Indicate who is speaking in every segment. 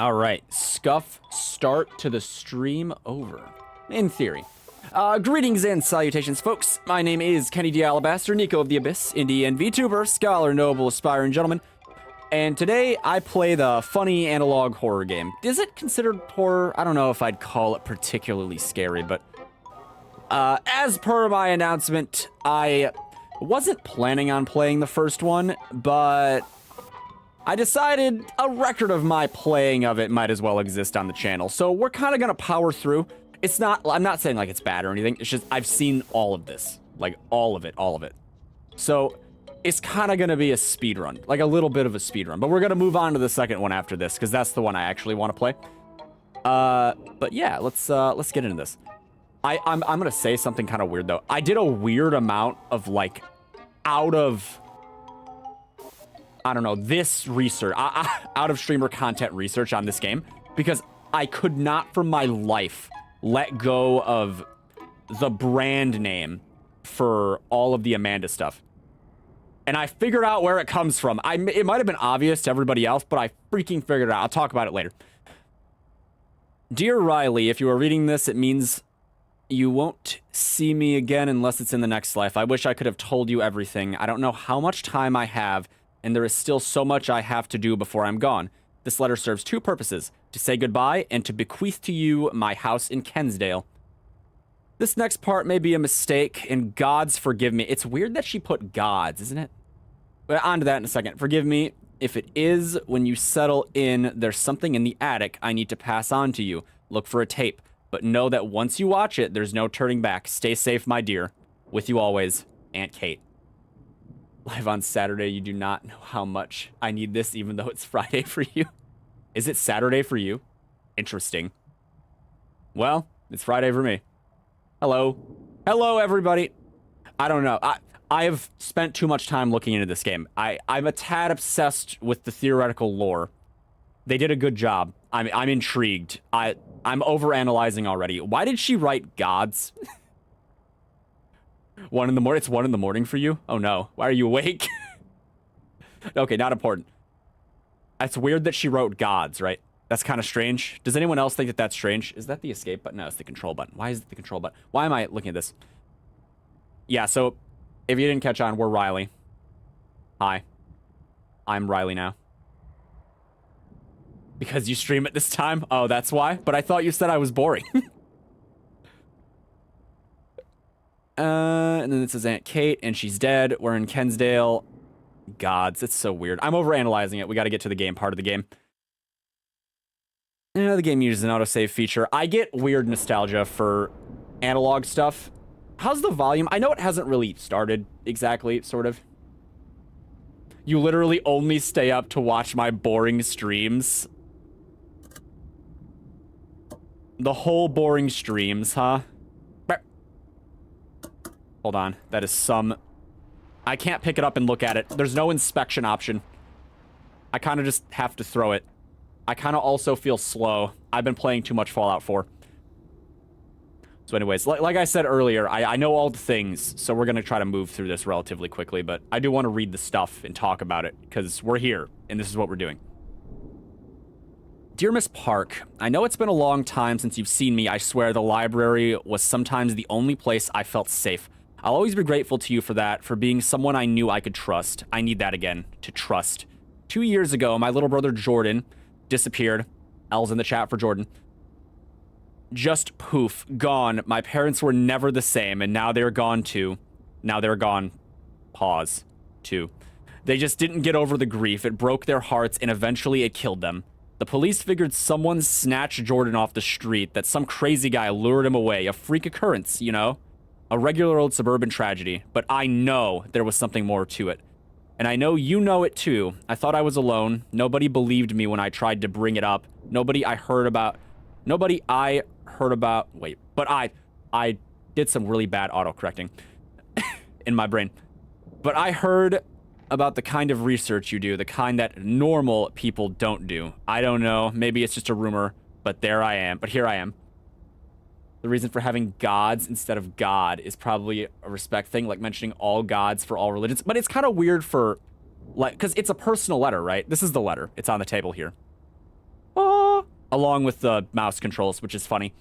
Speaker 1: All right, scuff start to the stream over. In theory. Greetings and salutations, folks. My name is Kenny D. Alabaster, Nico of the Abyss, indie and VTuber, scholar, noble, aspiring gentleman. And today I play the funny analog horror game. Is it considered horror? I don't know if I'd call it particularly scary, but as per my announcement, I wasn't planning on playing the first one, but I decided a record of my playing of it might as well exist on the channel. So we're kind of gonna power through. It's not, I'm not saying like it's bad or anything. It's just I've seen all of this, like all of it. So it's kind of gonna be a speed run, like a little bit of a speed run. But we're gonna move on to the second one after this because that's the one I actually want to play. But yeah, let's get into this. I'm gonna say something kind of weird though. I did a weird amount of like out of, I don't know, this research, out of streamer content research on this game, because I could not for my life let go of the brand name for all of the Amanda stuff. And I figured out where it comes from. It might have been obvious to everybody else, but I freaking figured it out. I'll talk about it later. Dear Riley, if you are reading this, it means you won't see me again unless it's in the next life. I wish I could have told you everything. I don't know how much time I have, and there is still so much I have to do before I'm gone. This letter serves two purposes: to say goodbye and to bequeath to you my house in Kensdale. This next part may be a mistake, and gods forgive me. It's weird that she put gods, isn't it? But on to that in a second. Forgive me if it is. When you settle in, there's something in the attic I need to pass on to you. Look for a tape, but know that once you watch it, there's no turning back. Stay safe, my dear. With you always, Aunt Kate. Live on Saturday, you do not know how much I need this, even though it's Friday for you. Is it Saturday for you? Interesting. Well, it's Friday for me. Hello. Hello, everybody. I don't know. I have spent too much time looking into this game. I'm a tad obsessed with the theoretical lore. They did a good job. I'm intrigued. I'm overanalyzing already. Why did she write gods? 1 in the morning. It's 1 in the morning for you? Oh no. Why are you awake? Okay, not important. It's weird that she wrote gods, right? That's kind of strange. Does anyone else think that that's strange? Is that the escape button? No, it's the control button. Why is it the control button? Why am I looking at this? Yeah, so if you didn't catch on, we're Riley. Hi. I'm Riley now. Because you stream at this time? Oh, that's why? But I thought you said I was boring. And then it says Aunt Kate, and she's dead. We're in Kensdale. Gods, it's so weird. I'm overanalyzing it. We got to get to the game part of the game. The game uses an autosave feature. I get weird nostalgia for analog stuff. How's the volume? I know it hasn't really started exactly, sort of. You literally only stay up to watch my boring streams. The whole boring streams, huh? Hold on. That is some... I can't pick it up and look at it. There's no inspection option. I kind of just have to throw it. I kind of also feel slow. I've been playing too much Fallout 4. So anyways, like I said earlier, I know all the things, so we're going to try to move through this relatively quickly, but I do want to read the stuff and talk about it, because we're here, and this is what we're doing. Dear Miss Park, I know it's been a long time since you've seen me. I swear the library was sometimes the only place I felt safe. I'll always be grateful to you for that, for being someone I knew I could trust. I need that again, to trust. 2 years ago, my little brother Jordan disappeared. L's in the chat for Jordan. Just poof, gone. My parents were never the same, and now they're gone too. Now they're gone. Pause. Too. They just didn't get over the grief. It broke their hearts, and eventually it killed them. The police figured someone snatched Jordan off the street, that some crazy guy lured him away. A freak occurrence, you know? A regular old suburban tragedy, but I know there was something more to it. And I know you know it too. I thought I was alone. Nobody believed me when I tried to bring it up. Nobody I heard about, wait, but I did some really bad autocorrecting in my brain. But I heard about the kind of research you do, the kind that normal people don't do. I don't know, maybe it's just a rumor, but here I am. The reason for having gods instead of God is probably a respect thing, like mentioning all gods for all religions. But it's kind of weird for, like, because it's a personal letter, right? This is the letter. It's on the table here. Oh, along with the mouse controls, which is funny.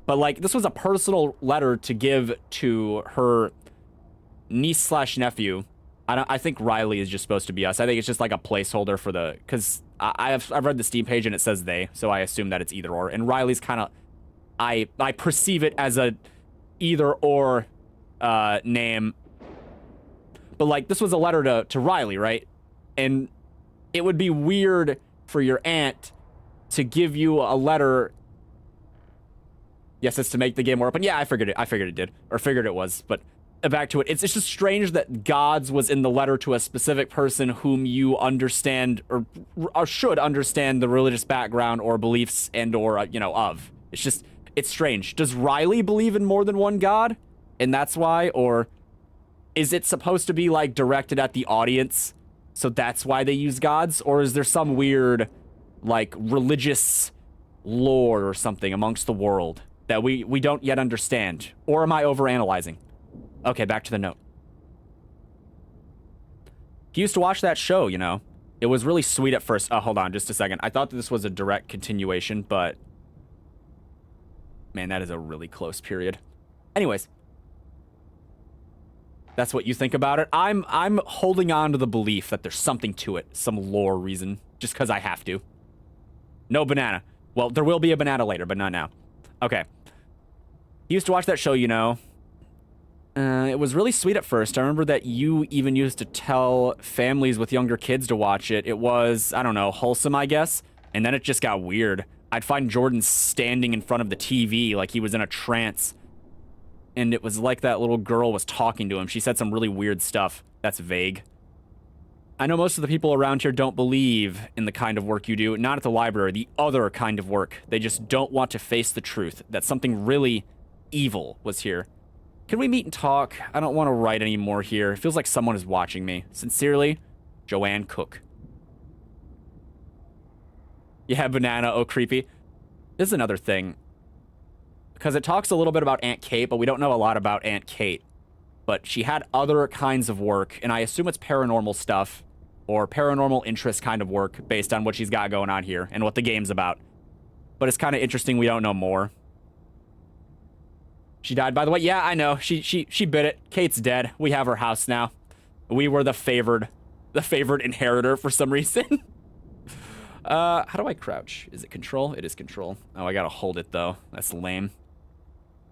Speaker 1: But, like, this was a personal letter to give to her niece/nephew. I think Riley is just supposed to be us. I think it's just like a placeholder for the... Because I've read the Steam page and it says they, so I assume that it's either or. And Riley's kind of... I perceive it as a either or name. But, like, this was a letter to Riley, right? And it would be weird for your aunt to give you a letter... Yes, it's to make the game more open. Yeah, I figured it did. Or figured it was, but... Back to it. It's just strange that God's was in the letter to a specific person whom you understand or should understand the religious background or beliefs and or, you know, of. It's just, it's strange. Does Riley believe in more than one God? And that's why? Or is it supposed to be, like, directed at the audience? So that's why they use gods? Or is there some weird, like, religious lore or something amongst the world that we don't yet understand? Or am I overanalyzing? Okay, back to the note. He used to watch that show, you know. It was really sweet at first. Oh, hold on just a second. I thought that this was a direct continuation, but... Man, that is a really close period. Anyways. That's what you think about it. I'm holding on to the belief that there's something to it. Some lore reason. Just because I have to. No banana. Well, there will be a banana later, but not now. Okay. He used to watch that show, you know. It was really sweet at first. I remember that you even used to tell families with younger kids to watch it. It was, I don't know, wholesome, I guess. And then it just got weird. I'd find Jordan standing in front of the TV like he was in a trance. And it was like that little girl was talking to him. She said some really weird stuff. That's vague. I know most of the people around here don't believe in the kind of work you do. Not at the library, the other kind of work. They just don't want to face the truth that something really evil was here. Can we meet and talk? I don't want to write anymore here. It feels like someone is watching me. Sincerely, Joanne Cook. Yeah, banana. Oh, creepy. This is another thing. Because it talks a little bit about Aunt Kate, but we don't know a lot about Aunt Kate. But she had other kinds of work, and I assume it's paranormal stuff or paranormal interest kind of work based on what she's got going on here and what the game's about. But it's kind of interesting we don't know more. She died, by the way. Yeah, I know. She bit it. Kate's dead. We have her house now. We were the favored inheritor for some reason. How do I crouch? Is it control? It is control. Oh, I gotta hold it, though. That's lame.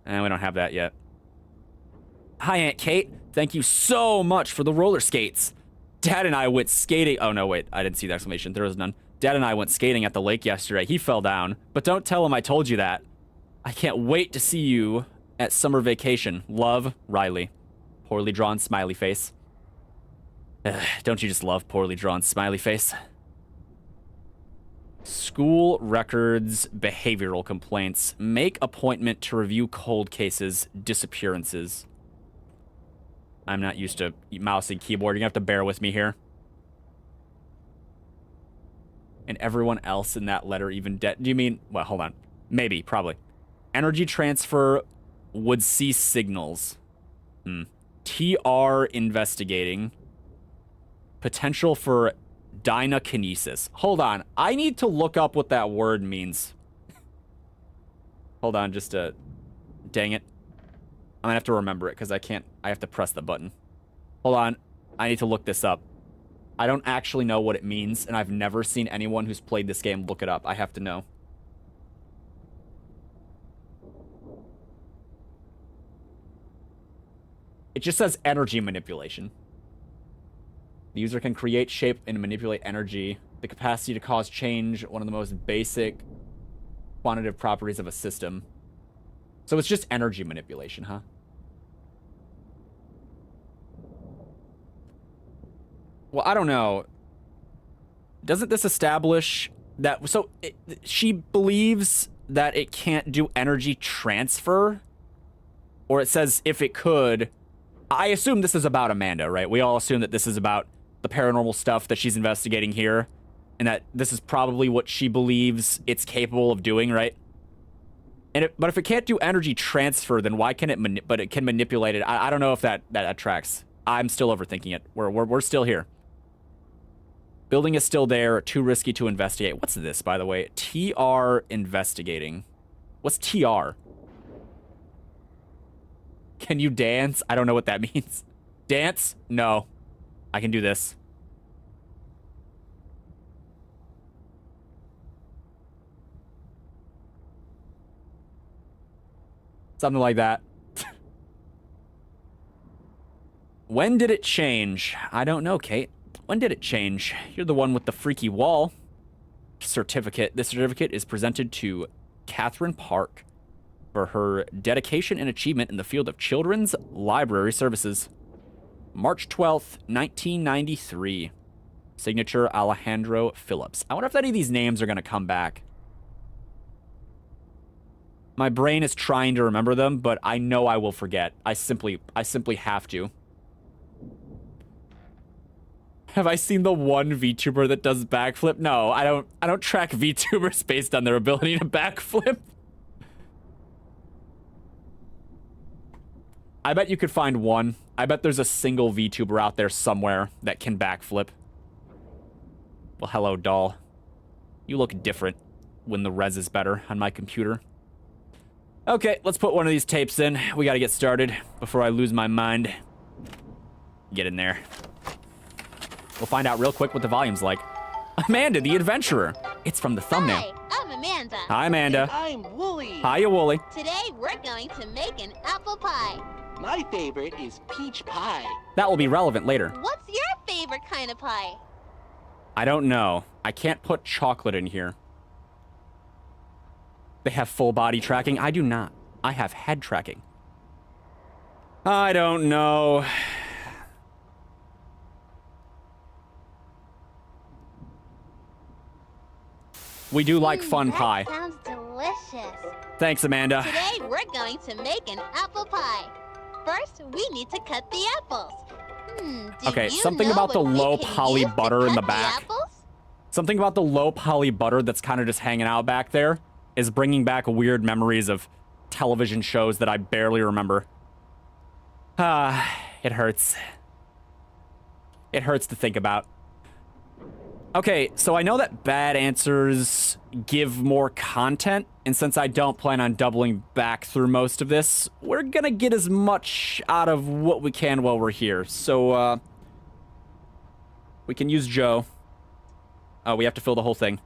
Speaker 1: And we don't have that yet. Hi, Aunt Kate. Thank you so much for the roller skates. Dad and I went skating. Oh, no, wait. I didn't see the exclamation. There was none. Dad and I went skating at the lake yesterday. He fell down. But don't tell him I told you that. I can't wait to see you at summer vacation. Love, Riley. Poorly drawn smiley face. Don't you just love poorly drawn smiley face? School records, behavioral complaints. Make appointment to review cold cases, disappearances. I'm not used to mouse and keyboard. You're gonna have to bear with me here. And everyone else in that letter even dead. Do you mean... Well, hold on. Maybe, probably. Energy transfer would see signals. TR investigating. Potential for dynakinesis. Hold on. I need to look up what that word means. Hold on, just to... Dang it. I'm gonna have to remember it, because I can't... I have to press the button. Hold on. I need to look this up. I don't actually know what it means, and I've never seen anyone who's played this game look it up. I have to know. It just says energy manipulation. The user can create, shape, and manipulate energy. The capacity to cause change, one of the most basic quantitative properties of a system. So it's just energy manipulation, huh? Well, I don't know. Doesn't this establish that... So, she believes that it can't do energy transfer? Or it says if it could... I assume this is about Amanda, right? We all assume that this is about the paranormal stuff that she's investigating here. And that this is probably what she believes it's capable of doing, right? And but if it can't do energy transfer, then why can it... But it can manipulate it. I don't know if that tracks. I'm still overthinking it. We're still here. Building is still there. Too risky to investigate. What's this, by the way? TR investigating. What's TR? Can you dance? I don't know what that means. Dance? No. I can do this. Something like that. When did it change? I don't know, Kate. When did it change? You're the one with the freaky wall. Certificate. This certificate is presented to Catherine Park for her dedication and achievement in the field of children's library services. March 12th, 1993. Signature Alejandro Phillips. I wonder if any of these names are going to come back. My brain is trying to remember them, but I know I will forget. I simply have to. Have I seen the one VTuber that does backflip? No, I don't track VTubers based on their ability to backflip. I bet you could find one. I bet there's a single VTuber out there somewhere that can backflip. Well, hello, doll. You look different when the res is better on my computer. Okay, let's put one of these tapes in. We gotta get started before I lose my mind. Get in there. We'll find out real quick what the volume's like. Amanda, the adventurer. It's from the thumbnail.
Speaker 2: Hi, I'm Amanda.
Speaker 1: Hi, Amanda.
Speaker 3: And I'm Wooly.
Speaker 1: Hiya, Wooly.
Speaker 2: Today we're going to make an apple pie.
Speaker 3: My favorite is peach pie.
Speaker 1: That will be relevant later.
Speaker 2: What's your favorite kind of pie?
Speaker 1: I don't know. I can't put chocolate in here. They have full body tracking. I do not. I have head tracking. I don't know. We do like fun
Speaker 2: that
Speaker 1: pie.
Speaker 2: Sounds delicious.
Speaker 1: Thanks, Amanda.
Speaker 2: Today we're going to make an apple pie. First, we need to cut the apples.
Speaker 1: Okay, something about the low poly butter in the back. Something about the low poly butter that's kind of just hanging out back there is bringing back weird memories of television shows that I barely remember. It hurts. It hurts to think about. Okay, so I know that bad answers give more content, and since I don't plan on doubling back through most of this, we're gonna get as much out of what we can while we're here. So, we can use Joe. Oh, we have to fill the whole thing.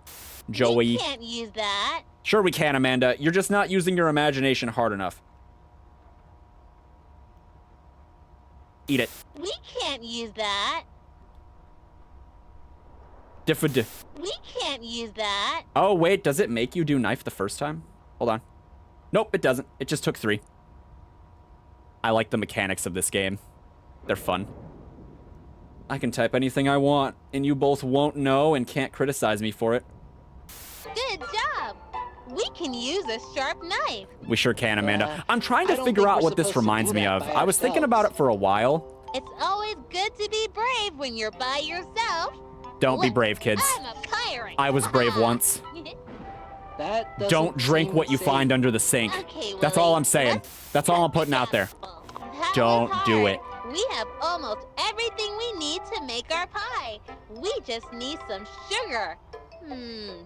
Speaker 1: Joey.
Speaker 2: We can't use that.
Speaker 1: Sure we can, Amanda. You're just not using your imagination hard enough. Eat it.
Speaker 2: We can't use that. We can't use that.
Speaker 1: Oh, wait, does it make you do knife the first time? Hold on. Nope, it doesn't. It just took 3. I like the mechanics of this game. They're fun. I can type anything I want, and you both won't know and can't criticize me for it.
Speaker 2: Good job. We can use a sharp knife.
Speaker 1: We sure can, Amanda. I'm trying to
Speaker 3: I don't
Speaker 1: figure
Speaker 3: think
Speaker 1: out
Speaker 3: we're
Speaker 1: what this
Speaker 3: supposed to
Speaker 1: reminds
Speaker 3: do
Speaker 1: me
Speaker 3: that
Speaker 1: of.
Speaker 3: by
Speaker 1: I was thinking about it for a while.
Speaker 2: It's always good to be brave when you're by yourself.
Speaker 1: Don't be
Speaker 2: Look,
Speaker 1: brave, kids.
Speaker 2: I'm a pirate.
Speaker 1: I was brave once.
Speaker 3: That doesn't
Speaker 1: Don't drink
Speaker 3: seem
Speaker 1: what you
Speaker 3: safe.
Speaker 1: find under the sink.
Speaker 2: Okay,
Speaker 1: That's
Speaker 2: Willie,
Speaker 1: all I'm saying.
Speaker 2: let's
Speaker 1: That's all
Speaker 2: cut
Speaker 1: I'm putting
Speaker 2: the
Speaker 1: out there.
Speaker 2: apple. That
Speaker 1: Don't
Speaker 2: was
Speaker 1: do
Speaker 2: hard.
Speaker 1: it.
Speaker 2: We have almost everything we need to make our pie. We just need some sugar.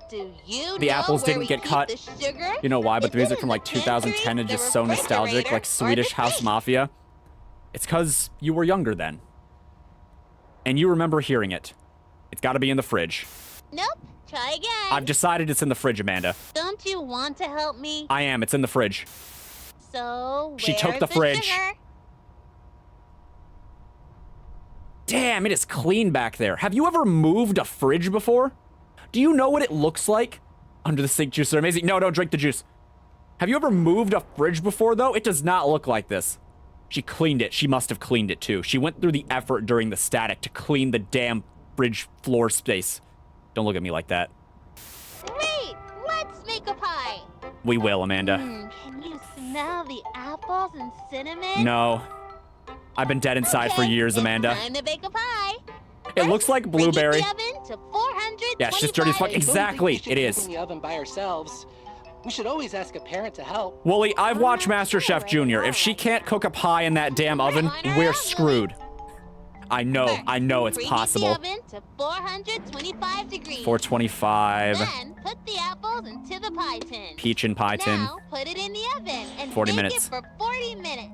Speaker 2: Do you
Speaker 1: The
Speaker 2: know
Speaker 1: apples
Speaker 2: where
Speaker 1: didn't
Speaker 2: we
Speaker 1: get
Speaker 2: keep
Speaker 1: cut.
Speaker 2: the sugar?
Speaker 1: You know why? But the
Speaker 2: Is
Speaker 1: music
Speaker 2: it
Speaker 1: from
Speaker 2: in
Speaker 1: like
Speaker 2: the
Speaker 1: 2010 is
Speaker 2: pantry,
Speaker 1: just
Speaker 2: the
Speaker 1: so nostalgic,
Speaker 2: refrigerator,
Speaker 1: like
Speaker 2: or
Speaker 1: Swedish
Speaker 2: the
Speaker 1: House
Speaker 2: fridge?
Speaker 1: Mafia. It's because you were younger then. And you remember hearing it. It's got to be in the fridge.
Speaker 2: Nope. Try again.
Speaker 1: I've decided it's in the fridge, Amanda.
Speaker 2: Don't you want to help me?
Speaker 1: I am. It's in the fridge.
Speaker 2: So
Speaker 1: She took
Speaker 2: where's
Speaker 1: the fridge.
Speaker 2: sugar?
Speaker 1: Damn, it is clean back there. Have you ever moved a fridge before? Do you know what it looks like? Under the sink juice are amazing. No, don't drink the juice. Have you ever moved a fridge before, though? It does not look like this. She cleaned it. She must have cleaned it, too. She went through the effort during the static to clean the damn fridge floor space. Don't look at me like that.
Speaker 2: Great! Let's make a pie.
Speaker 1: We will, Amanda.
Speaker 2: Can you smell the apples and cinnamon?
Speaker 1: No. I've been dead inside for
Speaker 2: Okay,
Speaker 1: years,
Speaker 2: it's
Speaker 1: Amanda.
Speaker 2: time to bake a pie.
Speaker 1: It looks like blueberry.
Speaker 2: Preheat the oven to 425.
Speaker 1: Yeah, it's just dirty as fuck.
Speaker 3: I don't think
Speaker 1: Exactly,
Speaker 3: we should
Speaker 1: it
Speaker 3: cook
Speaker 1: is.
Speaker 3: in the oven by ourselves. We should always ask a parent to help.
Speaker 1: Wooly, I've watched MasterChef Junior. If she can't cook a pie in that damn oven, we're screwed. I know it's
Speaker 2: Preheat
Speaker 1: possible.
Speaker 2: the oven to 425 degrees.
Speaker 1: 425.
Speaker 2: Then put the apples into the pie tin.
Speaker 1: Peach and pie tin.
Speaker 2: Now put it in the oven and
Speaker 1: 40
Speaker 2: bake
Speaker 1: minutes.
Speaker 2: it for 40 minutes.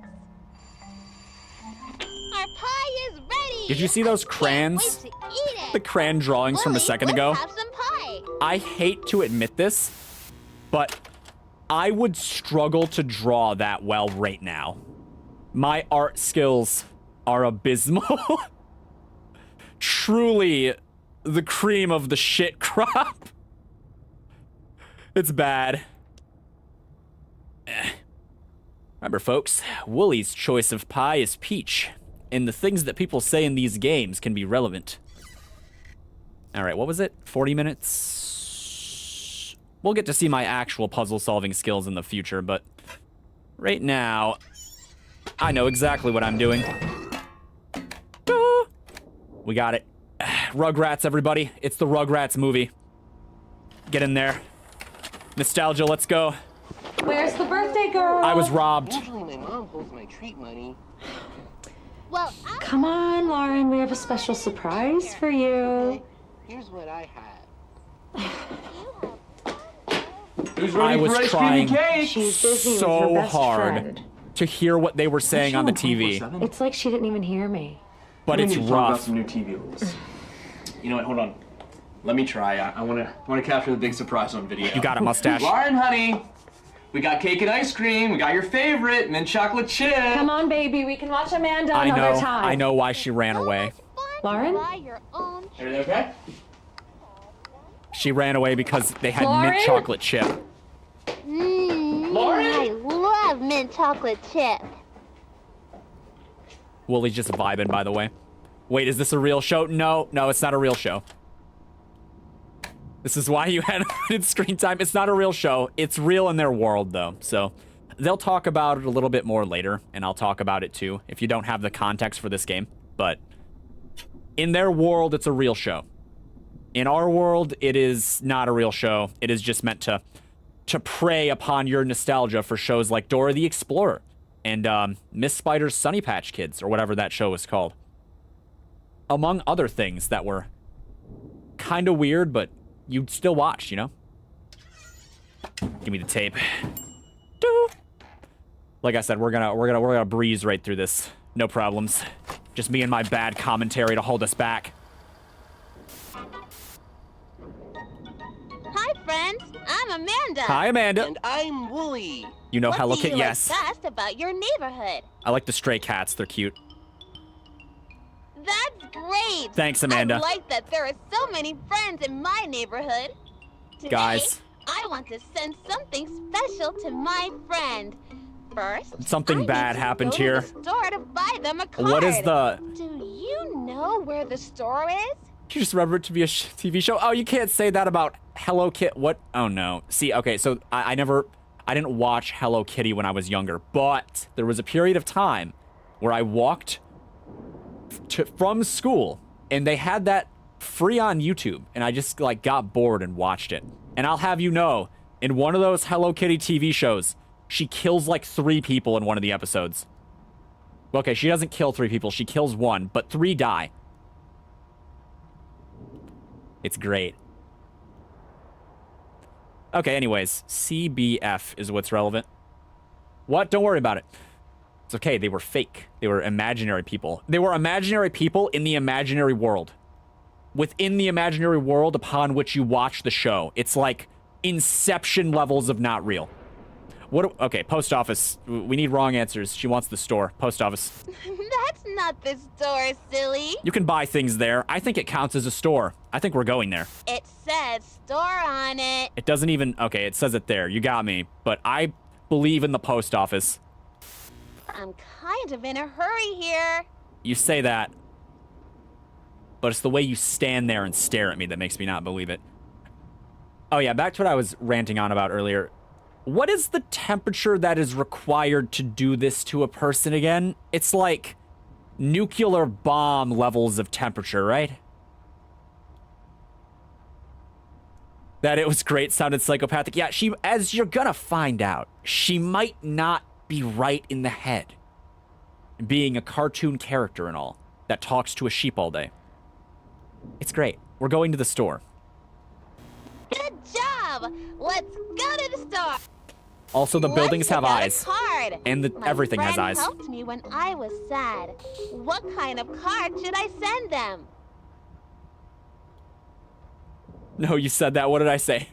Speaker 2: Our pie is ready.
Speaker 1: Did you see those
Speaker 2: I
Speaker 1: crayons?
Speaker 2: can't wait to eat it.
Speaker 1: The crayon drawings from a
Speaker 2: Wooly,
Speaker 1: second
Speaker 2: let's
Speaker 1: ago.
Speaker 2: have some pie.
Speaker 1: I hate to admit this, but I would struggle to draw that well right now. My art skills are abysmal. Truly the cream of the shit crop. It's bad. Remember, folks, Wooly's choice of pie is peach, and the things that people say in these games can be relevant. All right, what was it? 40 minutes? We'll get to see my actual puzzle-solving skills in the future, but right now, I know exactly what I'm doing. We got it. Rugrats, everybody. It's the Rugrats movie. Get in there. Nostalgia, let's go.
Speaker 4: Where's the birthday girl?
Speaker 1: I was robbed.
Speaker 3: Usually my mom holds my treat money.
Speaker 2: Well,
Speaker 4: Come on, Lauren. We have a special surprise for you.
Speaker 3: Okay, here's what I have.
Speaker 5: Who's
Speaker 1: I
Speaker 5: ready
Speaker 1: was
Speaker 5: for ice cream and
Speaker 1: trying
Speaker 5: cake?
Speaker 4: She's busy with
Speaker 1: so
Speaker 4: her best
Speaker 1: hard
Speaker 4: friend.
Speaker 1: to hear what they were saying on the TV,
Speaker 4: It's like she didn't even hear me.
Speaker 1: but
Speaker 5: We
Speaker 1: it's
Speaker 5: need to talk about
Speaker 1: rough.
Speaker 5: some new TV rules. You know what? Hold on. Let me try. I want to capture the big surprise on video.
Speaker 1: You got a mustache.
Speaker 5: Lauren, honey, we got cake and ice cream. We got your favorite mint chocolate chip.
Speaker 4: Come on, baby. We can watch Amanda
Speaker 1: I
Speaker 4: another
Speaker 1: know.
Speaker 4: time.
Speaker 1: I know why she ran away.
Speaker 4: Lauren?
Speaker 2: buy your own
Speaker 5: Everything okay?
Speaker 1: She ran away because they had
Speaker 4: Lauren?
Speaker 1: mint chocolate chip.
Speaker 5: Lauren?
Speaker 2: I love mint chocolate chip.
Speaker 1: Wooly's just vibing, by the way. Wait, is this a real show? No, it's not a real show. This is why you had limited screen time. It's not a real show. It's real in their world, though. So they'll talk about it a little bit more later, and I'll talk about it too, if you don't have the context for this game. But in their world, it's a real show. In our world, it is not a real show. It is just meant to prey upon your nostalgia for shows like Dora the Explorer and Miss Spider's Sunny Patch Kids, or whatever that show was called. Among other things that were kind of weird, but you'd still watch, you know? Give me the tape. Doo. Like I said, we're gonna breeze right through this. No problems. Just me and my bad commentary to hold us back.
Speaker 2: Hi, friends. I'm Amanda.
Speaker 1: Hi, Amanda.
Speaker 3: And I'm Wooly.
Speaker 1: You know
Speaker 2: What
Speaker 1: Hello
Speaker 2: do
Speaker 1: Kitty?
Speaker 2: you like
Speaker 1: Yes.
Speaker 2: best about your neighborhood?
Speaker 1: I like the stray cats. They're cute.
Speaker 2: That's great.
Speaker 1: Thanks, Amanda.
Speaker 2: I like that there are so many friends in my neighborhood. Today,
Speaker 1: Guys.
Speaker 2: I want to send something special to my friend. First,
Speaker 1: Something
Speaker 2: I need
Speaker 1: bad
Speaker 2: to
Speaker 1: happened
Speaker 2: go
Speaker 1: here.
Speaker 2: To the store to buy them a card.
Speaker 1: What is the...
Speaker 2: Do you know where the store is?
Speaker 1: You just remember it to be a TV show? Oh, you can't say that about Hello Kitty. What? Oh, no. See, okay, so I didn't watch Hello Kitty when I was younger, but there was a period of time where I walked from school, and they had that free on YouTube, and I just, like, got bored and watched it. And I'll have you know, in one of those Hello Kitty TV shows, she kills, like, 3 people in one of the episodes. Okay, she doesn't kill 3 people. She kills 1, but 3 die. It's great. Okay, anyways, CBF is what's relevant. What? Don't worry about it. It's okay, they were fake. They were imaginary people. They were imaginary people in the imaginary world. Within the imaginary world upon which you watch the show. It's like Inception levels of not real. What? Okay, post office. We need wrong answers. She wants the store. Post office.
Speaker 2: That's not the store, silly.
Speaker 1: You can buy things there. I think it counts as a store. I think we're going there.
Speaker 2: It says store on it.
Speaker 1: It doesn't even... Okay, it says it there. You got me. But I believe in the post office.
Speaker 2: I'm kind of in a hurry here.
Speaker 1: You say that. But it's the way you stand there and stare at me that makes me not believe it. Oh yeah, back to what I was ranting on about earlier. What is the temperature that is required to do this to a person again? It's like nuclear bomb levels of temperature, right? That it was great sounded psychopathic. Yeah, she, as you're gonna find out, she might not be right in the head. Being a cartoon character and all. that talks to a sheep all day. It's great. We're going to the store.
Speaker 2: Good job! Let's go to the store!
Speaker 1: Also, the buildings have eyes.
Speaker 2: Card.
Speaker 1: And
Speaker 2: My
Speaker 1: everything has
Speaker 2: friend
Speaker 1: eyes.
Speaker 2: helped me when I was sad. What kind of card should I send them?
Speaker 1: No, you said that. What did I say?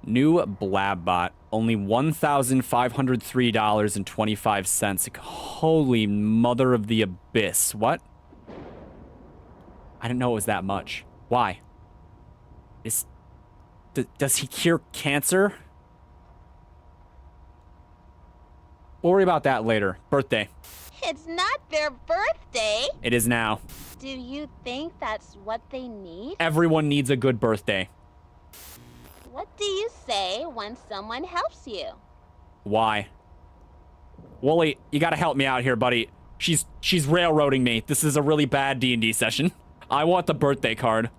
Speaker 1: New Blabbot. Only $1,503.25. Holy mother of the abyss. What? I didn't know it was that much. Why? Does he cure cancer? We'll worry about that later. Birthday.
Speaker 2: It's not their birthday.
Speaker 1: It is now.
Speaker 2: Do you think that's what they need?
Speaker 1: Everyone needs a good birthday.
Speaker 2: What do you say when someone helps you?
Speaker 1: Why? Wooly, you gotta help me out here, buddy. She's railroading me. This is a really bad D&D session. I want the birthday card.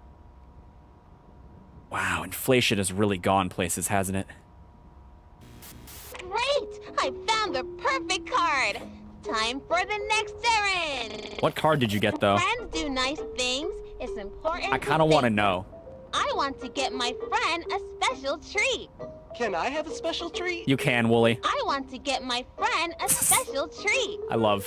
Speaker 1: Wow, inflation has really gone places, hasn't it?
Speaker 2: Great! I found the perfect card. Time for the next errand.
Speaker 1: What card did you get, though?
Speaker 2: Friends do nice things. It's important.
Speaker 1: I kind of want to
Speaker 2: think.
Speaker 1: know.
Speaker 2: I want to get my friend a special treat.
Speaker 3: Can I have a special treat?
Speaker 1: You can, Wooly.
Speaker 2: I want to get my friend a special treat.
Speaker 1: I love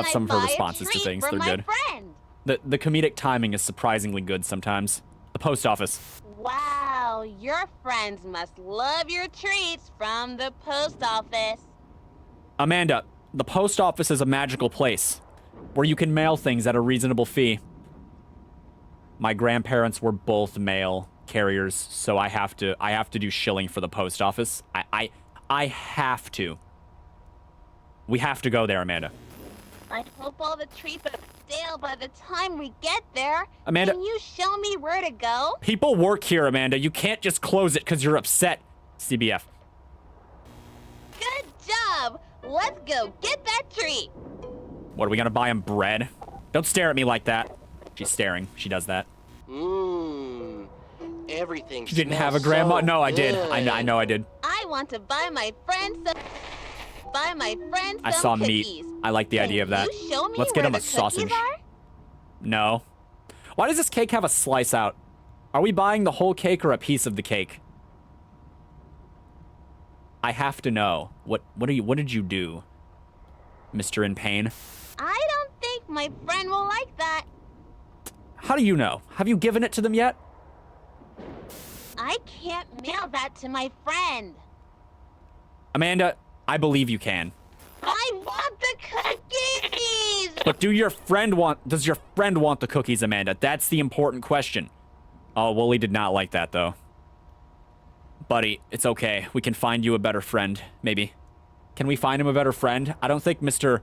Speaker 1: some of her responses to things. They're good.
Speaker 2: Friend?
Speaker 1: The comedic timing is surprisingly good sometimes. The post office.
Speaker 2: Wow, your friends must love your treats from the post office.
Speaker 1: Amanda, the post office is a magical place where you can mail things at a reasonable fee. My grandparents were both mail carriers, so I have to do shilling for the post office. I have to. We have to go there, Amanda.
Speaker 2: I hope all the treats are stale by the time we get there.
Speaker 1: Amanda.
Speaker 2: Can you show me where to go?
Speaker 1: People work here, Amanda. You can't just close it because you're upset. CBF.
Speaker 2: Good job. Let's go get that treat.
Speaker 1: What, are we gonna buy him bread? Don't stare at me like that. She's staring. She does that.
Speaker 3: Mmm. Everything.
Speaker 1: She didn't have a grandma.
Speaker 3: So
Speaker 1: no, I
Speaker 3: good.
Speaker 1: did. I know I did.
Speaker 2: I want to buy my friend some.
Speaker 1: I saw
Speaker 2: cookies.
Speaker 1: meat. I like the idea of that.
Speaker 2: Can you show me
Speaker 1: Let's get
Speaker 2: where
Speaker 1: him a
Speaker 2: the cookies
Speaker 1: sausage.
Speaker 2: are?
Speaker 1: No. Why does this cake have a slice out? Are we buying the whole cake or a piece of the cake? I have to know. What did you do, Mr. In Pain?
Speaker 2: I don't think my friend will like that.
Speaker 1: How do you know? Have you given it to them yet?
Speaker 2: I can't mail that to my friend.
Speaker 1: Amanda, I believe you can.
Speaker 2: I want the cookies!
Speaker 1: But does your friend want the cookies, Amanda? That's the important question. Oh, Wooly did not like that, though. Buddy, it's okay. We can find you a better friend, maybe. Can we find him a better friend? I don't think Mr.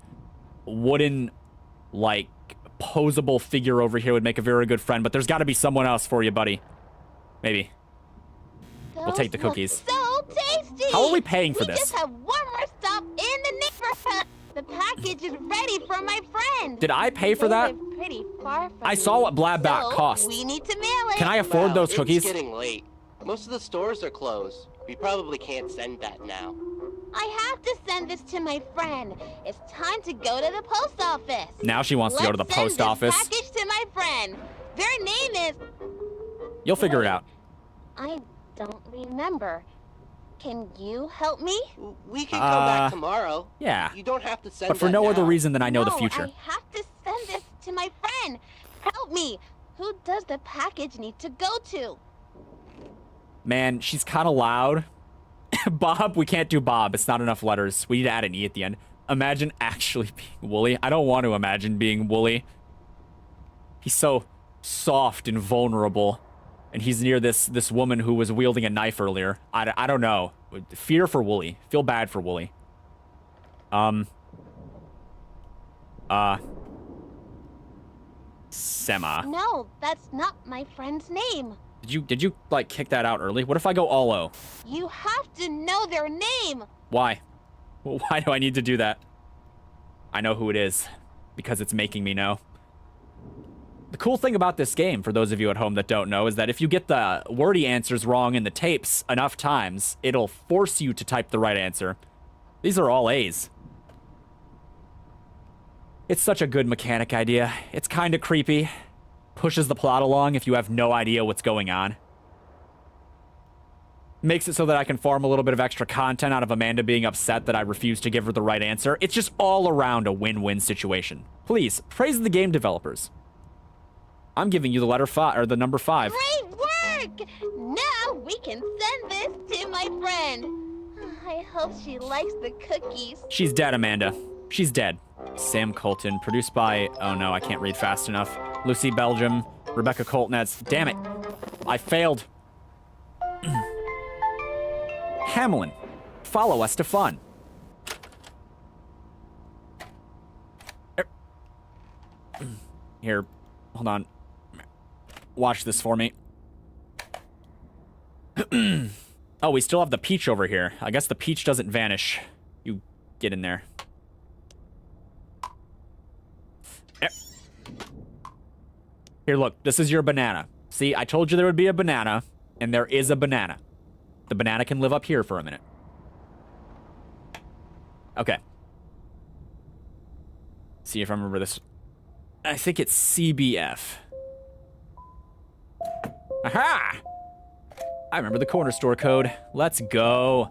Speaker 1: Wooden, like, posable figure over here would make a very good friend, but there's got to be someone else for you, buddy. Maybe. We'll take the cookies.
Speaker 2: So tasty!
Speaker 1: How are we paying for
Speaker 2: We
Speaker 1: this?
Speaker 2: just have one more stop in the neighborhood. The package is ready for my friend.
Speaker 1: Did I pay for
Speaker 2: They
Speaker 1: that?
Speaker 2: live pretty far from
Speaker 1: I saw
Speaker 2: me,
Speaker 1: what Blabbat
Speaker 2: so
Speaker 1: cost.
Speaker 2: We need to mail it.
Speaker 1: Can I afford those cookies?
Speaker 3: It's getting late. Most of the stores are closed. We probably can't send that now.
Speaker 2: I have to send this to my friend. It's time to go to the post office.
Speaker 1: Now she wants to go to the
Speaker 2: Let's
Speaker 1: post
Speaker 2: send
Speaker 1: office.
Speaker 2: this package to my friend. Their name is...
Speaker 1: You'll figure it out.
Speaker 2: I don't remember. Can you help me?
Speaker 3: We can come back tomorrow.
Speaker 1: Yeah.
Speaker 3: You don't have to send
Speaker 1: But for
Speaker 3: that
Speaker 1: no
Speaker 3: now.
Speaker 1: other reason than I know the future.
Speaker 2: I have to send this to my friend. Help me. Who does the package need to go to?
Speaker 1: Man, she's kind of loud. Bob, we can't do Bob. It's not enough letters. We need to add an E at the end. Imagine actually being Wooly. I don't want to imagine being Wooly. He's so soft and vulnerable. And he's near this woman who was wielding a knife earlier. I don't know. Fear for Wooly. Feel bad for Wooly. Sema.
Speaker 2: No, that's not my friend's name.
Speaker 1: Did you like kick that out early? What if I go Olo?
Speaker 2: You have to know their name.
Speaker 1: Why? Well, why do I need to do that? I know who it is. Because it's making me know. The cool thing about this game, for those of you at home that don't know, is that if you get the wordy answers wrong in the tapes enough times, it'll force you to type the right answer. These are all A's. It's such a good mechanic idea. It's kind of creepy. Pushes the plot along if you have no idea what's going on. Makes it so that I can farm a little bit of extra content out of Amanda being upset that I refused to give her the right answer. It's just all around a win-win situation. Please, praise the game developers. I'm giving you the letter 5, or the number 5.
Speaker 2: Great work! Now we can send this to my friend. I hope she likes the cookies.
Speaker 1: She's dead, Amanda. She's dead. Sam Colton, produced by... Oh no, I can't read fast enough. Lucy Belgium, Rebecca Coltnetz. Damn it. I failed. Hamelin, follow us to fun. Here, hold on. Watch this for me. Oh, we still have the peach over here. I guess the peach doesn't vanish. You get in there. Here, look. This is your banana. See, I told you there would be a banana, and there is a banana. The banana can live up here for a minute. Okay. See if I remember this. I think it's CBF. Aha! I remember the corner store code. Let's go.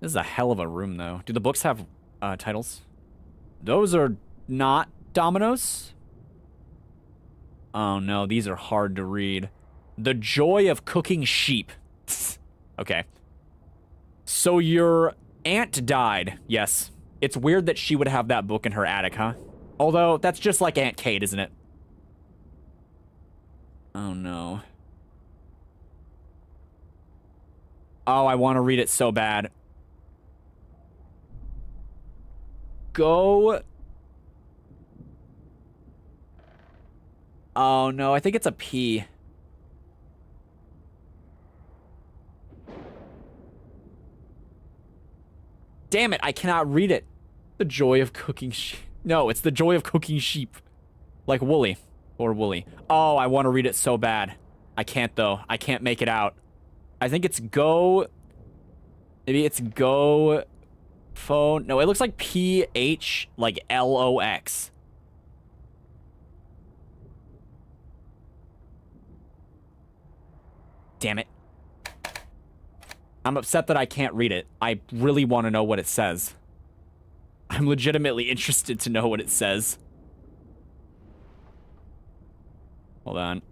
Speaker 1: This is a hell of a room, though. Do the books have titles? Those are not dominoes. Oh, no. These are hard to read. The Joy of Cooking Sheep. Okay. So your aunt died. Yes. It's weird that she would have that book in her attic, huh? Although, that's just like Aunt Kate, isn't it? Oh, no. Oh, I want to read it so bad. Go... Oh, no, I think it's a P. Damn it, I cannot read it. The Joy of Cooking Sheep. No, it's The Joy of Cooking Sheep. Like Wooly. Or Woolly. Oh, I want to read it so bad. I can't, though. I can't make it out. I think it's Go... Maybe it's Go... Phone... No, it looks like P-H... Like L-O-X. Damn it. I'm upset that I can't read it. I really want to know what it says. I'm legitimately interested to know what it says. Hold on.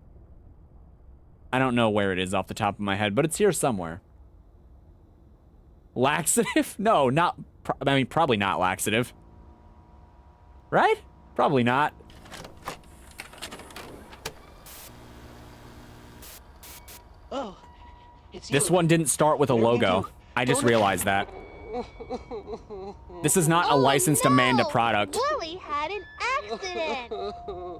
Speaker 1: I don't know where it is off the top of my head, but it's here somewhere. Laxative? No, not... I mean, probably not laxative. Right? Probably not.
Speaker 3: Oh, it's
Speaker 1: This
Speaker 3: you.
Speaker 1: one didn't start with a
Speaker 3: What do you
Speaker 1: logo.
Speaker 3: do?
Speaker 1: I just
Speaker 3: Don't-
Speaker 1: realized that. This is not a licensed Amanda product.
Speaker 2: Wooly had an accident.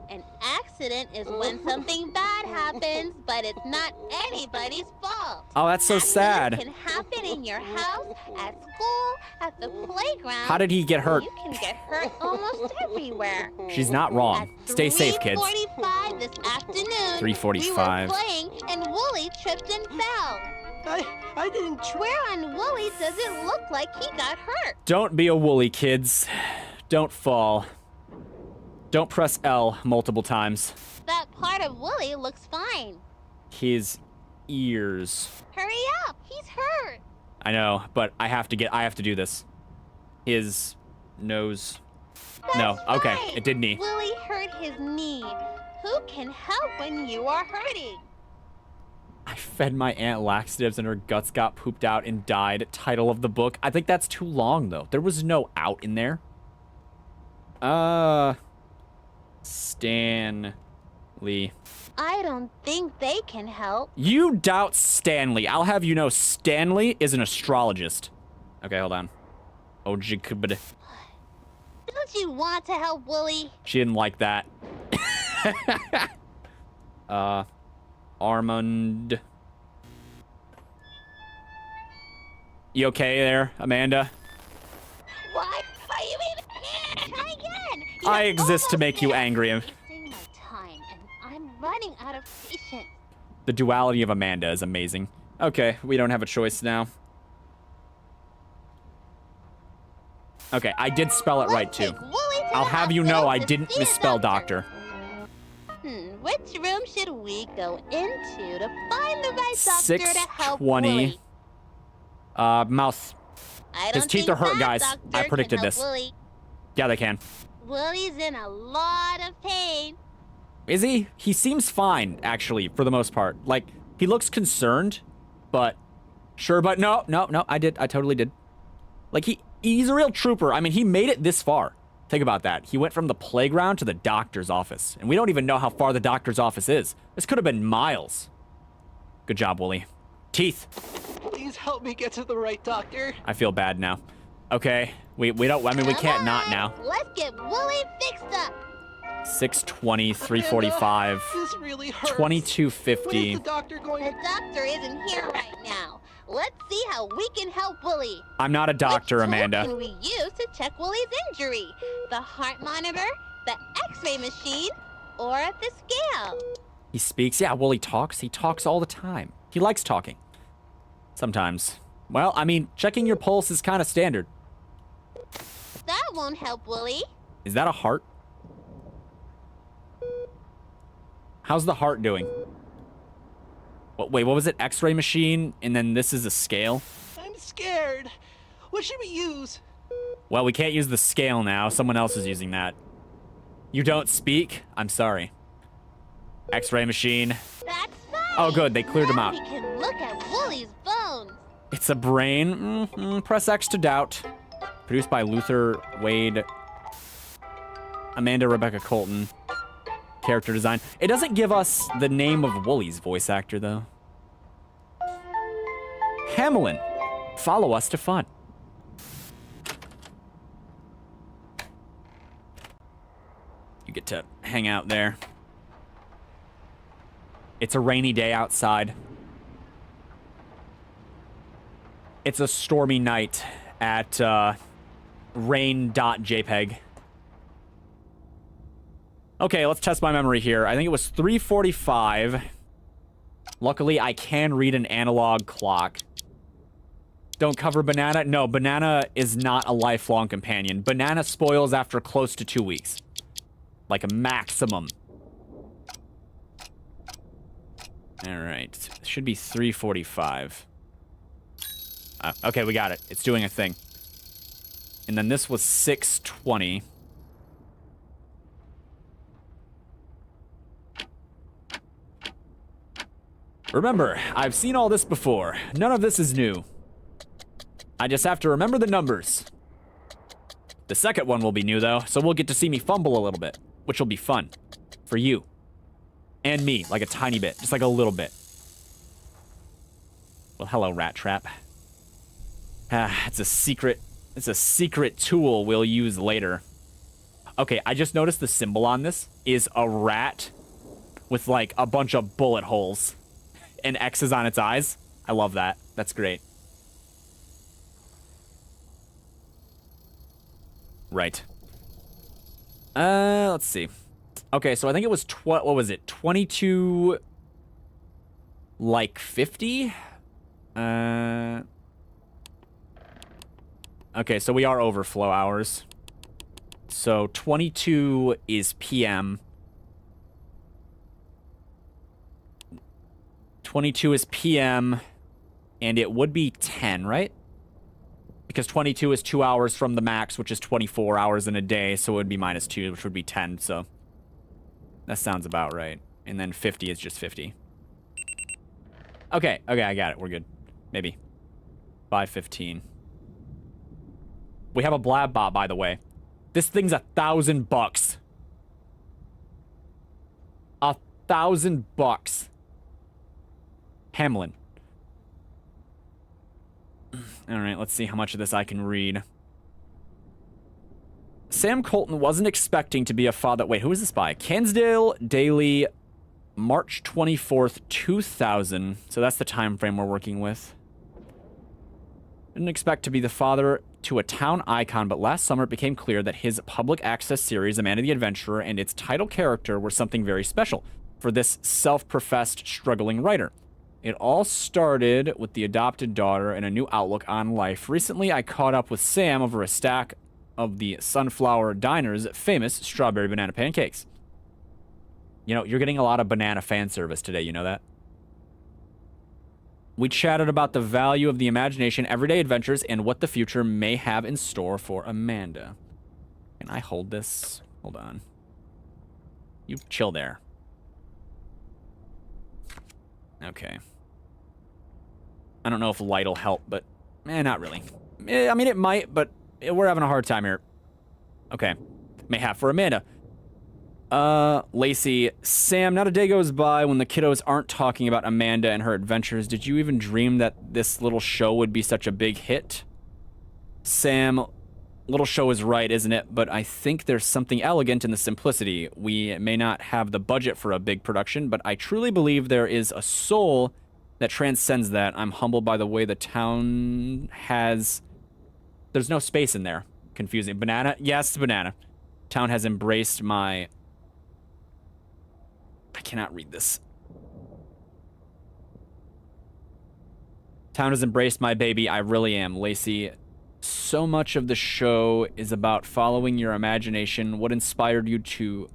Speaker 2: An accident is when something bad happens, but it's not anybody's fault.
Speaker 1: Oh, that's so sad.
Speaker 2: Accidents can happen in your house, at school, at the playground.
Speaker 1: How did he get hurt?
Speaker 2: You can get hurt almost everywhere.
Speaker 1: She's not wrong.
Speaker 2: At
Speaker 1: Stay safe, kids.
Speaker 2: 3:45 this afternoon.
Speaker 1: 3:45.
Speaker 2: We were playing, and Wooly tripped and fell.
Speaker 3: I didn't try.
Speaker 2: Where on Wooly does it look like he got hurt?
Speaker 1: Don't be a woolly, kids. Don't fall. Don't press L multiple times.
Speaker 2: That part of Wooly looks fine.
Speaker 1: His ears.
Speaker 2: Hurry up, he's hurt.
Speaker 1: I know, but I have to do this. His nose. No,
Speaker 2: That's
Speaker 1: okay,
Speaker 2: right.
Speaker 1: it did knee.
Speaker 2: Wooly hurt his knee. Who can help when you are hurting?
Speaker 1: I fed my aunt laxatives and her guts got pooped out and died. Title of the book. I think that's too long, though. There was no out in there. Stanley.
Speaker 2: I don't think they can help.
Speaker 1: You doubt Stanley. I'll have you know Stanley is an astrologist. Okay, hold on. Oh, Jacobed.
Speaker 2: Don't you want to help Wooly?
Speaker 1: She didn't like that. Armand. You okay there, Amanda?
Speaker 2: What? Are you even here? Try again.
Speaker 1: I
Speaker 2: You're
Speaker 1: exist to
Speaker 2: almost
Speaker 1: make you
Speaker 2: there.
Speaker 1: angry.
Speaker 2: Wasting my time, and I'm running out of patience.
Speaker 1: The duality of Amanda is amazing. Okay, we don't have a choice now. Okay, I did spell it right,
Speaker 2: Let's
Speaker 1: too.
Speaker 2: take Wooly to
Speaker 1: I'll
Speaker 2: the
Speaker 1: have you
Speaker 2: hospital
Speaker 1: know I
Speaker 2: to
Speaker 1: didn't
Speaker 2: see a
Speaker 1: misspell
Speaker 2: doctor.
Speaker 1: doctor.
Speaker 2: Which room should we go into to find the right doctor to help
Speaker 1: 620.
Speaker 2: Wooly?
Speaker 1: Mouth.
Speaker 2: I
Speaker 1: His
Speaker 2: don't
Speaker 1: teeth
Speaker 2: think
Speaker 1: are hurt,
Speaker 2: that
Speaker 1: guys.
Speaker 2: doctor
Speaker 1: I predicted
Speaker 2: can help
Speaker 1: this.
Speaker 2: Wooly.
Speaker 1: Yeah, they can.
Speaker 2: Wooly's in a lot of pain.
Speaker 1: Is he? He seems fine, actually, for the most part. Like, he looks concerned, but... Sure, but no, I totally did. Like, he's a real trooper. I mean, he made it this far. Think about that. He went from the playground to the doctor's office. And we don't even know how far the doctor's office is. This could have been miles. Good job, Wooly. Teeth.
Speaker 3: Please help me get to the right doctor.
Speaker 1: I feel bad now. Okay. We don't... I mean, we can't not now.
Speaker 2: Let's get Wooly fixed up.
Speaker 1: 620, 345,
Speaker 3: This really hurts.
Speaker 1: 2250.
Speaker 3: When is the doctor going
Speaker 2: The
Speaker 3: to...
Speaker 2: doctor isn't here right now. Let's see how we can help Wooly.
Speaker 1: I'm not a doctor,
Speaker 2: Which tool
Speaker 1: Amanda.
Speaker 2: can we use to check Wooly's injury? The heart monitor, the X-ray machine, or the scale?
Speaker 1: He speaks. Yeah, Wooly talks. He talks all the time. He likes talking. Sometimes. Well, I mean, checking your pulse is kind of standard.
Speaker 2: That won't help Wooly.
Speaker 1: Is that a heart? How's the heart doing? Wait, what was it? X-ray machine, and then this is a scale?
Speaker 3: I'm scared. What should we use?
Speaker 1: Well, we can't use the scale now. Someone else is using that. You don't speak? I'm sorry. X-ray machine.
Speaker 2: That's right.
Speaker 1: Oh, good. They cleared him
Speaker 2: Now
Speaker 1: out.
Speaker 2: we can look at Wooly's bones.
Speaker 1: It's a brain. Press X to doubt. Produced by Luther Wade, Amanda Rebecca Colton. Character design. It doesn't give us the name of Wooly's voice actor, though. Hamelin. Follow us to fun. You get to hang out there. It's a rainy day outside. It's a stormy night at rain.jpg. Okay, let's test my memory here. I think it was 3:45. Luckily, I can read an analog clock. Don't cover Banana. No, Banana is not a lifelong companion. Banana spoils after close to 2 weeks. Like a maximum. All right. Should be 3:45. Okay, we got it. It's doing a thing. And then this was 6:20. Remember, I've seen all this before. None of this is new. I just have to remember the numbers. The second one will be new, though, so we'll get to see me fumble a little bit, which will be fun. For you. And me, like a tiny bit. Just like a little bit. Well, hello, Rat Trap. It's a secret tool we'll use later. Okay, I just noticed the symbol on this is a rat with, like, a bunch of bullet holes and X's on its eyes. I love that. That's great. Right. Let's see. Okay, so I think it was what was it? 22 like 50? Okay, so we are overflow hours. So 22 is PM. 22 is PM, and it would be 10, right? Because 22 is 2 hours from the max, which is 24 hours in a day, so it would be -2, which would be 10, so that sounds about right. And then 50 is just 50. Okay, I got it. We're good. Maybe. 5:15. We have a blab bot, by the way. This thing's $1,000. $1,000. Hamlin. All right, let's see how much of this I can read. Sam Colton wasn't expecting to be a father. Wait, who is this by? Cansdale Daily, March 24th, 2000. So that's the time frame we're working with. Didn't expect to be the father to a town icon, but last summer it became clear that his public access series, Amanda the Adventurer, and its title character were something very special for this self-professed struggling writer. It all started with the adopted daughter and a new outlook on life. Recently, I caught up with Sam over a stack of the Sunflower Diner's famous strawberry banana pancakes. You know, you're getting a lot of banana fan service today, you know that? We chatted about the value of the imagination, everyday adventures, and what the future may have in store for Amanda. Can I hold this? Hold on. You chill there. Okay. I don't know if light will help, but... not really. I mean, it might, but we're having a hard time here. Okay. May have for Amanda. Lacey, Sam, not a day goes by when the kiddos aren't talking about Amanda and her adventures. Did you even dream that this little show would be such a big hit? Sam, little show is right, isn't it? But I think there's something elegant in the simplicity. We may not have the budget for a big production, but I truly believe there is a soul that transcends that. I'm humbled by the way the town has... There's no space in there. Confusing. Banana? Yes, banana. Town has embraced my... I cannot read this. Town has embraced my baby. I really am. Lacey, so much of the show is about following your imagination. What inspired you to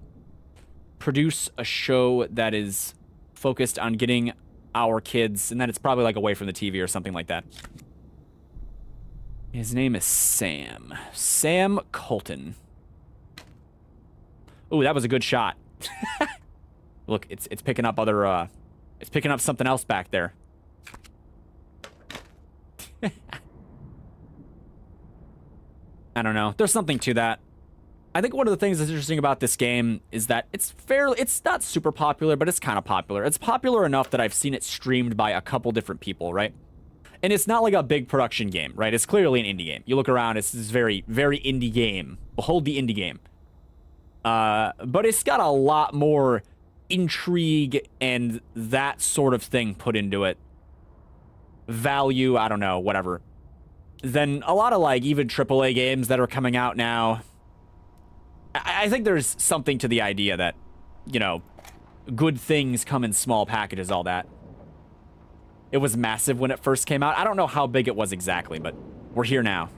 Speaker 1: produce a show that is focused on getting our kids, and then it's probably like away from the TV or something like that. His name is Sam. Sam Colton. Ooh, that was a good shot. Look, it's picking up other, it's picking up something else back there. I don't know. There's something to that. I think one of the things that's interesting about this game is that it's not super popular, but it's kind of popular. It's popular enough that I've seen it streamed by a couple different people, right? And it's not like a big production game, right? It's clearly an indie game. You look around, it's this very, very indie game. Behold the indie game. But it's got a lot more intrigue and that sort of thing put into it. Value, I don't know, whatever. Than a lot of, like, even AAA games that are coming out now. I think there's something to the idea that, you know, good things come in small packages, all that. It was massive when it first came out. I don't know how big it was exactly, but we're here now.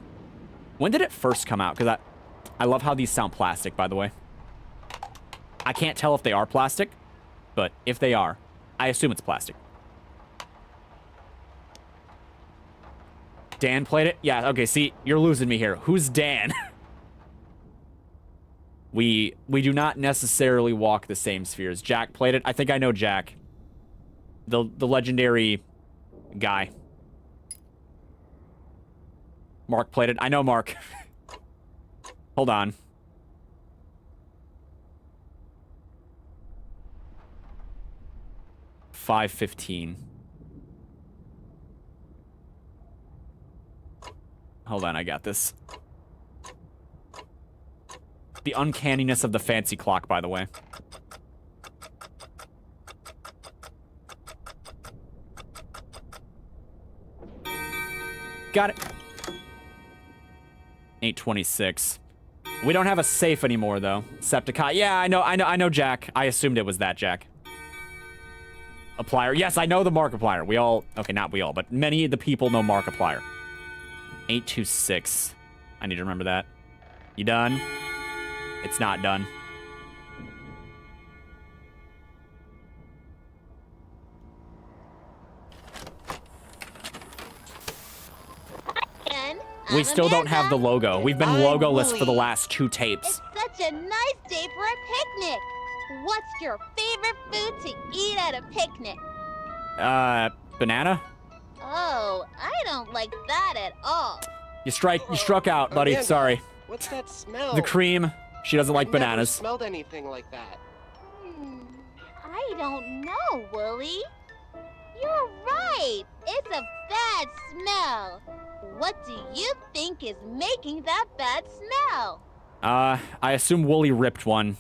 Speaker 1: When did it first come out? Because I love how these sound plastic, by the way. I can't tell if they are plastic, but if they are, I assume it's plastic. Dan played it? Yeah, okay, see, you're losing me here. Who's Dan? We do not necessarily walk the same spheres. Jack played it? I think I know Jack. The legendary guy. Mark played it? I know Mark. Hold on. $5.15. Hold on, I got this. The uncanniness of the fancy clock, by the way. Got it. 8:26. We don't have a safe anymore, though. Septicon. Yeah, I know Jack. I assumed it was that Jack. Applier. Yes, I know the Markiplier. We all... Okay, not we all, but many of the people know Markiplier. 8:26. I need to remember that. You done? It's not done. We still don't have the logo. We've been logoless for the last 2 tapes.
Speaker 2: It's such a nice day for a picnic. What's your favorite food to eat at a picnic?
Speaker 1: Banana?
Speaker 2: Oh, I don't like that at all.
Speaker 1: You struck out, buddy.
Speaker 3: Amanda,
Speaker 1: Sorry.
Speaker 3: What's that smell?
Speaker 1: The cream. She doesn't like bananas.
Speaker 3: Never smelled anything like that.
Speaker 2: I don't know, Wooly. You're right. It's a bad smell. What do you think is making that bad smell?
Speaker 1: I assume Wooly ripped one.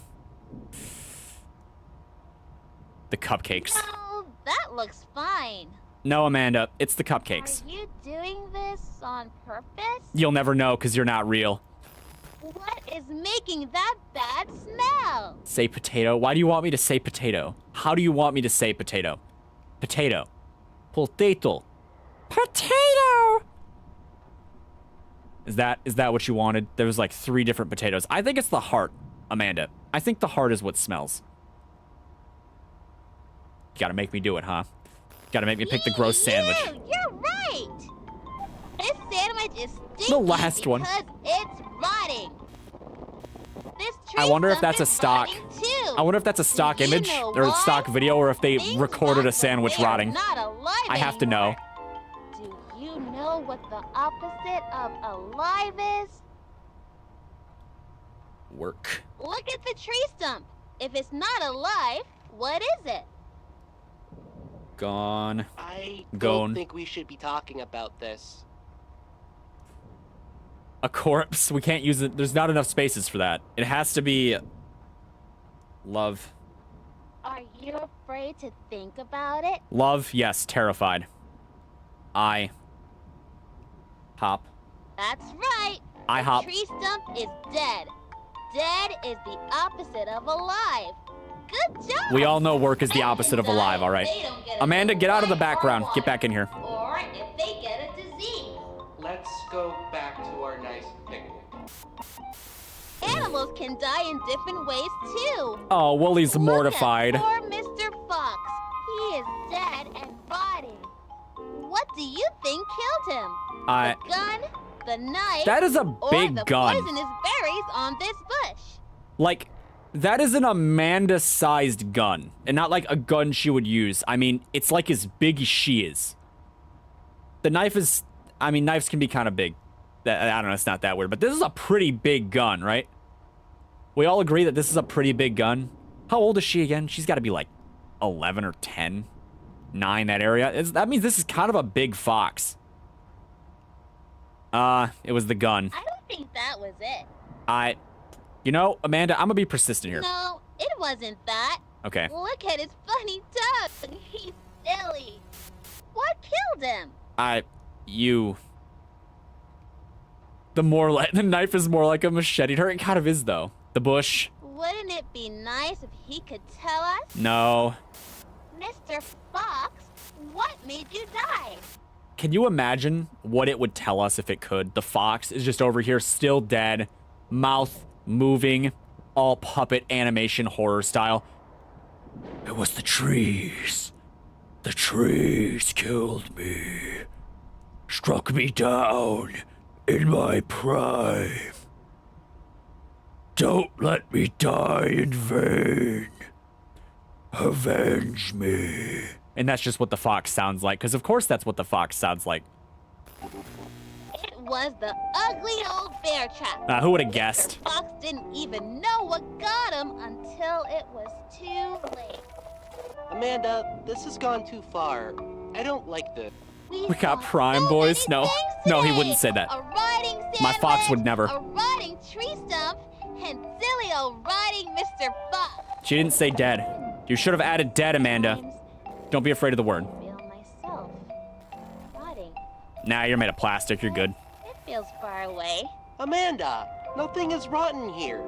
Speaker 1: The cupcakes.
Speaker 2: Oh, that looks fine.
Speaker 1: No, Amanda, it's the cupcakes.
Speaker 2: Are you doing this on purpose?
Speaker 1: You'll never know because you're not real.
Speaker 2: What is making that bad smell?
Speaker 1: Say potato. Why do you want me to say potato? How do you want me to say potato? Potato. Potato. Potato! Is that what you wanted? There was like 3 different potatoes. I think it's the heart, Amanda. I think the heart is what smells. You gotta make me do it, huh? Gotta make me pick the gross sandwich.
Speaker 2: You're right. This sandwich is stinky
Speaker 1: The last one.
Speaker 2: because it's rotting. This tree
Speaker 1: I wonder if
Speaker 2: stump
Speaker 1: that's a
Speaker 2: is
Speaker 1: stock.
Speaker 2: rotting too.
Speaker 1: I wonder if that's a stock
Speaker 2: Do you
Speaker 1: image
Speaker 2: know
Speaker 1: or a
Speaker 2: why?
Speaker 1: stock video or if they
Speaker 2: Things
Speaker 1: recorded a
Speaker 2: rot when
Speaker 1: sandwich
Speaker 2: they are
Speaker 1: rotting.
Speaker 2: not alive
Speaker 1: I have to know.
Speaker 2: anymore. Do you know what the opposite of alive is?
Speaker 1: Work.
Speaker 2: Look at the tree stump. If it's not alive, what is it?
Speaker 1: Gone.
Speaker 3: I
Speaker 1: Gone.
Speaker 3: don't think we should be talking about this.
Speaker 1: A corpse. We can't use it. There's not enough spaces for that. It has to be love.
Speaker 2: Are you afraid to think about it?
Speaker 1: Love, yes. Terrified. I hop.
Speaker 2: That's right.
Speaker 1: I
Speaker 2: A
Speaker 1: hop.
Speaker 2: tree stump is dead. Dead is the opposite of alive. Good job.
Speaker 1: We all know work is the opposite of alive, all right?
Speaker 2: They don't get a
Speaker 1: Amanda, get out of the
Speaker 2: life or
Speaker 1: background.
Speaker 2: one.
Speaker 1: Get back in here.
Speaker 2: Or if they get a disease.
Speaker 3: Let's go back to our nice picnic.
Speaker 2: Animals can die in different ways too.
Speaker 1: Oh, Woolie's
Speaker 2: Look
Speaker 1: mortified.
Speaker 2: at poor Mr. Fox. He is dead and rotting. What do you think killed him?
Speaker 1: I.
Speaker 2: The gun, the knife,
Speaker 1: That is a
Speaker 2: or
Speaker 1: big
Speaker 2: the
Speaker 1: gun.
Speaker 2: poisonous berries on this bush?
Speaker 1: Like, that is an Amanda-sized gun. And not like a gun she would use. I mean, it's like as big as she is. The knife is... I mean, knives can be kind of big. I don't know, it's not that weird. But this is a pretty big gun, right? We all agree that this is a pretty big gun. How old is she again? She's got to be like 11 or 10. 9, that area. That means this is kind of a big fox. It was the gun.
Speaker 2: I don't think that was it.
Speaker 1: You know, Amanda, I'm gonna be persistent here.
Speaker 2: No, it wasn't that.
Speaker 1: Okay.
Speaker 2: Look at his funny tongue. He's silly. What killed him?
Speaker 1: The knife is more like a machete. It kind of is, though. The bush.
Speaker 2: Wouldn't it be nice if he could tell us?
Speaker 1: No.
Speaker 2: Mr. Fox, what made you die?
Speaker 1: Can you imagine what it would tell us if it could? The fox is just over here, still dead, mouth moving, all puppet animation horror style. It was the trees. The trees killed me. Struck me down in my prime. Don't let me die in vain. Avenge me. And that's just what the fox sounds like, because of course that's what the fox sounds like.
Speaker 2: It was the ugly old bear trap.
Speaker 1: Who would have guessed?
Speaker 2: Mr. Fox didn't even know what got him until it was too late.
Speaker 3: Amanda, this has gone too far. I don't like this.
Speaker 1: We got
Speaker 2: saw
Speaker 1: Prime
Speaker 2: so
Speaker 1: Boys?
Speaker 2: many
Speaker 1: No.
Speaker 2: things
Speaker 1: No, he
Speaker 2: today.
Speaker 1: wouldn't say that.
Speaker 2: A rotting sandwich,
Speaker 1: My fox would never.
Speaker 2: A rotting tree stump, and silly old rotting Mr. Fox.
Speaker 1: She didn't say dead. You should have added dead, Amanda.
Speaker 2: Sometimes
Speaker 1: Don't be afraid of the word.
Speaker 2: I feel myself rotting.
Speaker 1: Nah, you're made of plastic. You're good.
Speaker 2: It feels far away.
Speaker 3: Amanda, nothing is rotten here.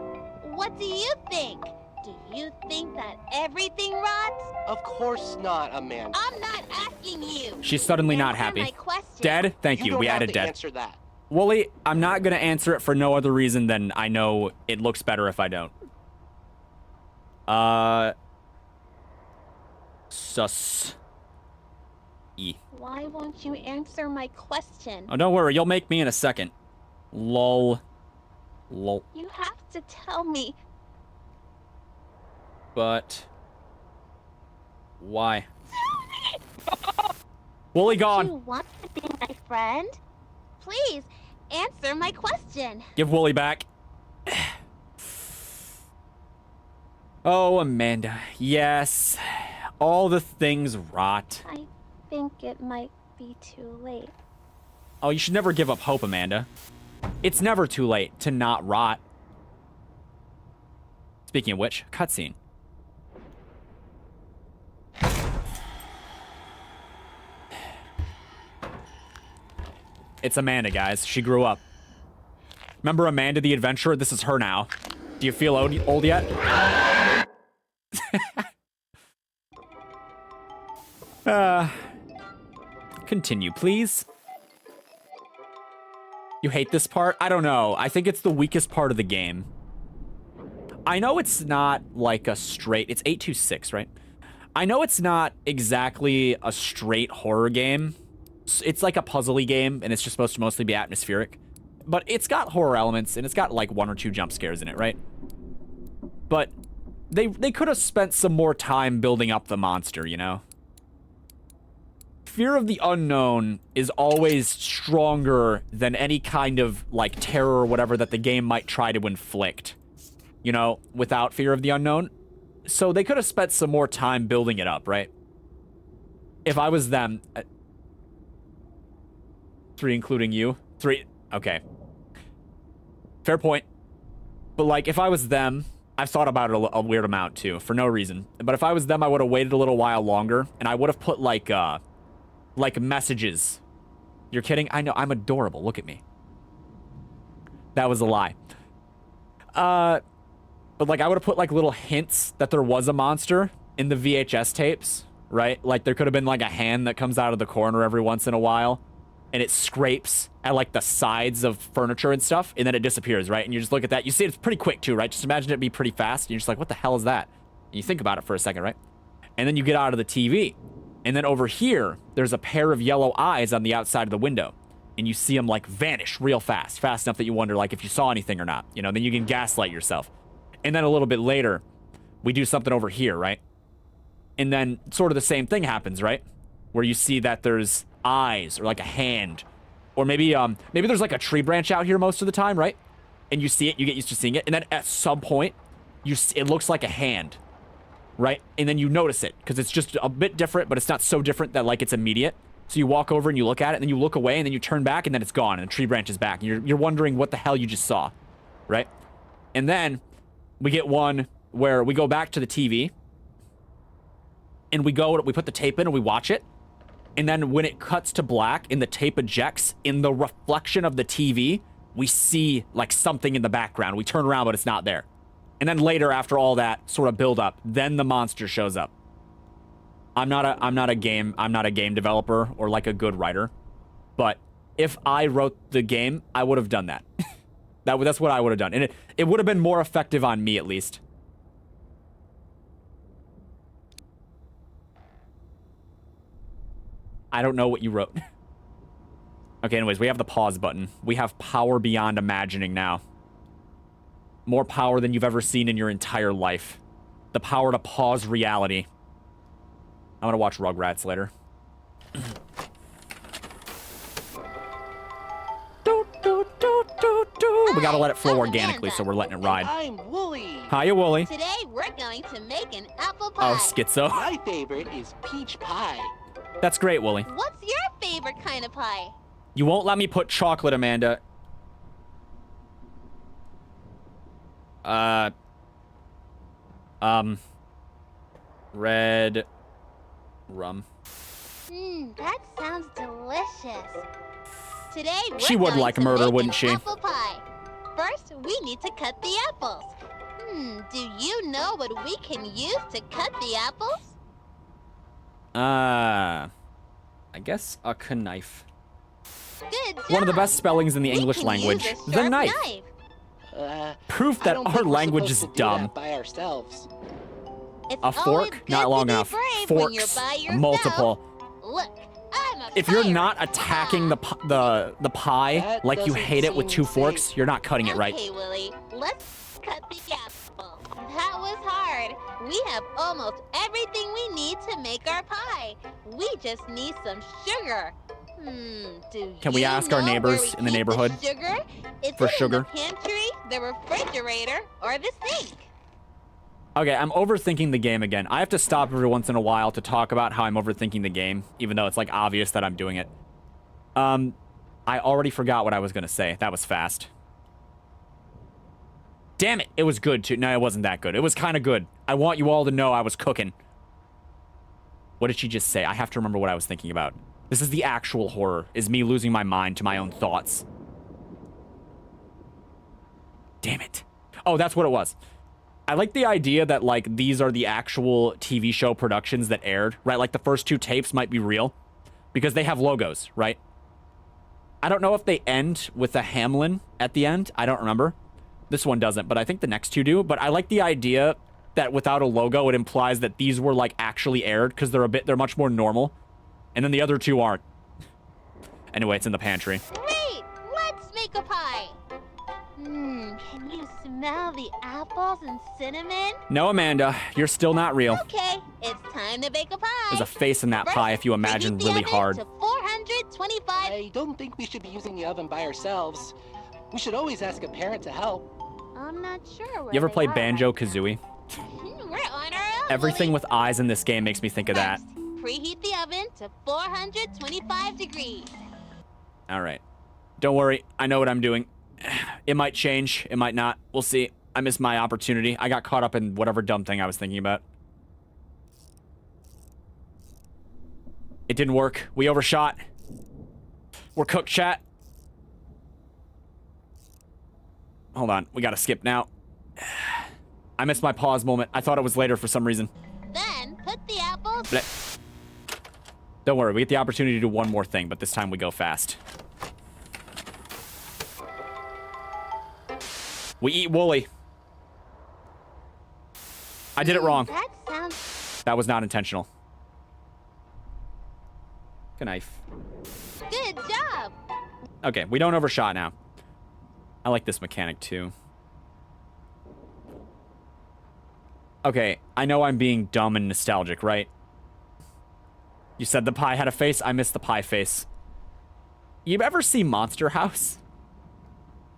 Speaker 2: What do you think? Do you think that everything rots?
Speaker 3: Of course not, Amanda.
Speaker 2: I'm not asking you.
Speaker 1: She's suddenly not
Speaker 2: Answer
Speaker 1: happy.
Speaker 2: my question.
Speaker 1: Dead? Thank you.
Speaker 3: don't
Speaker 1: We
Speaker 3: have
Speaker 1: added
Speaker 3: to
Speaker 1: dead.
Speaker 3: answer that.
Speaker 1: Wooly, I'm not going to answer it for no other reason than I know it looks better if I don't. Sus. E.
Speaker 2: Why won't you answer my question?
Speaker 1: Oh, don't worry. You'll make me in a second. Lol. Lol.
Speaker 2: You have to tell me.
Speaker 1: But... why? Wooly
Speaker 2: Do you
Speaker 1: gone.
Speaker 2: want to be my friend? Please, answer my question.
Speaker 1: Give Wooly back. Oh, Amanda. Yes. All the things rot.
Speaker 2: I think it might be too late.
Speaker 1: Oh, you should never give up hope, Amanda. It's never too late to not rot. Speaking of which, cutscene. It's Amanda, guys. She grew up. Remember Amanda the Adventurer? This is her now. Do you feel old yet? Continue, please. You hate this part? I don't know. I think it's the weakest part of the game. I know it's not like a straight... It's 826, right? I know it's not exactly a straight horror game. It's like a puzzly game, and it's just supposed to mostly be atmospheric. But it's got horror elements, and it's got like 1 or 2 jump scares in it, right? But they could have spent some more time building up the monster, you know? Fear of the unknown is always stronger than any kind of, like, terror or whatever that the game might try to inflict. You know, without fear of the unknown. So they could have spent some more time building it up, right? If I was them... 3 including you? 3... Okay. Fair point. But, like, if I was them... I've thought about it a weird amount, too, for no reason. But if I was them, I would have waited a little while longer, and I would have put, like messages. You're kidding? I know, I'm adorable. Look at me. That was a lie. But, like, I would have put, like, little hints that there was a monster in the VHS tapes, right? Like, there could have been, like, a hand that comes out of the corner every once in a while, and it scrapes at, like, the sides of furniture and stuff, and then it disappears, right? And you just look at that. You see it's pretty quick, too, right? Just imagine it be pretty fast, and you're just like, what the hell is that? And you think about it for a second, right? And then you get out of the TV, and then over here, there's a pair of yellow eyes on the outside of the window, and you see them, like, vanish real fast enough that you wonder, like, if you saw anything or not. You know, then you can gaslight yourself. And then a little bit later, we do something over here, right? And then sort of the same thing happens, right? Where you see that there's eyes or like a hand, or maybe there's like a tree branch out here most of the time, right? And you see it, you get used to seeing it, and then at some point, it looks like a hand, right? And then you notice it because it's just a bit different, but it's not so different that like it's immediate. So you walk over and you look at it, and then you look away, and then you turn back, and then it's gone, and the tree branch is back, and you're wondering what the hell you just saw, right? And then we get one where we go back to the TV, and we put the tape in and we watch it. And then when it cuts to black and the tape ejects, in the reflection of the TV, we see like something in the background. We turn around, but it's not there. And then later, after all that sort of build up, then the monster shows up. I'm not a game developer or like a good writer, but if I wrote the game, I would have done that. That's what I would have done. And it would have been more effective on me, at least. I don't know what you wrote. Okay, anyways, we have the pause button. We have power beyond imagining now. More power than you've ever seen in your entire life. The power to pause reality. I'm gonna watch Rugrats later. We gotta let it flow organically, so we're letting it ride.
Speaker 3: I'm Wooly.
Speaker 1: Hiya, Wooly.
Speaker 2: Today we're going to make an apple pie.
Speaker 1: Oh, schizo.
Speaker 3: My favorite is peach pie.
Speaker 1: That's great, Wooly.
Speaker 2: What's your favorite kind of pie?
Speaker 1: You won't let me put chocolate, Amanda. Red rum.
Speaker 2: That sounds delicious. Today we're
Speaker 1: She would
Speaker 2: going
Speaker 1: like
Speaker 2: to
Speaker 1: murder,
Speaker 2: make
Speaker 1: wouldn't
Speaker 2: an
Speaker 1: she?
Speaker 2: apple pie. First, we need to cut the apples. Do you know what we can use to cut the apples?
Speaker 1: I guess a knife.
Speaker 2: Good job.
Speaker 1: One of the best spellings in the
Speaker 2: We
Speaker 1: English
Speaker 2: can
Speaker 1: language.
Speaker 2: use a
Speaker 1: The
Speaker 2: sharp
Speaker 1: knife. Proof
Speaker 3: I
Speaker 1: that
Speaker 3: don't
Speaker 1: our
Speaker 3: think we're
Speaker 1: language is
Speaker 3: supposed to do
Speaker 1: dumb.
Speaker 3: that by ourselves.
Speaker 2: It's
Speaker 1: A
Speaker 2: always
Speaker 1: fork?
Speaker 2: good
Speaker 1: Not
Speaker 2: to
Speaker 1: long
Speaker 2: be
Speaker 1: enough.
Speaker 2: brave when you're
Speaker 1: Forks.
Speaker 2: by yourself.
Speaker 1: Multiple.
Speaker 2: Look, I'm a
Speaker 1: If you're
Speaker 2: pirate.
Speaker 1: not attacking the pie
Speaker 3: That
Speaker 1: like you
Speaker 3: doesn't
Speaker 1: hate it with
Speaker 3: seem
Speaker 1: 2 forks,
Speaker 3: safe.
Speaker 1: you're not cutting it right.
Speaker 2: Okay, Willie, let's cut the apple. That was hard. We have almost everything we need to make our pie. We just need some sugar.
Speaker 1: Can we ask our neighbors in the neighborhood
Speaker 2: sugar? Is
Speaker 1: for
Speaker 2: it
Speaker 1: sugar?
Speaker 2: in the pantry, the refrigerator, or the sink?
Speaker 1: Okay, I'm overthinking the game again. I have to stop every once in a while to talk about how I'm overthinking the game, even though it's like obvious that I'm doing it. I already forgot what I was gonna say. That was fast. Damn it, it was good too. No, it wasn't that good. It was kind of good. I want you all to know I was cooking. What did she just say? I have to remember what I was thinking about. This is the actual horror, is me losing my mind to my own thoughts. Damn it. Oh, that's what it was. I like the idea that, like, these are the actual TV show productions that aired, right? Like, the first 2 tapes might be real because they have logos, right? I don't know if they end with a Hamlin at the end. I don't remember. This one doesn't, but I think the next two do. But I like the idea that without a logo, it implies that these were like actually aired because they're much more normal. And then the other two aren't. Anyway, it's in the pantry.
Speaker 2: Great! Let's make a pie! Can you smell the apples and cinnamon?
Speaker 1: No, Amanda, you're still not real.
Speaker 2: Okay, it's time to bake a pie.
Speaker 1: There's a face in that
Speaker 2: First,
Speaker 1: pie if you imagine
Speaker 2: preheat the
Speaker 1: really
Speaker 2: oven
Speaker 1: hard.
Speaker 2: to 425.
Speaker 3: I don't think we should be using the oven by ourselves. We should always ask a parent to help.
Speaker 2: I'm not sure where
Speaker 1: You ever
Speaker 2: they
Speaker 1: play
Speaker 2: are.
Speaker 1: Banjo-Kazooie?
Speaker 2: We're on our own.
Speaker 1: Everything
Speaker 2: Willie.
Speaker 1: with eyes in this game makes me think of that.
Speaker 2: First, preheat the oven to 425 degrees.
Speaker 1: All right. Don't worry. I know what I'm doing. It might change. It might not. We'll see. I missed my opportunity. I got caught up in whatever dumb thing I was thinking about. It didn't work. We overshot. We're cooked, chat. Hold on. We gotta skip now. I missed my pause moment. I thought it was later for some reason.
Speaker 2: Then put the apples.
Speaker 1: Blech. Don't worry. We get the opportunity to do one more thing, but this time we go fast. We eat Wooly. I did it wrong.
Speaker 2: That sounds
Speaker 1: That was not intentional. Good knife.
Speaker 2: good job.
Speaker 1: Okay, we don't overshot now. I like this mechanic too. Okay, I know I'm being dumb and nostalgic, right? You said the pie had a face. I missed the pie face. You ever see Monster House?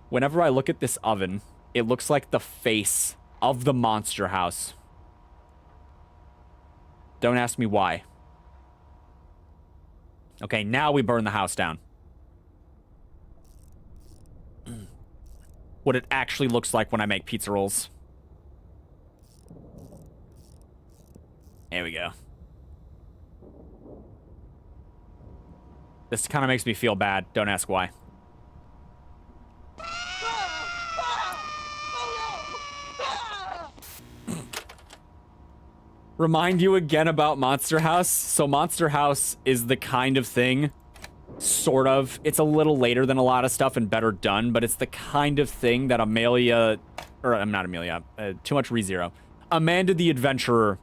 Speaker 1: Whenever I look at this oven, it looks like the face of the Monster House. Don't ask me why. Okay, now we burn the house down. What it actually looks like when I make pizza rolls. There we go. This kind of makes me feel bad. Don't ask why. Remind you again about Monster House. So Monster House is the kind of thing, sort of. It's a little later than a lot of stuff and better done, but it's the kind of thing that Amelia, or I'm not Amelia, too much ReZero. Amanda the Adventurer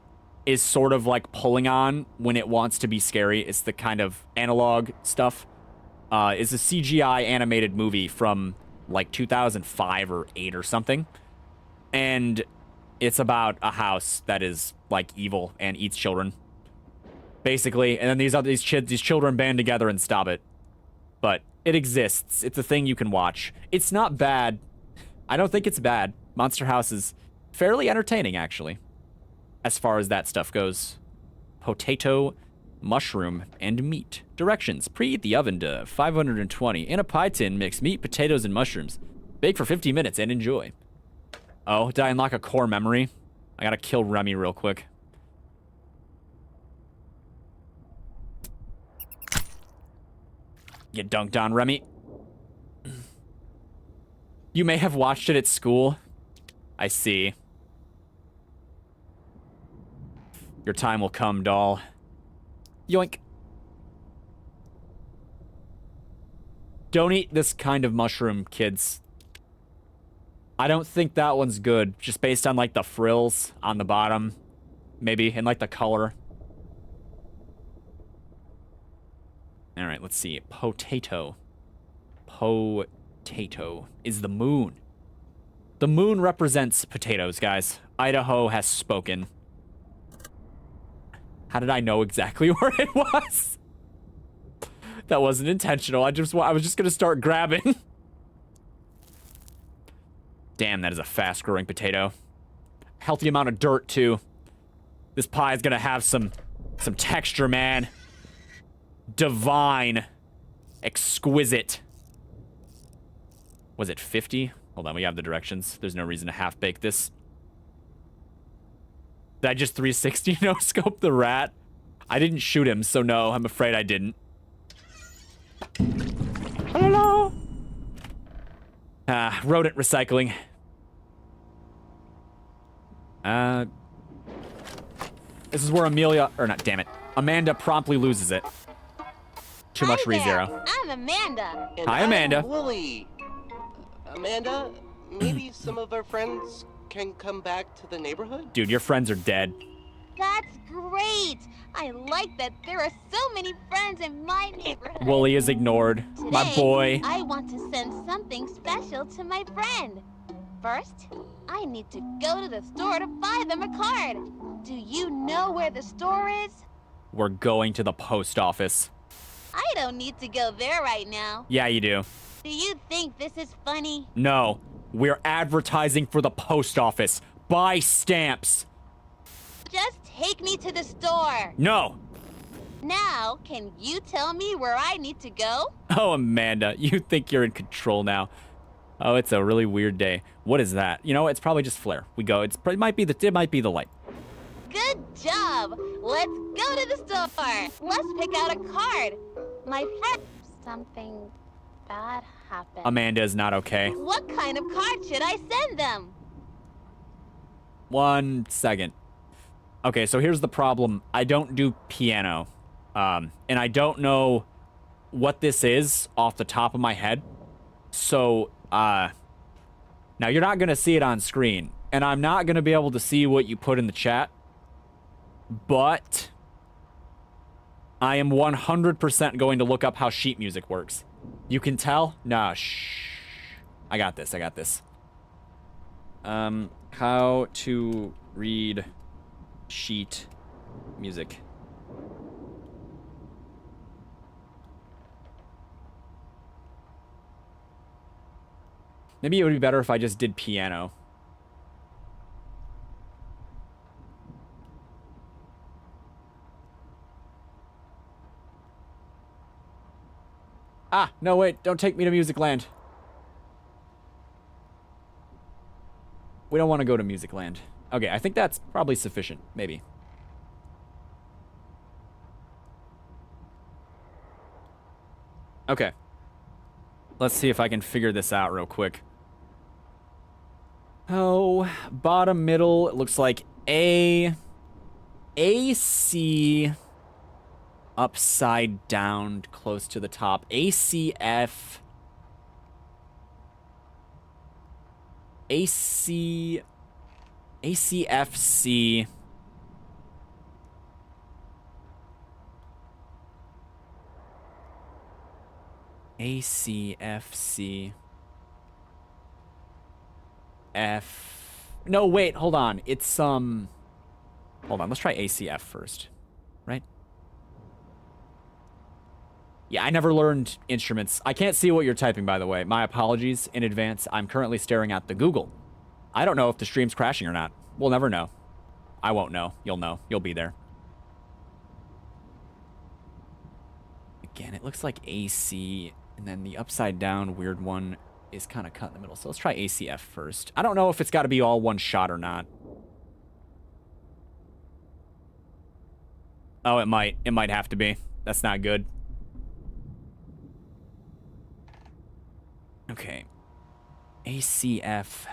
Speaker 1: is sort of like pulling on when it wants to be scary. It's the kind of analog stuff. It's a CGI animated movie from like 2005 or 8 or something. And it's about a house that is like evil and eats children, basically. And then these children band together and stop it. But it exists. It's a thing you can watch. It's not bad. I don't think it's bad. Monster House is fairly entertaining, actually, as far as that stuff goes. Potato, mushroom, and meat. Directions: preheat the oven to 520. In a pie tin, mix meat, potatoes, and mushrooms. Bake for 50 minutes and enjoy. Oh, did I unlock a core memory? I gotta kill Remy real quick. Get dunked on, Remy. You may have watched it at school. I see. Your time will come, doll. Yoink. Don't eat this kind of mushroom, kids. I don't think that one's good, just based on, like, the frills on the bottom. Maybe, and, like, the color. Alright, let's see. Potato. Potato is the moon. The moon represents potatoes, guys. Idaho has spoken. How did I know exactly where it was? That wasn't intentional. I was just gonna start grabbing. Damn, that is a fast-growing potato. Healthy amount of dirt, too. This pie is gonna have some texture, man. Divine. Exquisite. Was it 50? Hold on, we have the directions. There's no reason to half-bake this. Did I just 360 no-scope the rat? I didn't shoot him, so no, I'm afraid I didn't. Hello? Rodent recycling. This is where Amanda promptly loses it. too much
Speaker 2: Hi there.
Speaker 1: ReZero.
Speaker 2: I'm Amanda.
Speaker 3: And
Speaker 1: Hi, Amanda.
Speaker 3: I'm Wooly. Amanda, maybe some of our friends can come back to the neighborhood?
Speaker 1: Dude, your friends are dead.
Speaker 2: That's great. I like that there are so many friends in my neighborhood.
Speaker 1: Wooly is ignored. My
Speaker 2: Today,
Speaker 1: boy.
Speaker 2: I want to send something special to my friend. First, I need to go to the store to buy them a card. Do you know where the store is?
Speaker 1: We're going to the post office.
Speaker 2: I don't need to go there right now.
Speaker 1: Yeah, you do.
Speaker 2: Do you think this is funny?
Speaker 1: No, we're advertising for the post office. Buy stamps.
Speaker 2: Just take me to the store.
Speaker 1: No.
Speaker 2: Now, can you tell me where I need to go?
Speaker 1: Oh, Amanda, you think you're in control now. Oh, it's a really weird day. What is that? You know, it's probably just flare. We go. It might be the light.
Speaker 2: Good job. Let's go to the store. Let's pick out a card. My friend. Something bad happened.
Speaker 1: Amanda is not okay.
Speaker 2: What kind of card should I send them?
Speaker 1: 1 second. Okay, so here's the problem. I don't do piano. And I don't know what this is off the top of my head. So, now you're not going to see it on screen. And I'm not going to be able to see what you put in the chat. But I am 100% going to look up how sheet music works. You can tell? Nah, shh. I got this. How to read sheet music. Maybe it would be better if I just did piano. Ah, no, wait. Don't take me to Music Land. We don't want to go to Music Land. Okay, I think that's probably sufficient. Maybe. Okay. Let's see if I can figure this out real quick. Oh, bottom, middle. It looks like A, C, upside down, close to the top. ACF. ACFC. ACFC. F. No, wait, hold on. It's, hold on, let's try ACF first. Right? Yeah, I never learned instruments. I can't see what you're typing, by the way. My apologies in advance. I'm currently staring at the Google. I don't know if the stream's crashing or not. We'll never know. I won't know. You'll know. You'll be there. Again, it looks like AC, and then the upside down weird one is kind of cut in the middle. So let's try ACF first. I don't know if it's got to be all one shot or not. Oh, it might. It might have to be. That's not good. Okay. ACF.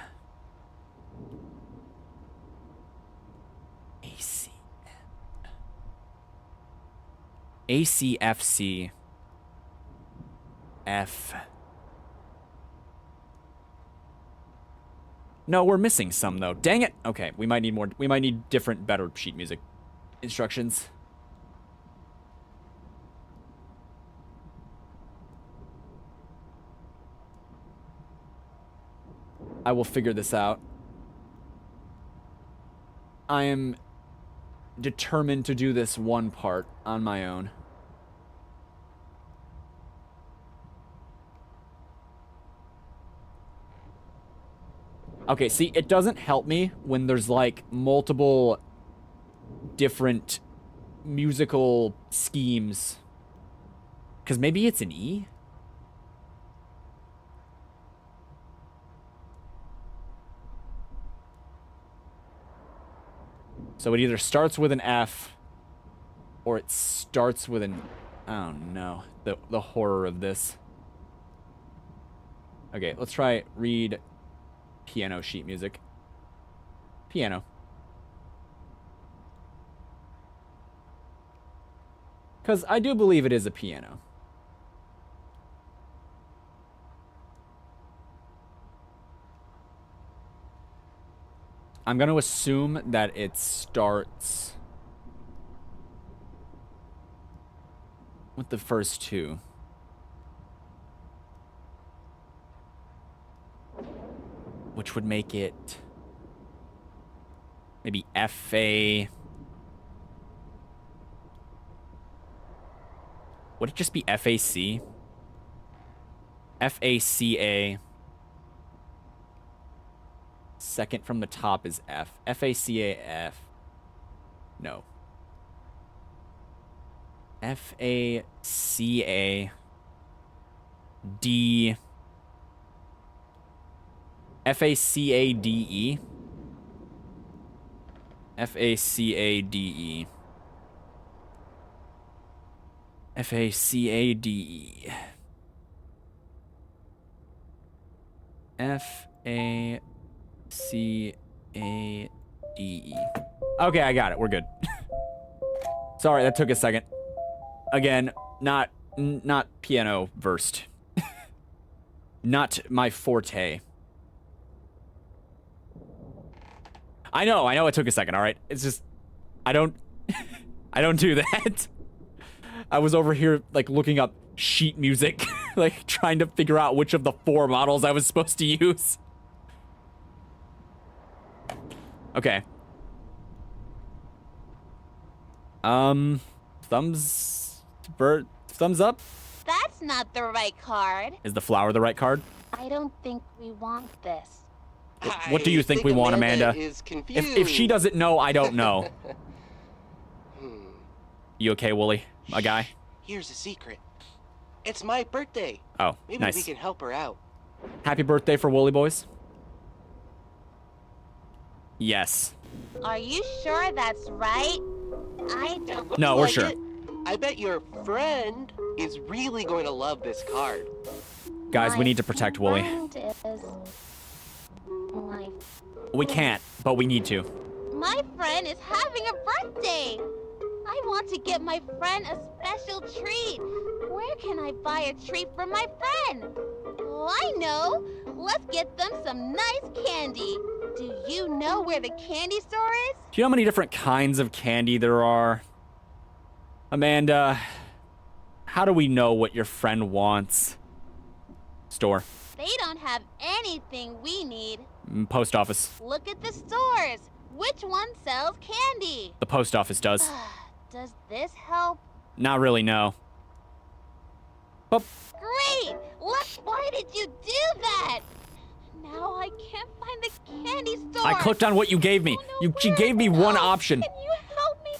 Speaker 1: ACFC. F. No, we're missing some, though. Dang it! Okay, we might need more. We might need different, better sheet music instructions. I will figure this out. I am determined to do this one part on my own. Okay, see, it doesn't help me when there's, like, multiple different musical schemes. Because maybe it's an E? So it either starts with an F, or it starts with an... I don't know. The horror of this. Okay, let's try read piano sheet music. Piano. Because I do believe it is a piano. I'm going to assume that it starts with the first two. Which would make it maybe FA. Would it just be FAC? FACA. Second from the top is F. FACAF. No. FACA. D. FACADE. FACADE. FACADE. FACADE. Okay, I got it. We're good. Sorry, that took a second. Again, not piano versed. Not my forte. I know it took a second, all right? It's just I don't do that. I was over here like looking up sheet music, like trying to figure out which of the 4 models I was supposed to use. Okay. Thumbs up?
Speaker 2: That's not the right card.
Speaker 1: Is the flower the right card?
Speaker 2: I don't think we want this.
Speaker 1: What do you think we want, Amanda?
Speaker 3: Is confused.
Speaker 1: If she doesn't know, I don't know. You okay, Wooly? My guy?
Speaker 3: Here's a secret. It's my birthday.
Speaker 1: Oh,
Speaker 3: Maybe
Speaker 1: nice.
Speaker 3: we can help her out.
Speaker 1: Happy birthday for Wooly boys. Yes.
Speaker 2: Are you sure that's right? I don't
Speaker 1: No, we're
Speaker 3: Like
Speaker 1: sure.
Speaker 3: it? I bet your friend is really going to love this card.
Speaker 1: Guys, we
Speaker 2: My
Speaker 1: need to protect Wooly.
Speaker 2: friend is my
Speaker 1: We can't, but we need to.
Speaker 2: My friend is having a birthday. I want to get my friend a special treat. Where can I buy a treat for my friend? Oh, I know. Let's get them some nice candy. Do you know where the candy store is?
Speaker 1: Do you know how many different kinds of candy there are? Amanda, how do we know what your friend wants? Store.
Speaker 2: They don't have anything we need.
Speaker 1: Post office.
Speaker 2: Look at the stores. Which one sells candy?
Speaker 1: The post office does.
Speaker 2: Does this help?
Speaker 1: Not really, no. Oh,
Speaker 2: Great! Look, why did you do that? Now I can't find the candy store.
Speaker 1: I clicked on what you gave me.
Speaker 2: I don't know
Speaker 1: She
Speaker 2: where
Speaker 1: gave me
Speaker 2: it
Speaker 1: one
Speaker 2: goes.
Speaker 1: option.
Speaker 2: Can you help me?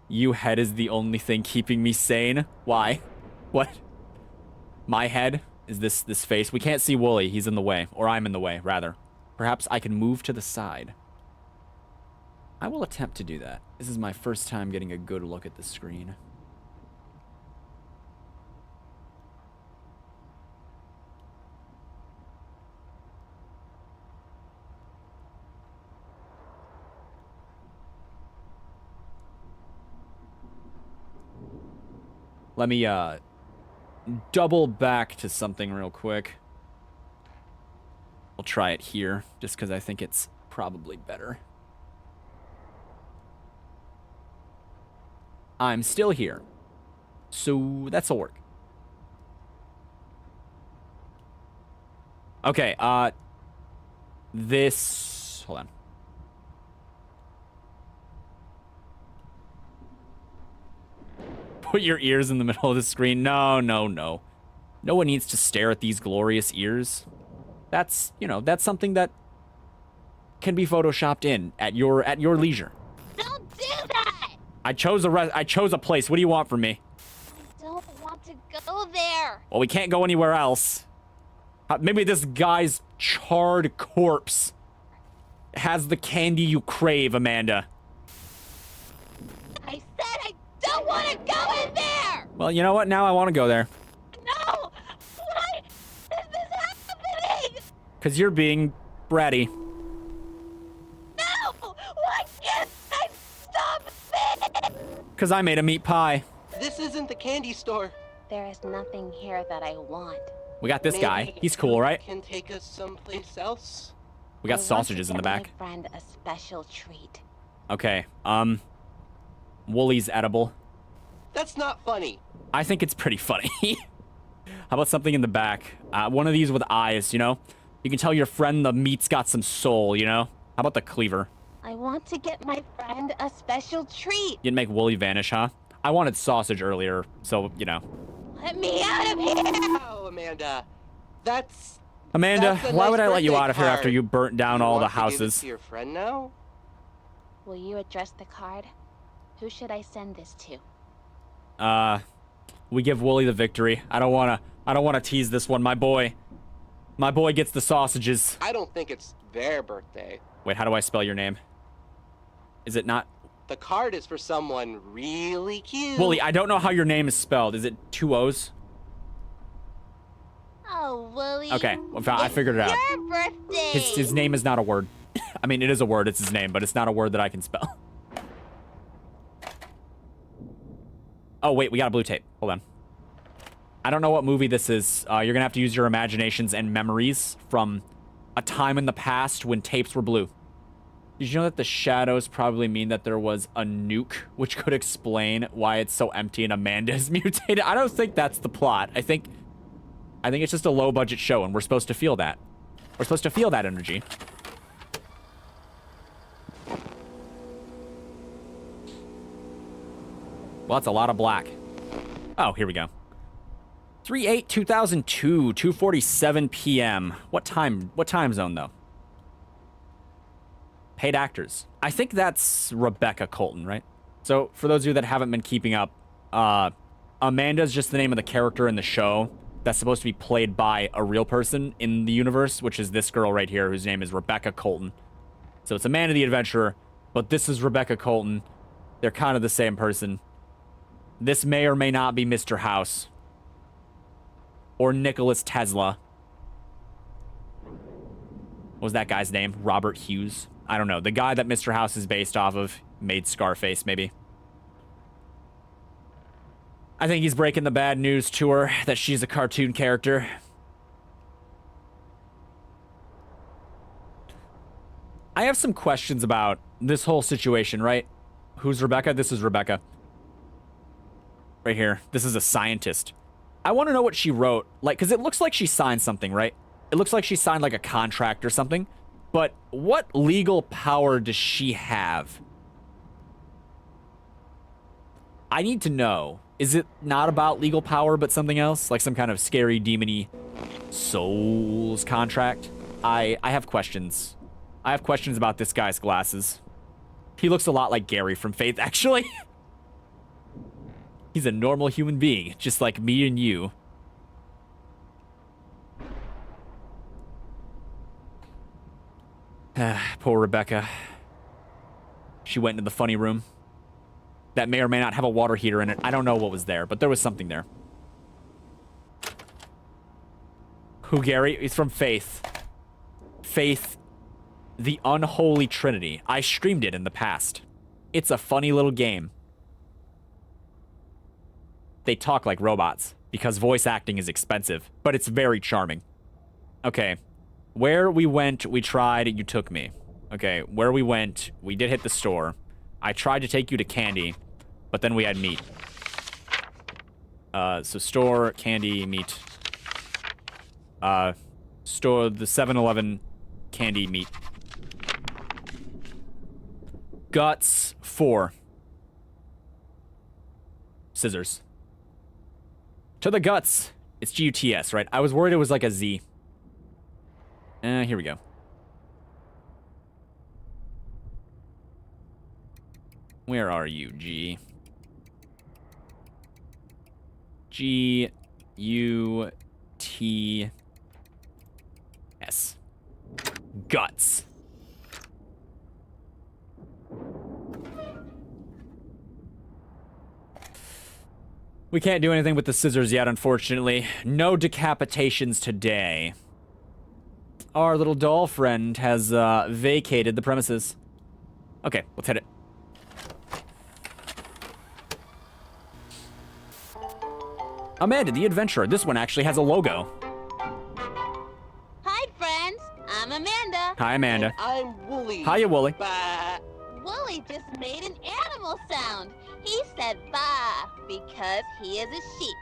Speaker 1: You head is the only thing keeping me sane. Why? What? My head? Is this face? We can't see Wooly. He's in the way. Or I'm in the way, rather. Perhaps I can move to the side. I will attempt to do that. This is my first time getting a good look at the screen. Let me double back to something real quick. I'll try it here, just because I think it's probably better. I'm still here, so that'll work. Okay, this... Hold on. Put your ears in the middle of the screen. No. No one needs to stare at these glorious ears. That's, you know, that's something that can be photoshopped in at your leisure.
Speaker 2: Don't do that!
Speaker 1: I chose a place. What do you want from me?
Speaker 2: I don't want to go there.
Speaker 1: Well, we can't go anywhere else. Maybe this guy's charred corpse has the candy you crave, Amanda.
Speaker 2: I said I don't want to go in there!
Speaker 1: Well, you know what? Now I want to go there.
Speaker 2: No! Why is this happening?
Speaker 1: Because you're being bratty.
Speaker 2: No! Why can't I stop it?
Speaker 1: Because I made a meat pie.
Speaker 3: This isn't the candy store.
Speaker 2: There is nothing here that I want.
Speaker 1: We got this guy.
Speaker 3: Maybe
Speaker 1: He's cool, right?
Speaker 3: Can take us someplace else.
Speaker 1: We got sausages in the back.
Speaker 2: My friend a special treat.
Speaker 1: Okay, Woolly's edible.
Speaker 3: That's not funny.
Speaker 1: I think it's pretty funny. How about something in the back? One of these with eyes, you know? You can tell your friend the meat's got some soul, you know? How about the cleaver?
Speaker 2: I want to get my friend a special treat.
Speaker 1: You'd make Woolly vanish, huh? I wanted sausage earlier, so, you know.
Speaker 2: Let me out of here!
Speaker 3: Oh, Amanda. That's
Speaker 1: Amanda,
Speaker 3: a
Speaker 1: why
Speaker 3: nice
Speaker 1: would I let you
Speaker 3: birthday
Speaker 1: out of here after
Speaker 3: card.
Speaker 1: you burnt down
Speaker 3: You
Speaker 1: all the
Speaker 3: want to give it
Speaker 1: houses?
Speaker 3: to your friend now?
Speaker 2: Will you address the card? Who should I send this to?
Speaker 1: We give Woolly the victory. I don't wanna tease this one. My boy gets the sausages.
Speaker 3: I don't think it's their birthday.
Speaker 1: Wait, how do I spell your name? Is it not?
Speaker 3: The card is for someone really cute.
Speaker 1: Woolly, I don't know how your name is spelled. Is it 2 O's?
Speaker 2: Oh, Willie.
Speaker 1: Okay, I figured it out.
Speaker 2: Your birthday.
Speaker 1: His name is not a word. I mean, it is a word, it's his name, but it's not a word that I can spell. Oh, wait, we got a blue tape. Hold on. I don't know what movie this is. You're gonna have to use your imaginations and memories from a time in the past when tapes were blue. Did you know that the shadows probably mean that there was a nuke, which could explain why it's so empty and Amanda is mutated? I don't think that's the plot. I think it's just a low-budget show, and we're supposed to feel that. We're supposed to feel that energy. Well, that's a lot of black. Oh, here we go. 3/8/2002, 2:47 p.m. What time zone, though? Paid actors. I think that's Rebecca Colton, right? So, for those of you that haven't been keeping up, Amanda's just the name of the character in the show that's supposed to be played by a real person in the universe, which is this girl right here, whose name is Rebecca Colton. So, it's Amanda the Adventurer, but this is Rebecca Colton. They're kind of the same person. This may or may not be Mr. House. Or Nicholas Tesla. What was that guy's name? Robert Hughes? I don't know. The guy that Mr. House is based off of made Scarface, maybe. I think he's breaking the bad news to her that she's a cartoon character. I have some questions about this whole situation, right? Who's Rebecca? This is Rebecca. Right here. This is a scientist. I want to know what she wrote. Like, because it looks like she signed something, right? It looks like she signed, like, a contract or something. But what legal power does she have? I need to know. Is it not about legal power, but something else? Like some kind of scary, demony souls contract? I have questions. I have questions about this guy's glasses. He looks a lot like Gary from Faith, actually. He's a normal human being, just like me and you. Poor Rebecca. She went into the funny room. That may or may not have a water heater in it. I don't know what was there, but there was something there. Who, Gary? He's from Faith. Faith, the Unholy Trinity. I streamed it in the past. It's a funny little game. They talk like robots, because voice acting is expensive, but it's very charming. Okay. Where we went, we tried, you took me. Okay, where we went, we did hit the store. I tried to take you to candy, but then we had meat. So store, candy, meat. Store, the 7-Eleven, candy, meat. Guts, 4. Scissors. To the guts. It's G-U-T-S, right? I was worried it was like a Z. Here we go. Where are you, G? G-U-T-S. Guts. We can't do anything with the scissors yet, unfortunately. No decapitations today. Our little doll friend has vacated the premises. Okay, let's hit it. Amanda, the Adventurer. This one actually has a logo.
Speaker 2: I'm Amanda.
Speaker 1: Hi, Amanda.
Speaker 3: And I'm Wooly.
Speaker 1: Hiya, Wooly.
Speaker 3: Bah.
Speaker 2: Wooly just made an animal sound. He said bah because he is a sheep.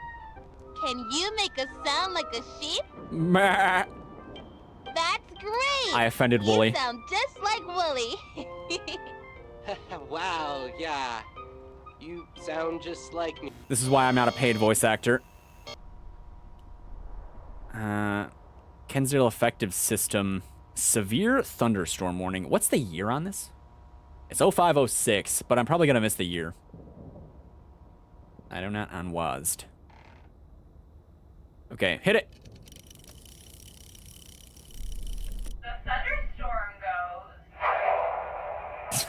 Speaker 2: Can you make a sound like a sheep?
Speaker 1: Meh.
Speaker 2: That's great.
Speaker 1: I offended Wooly.
Speaker 2: You sound just like Wooly.
Speaker 3: Wow, yeah. You sound just like me.
Speaker 1: This is why I'm not a paid voice actor. Kensdale Effective System. Severe thunderstorm warning. What's the year on this? It's 0506, but I'm probably going to miss the year. I do not unwazed. Okay, hit it.
Speaker 6: The thunderstorm goes.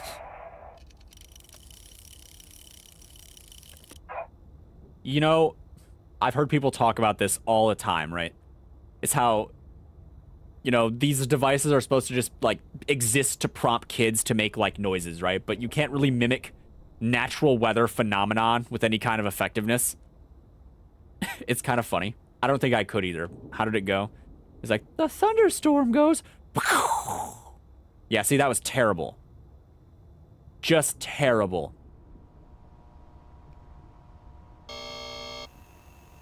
Speaker 1: You know, I've heard people talk about this all the time, right? It's how, you know, these devices are supposed to just, like, exist to prompt kids to make, like, noises, right? But you can't really mimic natural weather phenomenon with any kind of effectiveness. It's kind of funny. I don't think I could either. How did it go? It's like, the thunderstorm goes. Yeah, see, that was terrible. Just terrible.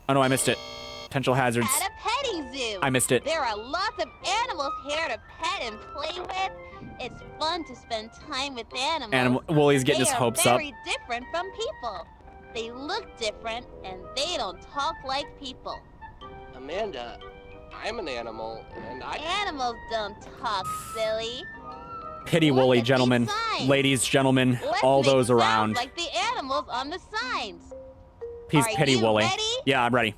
Speaker 1: Oh no, I missed it. Potential hazards.
Speaker 2: At a petting zoo.
Speaker 1: I missed it.
Speaker 2: There are lots of animals here to pet and play with. It's fun to spend time with animals.
Speaker 1: Wooly's getting his hopes up.
Speaker 2: They are very different from people. They look different, and they don't talk like people.
Speaker 3: Amanda, I'm an animal, and
Speaker 2: Animals don't talk, silly.
Speaker 1: Pity
Speaker 2: Look
Speaker 1: Wooly,
Speaker 2: at these
Speaker 1: gentlemen.
Speaker 2: signs.
Speaker 1: Ladies, gentlemen,
Speaker 2: Let's
Speaker 1: all
Speaker 2: make
Speaker 1: those
Speaker 2: sounds
Speaker 1: around.
Speaker 2: like the animals on the signs.
Speaker 1: Please
Speaker 2: Are
Speaker 1: pity
Speaker 2: you
Speaker 1: Wooly.
Speaker 2: ready?
Speaker 1: Yeah, I'm ready.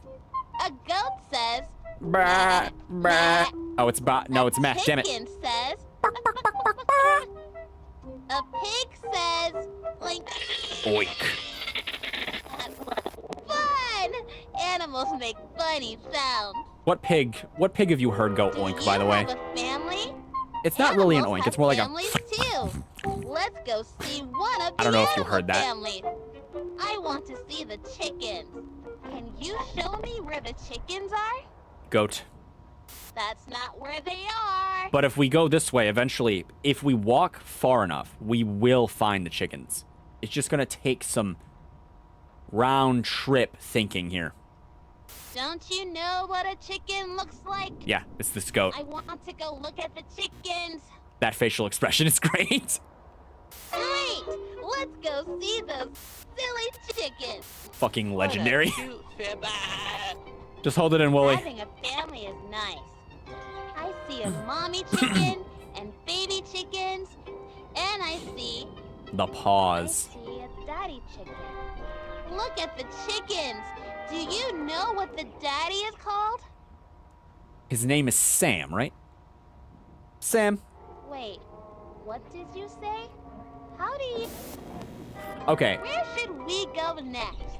Speaker 2: A goat says,
Speaker 1: Bah, bah. Oh, it's bah. No, it's meh. Damn it.
Speaker 2: chicken says, a pig says, like,
Speaker 1: Oink.
Speaker 2: fun! Animals make funny sounds.
Speaker 1: What pig have you heard go oink, by the way?
Speaker 2: Do you have a family?
Speaker 1: It's not really an
Speaker 2: Animals
Speaker 1: oink.
Speaker 2: have
Speaker 1: It's more like a...
Speaker 2: families too. Let's go see one of the
Speaker 1: I don't know if you
Speaker 2: animal
Speaker 1: heard that.
Speaker 2: families. I want to see the chickens. Can you show me where the chickens are?
Speaker 1: Goat.
Speaker 2: That's not where they are.
Speaker 1: But if we go this way, eventually, if we walk far enough, we will find the chickens. It's just gonna take some round trip thinking here.
Speaker 2: Don't you know what a chicken looks like?
Speaker 1: Yeah, it's this goat.
Speaker 2: I want to go look at the chickens.
Speaker 1: That facial expression is great.
Speaker 2: Great! Let's go see those silly chickens.
Speaker 1: Fucking legendary.
Speaker 3: What a cute bah.
Speaker 1: Just hold it in, Wooly.
Speaker 2: Having a family is nice. I see a mommy chicken and baby chickens, and I see
Speaker 1: The pause.
Speaker 2: a daddy chicken. Look at the chickens. Do you know what the daddy is called?
Speaker 1: His name is Sam, right? Sam.
Speaker 2: Wait, what did you say? How do you...
Speaker 1: Okay.
Speaker 2: Where should we go next?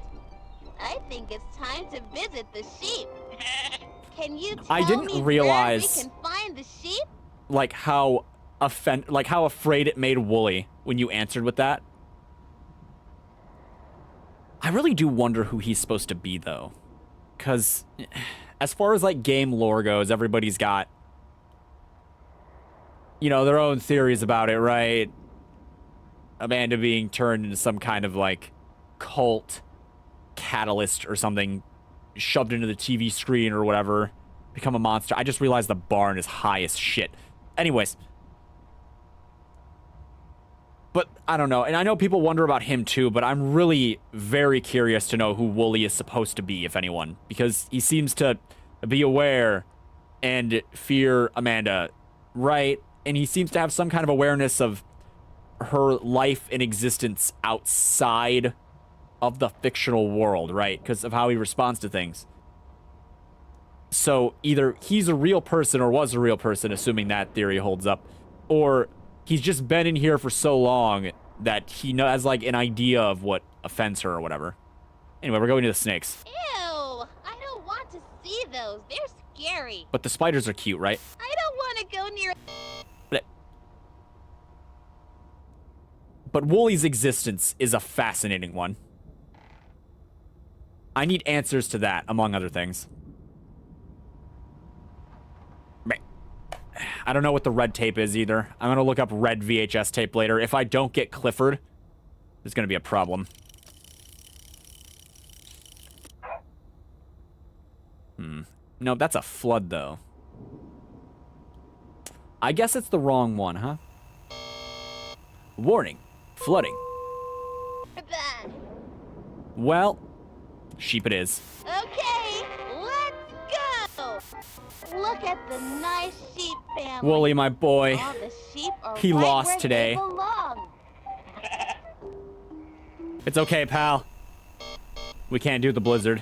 Speaker 2: I think it's time to visit the sheep. Can you tell
Speaker 1: I didn't
Speaker 2: me
Speaker 1: realize-
Speaker 2: where we can find the sheep?
Speaker 1: Like how how afraid it made Wooly when you answered with that. I really do wonder who he's supposed to be, though. Because as far as, like, game lore goes, everybody's got, you know, their own theories about it, right? Amanda being turned into some kind of, like, cult catalyst or something, shoved into the TV screen or whatever, become a monster. I just realized the barn is high as shit. Anyways. But I don't know. And I know people wonder about him too, but I'm really very curious to know who Wooly is supposed to be, if anyone. Because he seems to be aware and fear Amanda, right? And he seems to have some kind of awareness of her life and existence outside of the fictional world, right? Because of how he responds to things. So either he's a real person or was a real person, assuming that theory holds up, or he's just been in here for so long that he has, like, an idea of what offends her or whatever. Anyway, we're going to the snakes.
Speaker 2: Ew! I don't want to see those. They're scary.
Speaker 1: But the spiders are cute, right?
Speaker 2: I don't want to go near...
Speaker 1: But Wooly's existence is a fascinating one. I need answers to that, among other things. I don't know what the red tape is either. I'm gonna look up red VHS tape later. If I don't get Clifford, there's gonna be a problem. No, that's a flood, though. I guess it's the wrong one, huh? Warning. Flooding.
Speaker 2: Bad.
Speaker 1: Well, sheep it is.
Speaker 2: Okay, let's go. Look at the nice sheep family.
Speaker 1: Wooly, my boy.
Speaker 2: All the sheep are
Speaker 1: He
Speaker 2: right
Speaker 1: lost
Speaker 2: where
Speaker 1: today.
Speaker 2: They belong.
Speaker 1: It's okay, pal. We can't do the blizzard.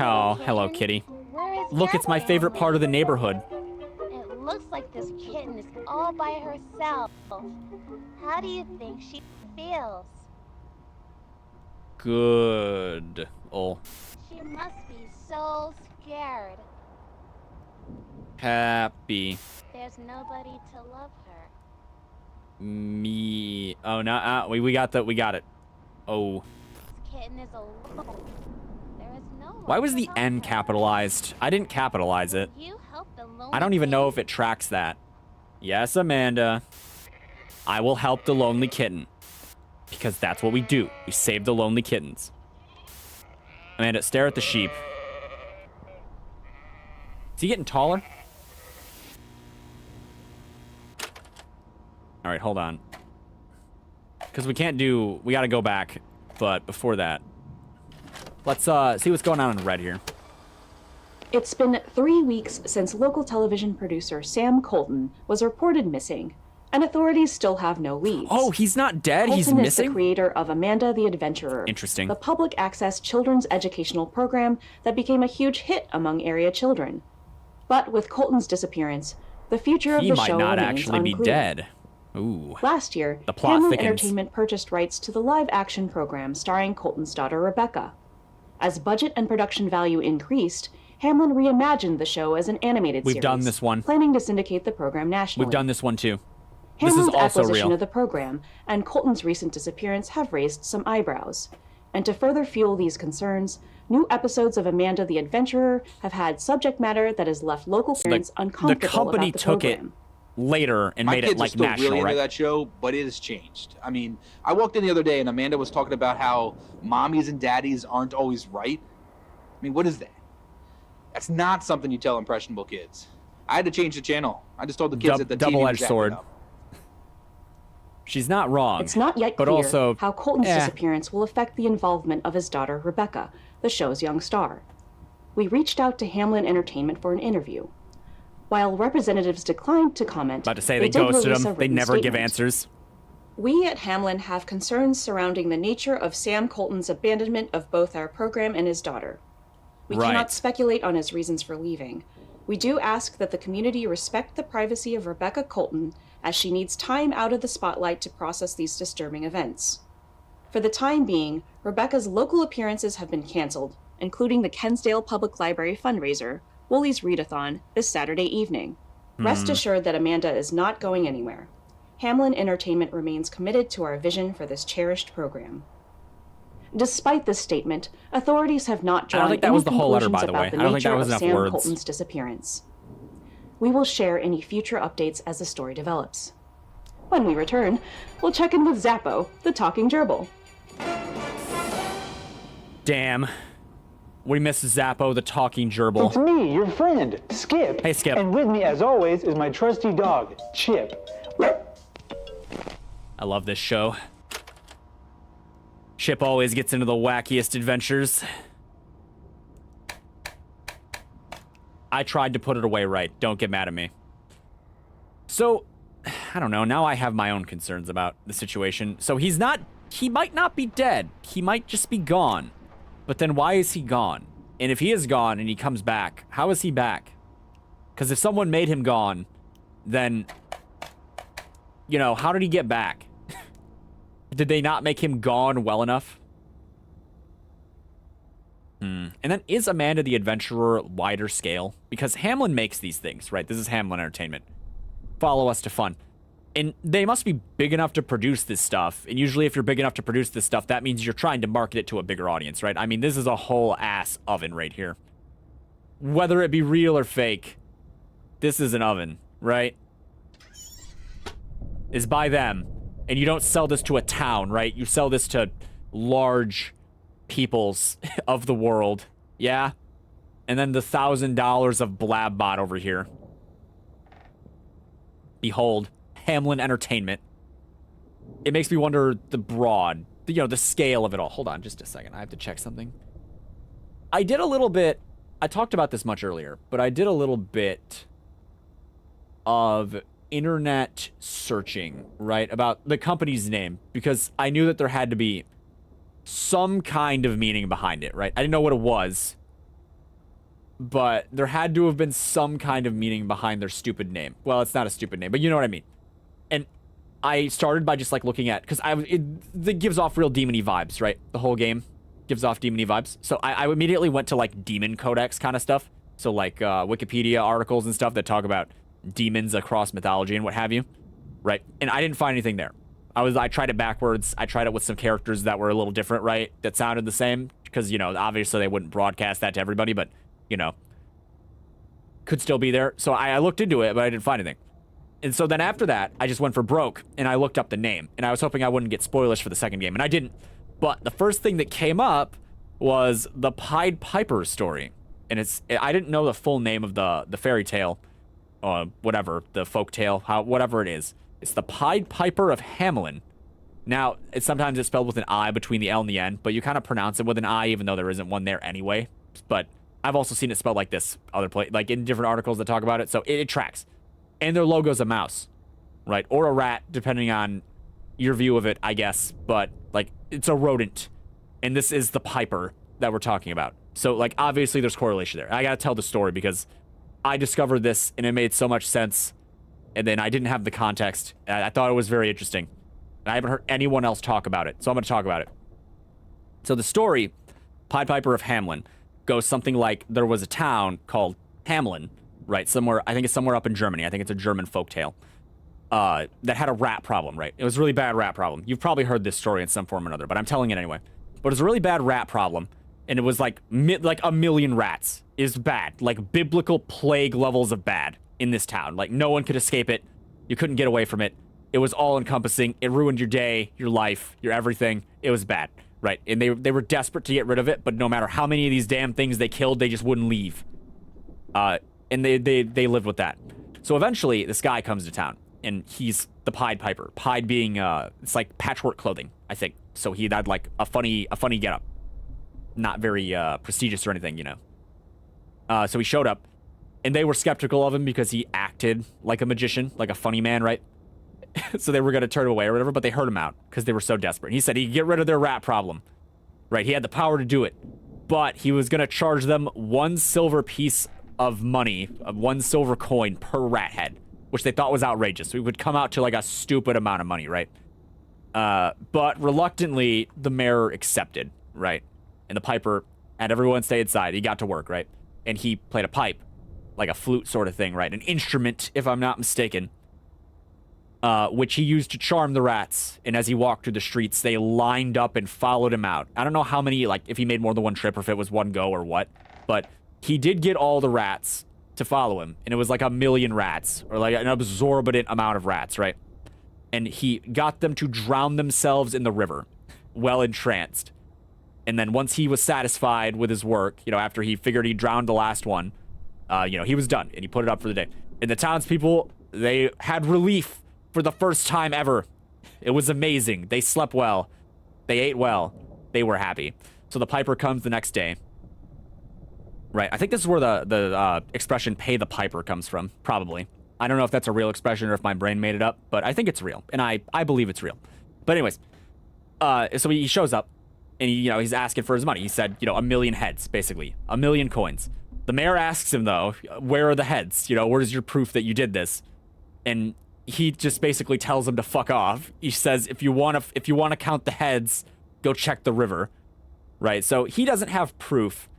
Speaker 1: Oh, hello, kitty.
Speaker 2: Where is
Speaker 1: Look, it's my
Speaker 2: Gabrielle?
Speaker 1: favorite part of the neighborhood.
Speaker 2: It looks like this kitten is all by herself. How do you think she feels?
Speaker 1: Good. Oh.
Speaker 2: She must be so scared.
Speaker 1: Happy.
Speaker 2: There's nobody to love her.
Speaker 1: Me. Oh, no. We got it. Oh.
Speaker 2: This kitten is alone. There is no one
Speaker 1: Why was
Speaker 2: to
Speaker 1: the
Speaker 2: help
Speaker 1: N
Speaker 2: her.
Speaker 1: capitalized? I didn't capitalize it.
Speaker 2: You help the lonely
Speaker 1: I don't even know if
Speaker 2: kitten.
Speaker 1: it tracks that. Yes, Amanda. I will help the lonely kitten. Because that's what we do. We save the lonely kittens. Amanda, stare at the sheep. Is he getting taller? All right, hold on. Because we gotta go back. But before that, let's see what's going on in red here.
Speaker 4: It's been 3 weeks since local television producer Sam Colton was reported missing, and authorities still have no leads.
Speaker 1: Oh, he's not dead.
Speaker 4: Colton
Speaker 1: He's
Speaker 4: is
Speaker 1: missing.
Speaker 4: the creator of Amanda the Adventurer.
Speaker 1: Interesting.
Speaker 4: The public access children's educational program that became a huge hit among area children. But with Colton's disappearance, the future of
Speaker 1: He
Speaker 4: the
Speaker 1: might
Speaker 4: show
Speaker 1: not
Speaker 4: remains
Speaker 1: actually be
Speaker 4: unclear.
Speaker 1: dead. Ooh.
Speaker 4: Last year,
Speaker 1: The plot
Speaker 4: Hamlin
Speaker 1: thickens.
Speaker 4: Entertainment purchased rights to the live-action program starring Colton's daughter Rebecca. As budget and production value increased, Hamlin reimagined the show as an animated series.
Speaker 1: We've done this one.
Speaker 4: Planning to syndicate the program nationally.
Speaker 1: We've done this one too. This is
Speaker 4: Hamlin's
Speaker 1: also
Speaker 4: acquisition
Speaker 1: real.
Speaker 4: of the program and Colton's recent disappearance have raised some eyebrows. And to further fuel these concerns, new episodes of Amanda the Adventurer have had subject matter that has left local parents
Speaker 1: The
Speaker 4: uncomfortable
Speaker 1: company
Speaker 4: about the
Speaker 1: took
Speaker 4: program.
Speaker 1: it later and
Speaker 7: My
Speaker 1: made
Speaker 7: kids
Speaker 1: it like
Speaker 7: are still
Speaker 1: national,
Speaker 7: really into
Speaker 1: right?
Speaker 7: that show, but it has changed. I mean, I walked in the other day and Amanda was talking about how mommies and daddies aren't always right. I mean, what is that? That's not something you tell impressionable kids. I had to change the channel. I just told the kids that the TV was
Speaker 1: Double-edged
Speaker 7: acting
Speaker 1: sword.
Speaker 7: up.
Speaker 1: She's not wrong.
Speaker 4: It's not yet
Speaker 1: but
Speaker 4: clear
Speaker 1: also,
Speaker 4: how Colton's
Speaker 1: eh.
Speaker 4: disappearance will affect the involvement of his daughter Rebecca, the show's young star. We reached out to Hamlin Entertainment for an interview. While representatives declined to comment,
Speaker 1: About to say they
Speaker 4: did
Speaker 1: ghosted
Speaker 4: release
Speaker 1: him.
Speaker 4: a
Speaker 1: They
Speaker 4: written
Speaker 1: never give
Speaker 4: statement.
Speaker 1: answers.
Speaker 4: We at Hamlin have concerns surrounding the nature of Sam Colton's abandonment of both our program and his daughter. We
Speaker 1: Right.
Speaker 4: cannot speculate on his reasons for leaving. We do ask that the community respect the privacy of Rebecca Colton, as she needs time out of the spotlight to process these disturbing events. For the time being, Rebecca's local appearances have been canceled, including the Kensdale Public Library fundraiser, Woolies Readathon, this Saturday evening. Rest assured that Amanda is not going anywhere. Hamlin Entertainment remains committed to our vision for this cherished program. Despite this statement, authorities have not
Speaker 1: I
Speaker 4: drawn
Speaker 1: don't think that
Speaker 4: any
Speaker 1: was the whole letter,
Speaker 4: conclusions
Speaker 1: by the way.
Speaker 4: about the
Speaker 1: I don't think that
Speaker 4: nature
Speaker 1: was
Speaker 4: of
Speaker 1: enough
Speaker 4: Sam
Speaker 1: words.
Speaker 4: Colton's disappearance. We will share any future updates as the story develops. When we return, we'll check in with Zappo, the talking gerbil.
Speaker 1: Damn. We miss Zappo, the talking gerbil.
Speaker 8: It's me, your friend, Skip.
Speaker 1: Hey, Skip.
Speaker 8: And with me, as always, is my trusty dog, Chip.
Speaker 1: I love this show. Chip always gets into the wackiest adventures. I tried to put it away right. Don't get mad at me. So, I don't know. Now I have my own concerns about the situation. So he might not be dead. He might just be gone. But then why is he gone? And if he is gone and he comes back, how is he back? Because if someone made him gone, then, you know, how did he get back? Did they not make him gone well enough? And then is Amanda the Adventurer wider scale? Because Hamlin makes these things, right? This is Hamlin Entertainment. Follow us to fun. And they must be big enough to produce this stuff. And usually if you're big enough to produce this stuff, that means you're trying to market it to a bigger audience, right? I mean, this is a whole ass oven right here. Whether it be real or fake, this is an oven, right? Is by them. And you don't sell this to a town, right? You sell this to large peoples of the world. Yeah? And then the $1,000 of Blabbot over here. Behold. Hamlin Entertainment. It makes me wonder the scale of it all. Hold on just a second. I have to check something. I did a little bit, I talked about this much earlier, but I did a little bit of internet searching, right, about the company's name, because I knew that there had to be some kind of meaning behind it, right? I didn't know what it was, but there had to have been some kind of meaning behind their stupid name. Well, it's not a stupid name, but you know what I mean. And I started by just like looking at, because it gives off real demon-y vibes, right? The whole game gives off demon-y vibes. So I immediately went to like demon codex kind of stuff. So like Wikipedia articles and stuff that talk about demons across mythology and what have you, right? And I didn't find anything there. I tried it backwards. I tried it with some characters that were a little different, right? That sounded the same, because, you know, obviously they wouldn't broadcast that to everybody, but, you know, could still be there. So I looked into it, but I didn't find anything. And so then after that, I just went for broke, and I looked up the name, and I was hoping I wouldn't get spoilers for the second game, and I didn't. But the first thing that came up was the Pied Piper story. And I didn't know the full name of the fairy tale, whatever, the folk tale, whatever it is. It's the Pied Piper of Hamelin. Now, sometimes it's spelled with an I between the L and the N, but you kind of pronounce it with an I, even though there isn't one there anyway. But I've also seen it spelled like this like in different articles that talk about it, so it tracks. And their logo's a mouse, right? Or a rat, depending on your view of it, I guess. But, like, it's a rodent. And this is the Piper that we're talking about. So, like, obviously there's correlation there. I gotta tell the story because I discovered this and it made so much sense. And then I didn't have the context. I thought it was very interesting. And I haven't heard anyone else talk about it. So I'm gonna talk about it. So the story, Pied Piper of Hamelin, goes something like there was a town called Hamelin, right, somewhere, I think it's somewhere up in Germany. I think it's a German folktale, that had a rat problem, right? It was a really bad rat problem. You've probably heard this story in some form or another, but I'm telling it anyway. But it was a really bad rat problem, and it was like a million rats is bad, like biblical plague levels of bad in this town. Like, no one could escape it. You couldn't get away from it. It was all-encompassing. It ruined your day, your life, your everything. It was bad, right? And they were desperate to get rid of it, but no matter how many of these damn things they killed, they just wouldn't leave. And they lived with that. So eventually, this guy comes to town, and he's the Pied Piper. Pied being, it's like patchwork clothing, I think. So he had like a funny getup. Not very prestigious or anything, you know. So he showed up, and they were skeptical of him because he acted like a magician, like a funny man, right? So they were going to turn him away or whatever, but they heard him out because they were so desperate. And he said he could get rid of their rat problem, right? He had the power to do it, but he was going to charge them 1 silver piece of money, of 1 silver coin per rat head, which they thought was outrageous. So it would come out to like a stupid amount of money, right? But reluctantly, the mayor accepted, right? And the piper had everyone stay inside. He got to work, right? And he played a pipe, like a flute sort of thing, right? An instrument, if I'm not mistaken, which he used to charm the rats. And as he walked through the streets, they lined up and followed him out. I don't know how many, like, if he made more than one trip or if it was one go or what, but he did get all the rats to follow him. And it was like 1 million rats, or like an absorbent amount of rats, right? And he got them to drown themselves in the river, well entranced. And then once he was satisfied with his work, you know, after he figured he drowned the last one, you know, he was done, and he put it up for the day. And the townspeople, they had relief for the first time ever. It was amazing. They slept well. They ate well. They were happy. So the piper comes the next day. Right, I think this is where the expression "pay the piper" comes from, probably. I don't know if that's a real expression or if my brain made it up, but I think it's real, and I believe it's real. But anyways, so he shows up, and he's asking for his money. He said, 1 million heads, basically, 1 million coins. The mayor asks him, though, where are the heads? Where's your proof that you did this? And he just basically tells him to fuck off. He says, if you want to count the heads, go check the river, right? So he doesn't have proof.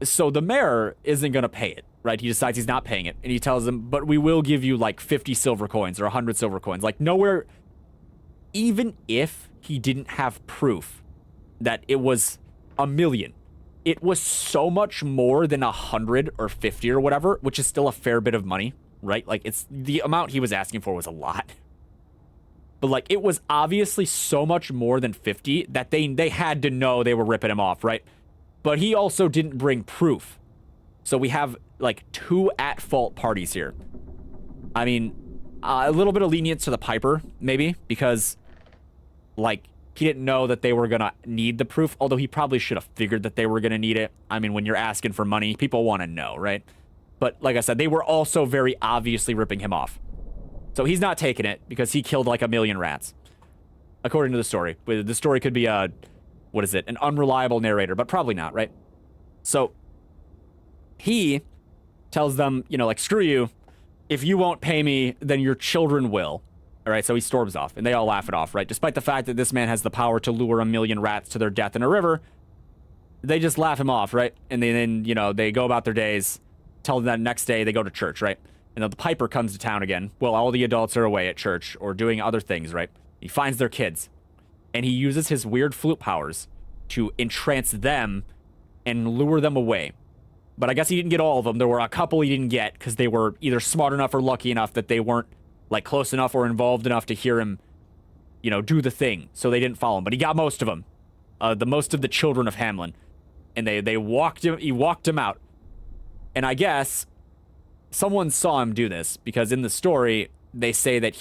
Speaker 1: So the mayor isn't going to pay it, right? He decides he's not paying it. And he tells them, but we will give you like 50 silver coins or 100 silver coins. Like nowhere, even if he didn't have proof that it was 1,000,000, it was so much more than 100 or 50 or whatever, which is still a fair bit of money, right? Like it's the amount he was asking for was a lot. But like it was obviously so much more than 50 that they had to know they were ripping him off, right? But he also didn't bring proof. So we have like 2 at-fault parties here. I mean, a little bit of lenience to the Piper, maybe, because like he didn't know that they were gonna need the proof, although he probably should have figured that they were gonna need it. I mean, when you're asking for money, people want to know, right? But like I said, they were also very obviously ripping him off. So he's not taking it because he killed like 1,000,000 rats, according to the story. The story could be an unreliable narrator, but probably not, right? So he tells them, you know, like, screw you. If you won't pay me, then your children will. All right, so he storms off, and they all laugh it off, right? Despite the fact that this man has the power to lure 1,000,000 rats to their death in a river, they just laugh him off, right? And then, you know, they go about their days, tell them that next day they go to church, right? And then the Piper comes to town again. Well, all the adults are away at church or doing other things, right? He finds their kids, and he uses his weird flute powers to entrance them and lure them away. But I guess he didn't get all of them. There were a couple he didn't get because they were either smart enough or lucky enough that they weren't like close enough or involved enough to hear him, you know, do the thing. So they didn't follow him. But he got most of them, the most of the children of Hamlin, and they walked him. He walked him out, and I guess someone saw him do this because in the story they say that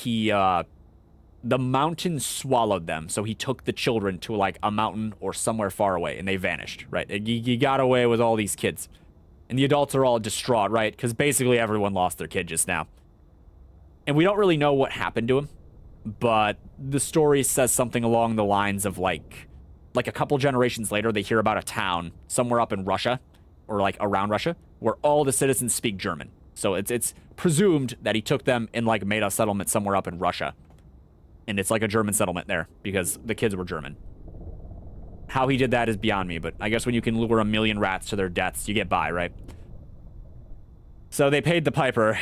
Speaker 1: the mountain swallowed them, so he took the children to like a mountain or somewhere far away, and they vanished. Right? He got away with all these kids. And the adults are all distraught, right? Because basically everyone lost their kid just now. And we don't really know what happened to him. But the story says something along the lines of like a couple generations later, they hear about a town somewhere up in Russia or like around Russia where all the citizens speak German. So it's presumed that he took them and like made a settlement somewhere up in Russia. And it's like a German settlement there because the kids were German. How he did that is beyond me, but I guess when you can lure 1,000,000 rats to their deaths, you get by, right? So they paid the Piper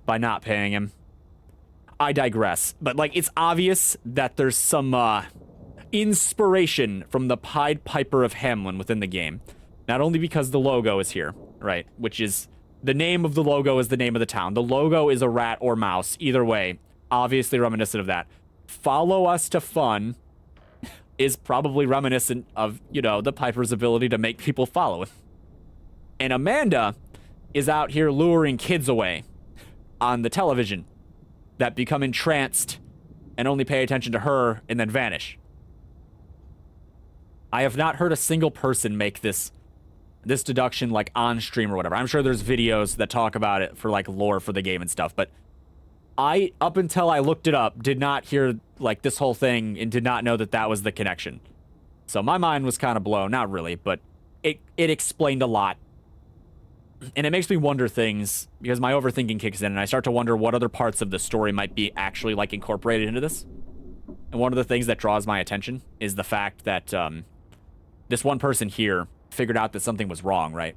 Speaker 1: by not paying him. I digress, but like it's obvious that there's some inspiration from the Pied Piper of Hamlin within the game. Not only because the logo is here, right? Which is the name of the logo is the name of the town. The logo is a rat or mouse. Either way, obviously reminiscent of that. Follow us to fun is probably reminiscent of, you know, the Piper's ability to make people follow it. And Amanda is out here luring kids away on the television that become entranced and only pay attention to her and then vanish. I have not heard a single person make this deduction like on stream or whatever. I'm sure there's videos that talk about it for like lore for the game and stuff, but I, up until I looked it up, did not hear like this whole thing and did not know that that was the connection. So my mind was kind of blown. Not really, but it explained a lot. And it makes me wonder things because my overthinking kicks in and I start to wonder what other parts of the story might be actually like incorporated into this. And one of the things that draws my attention is the fact that this one person here figured out that something was wrong, right?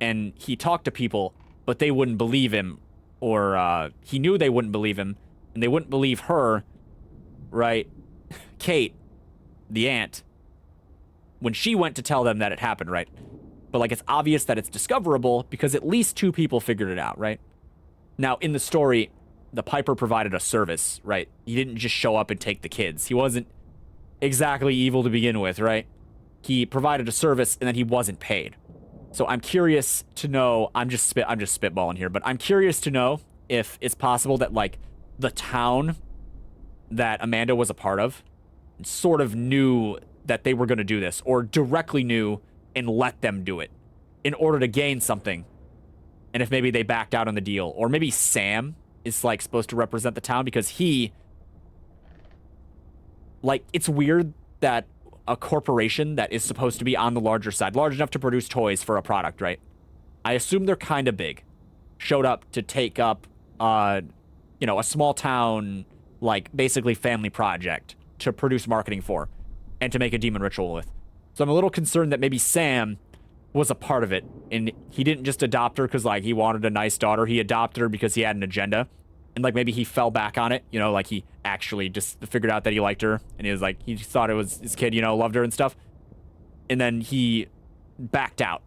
Speaker 1: And he talked to people, but they wouldn't believe him. Or he knew they wouldn't believe him, and they wouldn't believe her, right? Kate, the aunt, when she went to tell them that it happened, right? But, like, it's obvious that it's discoverable because at least 2 people figured it out, right? Now, in the story, the Piper provided a service, right? He didn't just show up and take the kids. He wasn't exactly evil to begin with, right? He provided a service, and then he wasn't paid. So I'm curious to know, I'm just spitballing here, but I'm curious to know if it's possible that, like, the town that Amanda was a part of sort of knew that they were going to do this, or directly knew and let them do it in order to gain something. And if maybe they backed out on the deal, or maybe Sam is, like, supposed to represent the town because he, like, it's weird that a corporation that is supposed to be on the larger side, large enough to produce toys for a product, right? I assume they're kind of big. Showed up to take up, you know, a small town, like, basically family project to produce marketing for and to make a demon ritual with. So I'm a little concerned that maybe Sam was a part of it. And he didn't just adopt her because, like, he wanted a nice daughter. He adopted her because he had an agenda. And, like, maybe he fell back on it. You know, like, he actually just figured out that he liked her. And he was like, he thought it was his kid, you know, loved her and stuff. And then he backed out.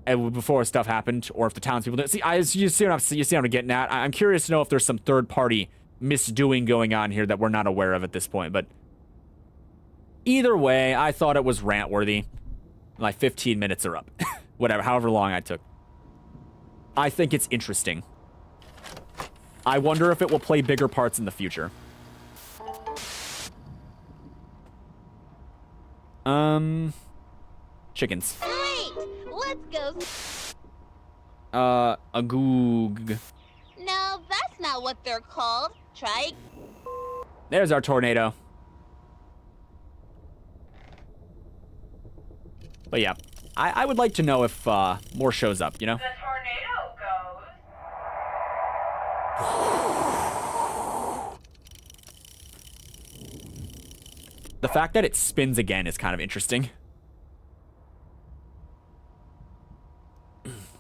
Speaker 1: And before stuff happened, or if the townspeople didn't. See, you see what I'm getting at? I'm curious to know if there's some third-party misdoing going on here that we're not aware of at this point. But either way, I thought it was rant-worthy. My 15 minutes are up. Whatever, however long I took. I think it's interesting. I wonder if it will play bigger parts in the future. Chickens.
Speaker 2: Great! Let's go.
Speaker 1: A goog.
Speaker 2: No, that's not what they're called. Try.
Speaker 1: There's our tornado. But yeah, I would like to know if more shows up, you know?
Speaker 6: The tornado goes.
Speaker 1: The fact that it spins again is kind of interesting.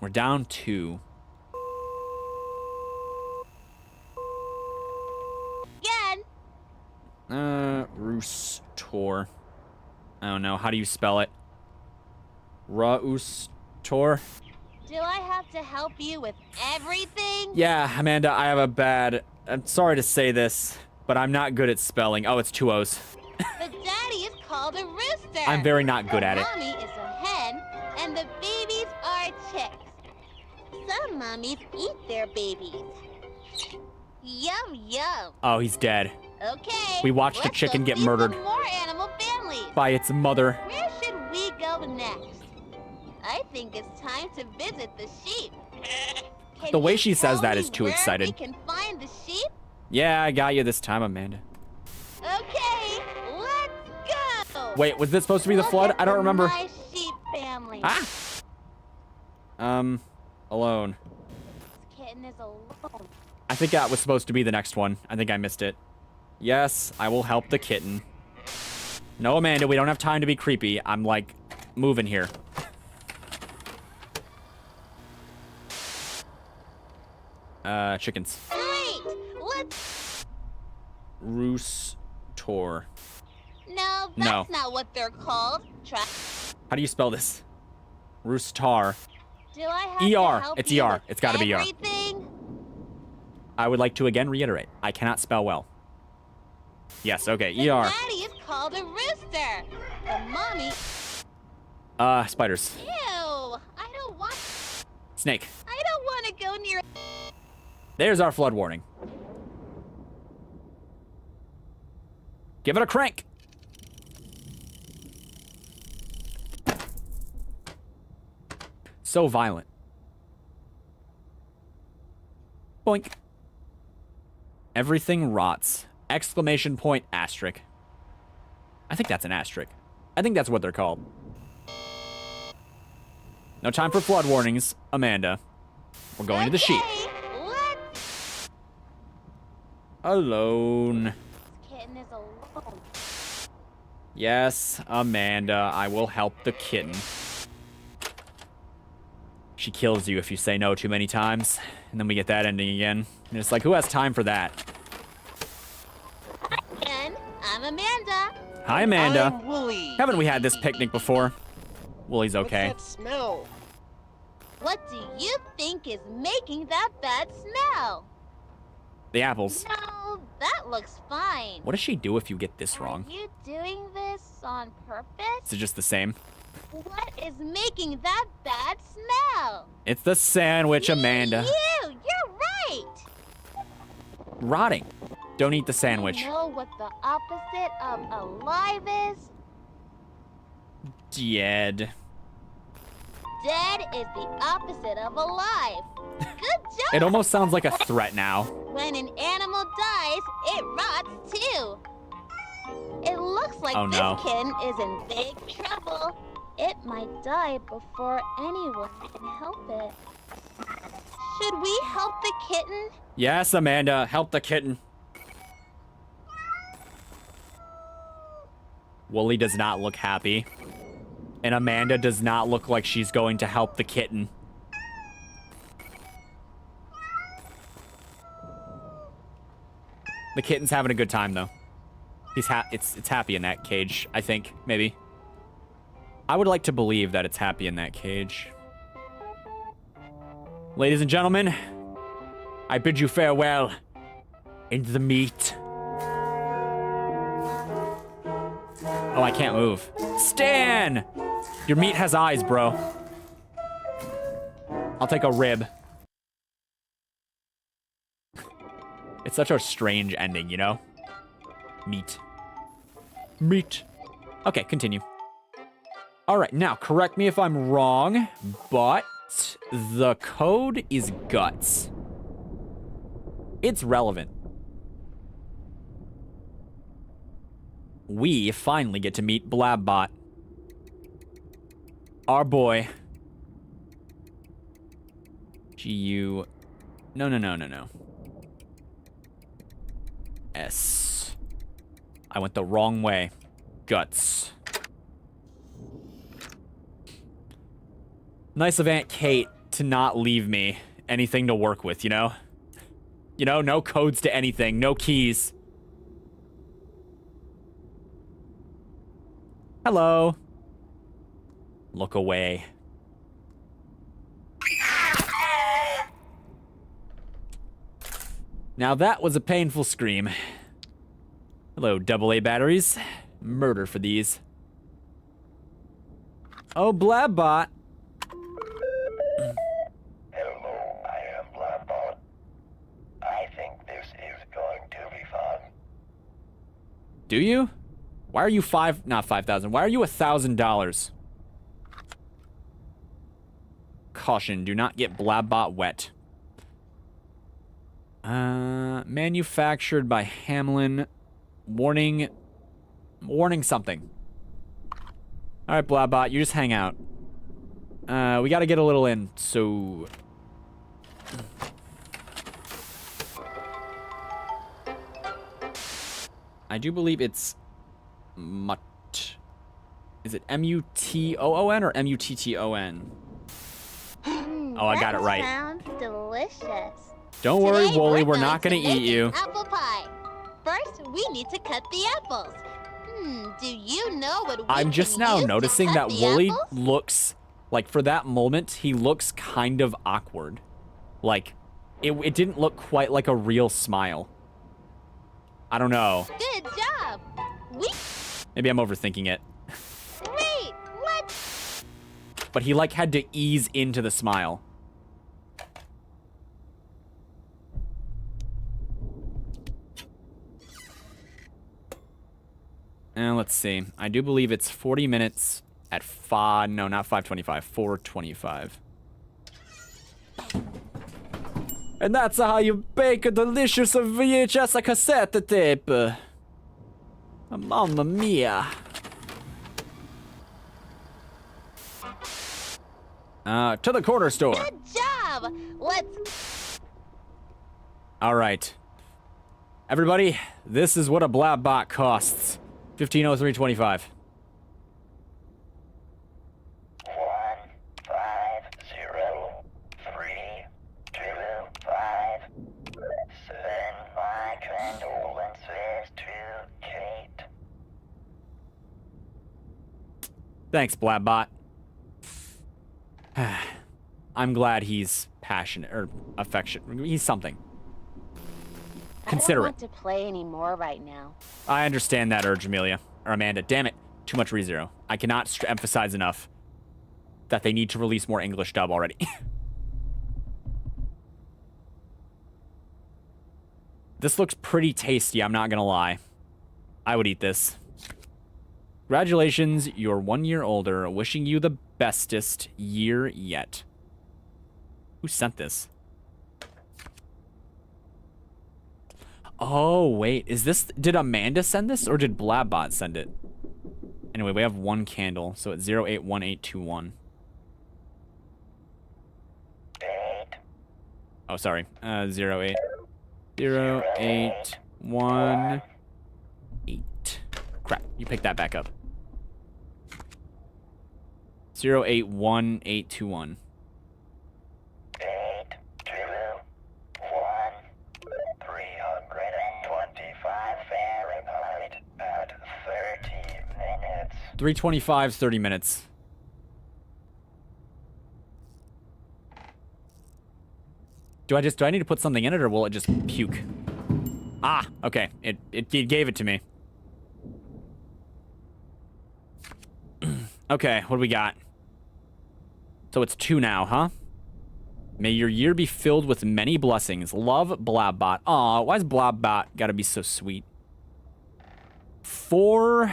Speaker 1: We're down 2.
Speaker 2: Again.
Speaker 1: Roostor. I don't know. How do you spell it? Roostor?
Speaker 2: Do I have to help you with everything?
Speaker 1: Yeah, Amanda, I have a bad... I'm sorry to say this, but I'm not good at spelling. Oh, it's 2 O's.
Speaker 2: The daddy is called a rooster.
Speaker 1: I'm very not good
Speaker 2: the
Speaker 1: at it.
Speaker 2: Mommy is a hen, and the babies are chicks. Some mummies eat their babies. Yum, yum.
Speaker 1: Oh, he's dead.
Speaker 2: Okay.
Speaker 1: We watched a
Speaker 2: let's
Speaker 1: chicken
Speaker 2: go
Speaker 1: get
Speaker 2: see
Speaker 1: murdered.
Speaker 2: some more animal families.
Speaker 1: By its mother.
Speaker 2: Where should we go next? I think it's time to visit the sheep. Can
Speaker 1: The way
Speaker 2: you
Speaker 1: she says
Speaker 2: tell
Speaker 1: that
Speaker 2: me
Speaker 1: is too
Speaker 2: where
Speaker 1: excited.
Speaker 2: We can find the sheep?
Speaker 1: Yeah, I got you this time, Amanda.
Speaker 2: Okay, let's go.
Speaker 1: Wait, was this supposed to be the
Speaker 2: Look
Speaker 1: flood?
Speaker 2: at
Speaker 1: I don't remember.
Speaker 2: My sheep family.
Speaker 1: Ah! Alone.
Speaker 2: This kitten is alone.
Speaker 1: I think that was supposed to be the next one. I think I missed it. Yes, I will help the kitten. No, Amanda, we don't have time to be creepy. I'm, like, moving here. Chickens.
Speaker 2: Great. Let's.
Speaker 1: Roostor.
Speaker 2: No,
Speaker 1: No.
Speaker 2: that's not what they're called. Try.
Speaker 1: How do you spell this? Roostar.
Speaker 2: Do I have
Speaker 1: ER.
Speaker 2: to help
Speaker 1: It's
Speaker 2: you
Speaker 1: ER.
Speaker 2: with
Speaker 1: It's gotta be ER.
Speaker 2: everything?
Speaker 1: I would like to again reiterate. I cannot spell well. Yes, okay,
Speaker 2: The
Speaker 1: ER.
Speaker 2: daddy is called a rooster. The mommy.
Speaker 1: Spiders.
Speaker 2: Ew. I don't want.
Speaker 1: Snake.
Speaker 2: I don't want to go near.
Speaker 1: There's our flood warning. Give it a crank. So violent. Boink. Everything rots. Exclamation point asterisk. I think that's an asterisk. I think that's what they're called. No time for flood warnings, Amanda. We're going to the sheep.
Speaker 2: Let's.
Speaker 1: Alone.
Speaker 2: This kitten is alone.
Speaker 1: Yes, Amanda, I will help the kitten. She kills you if you say no too many times. And then we get that ending again. And it's like, who has time for that?
Speaker 2: And I'm Amanda.
Speaker 1: Hi, Amanda.
Speaker 3: I'm Wooly.
Speaker 1: Haven't we had this picnic before? Wooly's okay.
Speaker 3: What's that smell?
Speaker 2: What do you think is making that bad smell?
Speaker 1: The apples.
Speaker 2: No, that looks fine.
Speaker 1: What does she do if you get this wrong?
Speaker 2: Are you doing this on
Speaker 1: Is
Speaker 2: purpose?
Speaker 1: it just the same?
Speaker 2: What is making that bad smell?
Speaker 1: It's the sandwich, Amanda.
Speaker 2: You're right.
Speaker 1: Rotting. Don't eat the sandwich.
Speaker 2: You know what the opposite of alive is?
Speaker 1: Dead.
Speaker 2: Dead is the opposite of alive. Good job.
Speaker 1: It almost sounds like a threat now.
Speaker 2: When an animal dies, it rots too. It looks like
Speaker 1: Oh,
Speaker 2: this
Speaker 1: no.
Speaker 2: kitten is in big trouble. It might die before anyone can help it. Should we help the kitten?
Speaker 1: Yes, Amanda, help the kitten. Wooly does not look happy. And Amanda does not look like she's going to help the kitten. The kitten's having a good time, though. It's happy in that cage, I think, maybe. I would like to believe that it's happy in that cage. Ladies and gentlemen, I bid you farewell into the meat. Oh, I can't move. Stan! Your meat has eyes, bro. I'll take a rib. It's such a strange ending, you know? Meat. Meat. Okay, continue. All right, now, correct me if I'm wrong, but the code is guts. It's relevant. We finally get to meet Blabbot. Our boy. G-U... No. S. I went the wrong way. Guts. Nice of Aunt Kate to not leave me anything to work with, you know? You know, no codes to anything, no keys. Hello. Look away. Now that was a painful scream. Hello, AA batteries. Murder for these. Oh, Blabbot.
Speaker 9: Hello, I am Blabbot. I think this is going to be fun.
Speaker 1: Do you? Why are you not 5,000. Why are you $1,000? Caution, do not get Blabbot wet. Manufactured by Hamlin. Warning something. All right, Blabbot, you just hang out. We gotta get a little in, so... I do believe it's... Mut. Is it M-U-T-O-O-N or M-U-T-T-O-N? Oh, I got it right.
Speaker 2: Sounds delicious.
Speaker 1: Don't worry,
Speaker 2: Today,
Speaker 1: Wooly, we're
Speaker 2: going
Speaker 1: not gonna
Speaker 2: to
Speaker 1: eat
Speaker 2: make
Speaker 1: you.
Speaker 2: an apple pie. First, we need to cut the apples. Do you know what we
Speaker 1: I'm just
Speaker 2: can
Speaker 1: now
Speaker 2: use to
Speaker 1: noticing
Speaker 2: cut
Speaker 1: that
Speaker 2: the
Speaker 1: Wooly
Speaker 2: apples?
Speaker 1: looks, like, for that moment, he looks kind of awkward. Like, it didn't look quite like a real smile. I don't know.
Speaker 2: Good job.
Speaker 1: Maybe I'm overthinking it.
Speaker 2: Wait, what?
Speaker 1: But he, like, had to ease into the smile. And let's see. I do believe it's 40 minutes at 5... No, not 5:25. 4:25. And that's how you bake a delicious VHS cassette tape. Mamma mia. To the corner store.
Speaker 2: Good job. Let's...
Speaker 1: All right. Everybody, this is what a Blabbot costs. 1503.25.
Speaker 9: 1503225. Send my condolences to Kate.
Speaker 1: Thanks, Blabbot. I'm glad he's passionate or affectionate. He's something.
Speaker 2: I don't
Speaker 1: Considerate.
Speaker 2: want to play anymore right now.
Speaker 1: I understand that urge, Amelia. Or Amanda. Damn it. Too much ReZero. I cannot emphasize enough that they need to release more English dub already. This looks pretty tasty, I'm not gonna lie. I would eat this. Congratulations, you're 1 year older. Wishing you the bestest year yet. Who sent this? Oh, wait. Is this... Did Amanda send this or did Blabbot send it? Anyway, we have one candle, so it's 081821. Oh, sorry. 08. 0818. Crap, you pick that back up. 081821.
Speaker 9: 8, 2, 1, 325 Fahrenheit at 30 minutes.
Speaker 1: 325, 30 minutes. Do I need to put something in it, or will it just puke? Ah, okay. It gave it to me. Okay, what do we got? So it's 2 now, huh? May your year be filled with many blessings. Love, Blabbot. Aw, why's Blabbot gotta be so sweet? 4...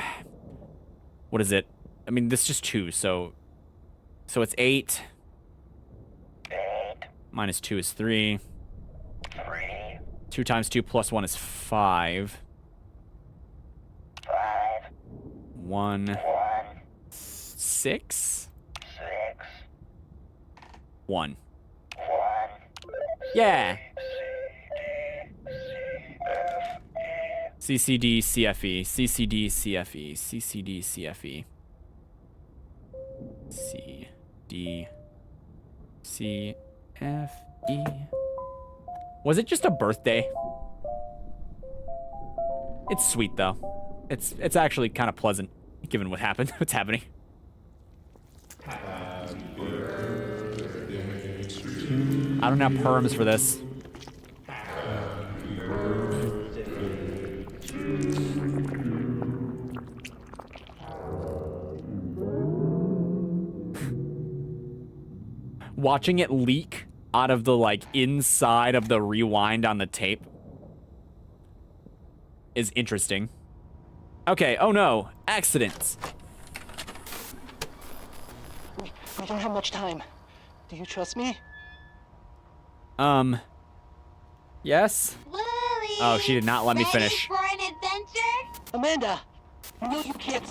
Speaker 1: What is it? I mean, this is just 2, so it's 8.
Speaker 9: 8,
Speaker 1: Minus 2 is 3.
Speaker 9: 3,
Speaker 1: 2 times 2 plus 1 is 5.
Speaker 9: 5,
Speaker 1: 1,
Speaker 9: 1,
Speaker 1: 6,
Speaker 9: 6,
Speaker 1: 1.
Speaker 9: 1.
Speaker 1: Yeah.
Speaker 9: C, D,
Speaker 1: CCD, CFE, CCD, CFE, CCD, CFE. C, D, C, F, E. Was it just a birthday? It's sweet though. It's actually kind of pleasant, given what happened. What's happening? I don't have perms for this. Watching it leak out of the, like, inside of the rewind on the tape is interesting. Okay, oh no, accidents.
Speaker 3: We don't have much time. Do you trust me?
Speaker 1: Yes?
Speaker 2: Willie!
Speaker 1: Oh, she did not let me
Speaker 2: ready
Speaker 1: finish.
Speaker 2: for an adventure?
Speaker 3: Amanda! No, you can't.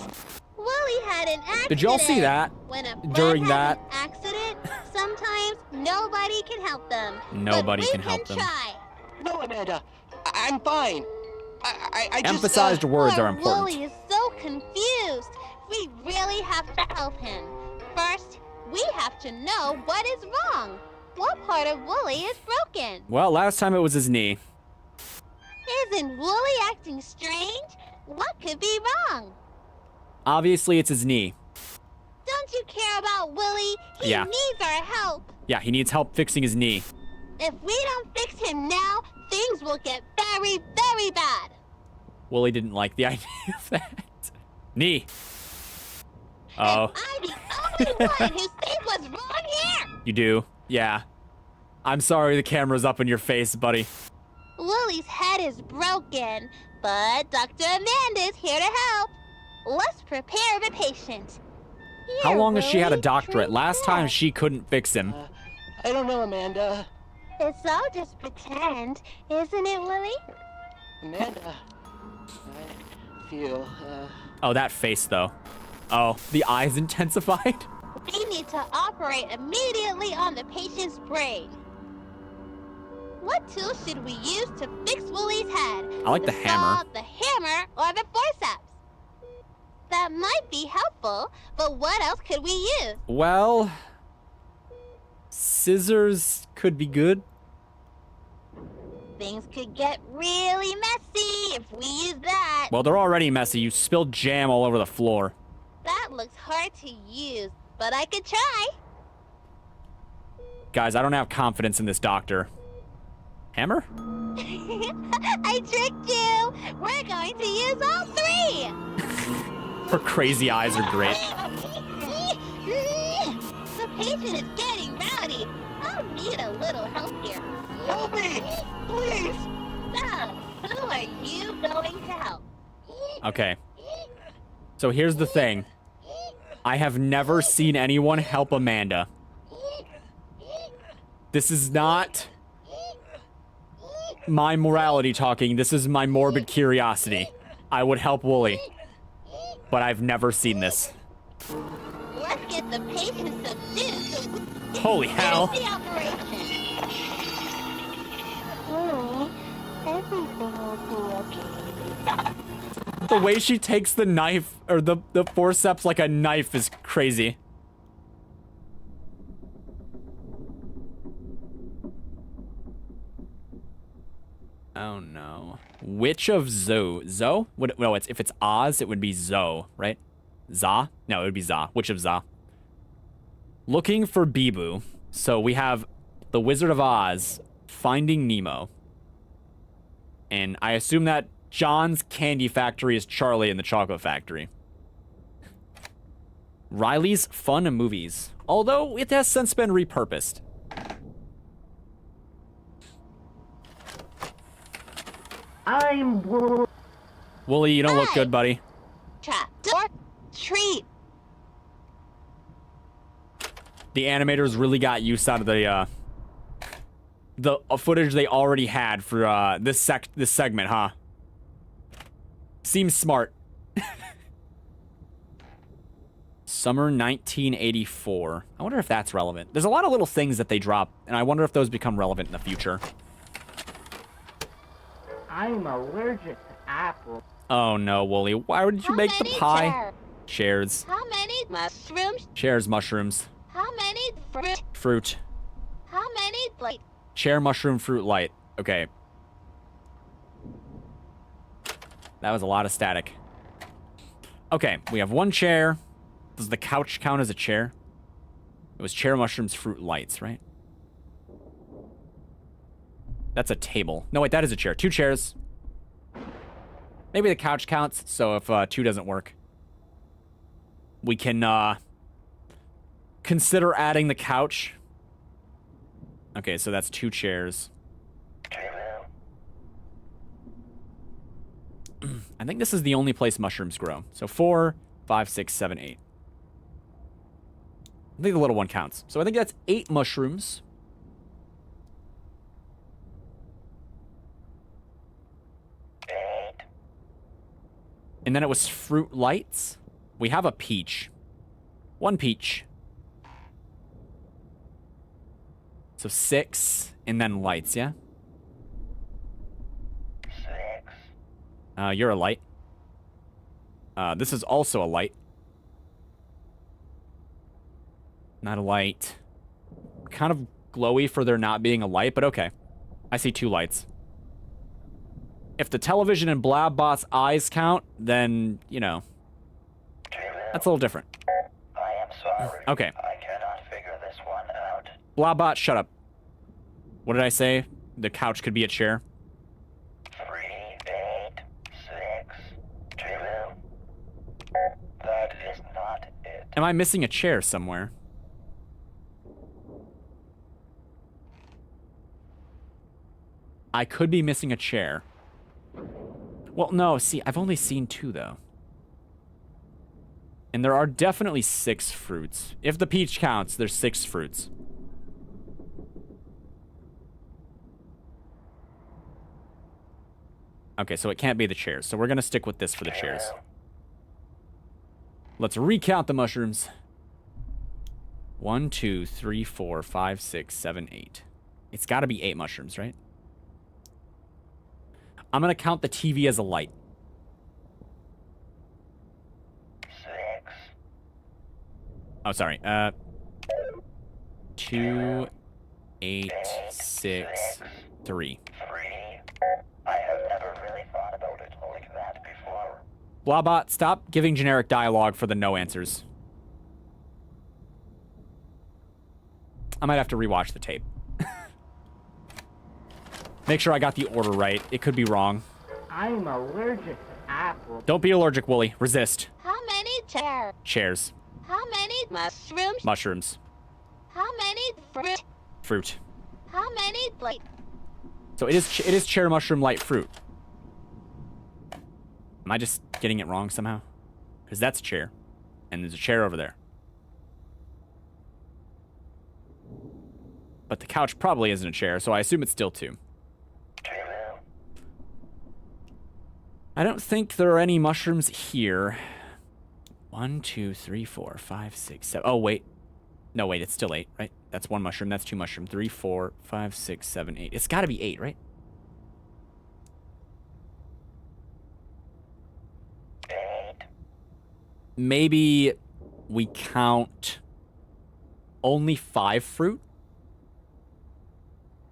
Speaker 2: Willie had an accident.
Speaker 1: Did y'all see that?
Speaker 2: When a
Speaker 1: During
Speaker 2: friend
Speaker 1: that?
Speaker 2: has an accident, sometimes nobody can help them.
Speaker 1: Nobody
Speaker 2: but we
Speaker 1: can help them.
Speaker 2: Try.
Speaker 3: No, Amanda. I'm fine. I just...
Speaker 1: Emphasized words
Speaker 2: Poor
Speaker 1: are important.
Speaker 2: Willie is so confused. We really have to help him. First, we have to know what is wrong. What part of Willie is broken?
Speaker 1: Well, last time it was his knee.
Speaker 2: Isn't Willie acting strange? What could be wrong?
Speaker 1: Obviously, it's his knee.
Speaker 2: Don't you care about Willie? He
Speaker 1: Yeah.
Speaker 2: needs our help.
Speaker 1: Yeah, he needs help fixing his knee.
Speaker 2: If we don't fix him now, things will get very, very bad.
Speaker 1: Willie didn't like the idea of that. Knee. Oh,
Speaker 2: I'm the only one who sees what's wrong here.
Speaker 1: you do? Yeah. I'm sorry the camera's up in your face, buddy.
Speaker 2: Willie's head is broken, but Dr. Amanda is here to help. Let's prepare the patient.
Speaker 1: How
Speaker 2: Here,
Speaker 1: long has she had a
Speaker 2: Willie,
Speaker 1: doctorate?
Speaker 2: drink
Speaker 1: Last time
Speaker 2: this.
Speaker 1: she couldn't fix him.
Speaker 3: I don't know, Amanda.
Speaker 2: It's all just pretend, isn't it, Willie?
Speaker 3: Amanda. I feel,
Speaker 1: Oh, that face, though. Oh, the eyes intensified?
Speaker 2: We need to operate immediately on the patient's brain. What tool should we use to fix Willie's head?
Speaker 1: I like the hammer.
Speaker 2: Saw, the hammer, or the forceps? That might be helpful, but what else could we use?
Speaker 1: Well, scissors could be good.
Speaker 2: Things could get really messy if we use that.
Speaker 1: Well, they're already messy. You spilled jam all over the floor.
Speaker 2: That looks hard to use, but I could try.
Speaker 1: Guys, I don't have confidence in this doctor. Hammer?
Speaker 2: I tricked you. We're going to use all 3.
Speaker 1: Her crazy eyes are great.
Speaker 2: The patient is getting rowdy. I'll need a little help here.
Speaker 3: help me! Please!
Speaker 2: So, who are you going to help?
Speaker 1: Okay. So here's the thing. I have never seen anyone help Amanda. This is not my morality talking. This is my morbid curiosity. I would help Wooly, but I've never seen this.
Speaker 2: Let's get the patient subdued so we
Speaker 1: Holy hell.
Speaker 2: finish the operation. Everything will be okay.
Speaker 1: The way she takes the knife, or the forceps like a knife is crazy. Oh no. Which of Zo? What, no, if it's Oz, it would be Zo, right? Za? No, it would be Za. Which of Za? Looking for Bibu. So we have the Wizard of Oz, Finding Nemo. And I assume that John's Candy Factory is Charlie in the Chocolate Factory. Riley's Fun Movies. Although it has since been repurposed.
Speaker 6: I'm
Speaker 1: Wooly, you don't look good, buddy.
Speaker 2: Trap door treat.
Speaker 1: The animators really got use out of the footage they already had for this segment, huh? Seems smart. Summer 1984. I wonder if that's relevant. There's a lot of little things that they drop, and I wonder if those become relevant in the future.
Speaker 6: I'm allergic to apples.
Speaker 1: Oh no, Wooly. Why did you make the pie? Shares.
Speaker 2: How many mushrooms?
Speaker 1: Shares mushrooms.
Speaker 2: How many fruit?
Speaker 1: Fruit.
Speaker 2: How many like?
Speaker 1: Share mushroom fruit light. Okay. That was a lot of static. Okay, we have one chair. Does the couch count as a chair? It was chair mushrooms fruit lights, right? That's a table. No, wait, that is a chair. 2 chairs. Maybe the couch counts, so if 2 doesn't work, we can consider adding the couch. Okay, so that's 2 chairs. I think this is the only place mushrooms grow. So 4, 5, 6, 7, 8. I think the little one counts. So I think that's 8 mushrooms. And then it was fruit lights. We have a peach. 1 peach. So 6, and then lights, yeah? 6. You're a light. This is also a light. Not a light. Kind of glowy for there not being a light, but okay. I see 2 lights. If the television and Blabbot's eyes count, then, you know, that's a little different.
Speaker 9: I am sorry.
Speaker 1: Okay.
Speaker 9: I cannot figure this one out.
Speaker 1: Blabbot, shut up. What did I say? The couch could be a chair?
Speaker 9: 3, 8, 6, 2. That is not it.
Speaker 1: Am I missing a chair somewhere? I could be missing a chair. Well, no, see, I've only seen 2, though. And there are definitely 6 fruits. If the peach counts, there's 6 fruits. Okay, so it can't be the chairs. So we're going to stick with this for the chairs. Let's recount the mushrooms. 1, 2, 3, 4, 5, 6, 7, 8. It's got to be 8 mushrooms, right? I'm going to count the TV as a light.
Speaker 9: 6.
Speaker 1: Oh, sorry. 2, 8, 6, 3.
Speaker 9: 3. I have never really thought about it like that before.
Speaker 1: Blabbot, stop giving generic dialogue for the no answers. I might have to rewatch the tape. Make sure I got the order right. It could be wrong.
Speaker 6: I'm allergic to apples.
Speaker 1: Don't be allergic, Wooly. Resist.
Speaker 2: How many chairs?
Speaker 1: Chairs.
Speaker 2: How many mushrooms?
Speaker 1: Mushrooms.
Speaker 2: How many fruit?
Speaker 1: Fruit.
Speaker 2: How many like?
Speaker 1: So it is chair mushroom light fruit. Am I just getting it wrong somehow? Because that's a chair. And there's a chair over there. But the couch probably isn't a chair, so I assume it's still 2. I don't think there are any mushrooms here. 1, 2, 3, 4, 5, 6, 7. Oh, wait. No, wait, it's still 8, right? That's 1 mushroom. That's 2 mushroom. 3, 4, 5, 6, 7, 8. It's got to be 8, right?
Speaker 9: 8.
Speaker 1: Maybe we count only 5 fruit?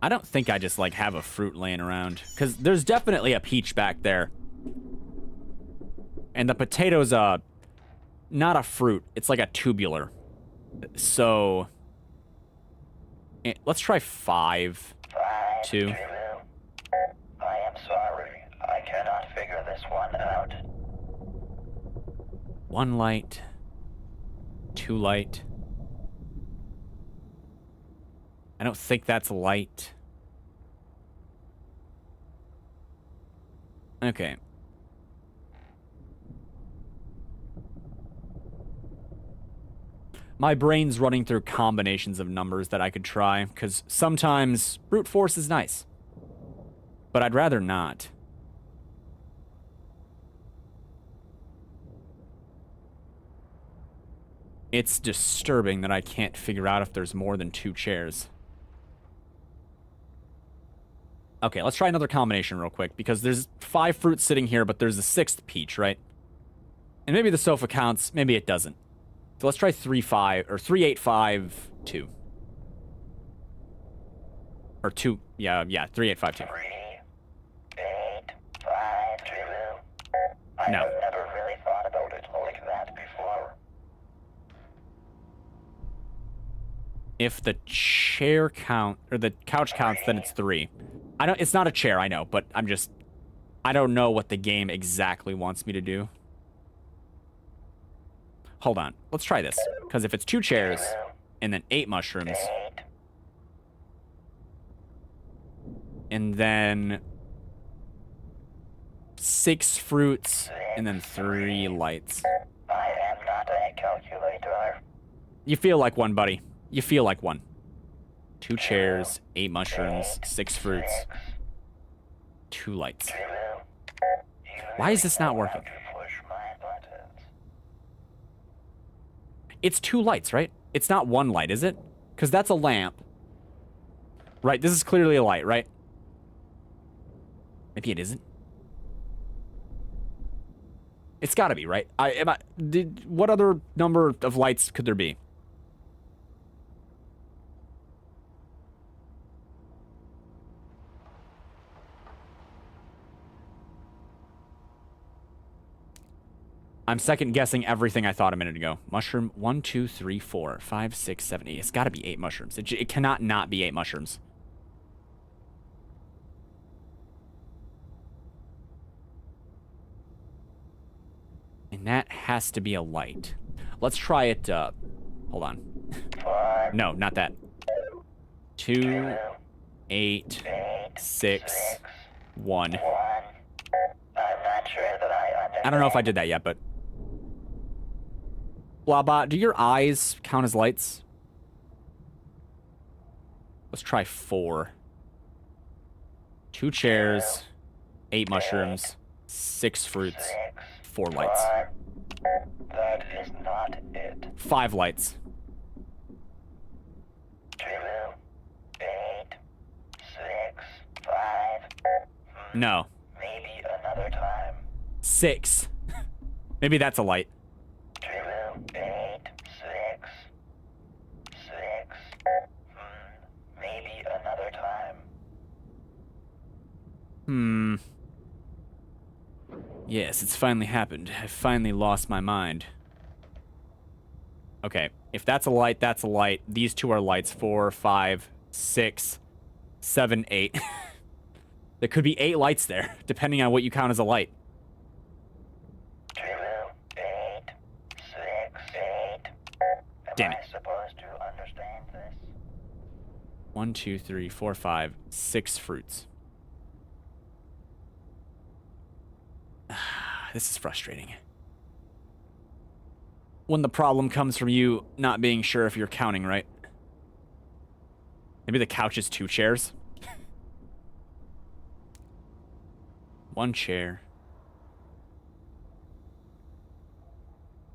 Speaker 1: I don't think I just, like, have a fruit laying around. Because there's definitely a peach back there. And the potato's, not a fruit. It's like a tubular. So... let's try 5. 2.
Speaker 9: I am sorry. I cannot figure this one out.
Speaker 1: 1 light. 2 light. I don't think that's light. Okay. My brain's running through combinations of numbers that I could try, because sometimes brute force is nice. But I'd rather not. It's disturbing that I can't figure out if there's more than 2 chairs. Okay, let's try another combination real quick, because there's 5 fruits sitting here, but there's a 6th peach, right? And maybe the sofa counts, maybe it doesn't. So let's try 3, 5, or 3, 8, 5, 2. Or 2, yeah, 3, 8, 5, 2.
Speaker 9: 3, 8, 5, 2. I
Speaker 1: No.
Speaker 9: have never really thought about it like that before.
Speaker 1: If the chair count, or the couch counts, then it's 3. It's not a chair, I know, but I don't know what the game exactly wants me to do. Hold on, let's try this. Because if it's 2 chairs, and then 8 mushrooms, and then 6 fruits, and then 3 lights.
Speaker 9: I am not a calculator.
Speaker 1: You feel like one, buddy. You feel like one. 2 chairs, 8 mushrooms, 6 fruits, 2 lights. Why is this not working? It's 2 lights, right? It's not 1 light, is it? Because that's a lamp. Right, this is clearly a light, right? Maybe it isn't. It's gotta be, right? What other number of lights could there be? I'm second guessing everything I thought a minute ago. Mushroom 1, 2, 3, 4, 5, 6, 7, 8. It's got to be 8 mushrooms. It cannot not be 8 mushrooms. And that has to be a light. Let's try it. Hold on. No, not that. 2, 8, 6, 1.
Speaker 9: I'm not sure that I understand.
Speaker 1: I don't know if I did that yet, but... Blabot, do your eyes count as lights? Let's try 4. 2 chairs, 8 mushrooms, 6 fruits, 4 lights.
Speaker 9: That is not it.
Speaker 1: 5 lights.
Speaker 9: 2, 8, 6, 5.
Speaker 1: No.
Speaker 9: Maybe another time.
Speaker 1: 6. Maybe that's a light.
Speaker 9: 2, 8, 6, 6. Maybe another time.
Speaker 1: Yes, it's finally happened. I finally lost my mind. Okay, if that's a light, that's a light. These 2 are lights. 4, 5, 6, 7, 8. There could be 8 lights there, depending on what you count as a light.
Speaker 9: 2, 8, 6, 8.
Speaker 1: Damn
Speaker 9: Am
Speaker 1: it.
Speaker 9: I supposed to understand this?
Speaker 1: 1, 2, 3, 4, 5, 6 fruits. This is frustrating. When the problem comes from you not being sure if you're counting right. Maybe the couch is 2 chairs. 1 chair.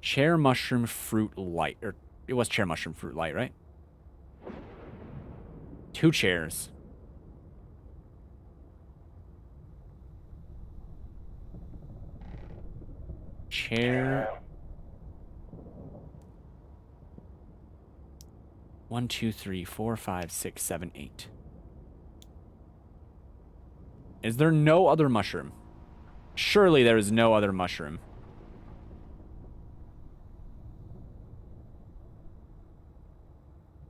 Speaker 1: Chair, mushroom, fruit, light. Or it was chair, mushroom, fruit, light, right? 2 chairs. Chair. 1, 2, 3, 4, 5, 6, 7, 8. Is there no other mushroom? Surely there is no other mushroom.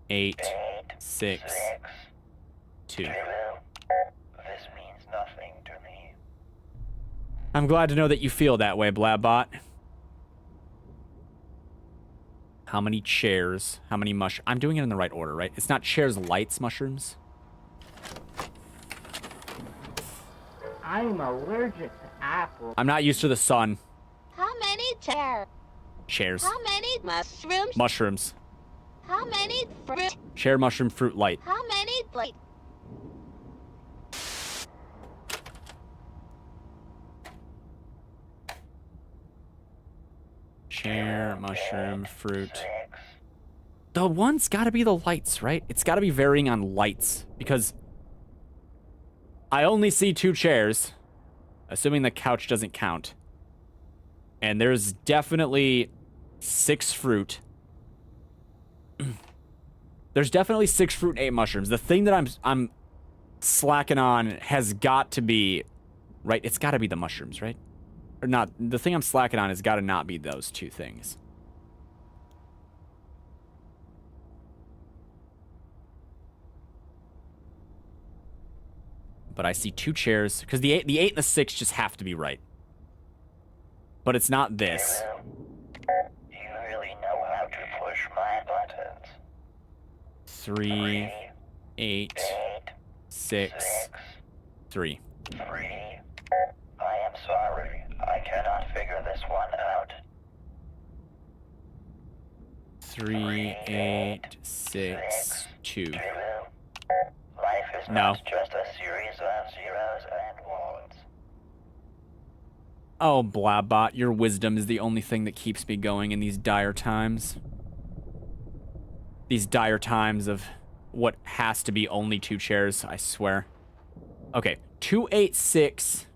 Speaker 1: Eight, six, 2.
Speaker 9: This means nothing to me.
Speaker 1: I'm glad to know that you feel that way, Blabbot. How many chairs? How many I'm doing it in the right order, right? It's not chairs, lights, mushrooms.
Speaker 6: I'm allergic to apples.
Speaker 1: I'm not used to the sun.
Speaker 2: How many
Speaker 1: Chairs.
Speaker 2: How many mushrooms?
Speaker 1: Mushrooms.
Speaker 2: How many fruit?
Speaker 1: Chair, mushroom, fruit, light.
Speaker 2: How many light?
Speaker 1: Chair, mushroom, fruit. The one's gotta be the lights, right? It's gotta be varying on lights. Because I only see 2 chairs. Assuming the couch doesn't count. And there's definitely 6 fruit. There's definitely 6 fruit and 8 mushrooms. The thing that I'm slacking on has got to be, right? It's got to be the mushrooms, right? Or not. The thing I'm slacking on has got to not be those 2 things. But I see 2 chairs because the 8 and the 6 just have to be right. But it's not this.
Speaker 9: You really know how to push my buttons.
Speaker 1: 3, 8, 6, 3.
Speaker 9: 3. I am sorry. I cannot figure this one out.
Speaker 1: 3, 8, 6, 2.
Speaker 9: Life is
Speaker 1: No.
Speaker 9: not just a series of zeros and ones.
Speaker 1: Oh, Blabbot, your wisdom is the only thing that keeps me going in these dire times. These dire times of what has to be only 2 chairs, I swear. Okay, 2, 8, 6.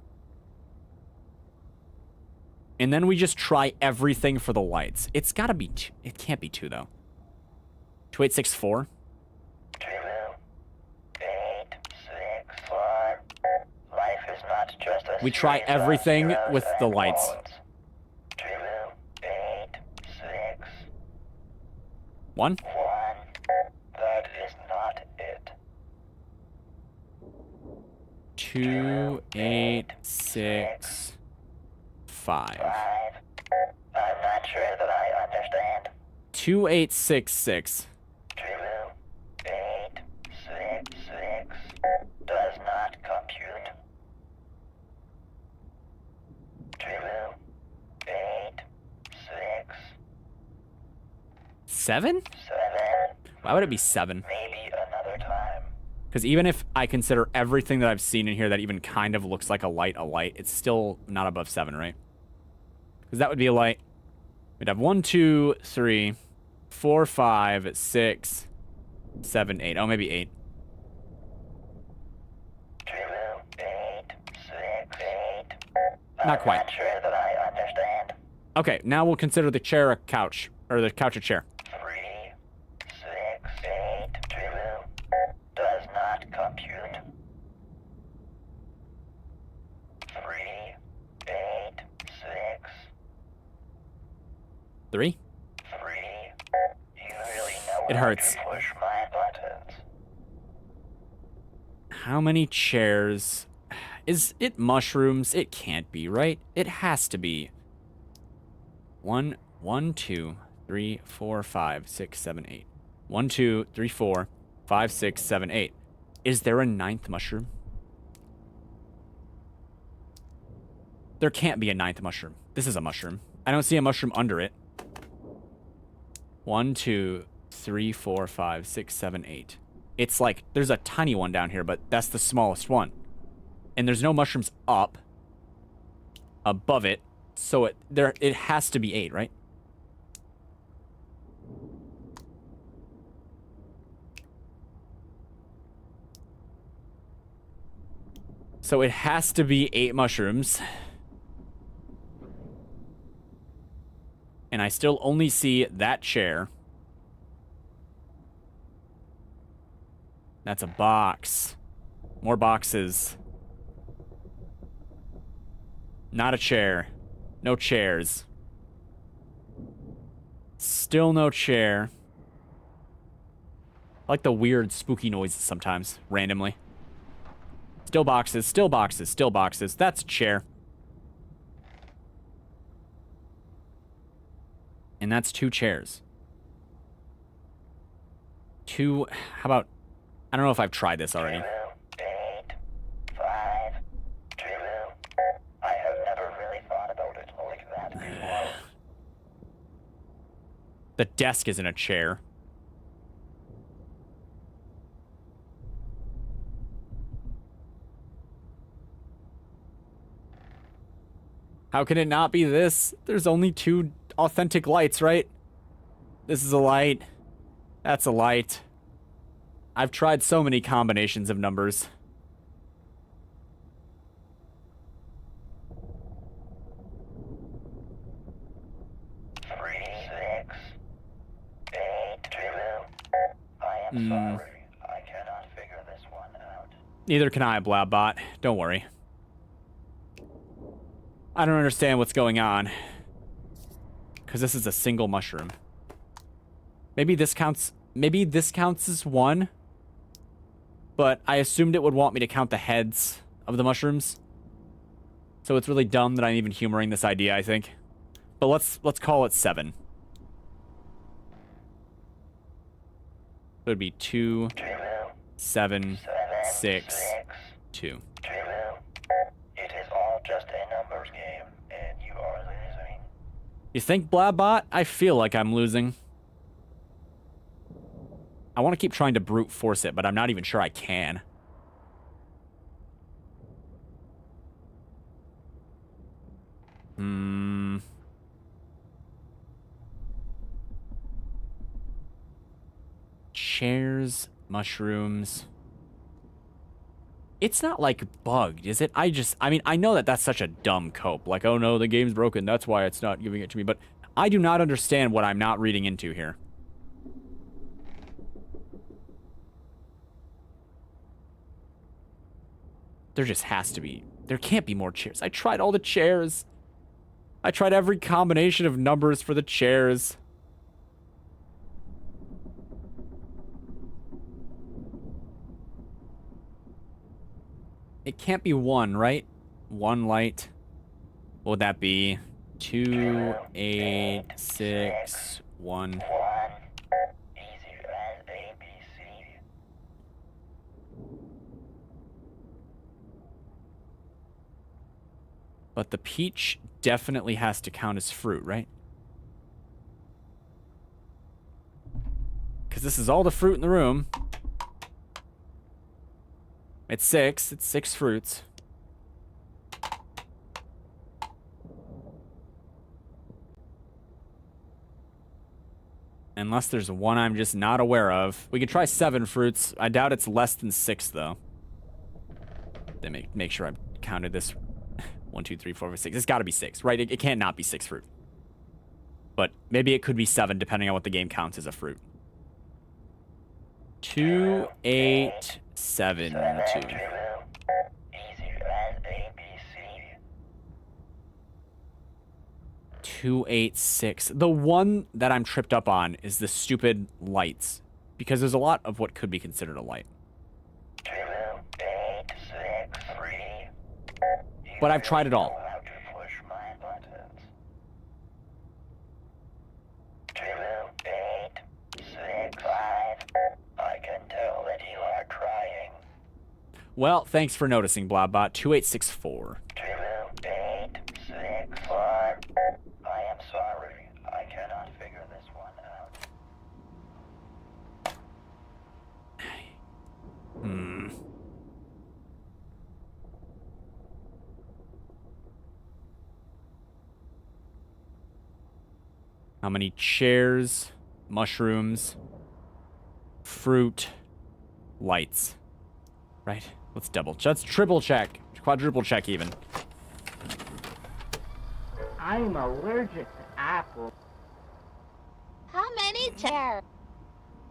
Speaker 1: And then we just try everything for the lights. It's gotta be 2. It can't be 2, though. 2, 8, 6, 4.
Speaker 9: 2, 8, 6, 4. Life is not just a
Speaker 1: We try
Speaker 9: series of
Speaker 1: everything
Speaker 9: zeros
Speaker 1: with the
Speaker 9: and
Speaker 1: lights.
Speaker 9: ones. 2, 8, 6,
Speaker 1: 1.
Speaker 9: 1. That is not it.
Speaker 1: 2, 8, 6, 5.
Speaker 9: 5. I'm not sure that I understand.
Speaker 1: 2, 8, 6, 6.
Speaker 9: 2, 8, 6, 6 does not compute. 2, 8, 6,
Speaker 1: 7?
Speaker 9: 7.
Speaker 1: Why would it be 7?
Speaker 9: Maybe another time.
Speaker 1: Because even if I consider everything that I've seen in here that even kind of looks like a light, it's still not above 7, right? Because that would be a light. We'd have 1, 2, 3, 4, 5, 6, 7, 8. Oh, maybe 8.
Speaker 9: 2, 8, 6, 8.
Speaker 1: Not quite.
Speaker 9: I'm not sure that I understand.
Speaker 1: Okay, now we'll consider the chair a couch. Or the couch a chair.
Speaker 9: 3, 6, 8, 2 does not compute. 3, 8, 6,
Speaker 1: 3?
Speaker 9: 3. You really know
Speaker 1: It
Speaker 9: how
Speaker 1: hurts.
Speaker 9: to push my buttons.
Speaker 1: How many chairs? Is it mushrooms? It can't be, right? It has to be. 1, 2, 3, 4, 5, 6, 7, 8. 1, 2, 3, 4, 5, 6, 7, 8. Is there a 9th mushroom? There can't be a 9th mushroom. This is a mushroom. I don't see a mushroom under it. 1, 2, 3, 4, 5, 6, 7, 8. It's like, there's a tiny one down here, but that's the smallest one. And there's no mushrooms up above it, so it has to be 8, right? So it has to be 8 mushrooms. And I still only see that chair. That's a box. More boxes. Not a chair. No chairs. Still no chair. I like the weird spooky noises sometimes, randomly. Still boxes, still boxes, still boxes. That's a chair. And that's 2 chairs. 2, how about, I don't know if I've tried this already.
Speaker 9: 2, 8, 5, 2. I have never really thought about it like that before.
Speaker 1: The desk isn't a chair. How can it not be this? There's only 2 authentic lights, right? This is a light. That's a light. I've tried so many combinations of numbers.
Speaker 9: I am sorry. I cannot figure this one out.
Speaker 1: Neither can I, Blabbot. Don't worry. I don't understand what's going on. Because this is a single mushroom. Maybe this counts as 1. But I assumed it would want me to count the heads of the mushrooms. So it's really dumb that I'm even humoring this idea, I think. But let's call it 7. It would be 2, 7, 6, 2.
Speaker 9: It is all just a numbers game, and you are losing.
Speaker 1: You think, Blabbot? I feel like I'm losing. I want to keep trying to brute force it, but I'm not even sure I can. Chairs, mushrooms. It's not, like, bugged, is it? I mean, I know that that's such a dumb cope. Like, oh no, the game's broken, that's why it's not giving it to me. But I do not understand what I'm not reading into here. There just has to be. There can't be more chairs. I tried all the chairs. I tried every combination of numbers for the chairs. It can't be 1, right? 1 light. What would that be? 2, 8, 6, 1.
Speaker 9: Easy as ABC.
Speaker 1: But the peach definitely has to count as fruit, right? Because this is all the fruit in the room. It's 6. It's 6 fruits. Unless there's 1 I'm just not aware of. We could try 7 fruits. I doubt it's less than 6, though. Then make sure I've counted this. 1, 2, 3, 4, 5, 6. It's got to be 6, right? It can't not be 6 fruit. But maybe it could be 7, depending on what the game counts as a fruit. 2, 8, 7, 2.
Speaker 9: Easy as ABC.
Speaker 1: 2, 8, 6. The one that I'm tripped up on is the stupid lights. Because there's a lot of what could be considered a light.
Speaker 9: 2, 8, 6, 3.
Speaker 1: But I've tried it all.
Speaker 9: How to push my buttons. 2, 8, 6, 5. I can tell that you are trying.
Speaker 1: Well, thanks for noticing, Blabbot. 2864.
Speaker 9: 2, 8, 6, 4. I am sorry. I cannot figure this one out.
Speaker 1: How many chairs, mushrooms, fruit, lights? Right? Let's triple check. Quadruple check even.
Speaker 6: I'm allergic to apples.
Speaker 2: How many chairs?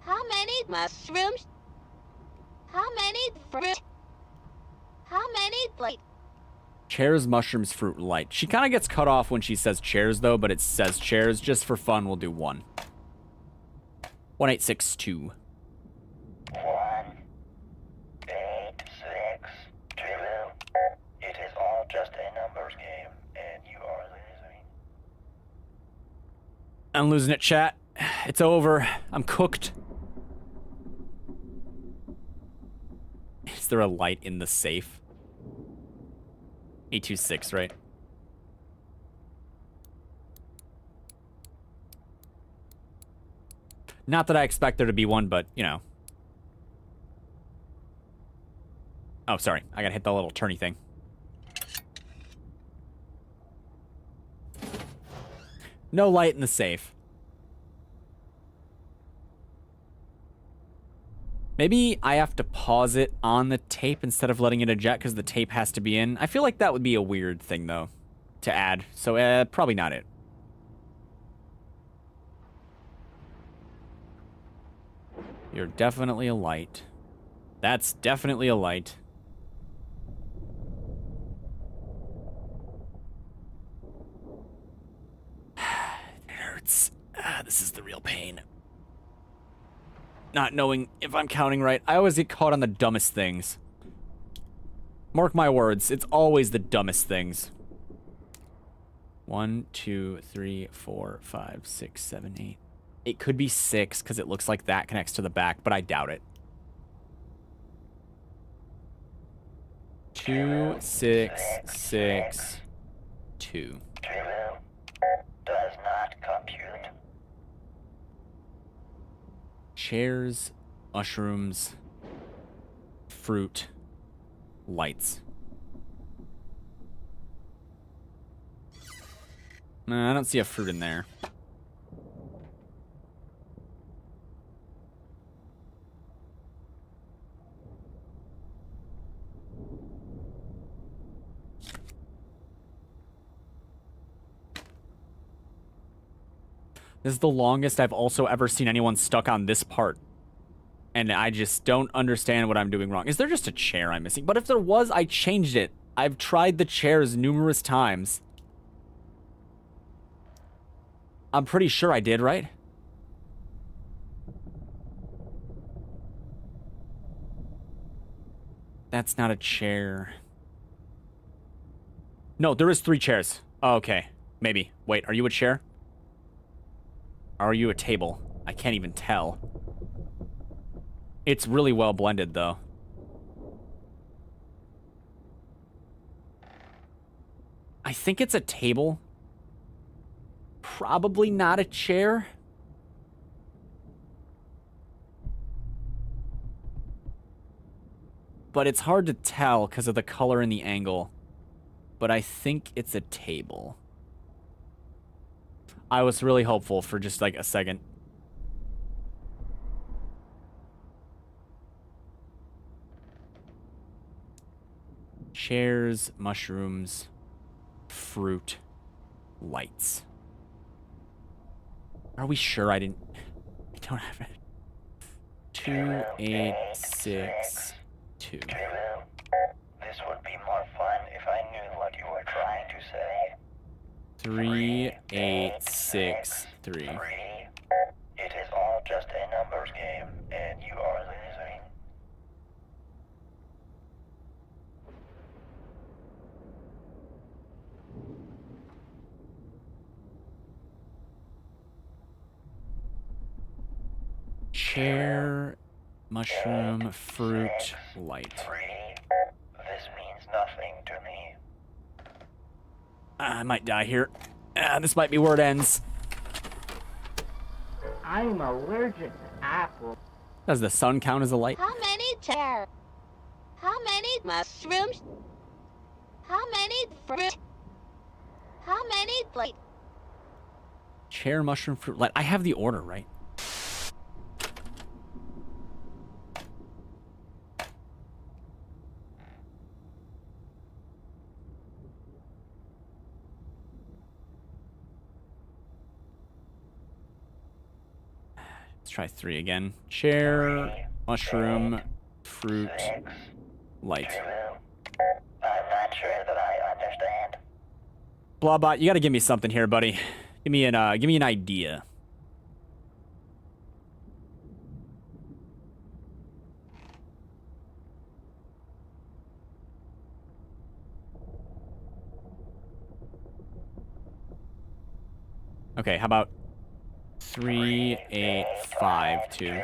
Speaker 2: How many mushrooms? How many fruit? How many light?
Speaker 1: Chairs, mushrooms, fruit, light. She kind of gets cut off when she says chairs, though, but it says chairs. Just for fun, we'll do 1. 1862.
Speaker 9: 1862. It is all just a numbers game, and you are losing.
Speaker 1: I'm losing it, chat. It's over. I'm cooked. Is there a light in the safe? 826, right? Not that I expect there to be one, but, you know. Oh, sorry. I gotta hit the little turny thing. No light in the safe. Maybe I have to pause it on the tape instead of letting it eject because the tape has to be in. I feel like that would be a weird thing, though, to add. So, probably not it. You're definitely a light. That's definitely a light. It hurts. This is the real pain. Not knowing if I'm counting right. I always get caught on the dumbest things. Mark my words, it's always the dumbest things. 1, 2, 3, 4, 5, 6, 7, 8. It could be 6 because it looks like that connects to the back, but I doubt it. 2, 6, 6, 2.
Speaker 9: Does not compute.
Speaker 1: Chairs, mushrooms, fruit, lights. No, I don't see a fruit in there. This is the longest I've also ever seen anyone stuck on this part. And I just don't understand what I'm doing wrong. Is there just a chair I'm missing? But if there was, I changed it. I've tried the chairs numerous times. I'm pretty sure I did, right? That's not a chair. No, there is 3 chairs. Oh, okay. Maybe. Wait, are you a chair? Are you a table? I can't even tell. It's really well blended, though. I think it's a table. Probably not a chair. But it's hard to tell because of the color and the angle. But I think it's a table. I was really hopeful for just like a second. Chairs, mushrooms, fruit, lights. Are we sure I didn't... I don't have it. 2, 8, 6, 2.
Speaker 9: This would be more fun if I knew what you were trying to say.
Speaker 1: 3, 8, 6, 3.
Speaker 9: It is all just a numbers game, and you are losing.
Speaker 1: Chair, mushroom, fruit, light.
Speaker 9: 3. This means nothing to me.
Speaker 1: I might die here. This might be where it ends.
Speaker 6: I'm allergic to apples.
Speaker 1: Does the sun count as a light?
Speaker 2: How many chairs? How many mushrooms? How many fruit? How many light?
Speaker 1: Chair, mushroom, fruit, light. I have the order, right? Let's try 3 again. Chair, mushroom, fruit, light.
Speaker 9: I'm not sure that I
Speaker 1: Blobot, you gotta give me something here, buddy. Give me an idea. Okay, how about 3852?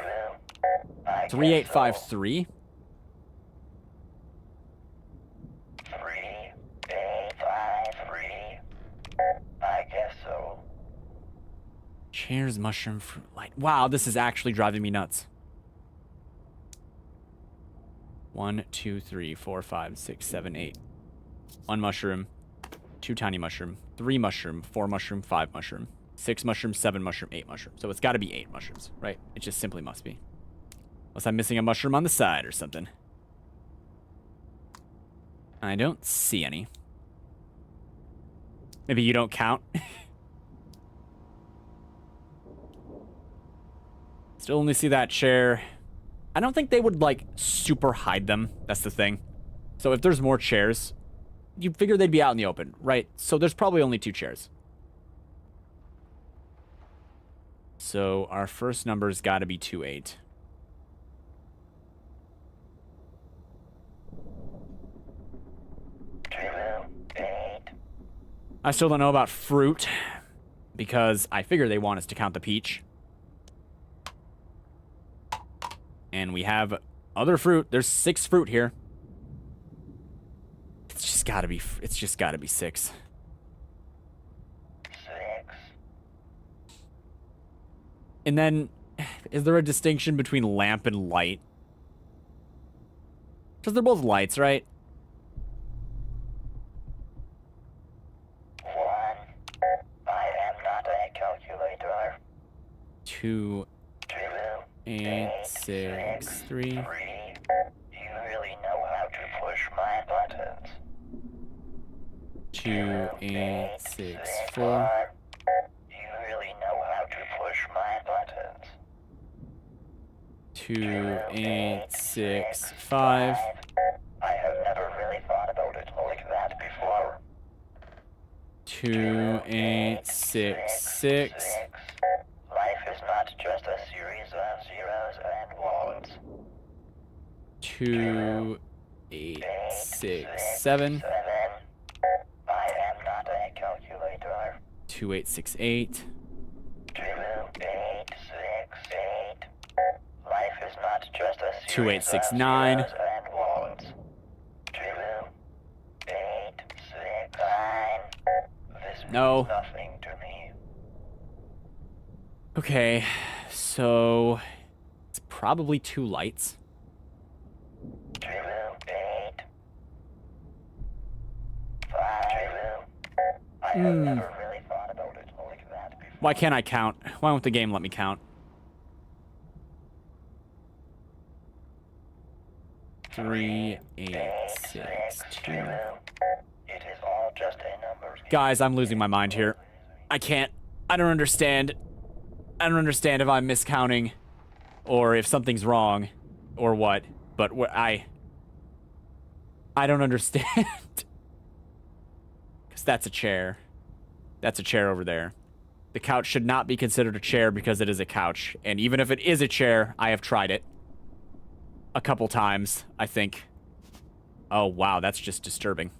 Speaker 1: 3853?
Speaker 9: 3853. I guess so.
Speaker 1: Chairs, mushroom, fruit, light. Wow, this is actually driving me nuts. 1, 2, 3, 4, 5, 6, 7, 8. 1 mushroom, 2 tiny mushroom, 3 mushroom, 4 mushroom, 5 mushroom, 6 mushroom, 7 mushroom, 8 mushroom. So it's got to be 8 mushrooms, right? It just simply must be. Unless I'm missing a mushroom on the side or something. I don't see any. Maybe you don't count. Still only see that chair. I don't think they would, like, super hide them. That's the thing. So if there's more chairs, you figure they'd be out in the open, right? So there's probably only 2 chairs. So our first number's got to be 28. I still don't know about fruit, because I figure they want us to count the peach. And we have other fruit. There's 6 fruit here. It's just gotta be 6. And then, is there a distinction between lamp and light? Because they're both lights, right?
Speaker 9: 1. I am not a calculator.
Speaker 1: 2,
Speaker 9: 2.
Speaker 1: 8, 6, 3.
Speaker 9: You really know how to push my buttons.
Speaker 1: 2, 8, 6, 4.
Speaker 9: You really know how to push my buttons.
Speaker 1: 2, 8, 6, 5.
Speaker 9: I have never really thought about it like that before.
Speaker 1: 2, 8, 6, 6.
Speaker 9: Life is not just a series of zeros and ones.
Speaker 1: 2, 8, 6, 7.
Speaker 9: I am not a calculator.
Speaker 1: 2, 8, 6, 8.
Speaker 9: 2, 8, 6, 8. Life is not just a series
Speaker 1: 2, 8, 6,
Speaker 9: of
Speaker 1: 9.
Speaker 9: zeros and ones. 2, 8, 6, 9. This
Speaker 1: No.
Speaker 9: means nothing to me.
Speaker 1: Okay, so it's probably 2 lights.
Speaker 9: 2, 8, 5. I have never really thought about it like that before.
Speaker 1: Why can't I count? Why won't the game let me count? 3, 8, 6, 2.
Speaker 9: It is all just a numbers game.
Speaker 1: Guys, I'm losing my mind here. I can't. I don't understand. I don't understand if I'm miscounting or if something's wrong or what. But I don't understand. Because that's a chair. That's a chair over there. The couch should not be considered a chair because it is a couch. And even if it is a chair, I have tried it a couple times, I think. Oh, wow, that's just disturbing.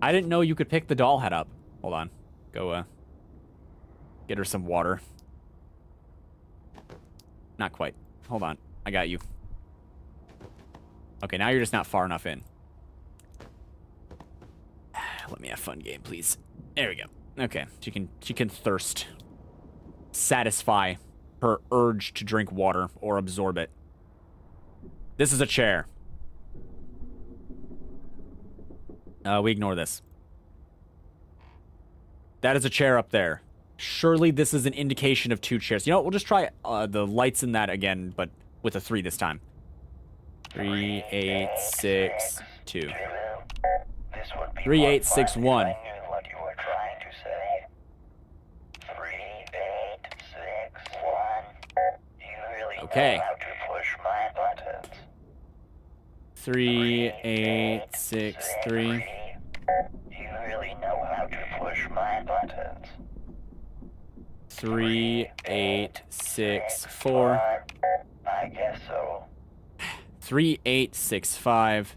Speaker 1: I didn't know you could pick the doll head up. Hold on. Go, get her some water. Not quite. Hold on. I got you. Okay, now you're just not far enough in. Let me have fun game, please. There we go. Okay, she can thirst. Satisfy her urge to drink water or absorb it. This is a chair. We ignore this. That is a chair up there. Surely this is an indication of 2 chairs. You know what? We'll just try the lights in that again, but with a 3 this time. 3, 8, 6, 2. 3, 8, 6, 1.
Speaker 9: I knew what you were trying to say. 3, 8, 6, 1. You really
Speaker 1: Okay.
Speaker 9: know how to push my buttons.
Speaker 1: 3, 8, 6, 3.
Speaker 9: You really know how push my buttons.
Speaker 1: 3, 8, 6, 4.
Speaker 9: I guess so.
Speaker 1: 3, 8, 6, 5.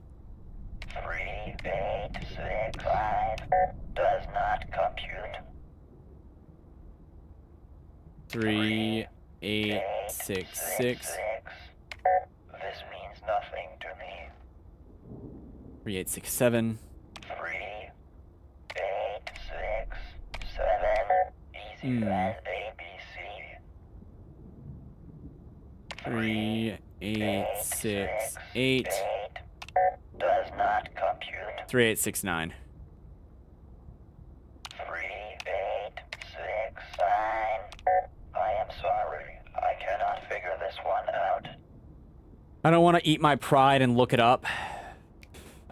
Speaker 9: 3, 8, 6, 5 does not compute.
Speaker 1: 3, 8, 6, 6.
Speaker 9: This means nothing to me.
Speaker 1: 3, 8, 6, 7.
Speaker 9: 3, 8, 6, 7. Easy as ABC.
Speaker 1: 3, 8, 6, 8.
Speaker 9: Does not compute.
Speaker 1: 3, 8, 6, 9.
Speaker 9: 3, 8, 6, 9. I am sorry. I cannot figure this one out.
Speaker 1: I don't want to eat my pride and look it up.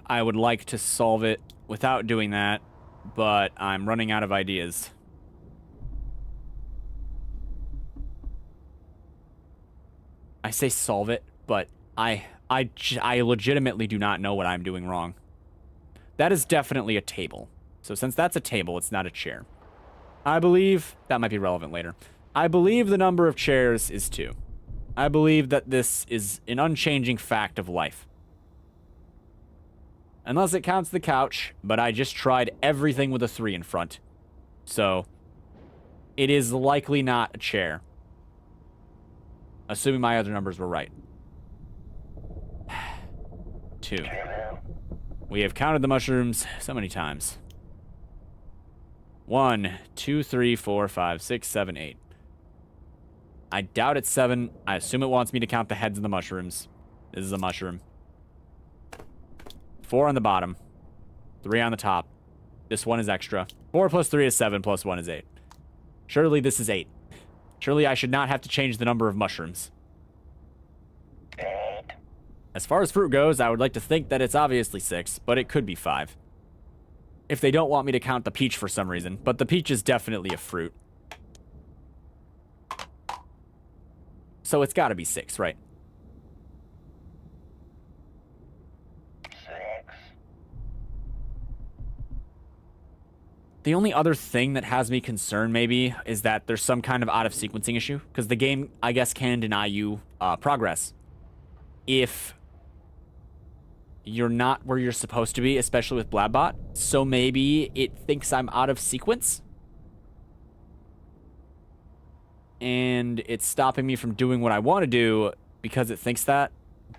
Speaker 1: I would like to solve it without doing that, but I'm running out of ideas. I say solve it, but I legitimately do not know what I'm doing wrong. That is definitely a table. So since that's a table, it's not a chair. I believe that might be relevant later. I believe the number of chairs is 2. I believe that this is an unchanging fact of life. Unless it counts the couch, but I just tried everything with a 3 in front. So, it is likely not a chair. Assuming my other numbers were right. 2. We have counted the mushrooms so many times. 1, 2, 3, 4, 5, 6, 7, 8. I doubt it's 7. I assume it wants me to count the heads of the mushrooms. This is a mushroom. 4 on the bottom. 3 on the top. This one is extra. 4 plus 3 is 7, plus 1 is 8. Surely this is 8. Surely I should not have to change the number of mushrooms.
Speaker 9: 8.
Speaker 1: As far as fruit goes, I would like to think that it's obviously 6, but it could be 5. If they don't want me to count the peach for some reason, but the peach is definitely a fruit. So it's gotta be 6, right?
Speaker 9: 6.
Speaker 1: The only other thing that has me concerned, maybe, is that there's some kind of out-of-sequencing issue. Because the game, I guess, can deny you progress if you're not where you're supposed to be, especially with Blabbot. So maybe it thinks I'm out of sequence. And it's stopping me from doing what I want to do because it thinks that.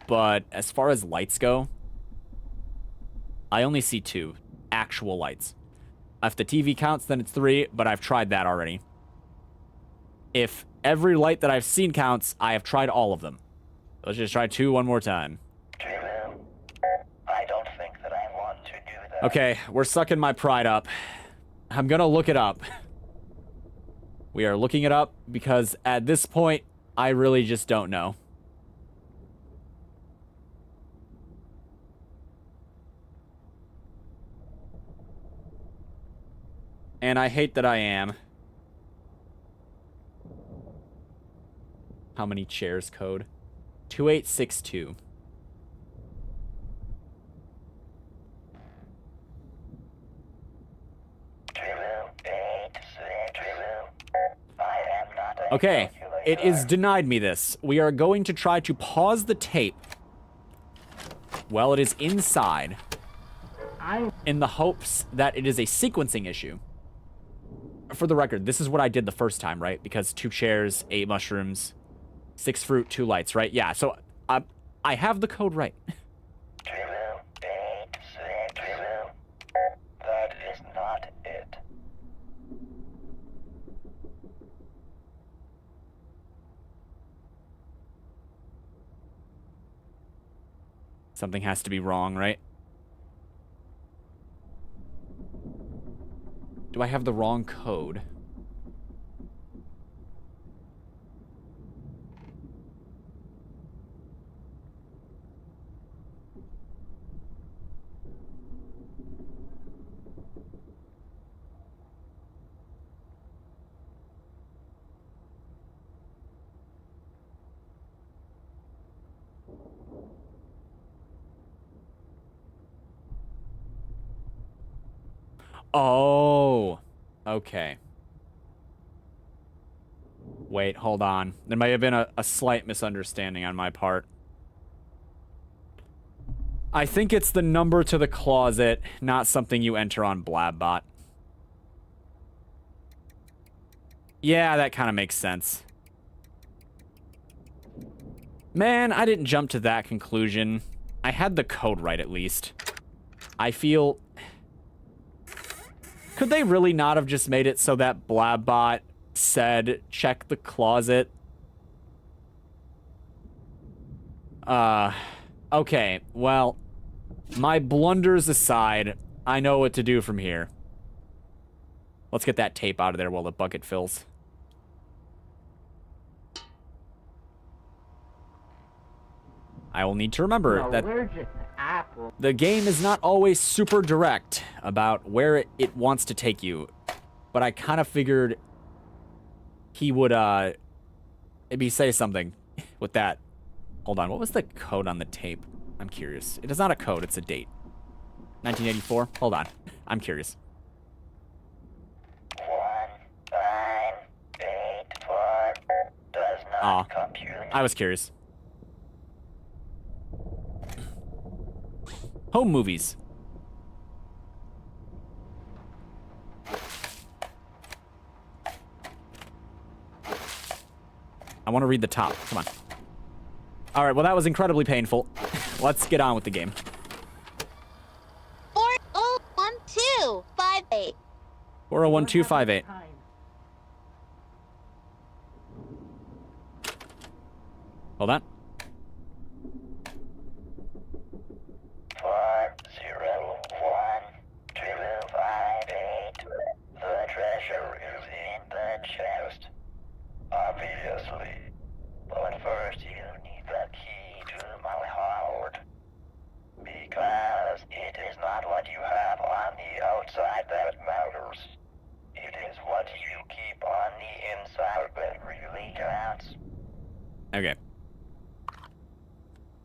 Speaker 1: But as far as lights go, I only see 2 actual lights. If the TV counts, then it's 3, but I've tried that already. If every light that I've seen counts, I have tried all of them. Let's just try 2 one more time.
Speaker 9: I don't think that I want to do that.
Speaker 1: Okay, we're sucking my pride up. I'm gonna look it up. We are looking it up because at this point, I really just don't know. And I hate that I am. How many chairs code? 2862. Okay, it is denied me this. We are going to try to pause the tape while it is inside in the hopes that it is a sequencing issue. For the record, this is what I did the first time, right? Because 2 chairs, 8 mushrooms, 6 fruit, 2 lights, right? Yeah, so I have the code right.
Speaker 9: 2, 8, 6. That is not it.
Speaker 1: Something has to be wrong, right? Do I have the wrong code? Oh, Okay. Wait, hold on. There may have been a slight misunderstanding on my part. I think it's the number to the closet, not something you enter on Blabbot. Yeah, that kind of makes sense. Man, I didn't jump to that conclusion. I had the code right, at least. I feel... Could they really not have just made it so that Blabbot said, check the closet? Okay, well, my blunders aside, I know what to do from here. Let's get that tape out of there while the bucket fills. I will need to remember that the game is not always super direct about where it wants to take you. But I kind of figured he would, maybe say something with that. Hold on, what was the code on the tape? I'm curious. It is not a code, it's a date. 1984? Hold on. I'm curious.
Speaker 9: 1984 does not compute.
Speaker 1: I was curious. Home movies. I want to read the top. Come on. All right, well, that was incredibly painful. Let's get on with the game.
Speaker 2: 401258.
Speaker 1: 401258. Hold on.
Speaker 9: 401258. The treasure is in the chest. Obviously. But first you need the key to my heart. Because it is not what you have on the outside that matters. It is what you keep on the inside that really counts.
Speaker 1: Okay.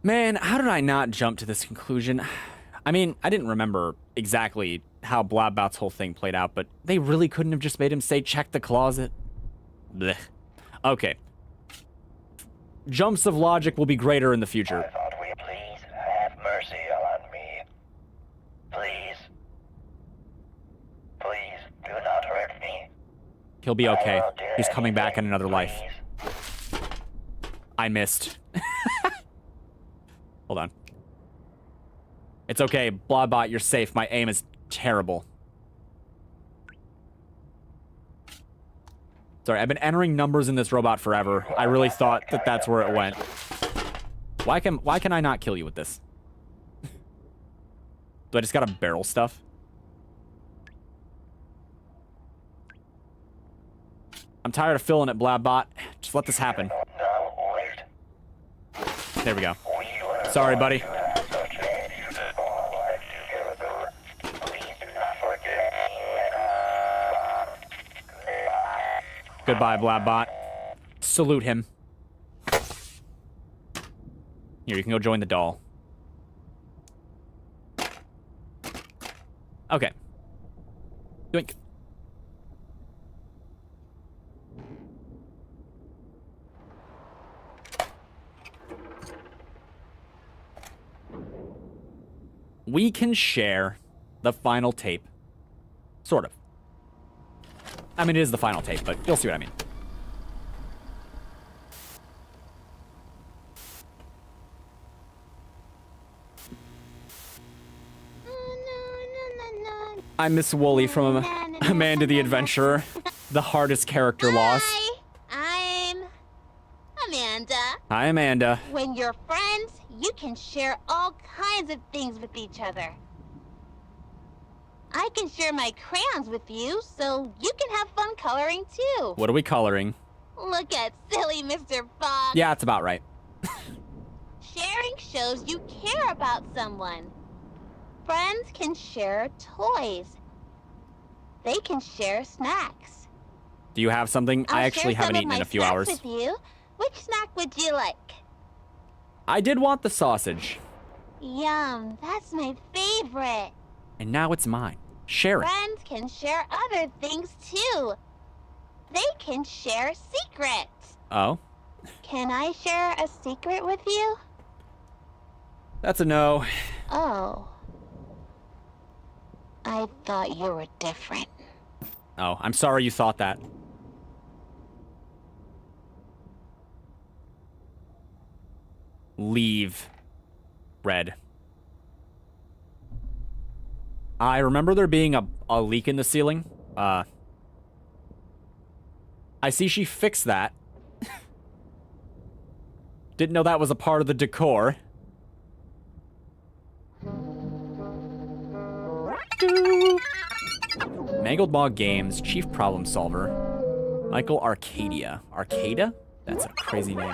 Speaker 1: Man, how did I not jump to this conclusion? I mean, I didn't remember exactly how Blabbot's whole thing played out, but they really couldn't have just made him say, check the closet. Blech. Okay. Jumps of logic will be greater in the future.
Speaker 9: I thought we please have mercy on me. Please. Please, do not hurt me.
Speaker 1: He'll be okay.
Speaker 9: I will do
Speaker 1: He's coming back in
Speaker 9: anything,
Speaker 1: another life.
Speaker 9: please.
Speaker 1: I missed. Hold on. It's okay, Blabbot, you're safe. My aim is terrible. Sorry, I've been entering numbers in this robot forever. I really thought that that's where it went. Why can I not kill you with this? Do I just gotta barrel stuff? I'm tired of filling it, Blabbot. Just let this happen.
Speaker 9: No, wait.
Speaker 1: There we go.
Speaker 9: We were
Speaker 1: Sorry, buddy.
Speaker 9: going to have such a beautiful life together. Please do not forget me.
Speaker 1: Goodbye, Blabbot. Salute him. Here, you can go join the doll. Okay. Doink. We can share the final tape. Sort of. I mean, it is the final tape, but you'll see what I mean. I'm Miss Wooly from Amanda the Adventurer. The hardest character lost.
Speaker 2: Hi, I'm Amanda.
Speaker 1: Hi, Amanda.
Speaker 2: When you're friends, you can share all kinds of things with each other. I can share my crayons with you, so you can have fun coloring too.
Speaker 1: What are we coloring?
Speaker 2: Look at silly Mr. Fox.
Speaker 1: Yeah, that's about right.
Speaker 2: Sharing shows you care about someone. Friends can share toys. They can share snacks.
Speaker 1: Do you have something? I
Speaker 2: I'll
Speaker 1: actually
Speaker 2: share
Speaker 1: haven't
Speaker 2: some
Speaker 1: eaten
Speaker 2: of
Speaker 1: in
Speaker 2: my
Speaker 1: a few
Speaker 2: snacks
Speaker 1: hours.
Speaker 2: With you. Which snack would you like?
Speaker 1: I did want the sausage.
Speaker 2: Yum, that's my favorite.
Speaker 1: And now it's mine. Sharing.
Speaker 2: Friends can share other things too. They can share secrets.
Speaker 1: Oh?
Speaker 2: Can I share a secret with you?
Speaker 1: That's a no.
Speaker 2: Oh. I thought you were different.
Speaker 1: Oh, I'm sorry you thought that. Leave. Red. I remember there being a leak in the ceiling. I see she fixed that. Didn't know that was a part of the decor. Mangled Maw Games, Chief Problem Solver. Michael Arcadia. Arcada? That's a crazy name.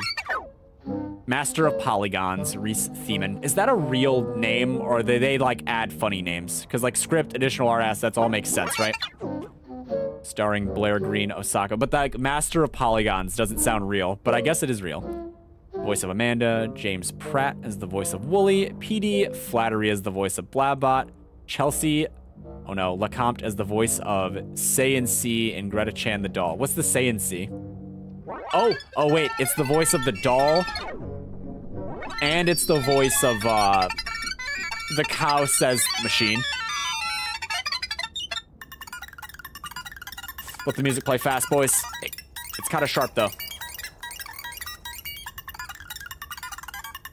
Speaker 1: Master of Polygons, Reese Thiemann. Is that a real name, or they like add funny names? Because like script, additional art assets all make sense, right? Starring Blair Green Osaka. But that Master of Polygons doesn't sound real, but I guess it is real. Voice of Amanda, James Pratt as the voice of Wooly, PD Flattery as the voice of Blabbot, Chelsea, oh no, LeCompte as the voice of Say-and-See and Greta Chan the doll. What's the Say-and-See? Oh wait, it's the voice of the doll, and it's the voice of the cow says machine. Let the music play fast, boys. Hey, it's kind of sharp though.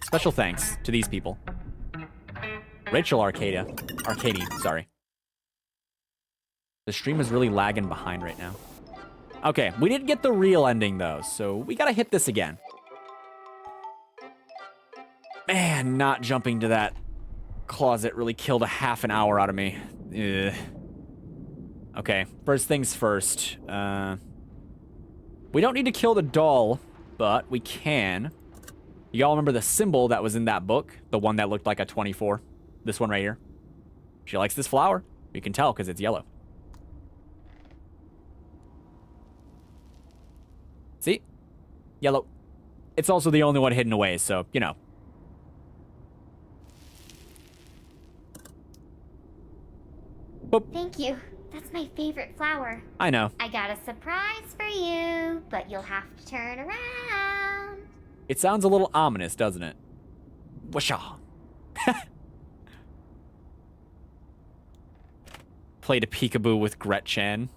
Speaker 1: Special thanks to these people. Rachel Arcady, sorry. The stream is really lagging behind right now. Okay, we didn't get the real ending though, so we gotta hit this again. Man, not jumping to that closet really killed a half an hour out of me. Ugh. Okay, first things first. We don't need to kill the doll, but we can. Y'all remember the symbol that was in that book? The one that looked like a 24? This one right here. She likes this flower. You can tell because it's yellow. See? Yellow. It's also the only one hidden away, so, you know. Boop.
Speaker 10: Thank you. That's my favorite flower.
Speaker 1: I know.
Speaker 10: I got a surprise for you, but you'll have to turn around.
Speaker 1: It sounds a little ominous, doesn't it? Whooshaw. Played a peekaboo with Gretchen.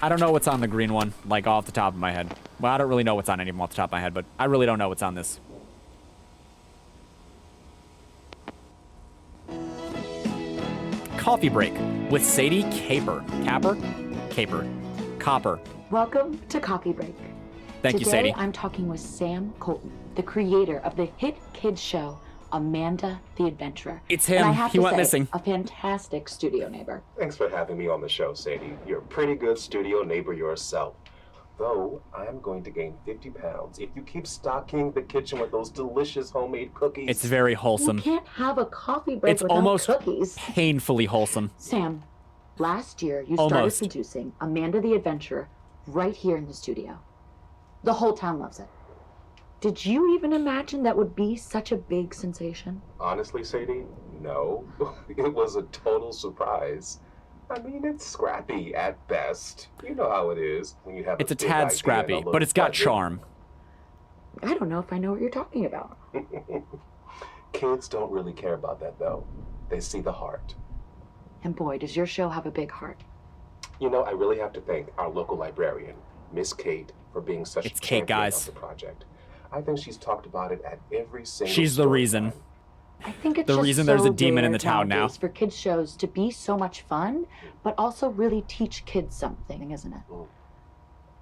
Speaker 1: I don't know what's on the green one, like off the top of my head. Well, I don't really know what's on any of them off the top of my head, but I really don't know what's on this. Coffee break with Sadie Caper. Copper.
Speaker 11: Welcome to Coffee Break.
Speaker 1: Thank you, Sadie.
Speaker 11: Today I'm talking with Sam Colton, the creator of the hit kids show Amanda the Adventurer.
Speaker 1: It's him.
Speaker 11: And I have
Speaker 1: He
Speaker 11: to
Speaker 1: went
Speaker 11: say,
Speaker 1: missing.
Speaker 11: A fantastic studio neighbor.
Speaker 12: Thanks for having me on the show, Sadie. You're a pretty good studio neighbor yourself. Though, I am going to gain 50 pounds if you keep stocking the kitchen with those delicious homemade cookies.
Speaker 1: It's very wholesome.
Speaker 11: You can't have a coffee break
Speaker 1: It's
Speaker 11: without
Speaker 1: almost
Speaker 11: cookies.
Speaker 1: painfully wholesome.
Speaker 11: Sam, last year you
Speaker 1: Almost.
Speaker 11: started producing Amanda the Adventurer right here in the studio. The whole town loves it. Did you even imagine that would be such a big sensation?
Speaker 12: Honestly, Sadie, no. It was a total surprise. I mean, it's scrappy at best. You know how it is when you have
Speaker 1: It's a
Speaker 12: big
Speaker 1: tad
Speaker 12: idea
Speaker 1: scrappy,
Speaker 12: and a
Speaker 1: but it's got
Speaker 12: budget.
Speaker 1: charm.
Speaker 11: I don't know if I know what you're talking about.
Speaker 12: Kids don't really care about that, though. They see the heart.
Speaker 11: And boy, does your show have a big heart.
Speaker 12: You know, I really have to thank our local librarian, Miss Kate, for being such
Speaker 1: It's
Speaker 12: a
Speaker 1: Kate,
Speaker 12: champion
Speaker 1: guys.
Speaker 12: of the project. I think she's talked about it at every single
Speaker 1: She's the
Speaker 12: story
Speaker 1: reason.
Speaker 12: time.
Speaker 11: I think it's
Speaker 1: The
Speaker 11: just
Speaker 1: reason
Speaker 11: so
Speaker 1: there's a demon in
Speaker 11: rare
Speaker 1: the town now.
Speaker 11: nowadays for kids shows to be so much fun, but also really teach kids something, isn't it?
Speaker 12: Mm.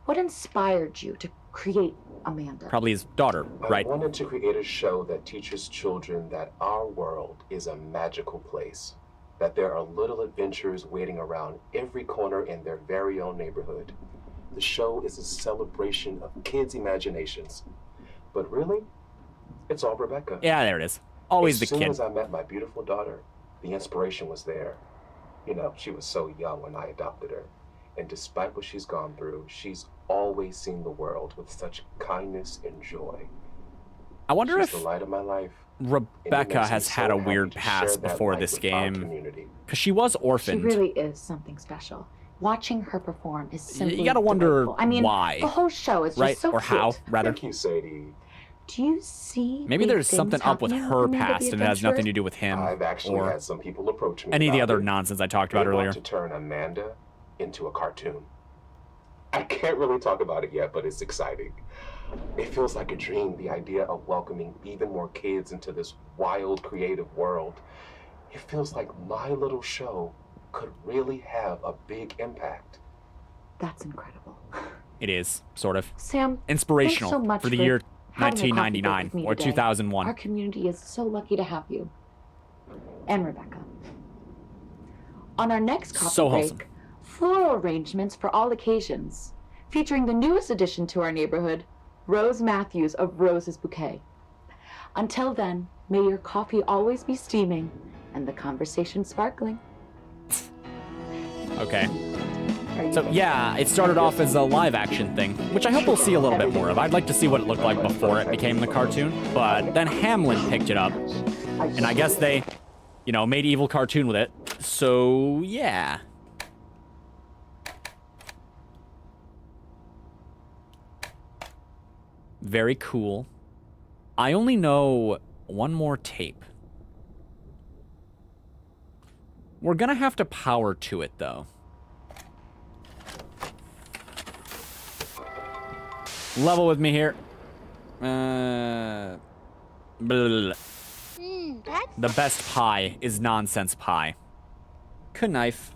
Speaker 11: What inspired you to create Amanda?
Speaker 1: Probably his daughter, right?
Speaker 12: I wanted to create a show that teaches children that our world is a magical place, that there are little adventures waiting around every corner in their very own neighborhood. The show is a celebration of kids' imaginations. But really, it's all Rebecca.
Speaker 1: Yeah, there it is. Always the
Speaker 12: As soon
Speaker 1: kid.
Speaker 12: as I met my beautiful daughter, the inspiration was there. You know, she was so young when I adopted her. And despite what she's gone through, she's always seen the world with such kindness and joy.
Speaker 1: I wonder
Speaker 12: She's
Speaker 1: if
Speaker 12: the light of my life.
Speaker 1: Rebecca has had a weird past before this game. Because she was orphaned.
Speaker 11: She really is something special. Watching her perform is simply
Speaker 1: You gotta wonder
Speaker 11: delightful. I mean,
Speaker 1: why.
Speaker 11: the whole show is just
Speaker 1: right?
Speaker 11: so
Speaker 1: Or
Speaker 11: cute.
Speaker 1: how, rather.
Speaker 12: Thank you, Sadie.
Speaker 11: Do you see?
Speaker 1: Maybe
Speaker 11: big
Speaker 1: there's something
Speaker 11: things
Speaker 1: up with
Speaker 11: happening
Speaker 1: her
Speaker 11: Amanda
Speaker 1: past
Speaker 11: the
Speaker 1: and it has
Speaker 11: Adventurer?
Speaker 1: nothing to do with him.
Speaker 12: I've actually
Speaker 1: or
Speaker 12: had some people approach me
Speaker 1: any of the
Speaker 12: about
Speaker 1: other
Speaker 12: it.
Speaker 1: nonsense I talked
Speaker 12: They
Speaker 1: about earlier.
Speaker 12: want to turn Amanda into a cartoon. I can't really talk about it yet, but it's exciting. It feels like a dream, the idea of welcoming even more kids into this wild, creative world. It feels like my little show could really have a big impact.
Speaker 11: That's incredible.
Speaker 1: It is, sort of.
Speaker 11: Sam,
Speaker 1: inspirational
Speaker 11: thanks so much
Speaker 1: for the year
Speaker 11: having a coffee break
Speaker 1: 1999
Speaker 11: with me
Speaker 1: or
Speaker 11: today.
Speaker 1: 2001.
Speaker 11: Our community is so lucky to have you. And Rebecca. On our next coffee
Speaker 1: So
Speaker 11: break,
Speaker 1: wholesome.
Speaker 11: floral arrangements for all occasions, featuring the newest addition to our neighborhood, Rose Matthews of Rose's Bouquet. Until then, may your coffee always be steaming and the conversation sparkling.
Speaker 1: Okay. So yeah, it started off as a live action thing, which I hope we'll see a little bit more of. I'd like to see what it looked like before it became the cartoon, but then Hamlin picked it up, and I guess they, you know, made evil cartoon with it. So yeah. Very cool. I only know one more tape. We're gonna have to power to it, though. Level with me here. Blah. The best pie is nonsense pie. Knife.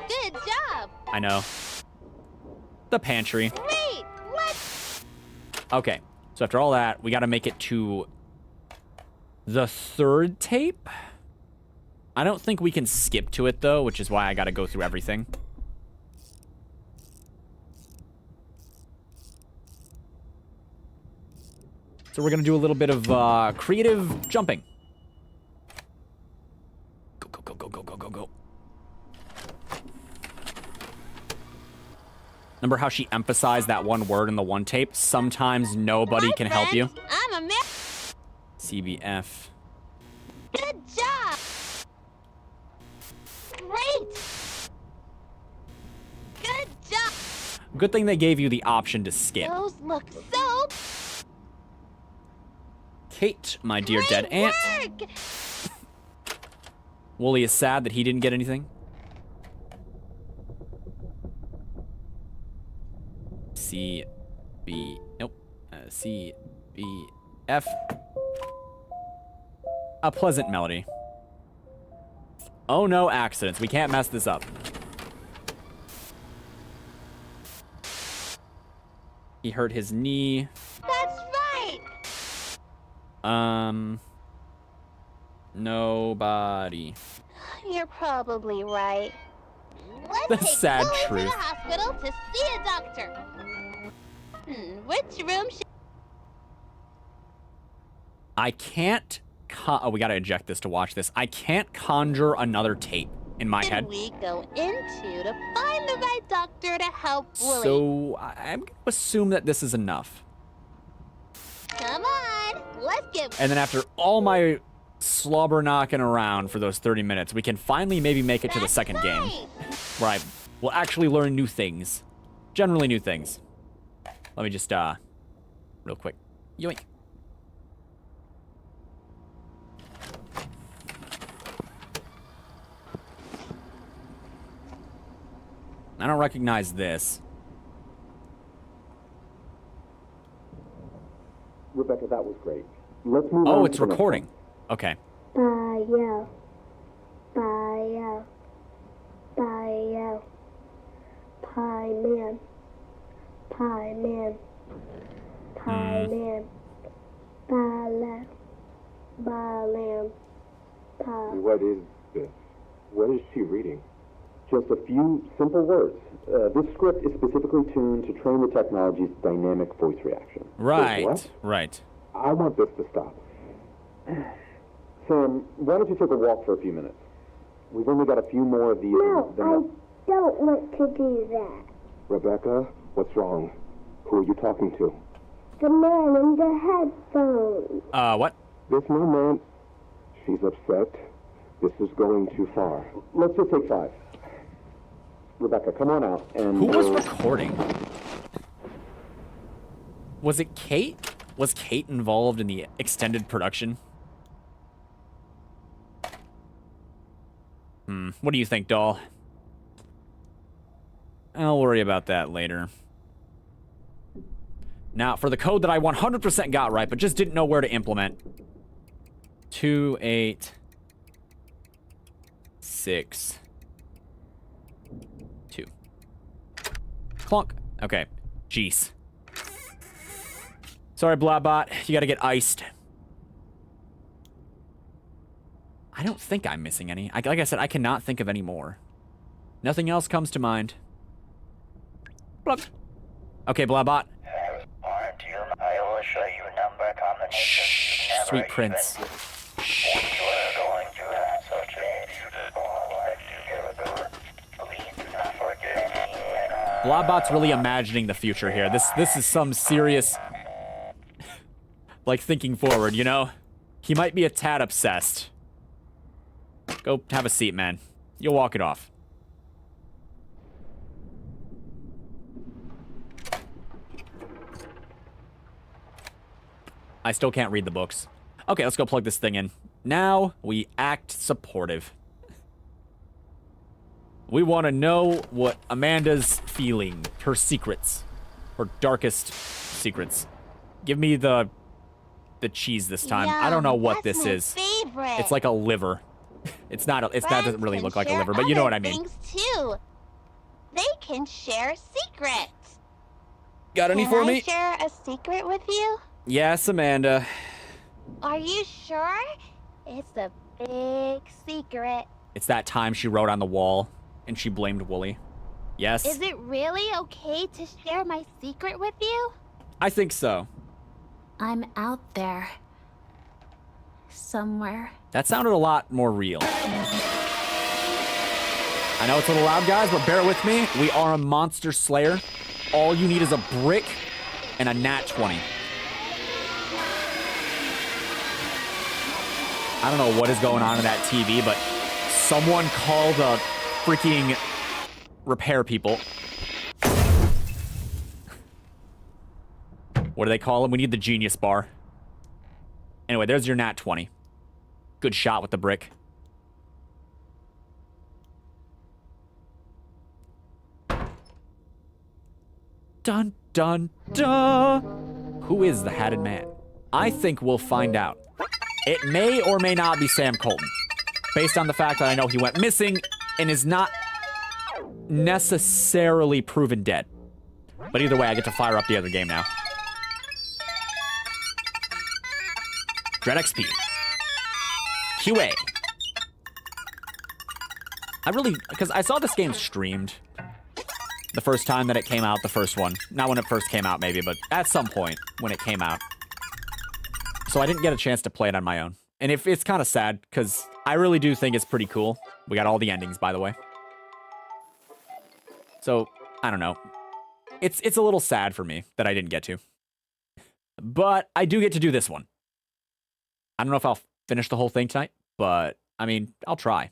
Speaker 2: Good job.
Speaker 1: I know. The pantry.
Speaker 2: Great. Let's.
Speaker 1: Okay, so after all that, we gotta make it to the third tape. I don't think we can skip to it, though, which is why I gotta go through everything. So we're gonna do a little bit of creative jumping. Go, go, go, go, go, go, go, go. Remember how she emphasized that one word in the one tape? Sometimes nobody can help you.
Speaker 2: I'm a man.
Speaker 1: CBF.
Speaker 2: Good job. Great. Good job.
Speaker 1: Good thing they gave you the option to skip.
Speaker 2: Those look so.
Speaker 1: Kate, my dear dead aunt.
Speaker 2: Work.
Speaker 1: Wooly is sad that he didn't get anything. C, B, nope. C, B, F. A pleasant melody. Oh no, accidents. We can't mess this up. He hurt his knee.
Speaker 2: That's right.
Speaker 1: Nobody.
Speaker 2: You're probably right. Let's
Speaker 1: The
Speaker 2: take
Speaker 1: sad
Speaker 2: Wooly to
Speaker 1: truth.
Speaker 2: the hospital to see a doctor. Which room should
Speaker 1: I can't oh, we gotta eject this to watch this. I can't conjure another tape in my head.
Speaker 2: we go into to find the right doctor to help Wooly?
Speaker 1: So I'm gonna assume that this is enough.
Speaker 2: Come on, let's get.
Speaker 1: And then after all my slobber knocking around for those 30 minutes, we can finally maybe make it to the second game. Where I will actually learn new things. Generally new things. Let me just, real quick. Yoink. I don't recognize this.
Speaker 13: Rebecca, that was great. Let's move on.
Speaker 1: Oh, it's recording. Okay.
Speaker 14: Bio. Bio. Bio. Pie man. Pie man. Pie man. Bala. Balam. Pie.
Speaker 12: What is this? What is she reading?
Speaker 13: Just a few simple words. This script is specifically tuned to train the technology's dynamic voice reaction.
Speaker 1: Right,
Speaker 13: What?
Speaker 1: right.
Speaker 13: I want this to stop. Sam, why don't you take a walk for a few minutes? We've only got a few more of these.
Speaker 14: No, I don't want to do that.
Speaker 12: Rebecca, what's wrong? Who are you talking to?
Speaker 14: The man in the headphones.
Speaker 1: What?
Speaker 13: This moment, she's upset. This is going too far. Let's just take 5. Rebecca, come on out and...
Speaker 1: Who was recording? Was it Kate? Was Kate involved in the extended production? What do you think, doll? I'll worry about that later. Now, for the code that I 100% got right, but just didn't know where to implement. 2, 8, 6, 2. Clunk. Okay. Jeez. Sorry, Blabbot. You gotta get iced. I don't think I'm missing any. Like I said, I cannot think of any more. Nothing else comes to mind. Blub. Okay, Blabbot.
Speaker 9: I will show you number combinations you've never
Speaker 1: Sweet prince.
Speaker 9: You are going to have such a beautiful life together. Please do not forget me.
Speaker 1: Blabbot's really imagining the future here. This is some serious, like, thinking forward, you know? He might be a tad obsessed. Go have a seat, man. You'll walk it off. I still can't read the books. Okay, let's go plug this thing in. Now we act supportive. We want to know what Amanda's feeling, her secrets, her darkest secrets. Give me the cheese this time. I don't know what this is.
Speaker 2: Favorite.
Speaker 1: It's like a liver. It's not. That doesn't really look like a liver, but you know what I mean.
Speaker 2: Things too. They can share secrets.
Speaker 1: Got any for me?
Speaker 2: Can I share a secret with you?
Speaker 1: Yes, Amanda.
Speaker 2: Are you sure? It's a big secret.
Speaker 1: It's that time she wrote on the wall and she blamed Wooly. Yes.
Speaker 2: Is it really okay to share my secret with you?
Speaker 1: I think so.
Speaker 2: I'm out there. Somewhere.
Speaker 1: That sounded a lot more real. I know it's a little loud, guys, but bear with me. We are a monster slayer. All you need is a brick and a nat 20. I don't know what is going on in that TV, but someone call the freaking repair people. What do they call them? We need the genius bar. Anyway, there's your nat 20. Good shot with the brick. Dun, dun, dun. Who is the hatted man? I think we'll find out. It may or may not be Sam Colton, based on the fact that I know he went missing and is not necessarily proven dead. But either way, I get to fire up the other game now. Dread XP. QA. Because I saw this game streamed the first time that it came out, the first one. Not when it first came out, maybe, but at some point when it came out. So I didn't get a chance to play it on my own. And it's kind of sad, because I really do think it's pretty cool. We got all the endings, by the way. So, I don't know. It's a little sad for me that I didn't get to. But I do get to do this one. I don't know if I'll finish the whole thing tonight, but, I mean, I'll try.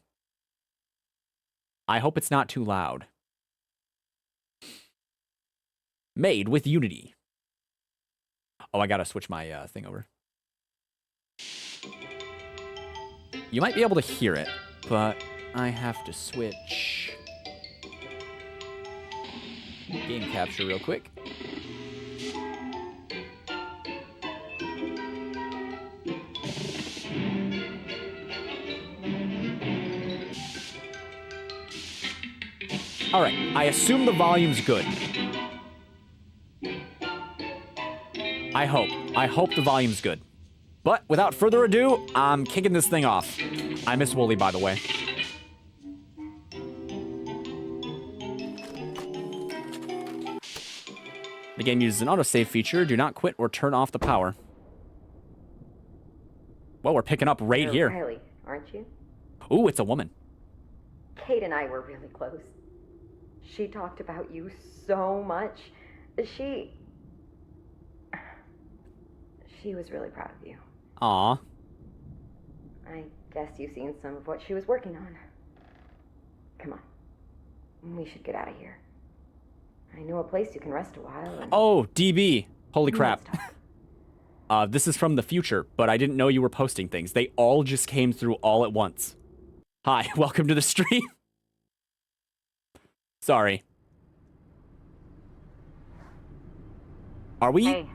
Speaker 1: I hope it's not too loud. Made with Unity. Oh, I gotta switch my thing over. You might be able to hear it, but I have to switch game capture real quick. All right, I assume the volume's good. I hope the volume's good. But without further ado, I'm kicking this thing off. I miss Wooly, by the way. The game uses an autosave feature. Do not quit or turn off the power. Well, we're picking up right
Speaker 15: You're
Speaker 1: here.
Speaker 15: Riley, aren't you?
Speaker 1: Ooh, it's a woman.
Speaker 15: Kate and I were really close. She talked about you so much. She... She was really proud of you.
Speaker 1: Aw.
Speaker 15: I guess you've seen some of what she was working on. Come on. We should get out of here. I know a place you can rest a while. And...
Speaker 1: Oh, DB. Holy crap. This is from the future, but I didn't know you were posting things. They all just came through all at once. Hi, welcome to the stream. Sorry. Are we?
Speaker 15: Hey,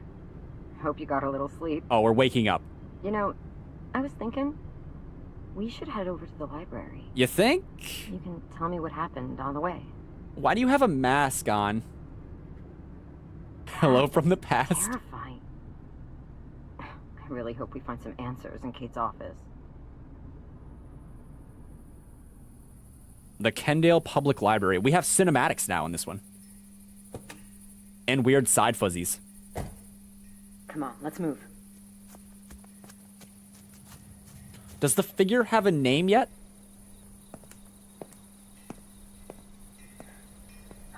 Speaker 15: hope you got a little sleep.
Speaker 1: Oh, we're waking up.
Speaker 15: You know, I was thinking we should head over to the library.
Speaker 1: You think?
Speaker 15: You can tell me what happened on the way.
Speaker 1: Why do you have a mask on? Hello from the past.
Speaker 15: Terrifying. I really hope we find some answers in Kate's office.
Speaker 1: The Kendale Public Library. We have cinematics now in this one. And weird side fuzzies.
Speaker 15: Come on, let's move.
Speaker 1: Does the figure have a name yet?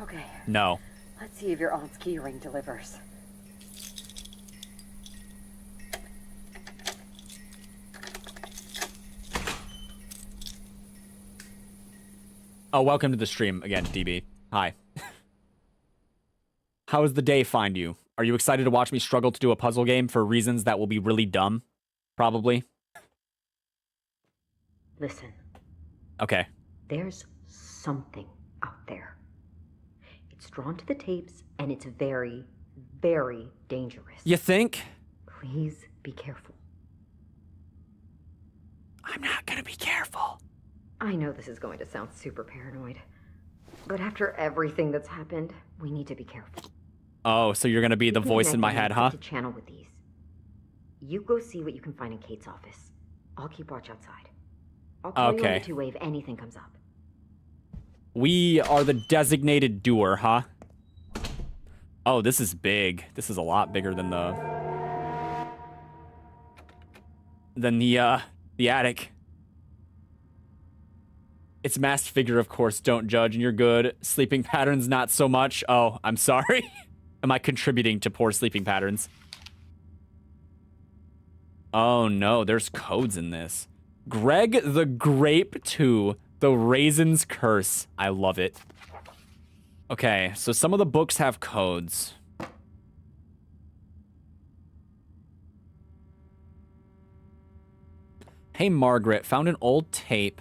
Speaker 15: Okay.
Speaker 1: No.
Speaker 15: Let's see if your aunt's keyring delivers.
Speaker 1: Oh, welcome to the stream again, DB. Hi. How does the day find you? Are you excited to watch me struggle to do a puzzle game for reasons that will be really dumb? Probably.
Speaker 15: Listen.
Speaker 1: Okay.
Speaker 15: There's something out there. It's drawn to the tapes, and it's very, very dangerous.
Speaker 1: You think?
Speaker 15: Please be careful.
Speaker 1: I'm not gonna be careful.
Speaker 15: I know this is going to sound super paranoid, but after everything that's happened, we need to be careful.
Speaker 1: Oh, so you're gonna be the voice in my head, huh?
Speaker 15: To channel with these. You go see what you can find in Kate's office. I'll keep watch outside. I'll call you on the two-way if anything comes up.
Speaker 1: We are the designated doer, huh? Oh, this is big. This is a lot bigger than the attic. It's masked figure, of course. Don't judge, and you're good. Sleeping patterns, not so much. Oh, I'm sorry. Am I contributing to poor sleeping patterns? Oh no, there's codes in this. Greg the Grape 2, The Raisin's Curse. I love it. Okay, so some of the books have codes. Hey Margaret, found an old tape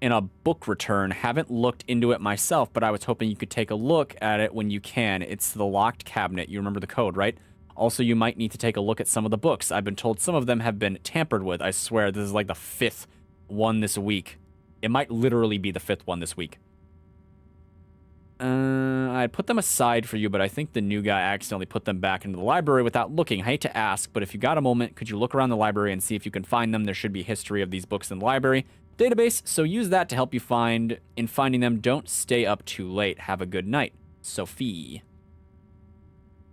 Speaker 1: in a book return. Haven't looked into it myself, but I was hoping you could take a look at it when you can. It's the locked cabinet. You remember the code, right? Also, you might need to take a look at some of the books. I've been told some of them have been tampered with. I swear, this is like the 5th one this week. It might literally be the 5th one this week. I put them aside for you, but I think the new guy accidentally put them back into the library without looking. I hate to ask, but if you got a moment, could you look around the library and see if you can find them? There should be a history of these books in the library database, so use that to help you find. In finding them, don't stay up too late. Have a good night. Sophie.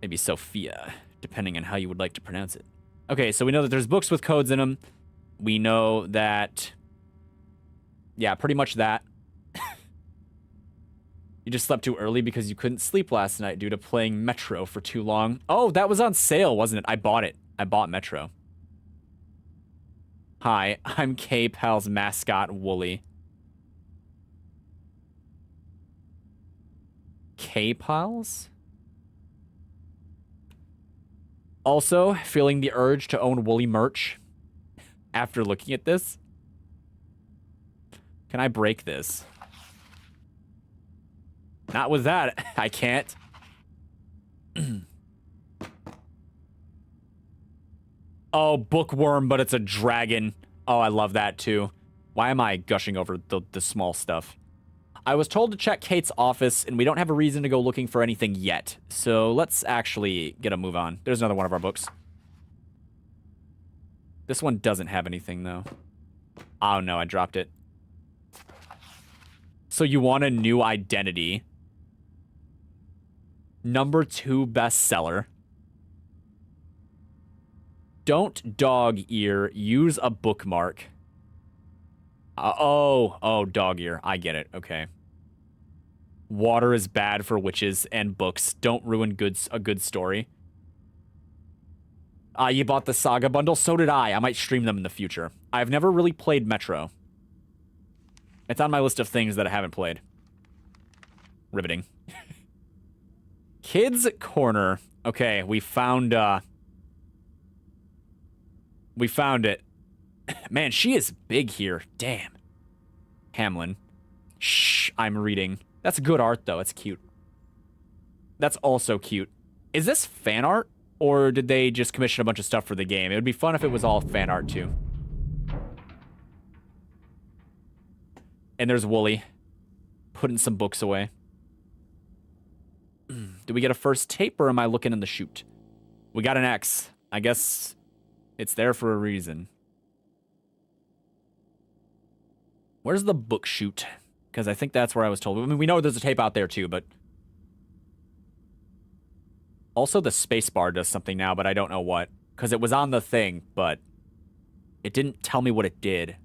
Speaker 1: Maybe Sophia, depending on how you would like to pronounce it. Okay, so we know that there's books with codes in them. We know that... yeah, pretty much that. You just slept too early because you couldn't sleep last night due to playing Metro for too long. Oh, that was on sale, wasn't it? I bought it. I bought Metro. Hi, I'm K-Pal's mascot, Wooly. K-Pals? Also, feeling the urge to own Wooly merch after looking at this. Can I break this? Not with that. I can't. Oh, bookworm, but it's a dragon. Oh, I love that too. Why am I gushing over the small stuff? I was told to check Kate's office, and we don't have a reason to go looking for anything yet. So let's actually get a move on. There's another one of our books. This one doesn't have anything, though. Oh, no, I dropped it. So you want a new identity. Number 2 bestseller. Don't dog ear, use a bookmark. Oh, dog ear. I get it. Okay. Water is bad for witches and books. Don't ruin a good story. You bought the Saga bundle? So did I. I might stream them in the future. I've never really played Metro. It's on my list of things that I haven't played. Riveting. Kids Corner. Okay, we found it. Man, she is big here. Damn. Hamlin. Shh, I'm reading. That's good art, though. It's cute. That's also cute. Is this fan art? Or did they just commission a bunch of stuff for the game? It would be fun if it was all fan art, too. And there's Wooly. Putting some books away. Do we get a first tape, or am I looking in the chute? We got an X. I guess it's there for a reason. Where's the book chute? Because I think that's where I was told. I mean, we know there's a tape out there, too, but... Also, the space bar does something now, but I don't know what. Because it was on the thing, but... it didn't tell me what it did.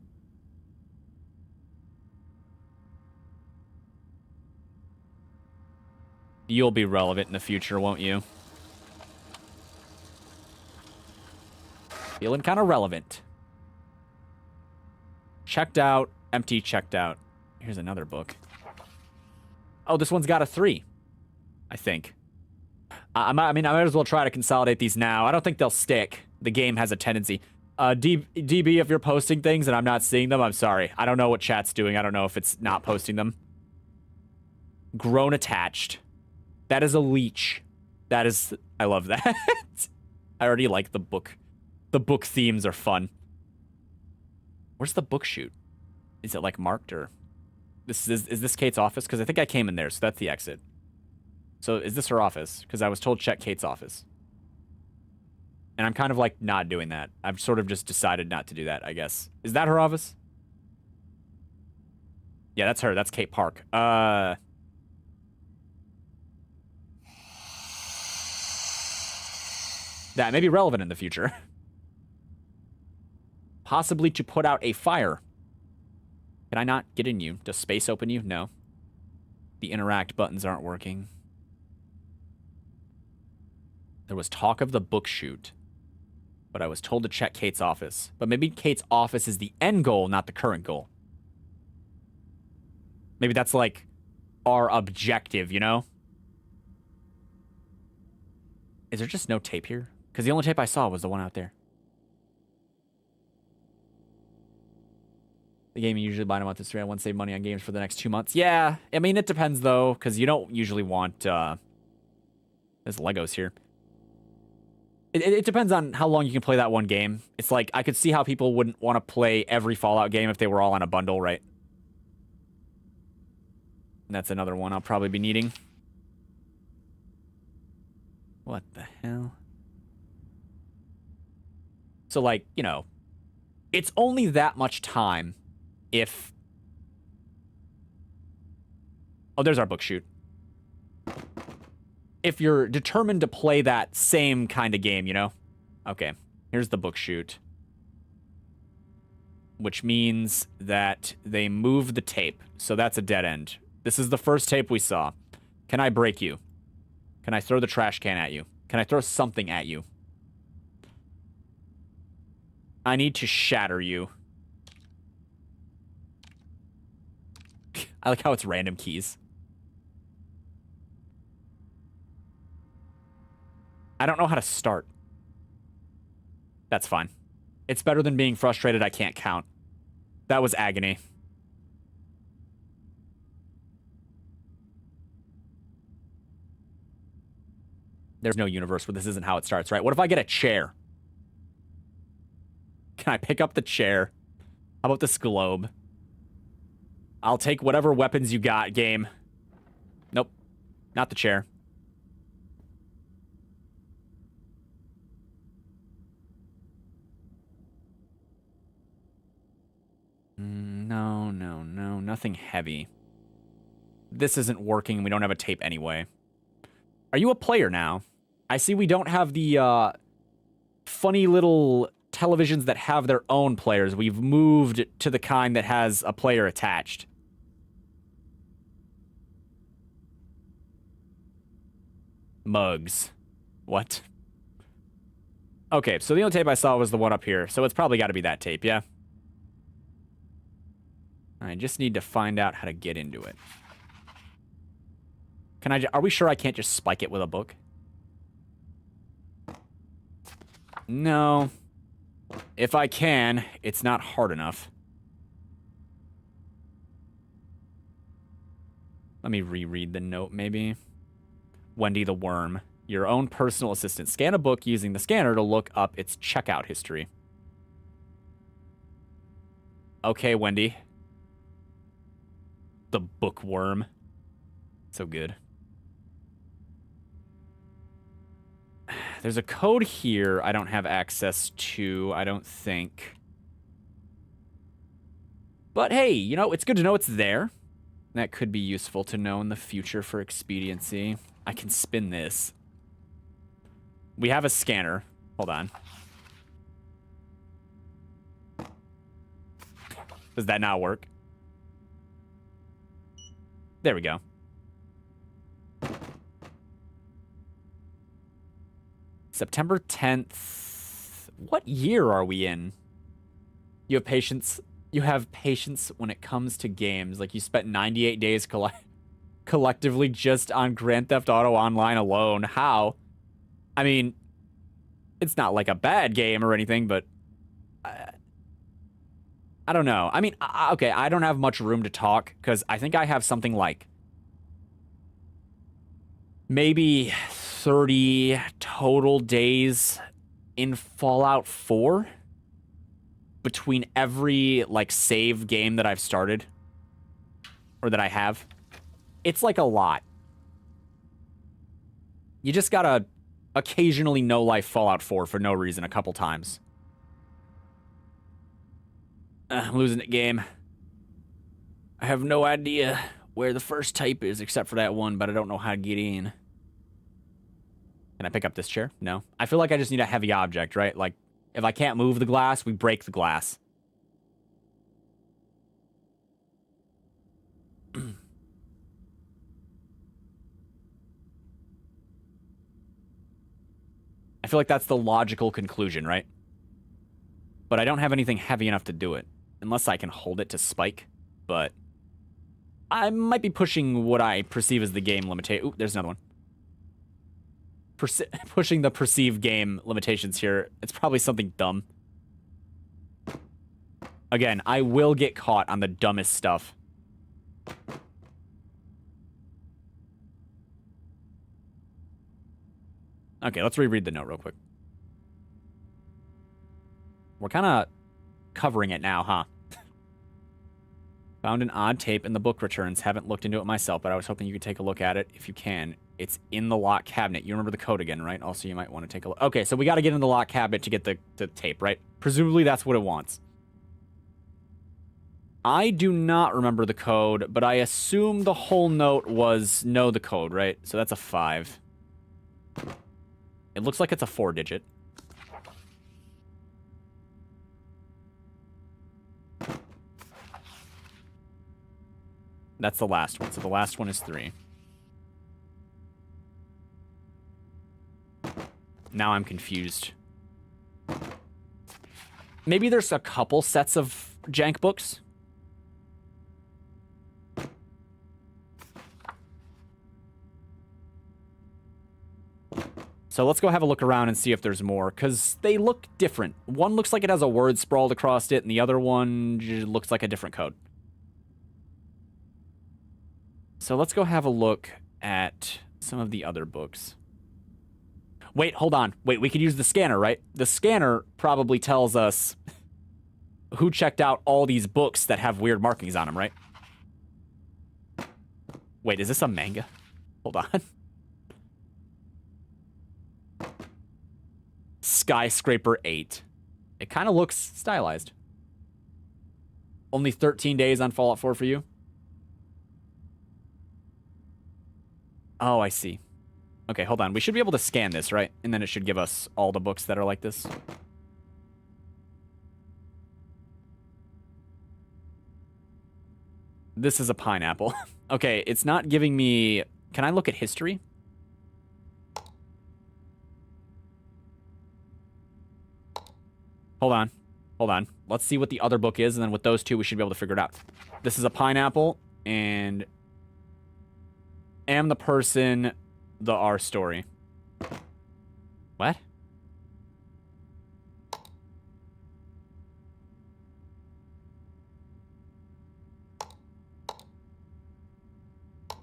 Speaker 1: You'll be relevant in the future, won't you? Feeling kind of relevant. Checked out. Empty, checked out. Here's another book. Oh, this one's got a 3. I think. I might as well try to consolidate these now. I don't think they'll stick. The game has a tendency. DB, if you're posting things and I'm not seeing them, I'm sorry. I don't know what chat's doing. I don't know if it's not posting them. Grown attached. That is a leech. That is... I love that. I already like the book. The book themes are fun. Where's the book chute? Is it, like, marked, or... Is this Kate's office? Because I think I came in there, so that's the exit. So is this her office? Because I was told check Kate's office. And I'm kind of, like, not doing that. I've sort of just decided not to do that, I guess. Is that her office? Yeah, that's her. That's Kate Park. That may be relevant in the future. Possibly to put out a fire. Can I not get in you? Does space open you? No. The interact buttons aren't working. There was talk of the book chute, but I was told to check Kate's office. But maybe Kate's office is the end goal, not the current goal. Maybe that's like our objective, you know? Is there just no tape here? Because the only tape I saw was the one out there. The game you usually buy in a month is 3. I want to save money on games for the next 2 months. Yeah, I mean, it depends, though, because you don't usually want... There's Legos here. It depends on how long you can play that one game. It's like, I could see how people wouldn't want to play every Fallout game if they were all on a bundle, right? And that's another one I'll probably be needing. What the hell? So, like, you know, it's only that much time if... Oh, there's our book chute. If you're determined to play that same kind of game, you know? Okay, here's the book chute. Which means that they move the tape, so that's a dead end. This is the first tape we saw. Can I break you? Can I throw the trash can at you? Can I throw something at you? I need to shatter you. I like how it's random keys. I don't know how to start. That's fine. It's better than being frustrated I can't count. That was agony. There's no universe where this isn't how it starts, right? What if I get a chair? Can I pick up the chair? How about this globe? I'll take whatever weapons you got, game. Nope. Not the chair. No. Nothing heavy. This isn't working. We don't have a tape anyway. Are you a player now? I see we don't have the funny little televisions that have their own players. We've moved to the kind that has a player attached. Mugs. What? Okay, so the only tape I saw was the one up here, so it's probably got to be that tape, yeah? I just need to find out how to get into it. Are we sure I can't just spike it with a book? No. If I can, it's not hard enough. Let me reread the note, maybe. Wendy the Worm, your own personal assistant. Scan a book using the scanner to look up its checkout history. Okay, Wendy. The bookworm. So good. There's a code here I don't have access to, I don't think. But hey, you know, it's good to know it's there. That could be useful to know in the future for expediency. I can spin this. We have a scanner. Hold on. Does that not work? There we go. September 10th. What year are we in? You have patience. You have patience when it comes to games. Like you spent 98 days collectively just on Grand Theft Auto Online alone. How? I mean, it's not like a bad game or anything, but I don't know. I mean, okay, I don't have much room to talk because I think I have something like maybe 30 total days in Fallout 4 between every, like, save game that I've started or that I have. It's like a lot. You just gotta occasionally no-life Fallout 4 for no reason a couple times. I'm losing it, game. I have no idea where the first type is except for that one, but I don't know how to get in. Can I pick up this chair? No. I feel like I just need a heavy object, right? Like, if I can't move the glass, we break the glass. I feel like that's the logical conclusion, right? But I don't have anything heavy enough to do it. Unless I can hold it to spike. But I might be pushing what I perceive as the game limitation. Ooh, there's another one. Pushing the perceived game limitations here. It's probably something dumb. Again, I will get caught on the dumbest stuff. Okay, let's reread the note real quick. We're kind of covering it now, huh? Found an odd tape in the book returns. Haven't looked into it myself, but I was hoping you could take a look at it if you can. It's in the lock cabinet. You remember the code again, right? Also, you might want to take a look. Okay, so we got to get in the lock cabinet to get the tape, right? Presumably, that's what it wants. I do not remember the code, but I assume the whole note was know the code, right? So that's a 5. It looks like it's a 4-digit. That's the last one. So the last one is 3. Now I'm confused. Maybe there's a couple sets of jank books. So let's go have a look around and see if there's more, because they look different. One looks like it has a word sprawled across it, and the other one looks like a different code. So let's go have a look at some of the other books. Wait, hold on. Wait, we could use the scanner, right? The scanner probably tells us who checked out all these books that have weird markings on them, right? Wait, is this a manga? Hold on. Skyscraper 8. It kind of looks stylized. Only 13 days on Fallout 4 for you? Oh, I see. Okay, hold on. We should be able to scan this, right? And then it should give us all the books that are like this. This is a pineapple. Okay, it's not giving me... Can I look at history? Hold on. Hold on. Let's see what the other book is, and then with those two, we should be able to figure it out. This is a pineapple, and am the person the R story. What?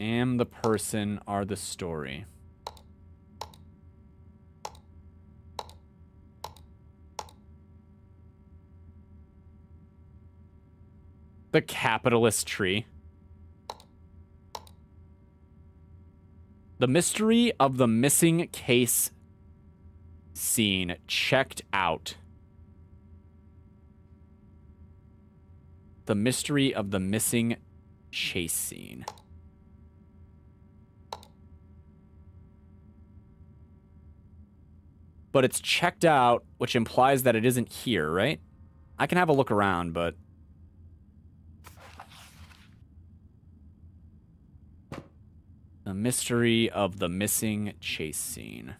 Speaker 1: Am the person are the story. The capitalist tree. The mystery of the missing case scene checked out. The mystery of the missing chase scene. But it's checked out, which implies that it isn't here, right? I can have a look around, but... The mystery of the missing chase scene.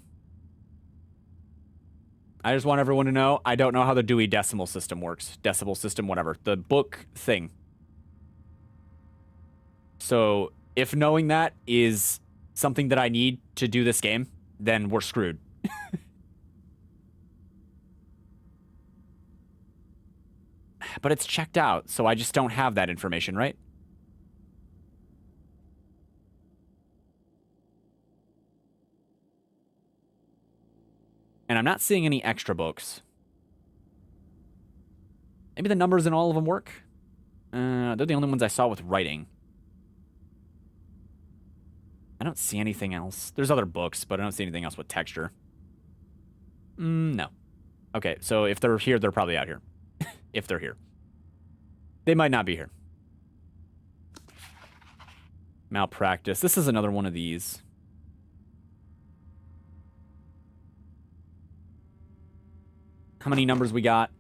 Speaker 1: I just want everyone to know, I don't know how the Dewey Decimal System works. Decimal System, whatever. The book thing. So, if knowing that is something that I need to do this game, then we're screwed. But it's checked out, so I just don't have that information, right? And I'm not seeing any extra books. Maybe the numbers in all of them work? They're the only ones I saw with writing. I don't see anything else. There's other books, but I don't see anything else with texture. No. Okay, so if they're here, they're probably out here. If they're here. They might not be here. Malpractice. This is another one of these. How many numbers we got?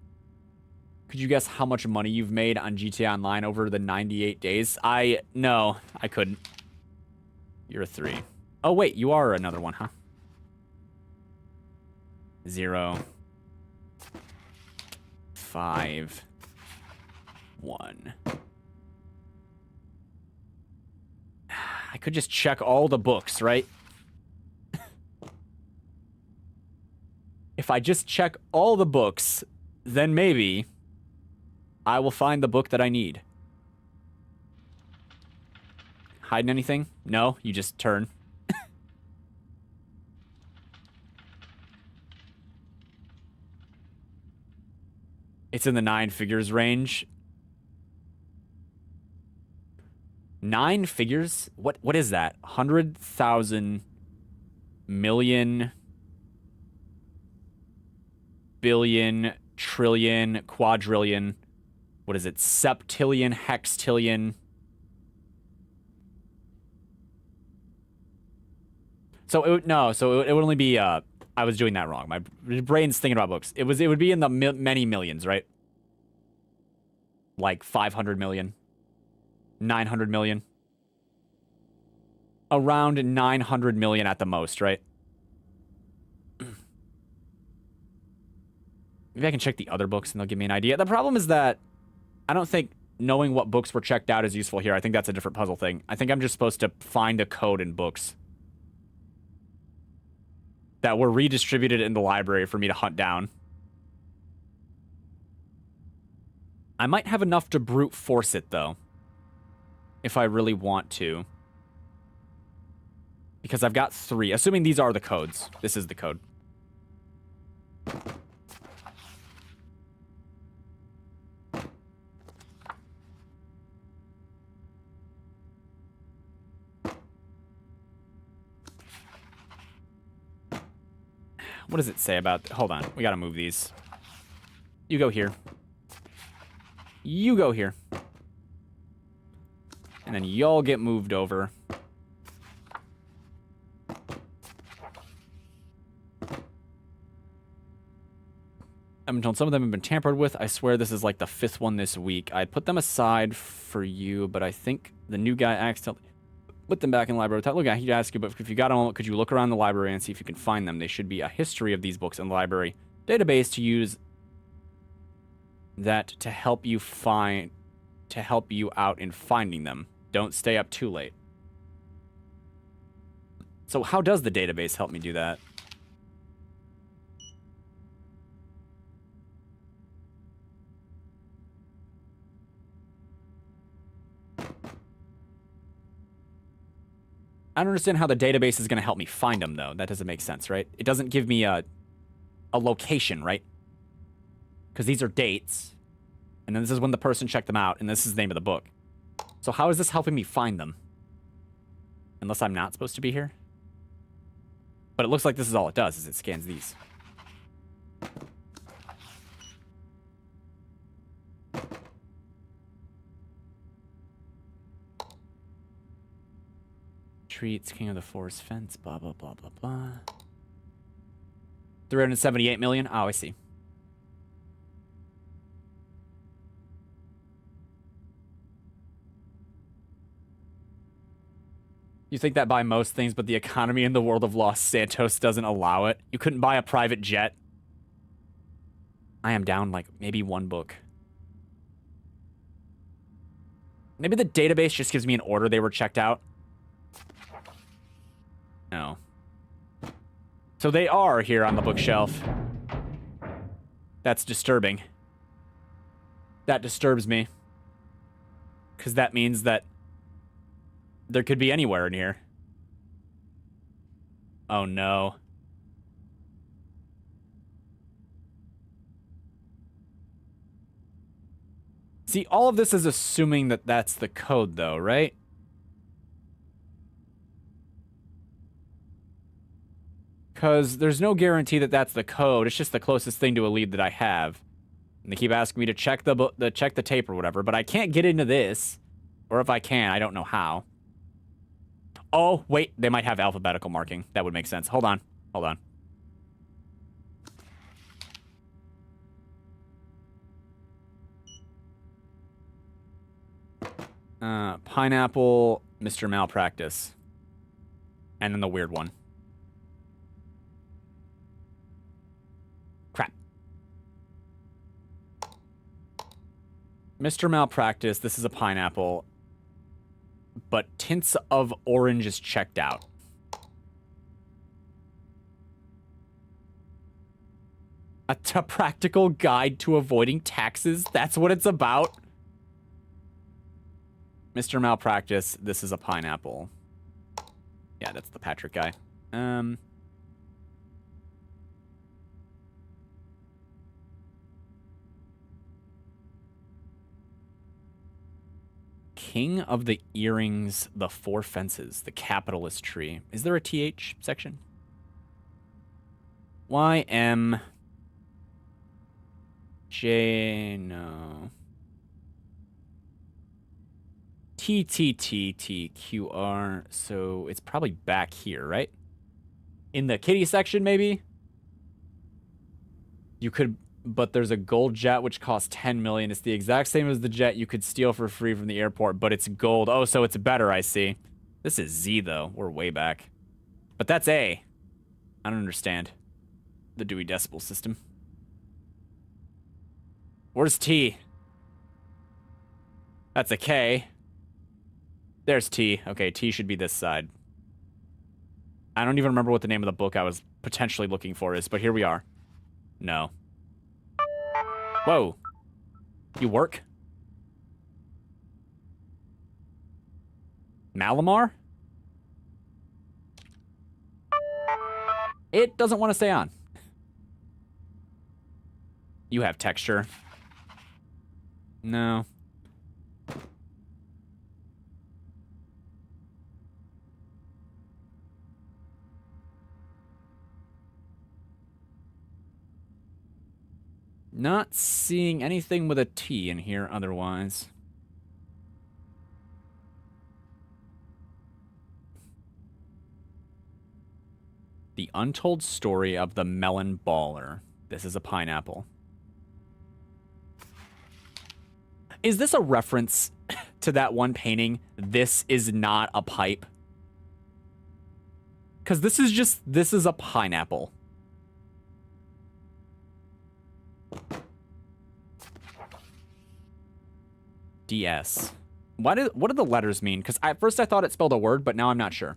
Speaker 1: Could you guess how much money you've made on GTA Online over the 98 days? No, I couldn't. You're a 3. Oh, wait, you are another one, huh? 0. 5. 1. I could just check all the books, right? If I just check all the books, then maybe I will find the book that I need. Hiding anything? No, you just turn. It's in the 9 figures range. 9 figures? What is that? 100,000 million... billion, trillion, quadrillion, what is it? Septillion, hextillion. So it would only be I was doing that wrong. My brain's thinking about books. It would be in the many millions, right? Like 500 million, 900 million. Around 900 million at the most, right? Maybe I can check the other books and they'll give me an idea. The problem is that I don't think knowing what books were checked out is useful here. I think that's a different puzzle thing. I think I'm just supposed to find a code in books that were redistributed in the library for me to hunt down. I might have enough to brute force it, though, if I really want to. Because I've got 3. Assuming these are the codes. This is the code. What does it say about... Hold on. We gotta move these. You go here. You go here. And then y'all get moved over. I've been told some of them have been tampered with. I swear this is like the 5th one this week. I'd put them aside for you, but I think the new guy accidentally put them back in the library. Look, I he'd ask you, but if you got them, could you look around the library and see if you can find them? They should be a history of these books in the library database to use that to help you out in finding them. Don't stay up too late. So how does the database help me do that? I don't understand how the database is going to help me find them, though. That doesn't make sense, right? It doesn't give me a location, right? Because these are dates. And then this is when the person checked them out, and this is the name of the book. So how is this helping me find them? Unless I'm not supposed to be here? But it looks like this is all it does, is it scans these. Treats, King of the Forest Fence, blah, blah, blah, blah, blah. 378 million? Oh, I see. You think that buy most things, but the economy in the world of Los Santos doesn't allow it? You couldn't buy a private jet? I am down, like, maybe one book. Maybe the database just gives me an order they were checked out. No. So they are here on the bookshelf. That's disturbing. That disturbs me. Because that means that there could be anywhere in here. Oh no. See, all of this is assuming that that's the code, though, right? Because there's no guarantee that that's the code. It's just the closest thing to a lead that I have. And they keep asking me to check the tape or whatever, but I can't get into this. Or if I can, I don't know how. Oh, wait, they might have alphabetical marking. That would make sense. Hold on. Hold on. Pineapple, Mr. Malpractice. And then the weird one. Crap. Mr. Malpractice, this is a pineapple. But tints of orange is checked out. A practical guide to avoiding taxes? That's what it's about? Mr. Malpractice, this is a pineapple. Yeah, that's the Patrick guy. King of the Earrings, the Four Fences, the Capitalist Tree. Is there a TH section? YM J, no. TTTTQR, so it's probably back here, right? In the kitty section, maybe? You could, but there's a gold jet which costs 10 million. It's the exact same as the jet you could steal for free from the airport, but it's gold. Oh, so it's better, I see. This is Z, though. We're way back. But that's A. I don't understand the Dewey Decimal System. Where's T? That's a K. There's T. Okay, T should be this side. I don't even remember what the name of the book I was potentially looking for is, but here we are. No. Whoa. You work? Malamar? It doesn't want to stay on. You have texture. No. Not seeing anything with a T in here otherwise. The Untold Story of the Melon Baller. This is a pineapple. Is this a reference to that one painting? This is not a pipe. Because this is a pineapple. DS. What do the letters mean? Because at first I thought it spelled a word, but now I'm not sure.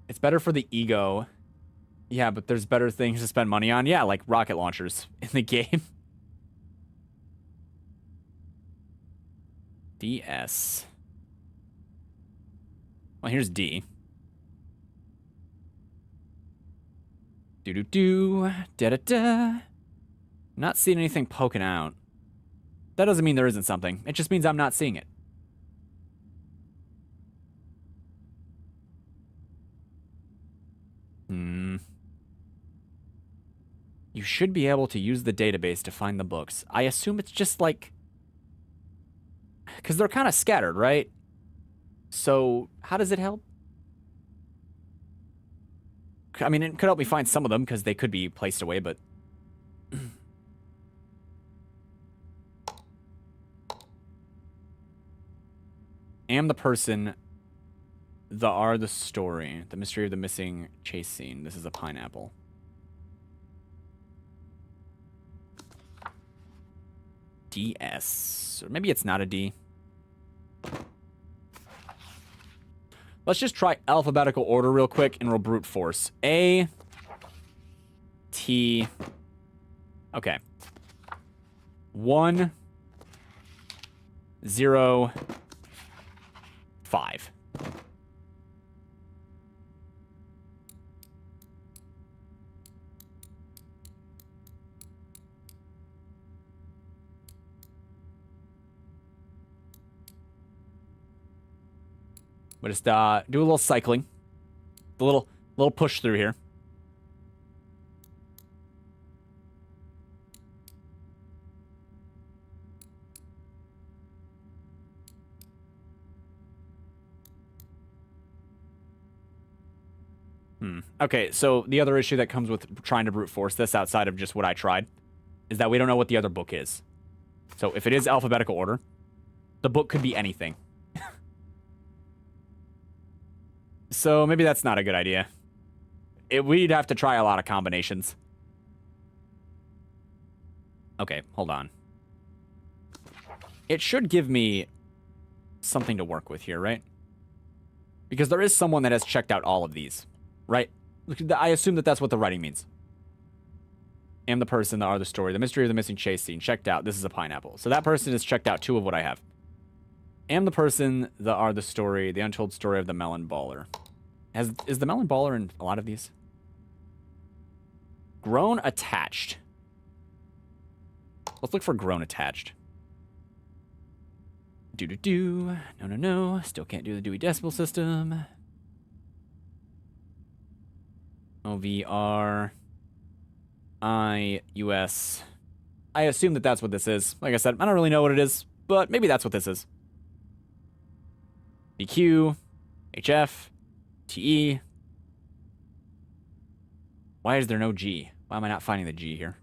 Speaker 1: It's better for the ego. Yeah, but there's better things to spend money on. Yeah, like rocket launchers in the game. DS. Well, here's D. Do-do-do. Da-da-da. Not seeing anything poking out. That doesn't mean there isn't something. It just means I'm not seeing it. You should be able to use the database to find the books. I assume it's just like... Because they're kind of scattered, right? So, how does it help? I mean, it could help me find some of them, because they could be placed away, but... Am the person... the story. The mystery of the missing chase scene. This is a pineapple. DS. Or maybe it's not a D. Let's just try alphabetical order real quick and we'll brute force. A. T. Okay. 1. 0. 5. We'll just do a little cycling. A little push through here. Okay, so the other issue that comes with trying to brute force this outside of just what I tried is that we don't know what the other book is. So if it is alphabetical order, the book could be anything. So maybe that's not a good idea. We'd have to try a lot of combinations. Okay, hold on. It should give me something to work with here, right? Because there is someone that has checked out all of these, right? I assume that that's what the writing means. Am the person, the story, the mystery of the missing chase scene, checked out. This is a pineapple. So that person has checked out 2 of what I have. Am the person, the story, the untold story of the melon baller. Is the melon baller in a lot of these? Grown attached. Let's look for grown attached. Do-do-do. No. Still can't do the Dewey Decimal System. OVR. IUS. I assume that that's what this is. Like I said, I don't really know what it is, but maybe that's what this is. BQ, HF, TE. Why is there no G? Why am I not finding the G here?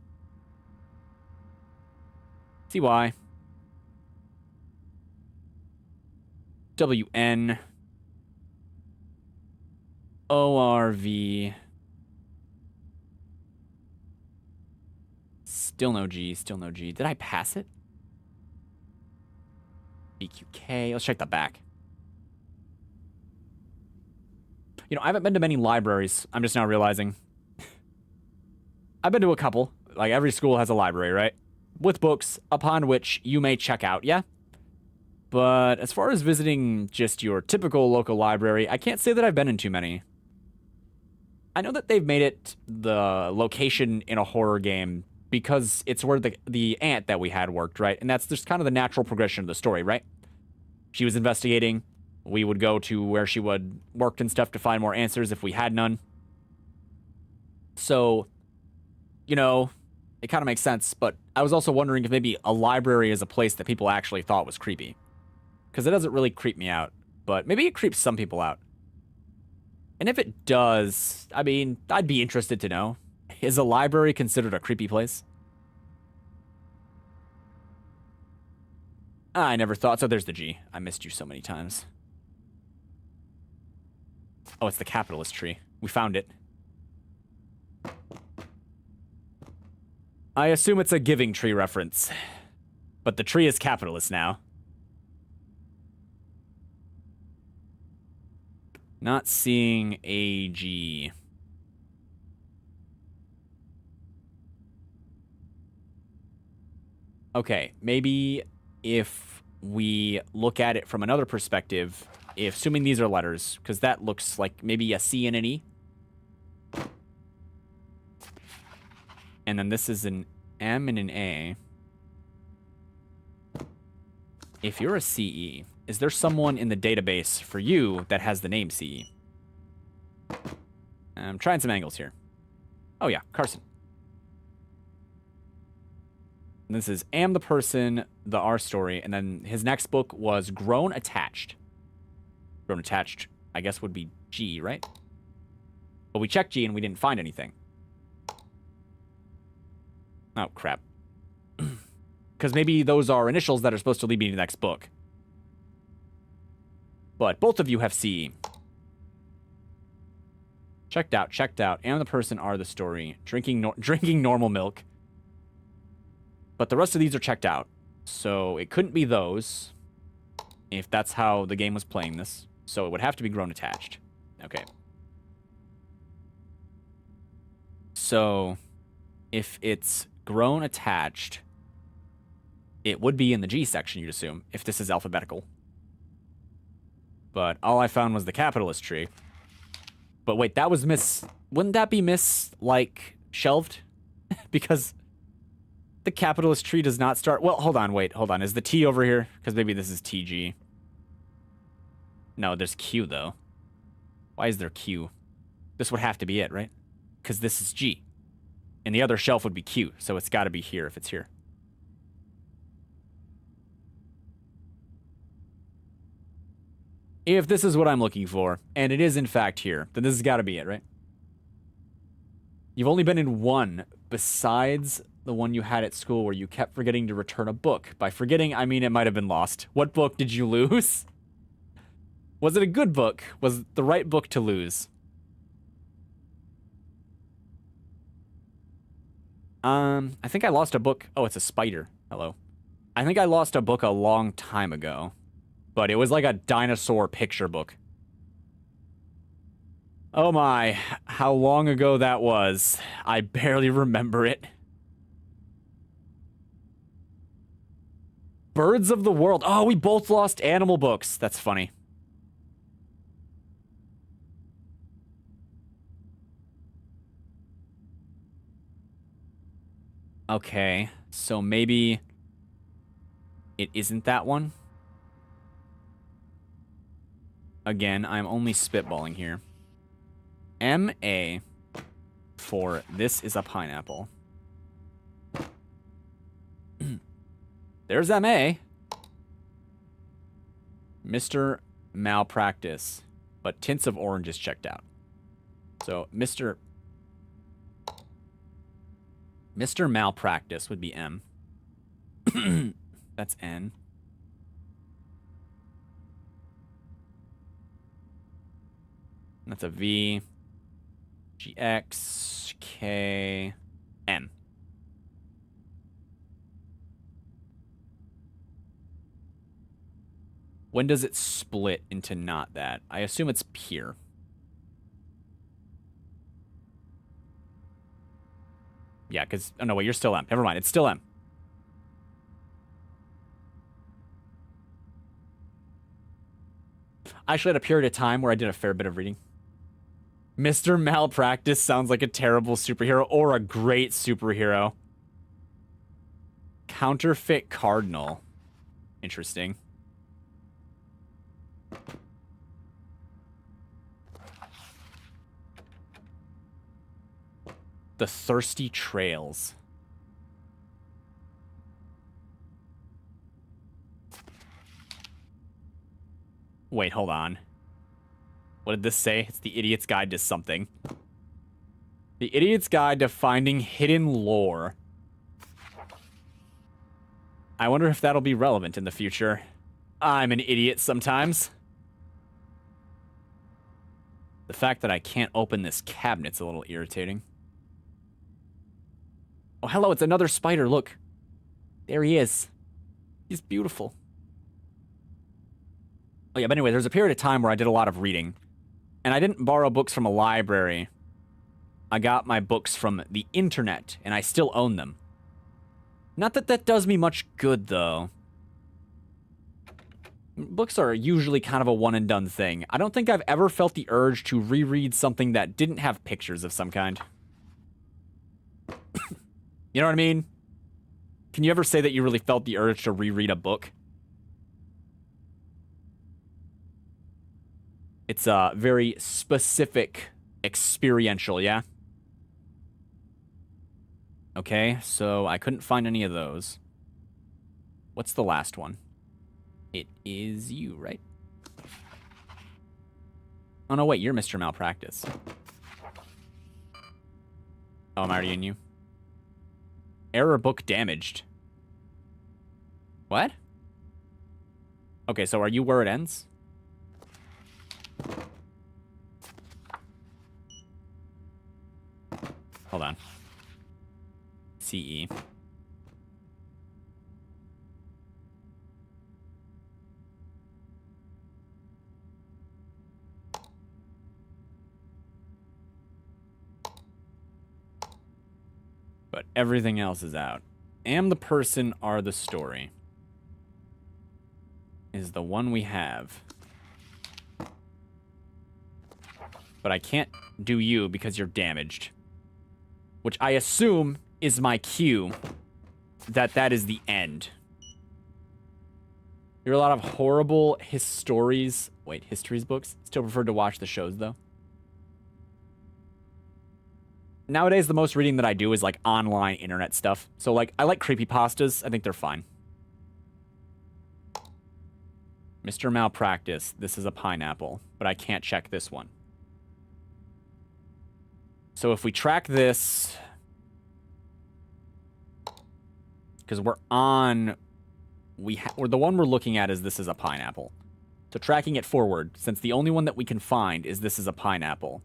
Speaker 1: CY. WN. ORV. Still no G, still no G. Did I pass it? BQK. Let's check the back. You know, I haven't been to many libraries. I'm just now realizing. I've been to a couple. Like, every school has a library, right? With books, upon which you may check out, yeah? But as far as visiting just your typical local library, I can't say that I've been in too many. I know that they've made it the location in a horror game because it's where the aunt that we had worked, right? And that's just kind of the natural progression of the story, right? She was investigating. We would go to where she would worked and stuff to find more answers if we had none. So, you know, it kind of makes sense. But I was also wondering if maybe a library is a place that people actually thought was creepy. Because it doesn't really creep me out. But maybe it creeps some people out. And if it does, I mean, I'd be interested to know. Is a library considered a creepy place? I never thought so. There's the G. I missed you so many times. Oh, it's the capitalist tree. We found it. I assume it's a Giving Tree reference. But the tree is capitalist now. Not seeing AG. Okay, maybe if we look at it from another perspective, if assuming these are letters, because that looks like maybe a C and an E. And then this is an M and an A. If you're a CE, is there someone in the database for you that has the name CE? I'm trying some angles here. Oh yeah, Carson. And this is Am the Person, the R Story, and then his next book was Grown Attached. Grown Attached, I guess, would be G, right? But we checked G and we didn't find anything. Oh, crap. Because maybe those are initials that are supposed to lead me to the next book. But both of you have CE. Checked out, checked out. Am the Person, are the story. Drinking normal milk. But the rest of these are checked out. So it couldn't be those. If that's how the game was playing this. So it would have to be Grown Attached. Okay. So if it's Grown Attached, it would be in the G section, you'd assume, if this is alphabetical. But all I found was the capitalist tree. But wait, that was wouldn't that be like, shelved? Because the capitalist tree does not start... Well, hold on, wait, hold on. Is the T over here? Because maybe this is TG. No, there's Q, though. Why is there Q? This would have to be it, right? Because this is G. And the other shelf would be Q, so it's got to be here if it's here. If this is what I'm looking for, and it is in fact here, then this has got to be it, right? You've only been in one, besides the one you had at school where you kept forgetting to return a book. By forgetting, I mean it might have been lost. What book did you lose? Was it a good book? Was it the right book to lose? I think I lost a book. Oh, it's a spider. Hello. I think I lost a book a long time ago. But it was like a dinosaur picture book. Oh my, how long ago that was. I barely remember it. Birds of the World. Oh, we both lost animal books. That's funny. Okay, so maybe it isn't that one. Again, I'm only spitballing here. M-A for this is a pineapple. There's M.A. Mr. Malpractice. But Tints of Orange is checked out. So, Mr. Malpractice would be M. That's N. That's a V. GX. K. M. When does it split into not that? I assume it's here. Yeah, because... Oh, no, wait, you're still M. Never mind, it's still M. I actually had a period of time where I did a fair bit of reading. Mr. Malpractice sounds like a terrible superhero or a great superhero. Counterfeit Cardinal. Interesting. The Thirsty Trails. Wait, hold on. What did this say? It's the Idiot's Guide to something. The Idiot's Guide to Finding Hidden Lore. I wonder if that'll be relevant in the future. I'm an idiot sometimes. The fact that I can't open this cabinet's a little irritating. Oh, hello, it's another spider, look. There he is. He's beautiful. Oh yeah, but anyway, there's a period of time where I did a lot of reading. And I didn't borrow books from a library. I got my books from the internet, and I still own them. Not that that does me much good, though. Books are usually kind of a one-and-done thing. I don't think I've ever felt the urge to reread something that didn't have pictures of some kind. You know what I mean? Can you ever say that you really felt the urge to reread a book? It's very specific, experiential, yeah? Okay, so I couldn't find any of those. What's the last one? It is you, right? Oh, no, wait, you're Mr. Malpractice. Oh, I'm already in you. Error book damaged. What? Okay, so are you where it ends? Hold on. CE. But everything else is out. Am the person, are the story. Is the one we have. But I can't do you because you're damaged. Which I assume is my cue that that is the end. There are a lot of horrible histories. Wait, histories books? Still prefer to watch the shows, though. Nowadays, the most reading that I do is, like, online internet stuff. So, like, I like creepypastas. I think they're fine. Mr. Malpractice. This is a pineapple. But I can't check this one. So if we track this... Because we're on... Or the one we're looking at is this is a pineapple. So tracking it forward, since the only one that we can find is this is a pineapple.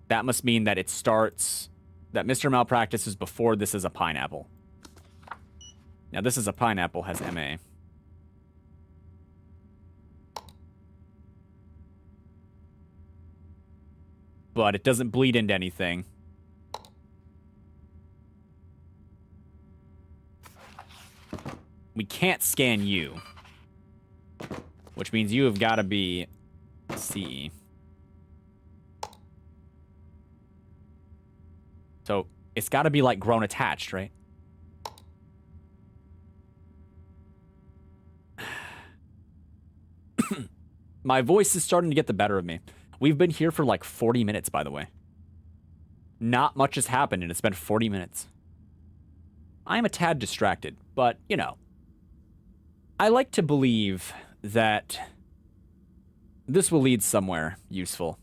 Speaker 1: That must mean that it starts... That Mr. Malpractice is before this is a pineapple. Now this is a pineapple has MA. But it doesn't bleed into anything. We can't scan you. Which means you have got to be CE. So, it's got to be, like, grown attached, right? My voice is starting to get the better of me. We've been here for, like, 40 minutes, by the way. Not much has happened, and it's been 40 minutes. I'm a tad distracted, but, you know. I like to believe that this will lead somewhere useful.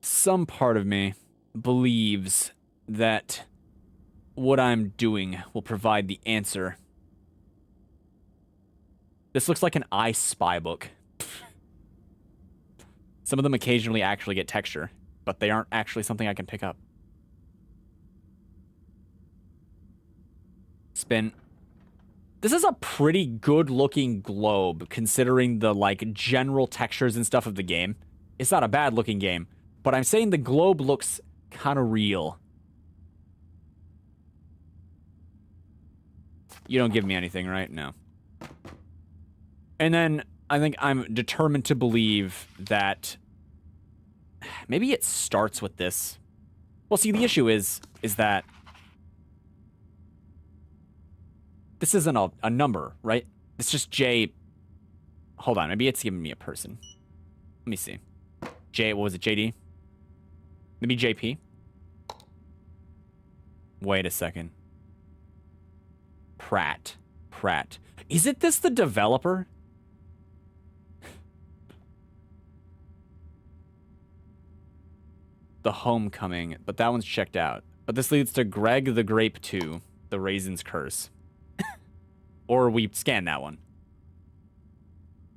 Speaker 1: Some part of me believes that what I'm doing will provide the answer. This looks like an I Spy book. Some of them occasionally actually get texture, but they aren't actually something I can pick up. Spin. This is a pretty good looking globe, considering the, like, general textures and stuff of the game. It's not a bad looking game, but I'm saying the globe looks kind of real. You don't give me anything, right? No. And then I think I'm determined to believe that maybe it starts with this. Well, see, the issue is that this isn't a number, right? It's just J. Hold on, maybe it's giving me a person. Let me see. J, what was it, JD? Maybe JP? Wait a second. Pratt. Is it this the developer? The Homecoming, but that one's checked out. But this leads to Greg the Grape 2, The Raisin's Curse. Or we scan that one.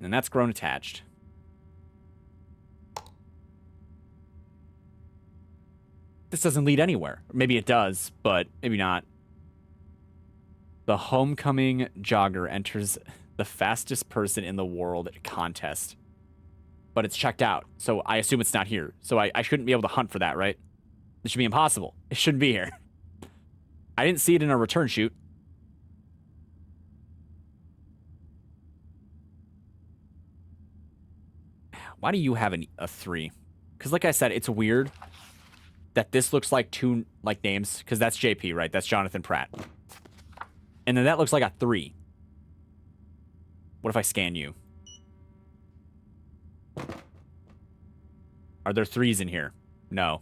Speaker 1: And that's grown attached. this doesn't lead anywhere. Maybe it does, but maybe not. The homecoming jogger enters the fastest person in the world contest. But it's checked out, so I assume it's not here. So I shouldn't be able to hunt for that, right? It should be impossible. It shouldn't be here. I didn't see it in a return shoot. Why do you have a 3? Because like I said, it's weird that this looks like 2 names, because that's JP, right? That's Jonathan Pratt. And then that looks like a 3. What if I scan you? Are there 3s in here? No.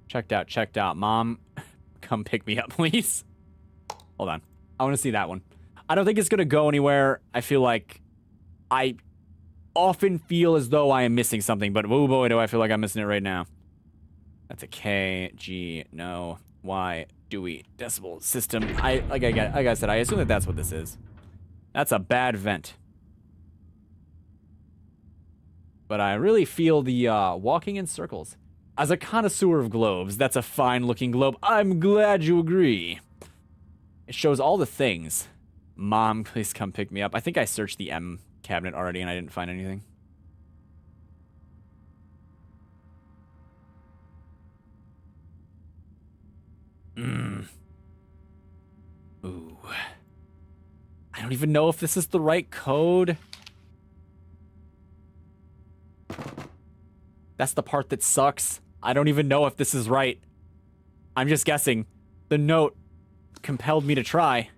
Speaker 1: Checked out. Mom, come pick me up, please. Hold on. I want to see that one. I don't think it's going to go anywhere. I feel like I often feel as though I am missing something, but oh boy, do I feel like I'm missing it right now. That's a K, G, no, Y, Dewey, decimal system. Like I said, I assume that that's what this is. That's a bad vent. But I really feel the walking in circles. As a connoisseur of globes, that's a fine-looking globe. I'm glad you agree. It shows all the things. Mom, please come pick me up. I think I searched the M cabinet already and I didn't find anything. Ooh. I don't even know if this is the right code. That's the part that sucks. I don't even know if this is right. I'm just guessing. The note compelled me to try.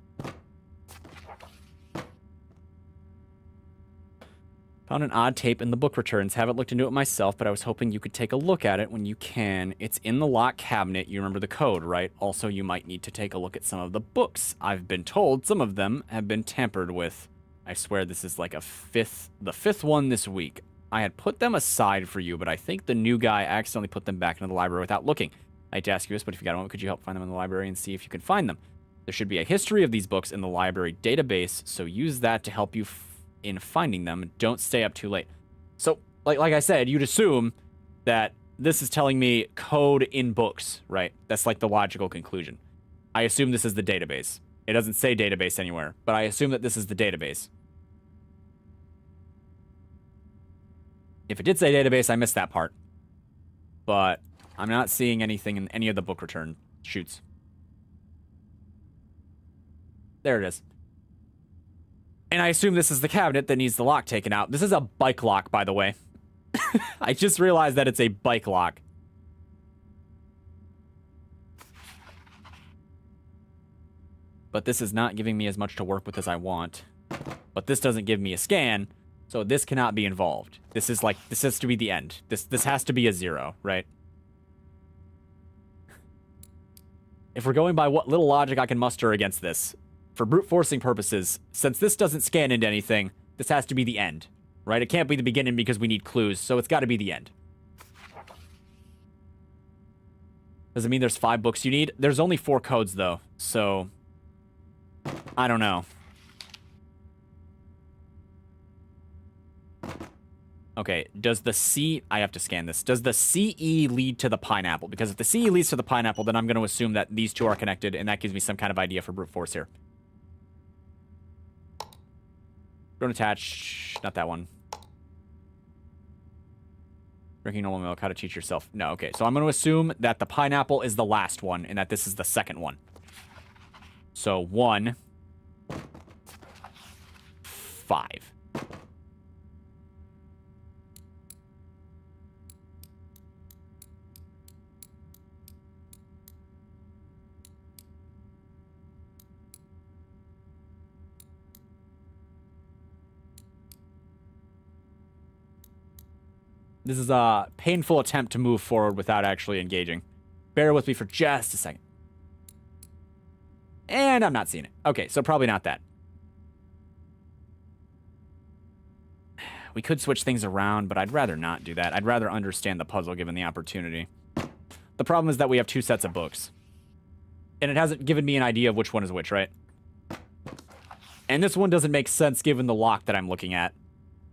Speaker 1: Found an odd tape in the book returns. Haven't looked into it myself, but I was hoping you could take a look at it when you can. It's in the lock cabinet. You remember the code, right? Also, you might need to take a look at some of the books. I've been told some of them have been tampered with. I swear this is like the fifth one this week. I had put them aside for you, but I think the new guy accidentally put them back into the library without looking. I hate to ask you this, but if you got one, could you help find them in the library and see if you can find them? There should be a history of these books in the library database, so use that to help you in finding them. Don't stay up too late. So, like I said, you'd assume that this is telling me code in books, right? That's like the logical conclusion. I assume this is the database. It doesn't say database anywhere, but I assume that this is the database. If it did say database, I missed that part. But I'm not seeing anything in any of the book return shoots. There it is. And I assume this is the cabinet that needs the lock taken out. This is a bike lock, by the way. I just realized that it's a bike lock. But this is not giving me as much to work with as I want. But this doesn't give me a scan, so this cannot be involved. This is like, this has to be the end. This has to be a 0, right? If we're going by what little logic I can muster against this, for brute forcing purposes, since this doesn't scan into anything, this has to be the end, right? It can't be the beginning because we need clues, so it's got to be the end. Does it mean there's 5 books you need? There's only 4 codes, though, so I don't know. Okay, does the C... I have to scan this. Does the CE lead to the pineapple? Because if the CE leads to the pineapple, then I'm going to assume that these 2 are connected, and that gives me some kind of idea for brute force here. Don't attach... Not that one. Drinking normal milk, how to teach yourself. No, okay. So I'm going to assume that the pineapple is the last one, and that this is the second one. So 1, 5. This is a painful attempt to move forward without actually engaging. Bear with me for just a second. And I'm not seeing it. Okay, so probably not that. We could switch things around, but I'd rather not do that. I'd rather understand the puzzle given the opportunity. The problem is that we have 2 sets of books. And it hasn't given me an idea of which one is which, right? And this one doesn't make sense given the lock that I'm looking at.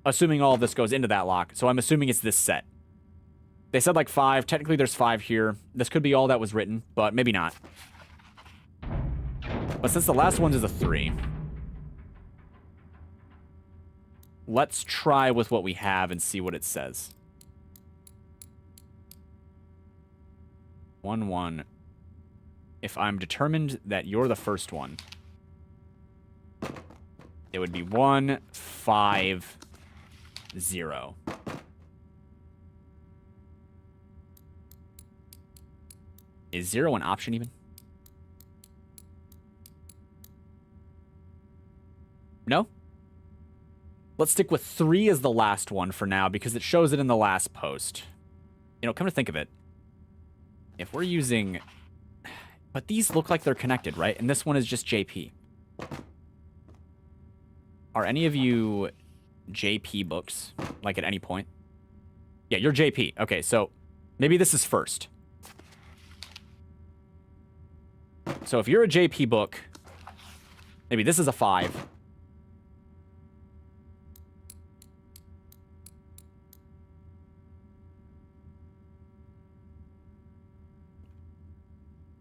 Speaker 1: Assuming all of this goes into that lock. So I'm assuming it's this set. They said like 5. Technically there's 5 here. This could be all that was written, but maybe not. But since the last one is a 3... let's try with what we have and see what it says. 1, 1. If I'm determined that you're the first one, it would be 1, 5, 0. Is 0 an option even? No? Let's stick with 3 as the last one for now because it shows it in the last post. You know, come to think of it, if we're using... But these look like they're connected, right? And this one is just JP. Are any of you JP books, like at any point? Yeah, you're JP. Okay, so maybe this is first. So if you're a JP book, maybe this is a 5.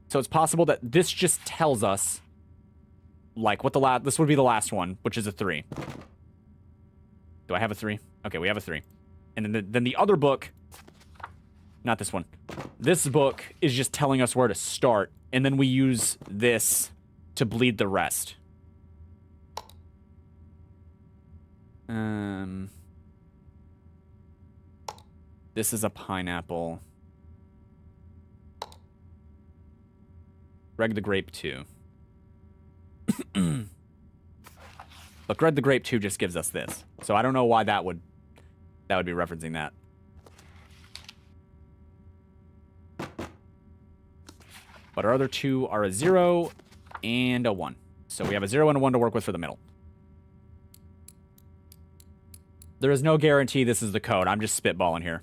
Speaker 1: So it's possible that this just tells us, like, what the this would be the last one, which is a 3. Do I have a 3? Okay, we have a 3. And then the other book, not this one. This book is just telling us where to start, and then we use this to bleed the rest. This is a pineapple. Greg the Grape 2. But Greg the Grape 2 just gives us this. So I don't know why that would be referencing that. But our other 2 are a 0 and a 1. So we have a 0 and a 1 to work with for the middle. There is no guarantee this is the code. I'm just spitballing here.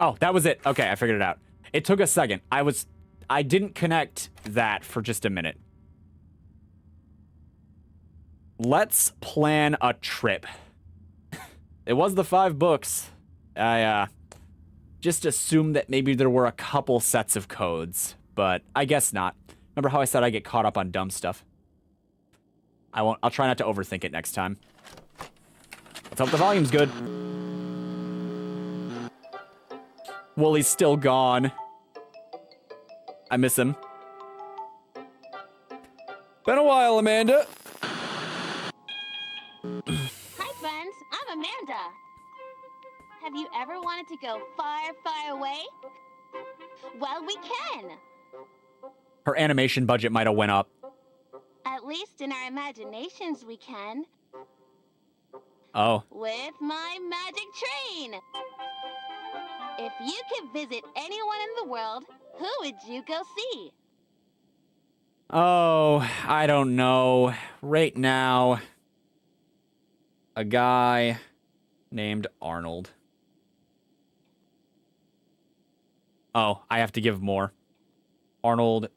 Speaker 1: Oh, that was it. Okay, I figured it out. It took a second. I didn't connect that for just a minute. Let's plan a trip. It was the 5 books. I just assumed that maybe there were a couple sets of codes, but I guess not. Remember how I said I get caught up on dumb stuff? I'll try not to overthink it next time. Let's hope the volume's good. Wooly's still gone. I miss him. Been a while, Amanda.
Speaker 2: Hi, friends. I'm Amanda. Have you ever wanted to go far, far away? Well, we can.
Speaker 1: Her animation budget might have went up.
Speaker 2: At least in our imaginations, we can.
Speaker 1: Oh.
Speaker 2: With my magic train. If you could visit anyone in the world, who would you go see?
Speaker 1: Oh, I don't know. Right now, a guy named Arnold. Oh, I have to give more. Arnold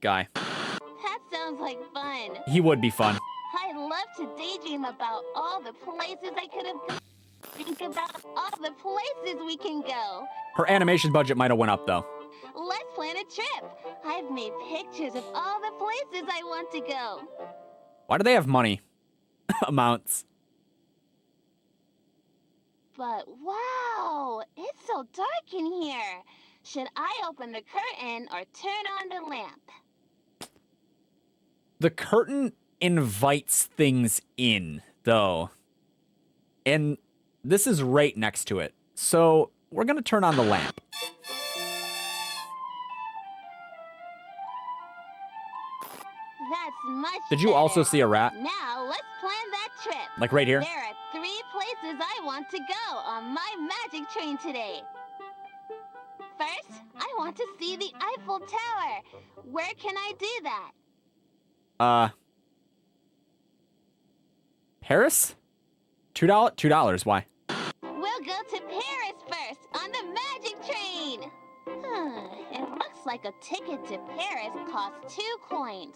Speaker 1: guy.
Speaker 2: That sounds like fun.
Speaker 1: He would be fun.
Speaker 2: I love to daydream about all the places I could have gone. Think about all the places we can go.
Speaker 1: Her animation budget might have went up, though.
Speaker 2: Let's plan a trip. I've made pictures of all the places I want to go.
Speaker 1: Why do they have money? Amounts.
Speaker 2: But wow, it's so dark in here. Should I open the curtain or turn on the lamp?
Speaker 1: The curtain invites things in, though. And this is right next to it. So we're going to turn on the lamp.
Speaker 2: That's much
Speaker 1: Did you
Speaker 2: better.
Speaker 1: also see a rat?
Speaker 2: Now let's plan that trip.
Speaker 1: Like right here?
Speaker 2: There are 3 places I want to go on my magic train today. First, I want to see the Eiffel Tower. Where can I do that?
Speaker 1: Paris? $2? Why?
Speaker 2: We'll go to Paris first on the magic train. It looks like a ticket to Paris costs 2 coins.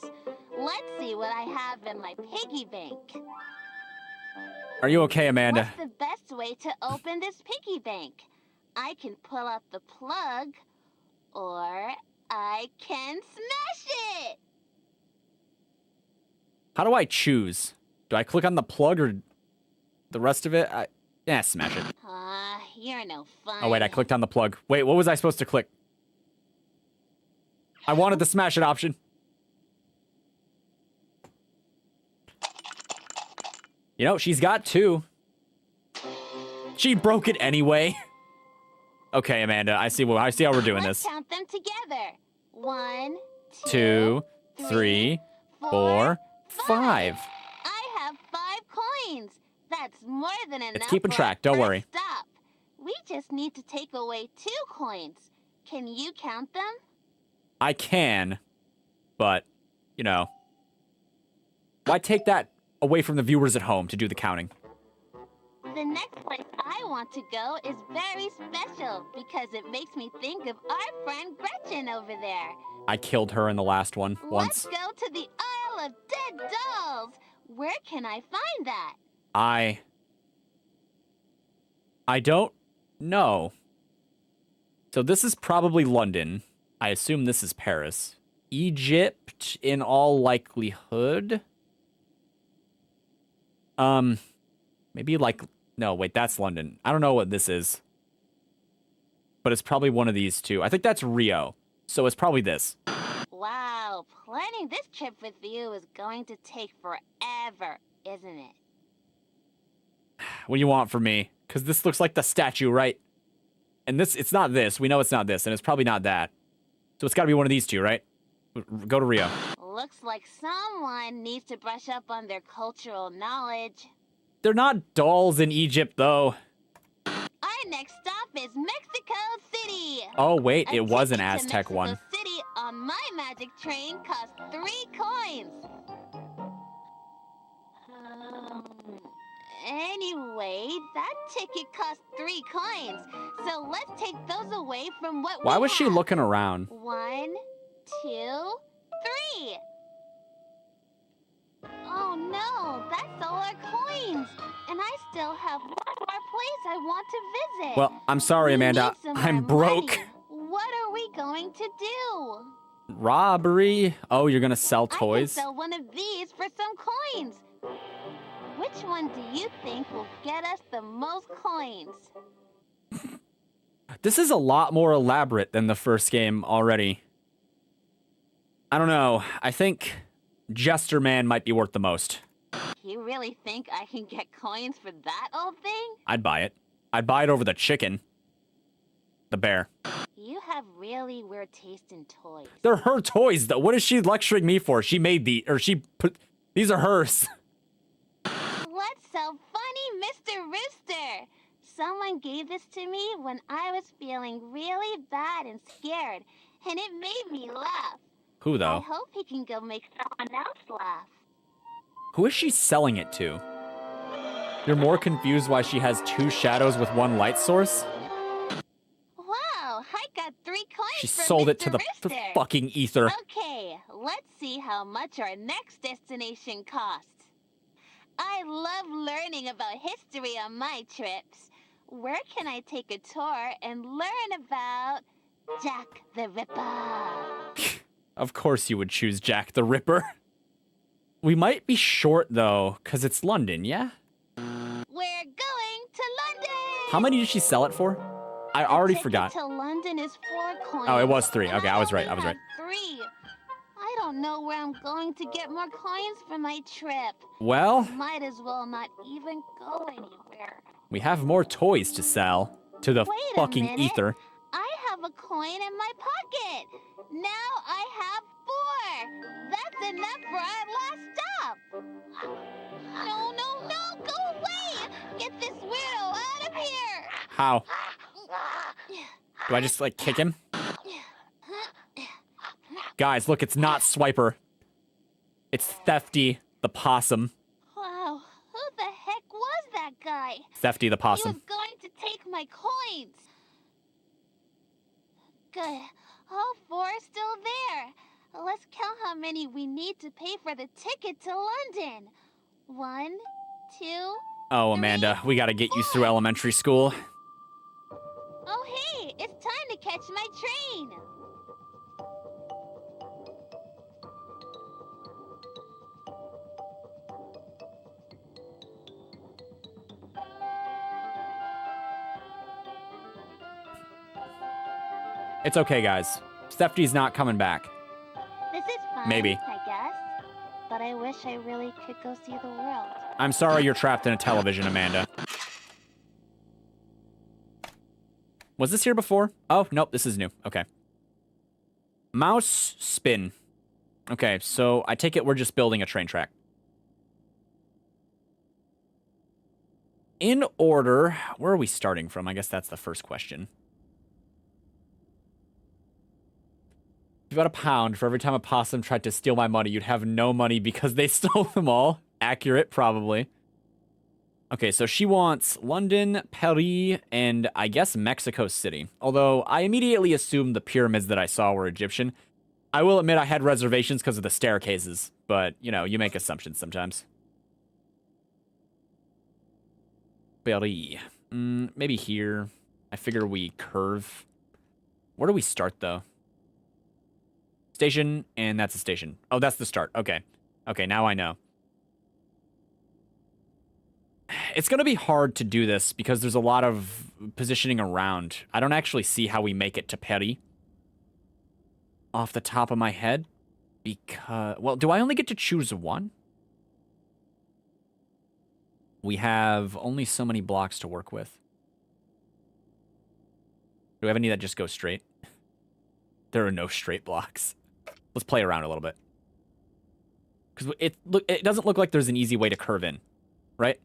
Speaker 2: Let's see what I have in my piggy bank.
Speaker 1: Are you okay, Amanda?
Speaker 2: What's the best way to open this piggy bank? I can pull out the plug, or I can smash it!
Speaker 1: How do I choose? Do I click on the plug or the rest of it? Yeah, smash it.
Speaker 2: You're no fun.
Speaker 1: Oh, wait, I clicked on the plug. Wait, what was I supposed to click? I wanted the smash it option. You know, she's got 2. She broke it anyway. Okay, Amanda, I see how we're doing
Speaker 2: Let's
Speaker 1: this.
Speaker 2: count them together. 1,
Speaker 1: 2, 3, 4, 5.
Speaker 2: I have 5 coins. That's more than enough.
Speaker 1: It's keeping
Speaker 2: for
Speaker 1: track,
Speaker 2: our
Speaker 1: don't worry.
Speaker 2: first Stop. We just need to take away 2 coins. Can you count them?
Speaker 1: I can, but, you know. Why take that away from the viewers at home to do the counting?
Speaker 2: The next place I want to go is very special because it makes me think of our friend Gretchen over there.
Speaker 1: I killed her in the last one once.
Speaker 2: Let's go to the Isle of Dead Dolls. Where can I find that?
Speaker 1: I don't know. So this is probably London. I assume this is Paris. Egypt, in all likelihood. Maybe like... No, wait, that's London. I don't know what this is. But it's probably one of these two. I think that's Rio. So it's probably this.
Speaker 2: Wow, planning this trip with you is going to take forever, isn't it?
Speaker 1: What do you want from me? Because this looks like the statue, right? And this, it's not this. We know it's not this, and it's probably not that. So it's got to be one of these two, right? Go to Rio.
Speaker 2: Looks like someone needs to brush up on their cultural knowledge.
Speaker 1: They're not dolls in Egypt, though.
Speaker 2: Our next stop is Mexico City.
Speaker 1: Oh, wait,
Speaker 2: A
Speaker 1: it was an
Speaker 2: ticket to
Speaker 1: Aztec
Speaker 2: Mexico
Speaker 1: one.
Speaker 2: City on my magic train costs 3 coins. Anyway, that ticket costs 3 coins. So let's take those away from what
Speaker 1: Why
Speaker 2: we
Speaker 1: was she
Speaker 2: have.
Speaker 1: looking around?
Speaker 2: 1, 2, 3. Oh no, that's all our coins. And I still have one more place I want to visit.
Speaker 1: Well, I'm sorry,
Speaker 2: We
Speaker 1: Amanda.
Speaker 2: need some
Speaker 1: I'm
Speaker 2: more
Speaker 1: broke.
Speaker 2: money. What are we going to do?
Speaker 1: Robbery? Oh, you're gonna sell
Speaker 2: I can
Speaker 1: toys?
Speaker 2: sell one of these for some coins. Which one do you think will get us the most coins?
Speaker 1: This is a lot more elaborate than the first game already. I don't know. I think Jester Man might be worth the most.
Speaker 2: You really think I can get coins for that old thing?
Speaker 1: I'd buy it. I'd buy it over the chicken. The bear.
Speaker 2: You have really weird taste in toys.
Speaker 1: They're her toys, though. What is she lecturing me for? She made these are hers.
Speaker 2: What's so funny, Mr. Rooster? Someone gave this to me when I was feeling really bad and scared, and it made me laugh.
Speaker 1: Who,
Speaker 2: I
Speaker 1: though?
Speaker 2: hope he can go make someone else laugh.
Speaker 1: Who is she selling it to? You're more confused why she has 2 shadows with 1 light source?
Speaker 2: Wow, I got 3 coins
Speaker 1: She
Speaker 2: for
Speaker 1: sold it
Speaker 2: Mr.
Speaker 1: to the
Speaker 2: Rooster.
Speaker 1: fucking ether.
Speaker 2: Okay, let's see how much our next destination costs. I love learning about history on my trips. Where can I take a tour and learn about Jack the Ripper?
Speaker 1: Of course you would choose Jack the Ripper. We might be short, though, because it's London, yeah?
Speaker 2: We're going to London!
Speaker 1: How many did she sell it for? I already forgot.
Speaker 2: To London is 4 coins.
Speaker 1: Oh, it was 3.
Speaker 2: and
Speaker 1: Okay, I was right. I was
Speaker 2: only
Speaker 1: right.
Speaker 2: have 3. I don't know where I'm going to get more coins for my trip.
Speaker 1: Well,
Speaker 2: Might as well not even go anywhere.
Speaker 1: we have more toys to sell to the
Speaker 2: Wait a
Speaker 1: fucking
Speaker 2: minute.
Speaker 1: ether.
Speaker 2: I have a coin in my pocket. Now I have 4. That's enough for our last stop. No, no, no, go away. Get this weirdo out of here.
Speaker 1: How? Do I just, like, kick him? Guys, look, it's not Swiper. It's Thefty the Possum.
Speaker 2: Wow, who the heck was that guy?
Speaker 1: Thefty the
Speaker 2: He
Speaker 1: Possum.
Speaker 2: was going to take my coins. Good. All four are still there. Let's count how many we need to pay for the ticket to London. 1, 2.
Speaker 1: Oh, Amanda, we gotta get you through elementary school.
Speaker 2: Oh, hey, it's time to catch my train.
Speaker 1: It's okay, guys. Stephanie's not coming back.
Speaker 2: This is fun,
Speaker 1: Maybe.
Speaker 2: I guess. But I wish I really could go see the world.
Speaker 1: I'm sorry you're trapped in a television, Amanda. Was this here before? Oh, nope, this is new. Okay. Mouse spin. Okay, so I take it we're just building a train track. In order, where are we starting from? I guess that's the first question. About £1 for every time a possum tried to steal my money. You'd have no money because they stole them all. Accurate, probably. Okay, so she wants London, Paris, and I guess Mexico City. Although I immediately assumed the pyramids that I saw were Egyptian. I will admit I had reservations because of the staircases. But, you know, you make assumptions sometimes. Paris. Maybe here. I figure we curve. Where do we start, though? Station, and that's a station. Oh, that's the start. Okay. Okay, now I know. It's going to be hard to do this because there's a lot of positioning around. I don't actually see how we make it to Paris off the top of my head. Because, well, do I only get to choose one? We have only so many blocks to work with. Do we have any that just go straight? There are no straight blocks. Let's play around a little bit. Because it doesn't look like there's an easy way to curve in, right?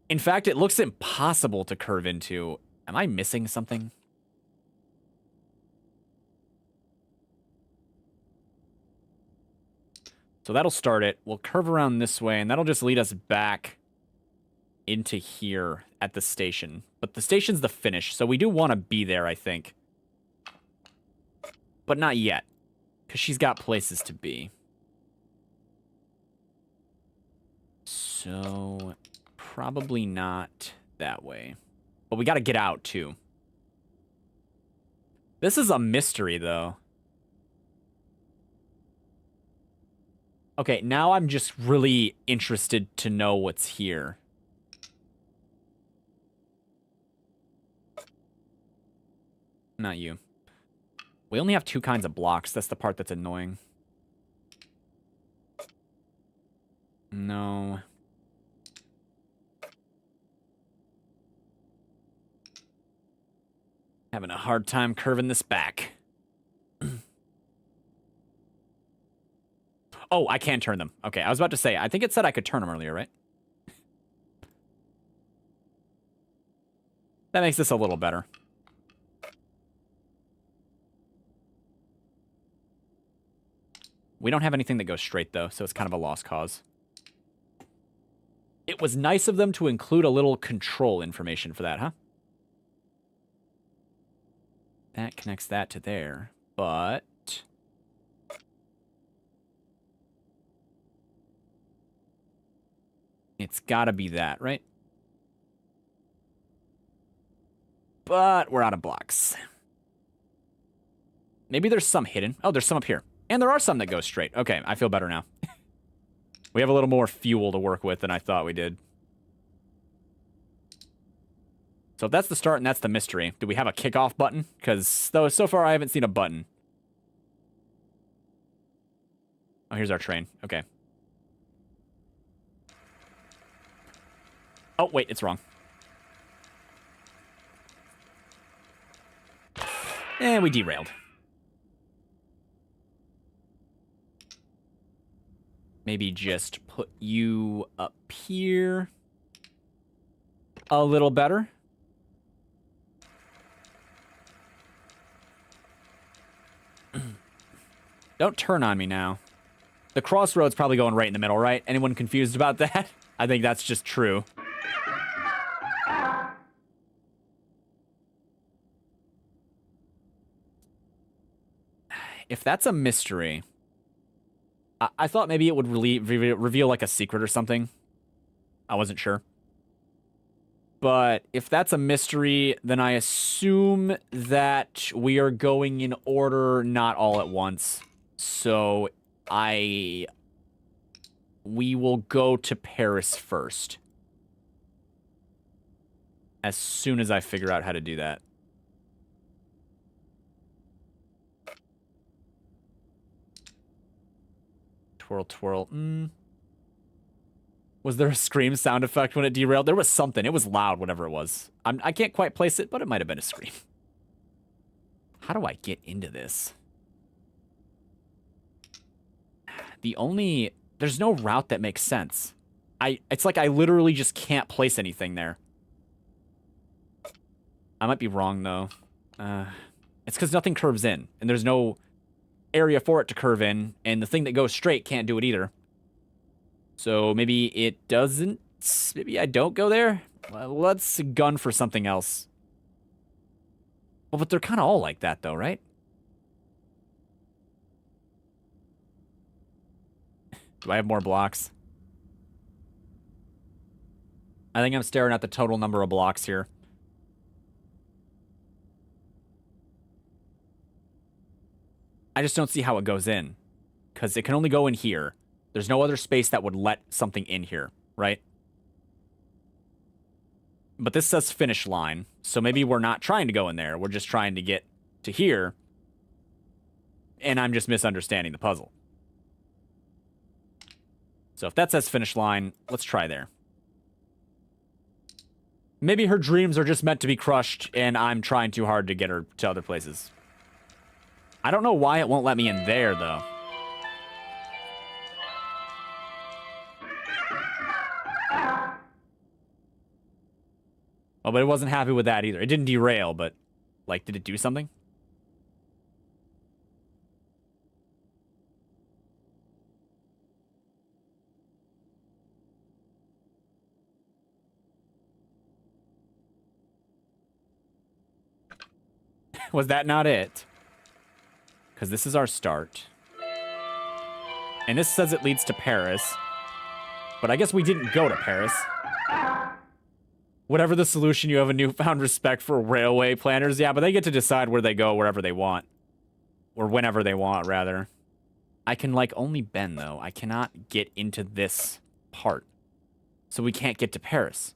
Speaker 1: In fact, it looks impossible to curve into. Am I missing something? So that'll start it. We'll curve around this way, and that'll just lead us back into here at the station. But the station's the finish, so we do want to be there, I think. But not yet, because she's got places to be. So, probably not that way. But we got to get out, too. This is a mystery, though. Okay, now I'm just really interested to know what's here. Not you. We only have 2 kinds of blocks. That's the part that's annoying. No. Having a hard time curving this back. Oh, I can turn them. Okay, I was about to say, I think it said I could turn them earlier, right? That makes this a little better. We don't have anything that goes straight, though, so it's kind of a lost cause. It was nice of them to include a little control information for that, huh? That connects that to there, but... it's gotta be that, right? But we're out of blocks. Maybe there's some hidden. Oh, there's some up here. And there are some that go straight. Okay, I feel better now. We have a little more fuel to work with than I thought we did. So if that's the start and that's the mystery, do we have a kickoff button? Because so far I haven't seen a button. Oh, here's our train. Okay. Oh, wait, it's wrong. And we derailed. Maybe just put you up here a little better. Don't turn on me now. The crossroad's probably going right in the middle, right? Anyone confused about that? I think that's just true. if that's a mystery, I thought maybe it would reveal like a secret or something. I wasn't sure. But if that's a mystery, then I assume that we are going in order, not all at once. So we will go to Paris first. As soon as I figure out how to do that. Twirl, twirl. Was there a scream sound effect when it derailed? There was something. It was loud, whatever it was. I can't quite place it, but it might have been a scream. How do I get into this? There's no route that makes sense. It's like I literally just can't place anything there. I might be wrong, though. It's because nothing curves in, and there's no area for it to curve in, and the thing that goes straight can't do it either. So maybe it doesn't. Maybe I don't go there. Well, let's gun for something else. Well, but they're kind of all like that, though, right? Do I have more blocks? I think I'm staring at the total number of blocks here. I just don't see how it goes in. Because it can only go in here. There's no other space that would let something in here, right? But this says finish line. So maybe we're not trying to go in there. We're just trying to get to here. And I'm just misunderstanding the puzzle. So if that says finish line, let's try there. Maybe her dreams are just meant to be crushed, and I'm trying too hard to get her to other places. I don't know why it won't let me in there, though. Oh, but it wasn't happy with that either. It didn't derail, but, like, did it do something? Was that not it? Because this is our start. And this says it leads to Paris. But I guess we didn't go to Paris. Whatever the solution, you have a newfound respect for railway planners. Yeah, but they get to decide where they go wherever they want. Or whenever they want, rather. I can, like, only bend, though. I cannot get into this part. So we can't get to Paris.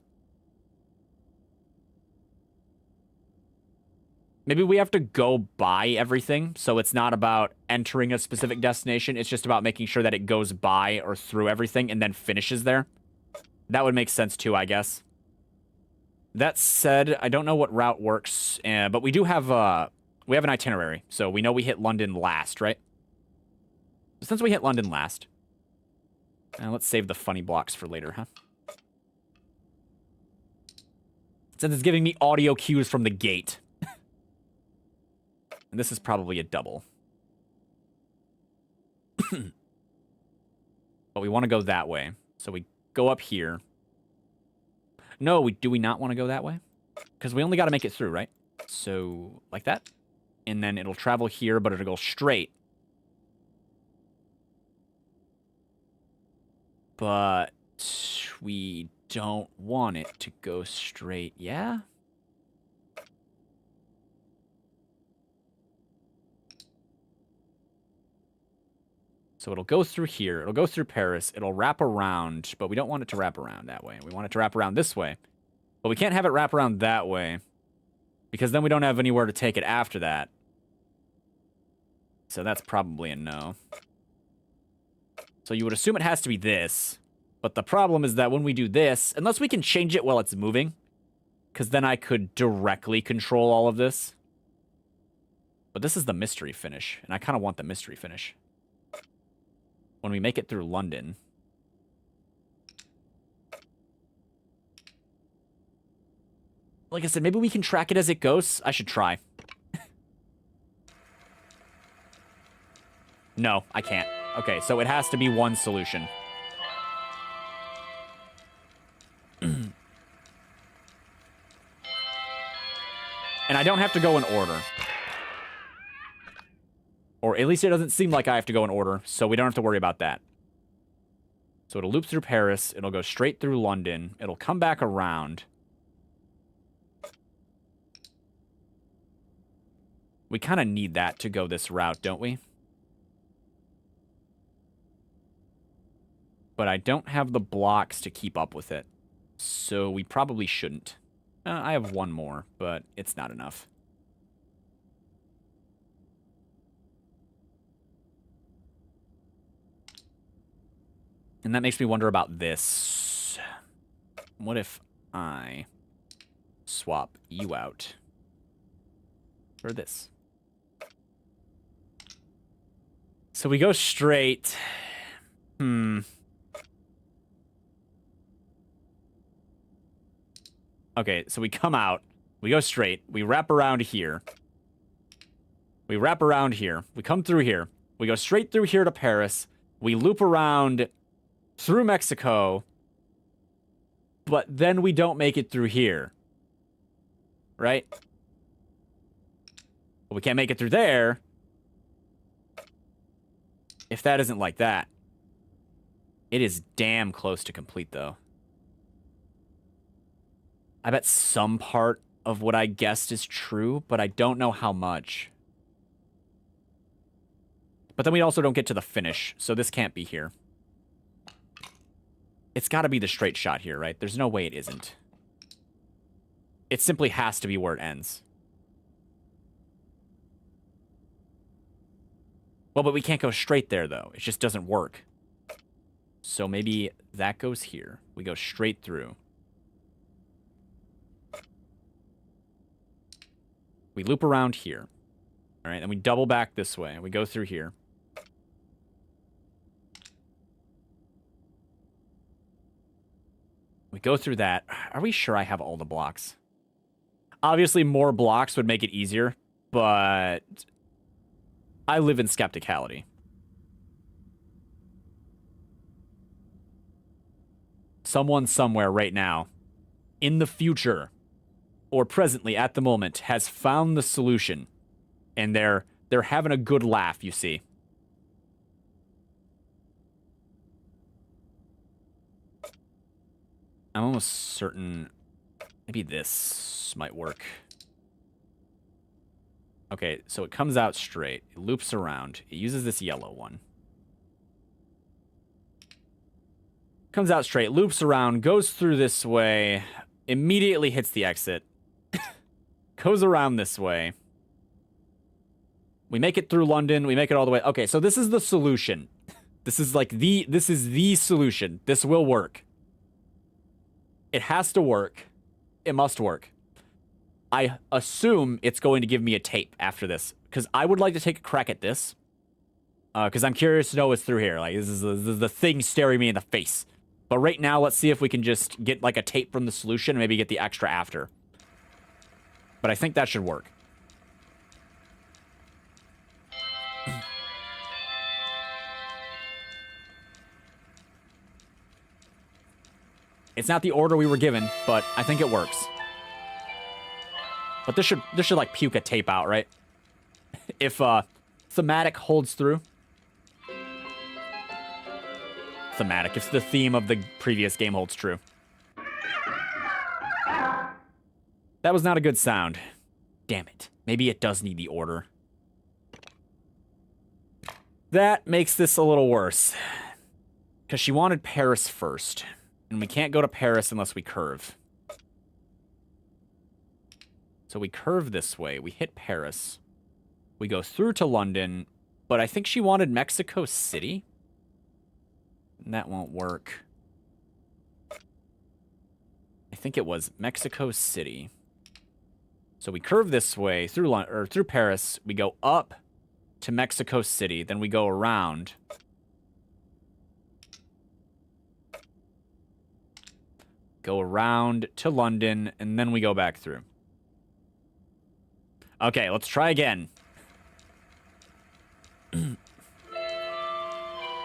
Speaker 1: Maybe we have to go by everything, so it's not about entering a specific destination. It's just about making sure that it goes by or through everything and then finishes there. That would make sense, too, I guess. That said, I don't know what route works, but we do have we have an itinerary, so we know we hit London last, right? Since we hit London last, let's save the funny blocks for later, huh? Since it's giving me audio cues from the gate. And this is probably a double. But we want to go that way, so we go up here. No, do we not want to go that way? Because we only got to make it through, right? So, like that. And then it'll travel here, but it'll go straight. But we don't want it to go straight, yeah? So it'll go through here, it'll go through Paris, it'll wrap around, but we don't want it to wrap around that way. We want it to wrap around this way. But we can't have it wrap around that way, because then we don't have anywhere to take it after that. So that's probably a no. So you would assume it has to be this, but the problem is that when we do this, unless we can change it while it's moving, because then I could directly control all of this. But this is the mystery finish, and I kind of want the mystery finish. When we make it through London. Like I said, maybe we can track it as it goes. I should try. No, I can't. Okay, so it has to be one solution. And I don't have to go in order. Or at least it doesn't seem like I have to go in order, so we don't have to worry about that. So it'll loop through Paris. It'll go straight through London. It'll come back around. We kind of need that to go this route, don't we? But I don't have the blocks to keep up with it. So we probably shouldn't. I have one more, but it's not enough. And that makes me wonder about this. What if I swap you out for this? So we go straight. Okay, so we come out. We go straight. We wrap around here. We wrap around here. We come through here. We go straight through here to Paris. We loop around through Mexico. But then we don't make it through here. Right? But we can't make it through there. If that isn't like that. It is damn close to complete, though. I bet some part of what I guessed is true, but I don't know how much. But then we also don't get to the finish, so this can't be here. It's got to be the straight shot here, right? There's no way it isn't. It simply has to be where it ends. Well, but we can't go straight there, though. It just doesn't work. So maybe that goes here. We go straight through. We loop around here. All right, and we double back this way. We go through here. We go through that. Are we sure I have all the blocks? Obviously, more blocks would make it easier, but I live in skepticality. Someone somewhere right now, in the future, or presently at the moment, has found the solution, and they're having a good laugh, you see. I'm almost certain maybe this might work. Okay, so it comes out straight. It loops around. It uses this yellow one. Comes out straight, loops around, goes through this way, immediately hits the exit. Goes around this way. We make it through London. We make it all the way. Okay, so this is the solution. This is like this is the solution. This will work. It has to work. It must work. I assume it's going to give me a tape after this, because I would like to take a crack at this. Because I'm curious to know what's through here. Like, this is the thing staring me in the face. But right now, let's see if we can just get like a tape from the solution and maybe get the extra after. But I think that should work. It's not the order we were given, but I think it works. But this should like puke a tape out, right? If thematic holds through. Thematic, if the theme of the previous game holds true. That was not a good sound. Damn it. Maybe it does need the order. That makes this a little worse. Because she wanted Paris first. And we can't go to Paris unless we curve. So we curve this way. We hit Paris. We go through to London. But I think she wanted Mexico City. And that won't work. I think it was Mexico City. So we curve this way through Paris. We go up to Mexico City. Then we go around. Go around to London. And then we go back through. Okay, let's try again.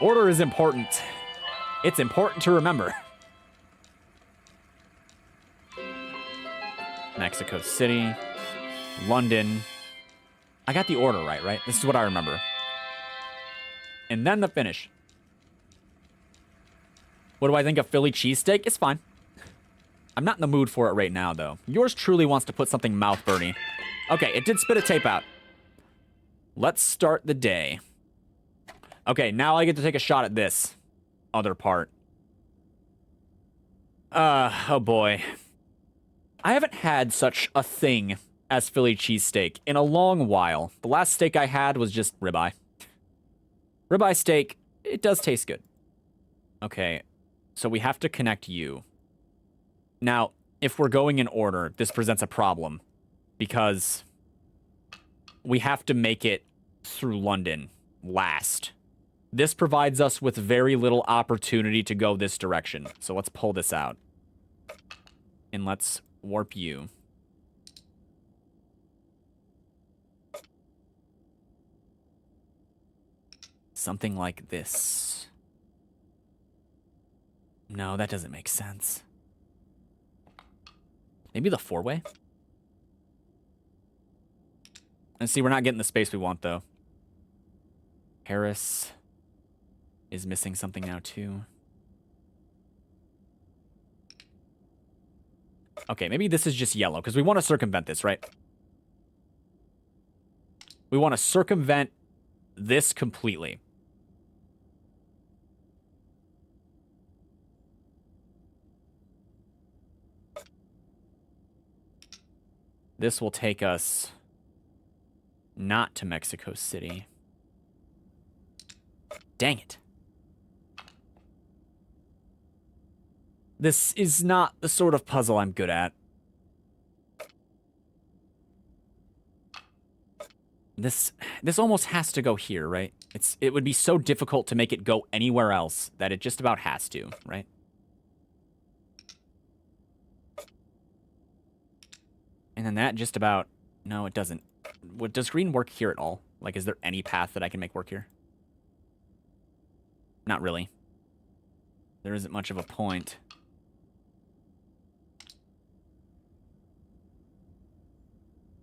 Speaker 1: Order is important. It's important to remember. Mexico City. London. I got the order right? This is what I remember. and then the finish. What do I think of Philly cheesesteak? It's fine. I'm not in the mood for it right now, though. Yours truly wants to put something mouth-burny. Okay, it did spit a tape out. Let's start the day. Okay, now I get to take a shot at this other part. Oh boy. I haven't had such a thing as Philly cheesesteak in a long while. The last steak I had was just ribeye. Ribeye steak, it does taste good. Okay, so we have to connect you. Now, if we're going in order, this presents a problem because we have to make it through London last. This provides us with very little opportunity to go this direction. So let's pull this out. And let's warp you. Something like this. No, that doesn't make sense. Maybe the four-way? And see, we're not getting the space we want, though. Paris is missing something now, too. Okay, maybe this is just yellow, because we want to circumvent this, right? We want to circumvent this completely. This will take us not to Mexico City. Dang it. This is not the sort of puzzle I'm good at. This almost has to go here, right? It would be so difficult to make it go anywhere else that it just about has to, right? And then that just about... No, it doesn't. Does green work here at all? Like, is there any path that I can make work here? Not really. There isn't much of a point.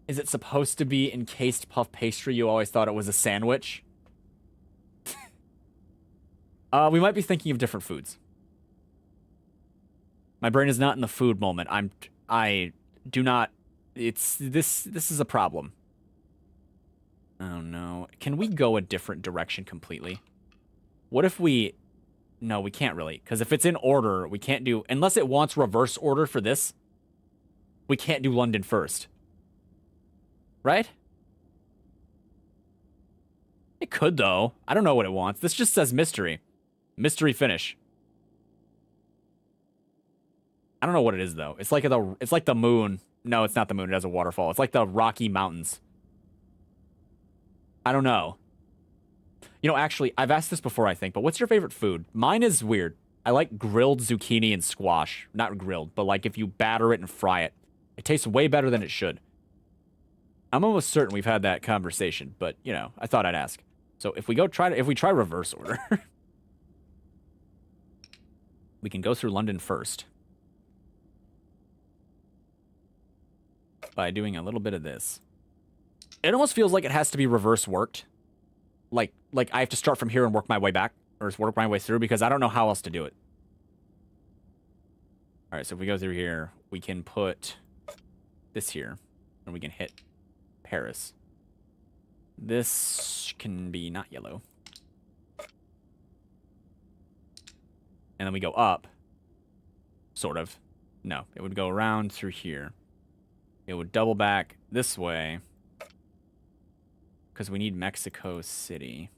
Speaker 1: Is it supposed to be encased puff pastry? You always thought it was a sandwich? We might be thinking of different foods. My brain is not in the food moment. I do not... This is a problem. Oh no. Can we go a different direction completely? What if we... No, we can't really. Because if it's in order, we can't do... Unless it wants reverse order for this, we can't do London first. Right? It could, though. I don't know what it wants. This just says mystery. Mystery finish. I don't know what it is, though. It's like the moon. No, it's not the moon. It has a waterfall. It's like the Rocky Mountains. I don't know. You know, actually, I've asked this before, I think, but what's your favorite food? Mine is weird. I like grilled zucchini and squash. Not grilled, but like if you batter it and fry it. It tastes way better than it should. I'm almost certain we've had that conversation, but, you know, I thought I'd ask. So if we try reverse order, we can go through London first. By doing a little bit of this. It almost feels like it has to be reverse worked. Like I have to start from here and work my way back, or work my way through, because I don't know how else to do it. All right, so if we go through here, we can put this here, and we can hit Paris. This can be not yellow. And then we go up. Sort of. No, it would go around through here. It would double back this way. Because we need Mexico City.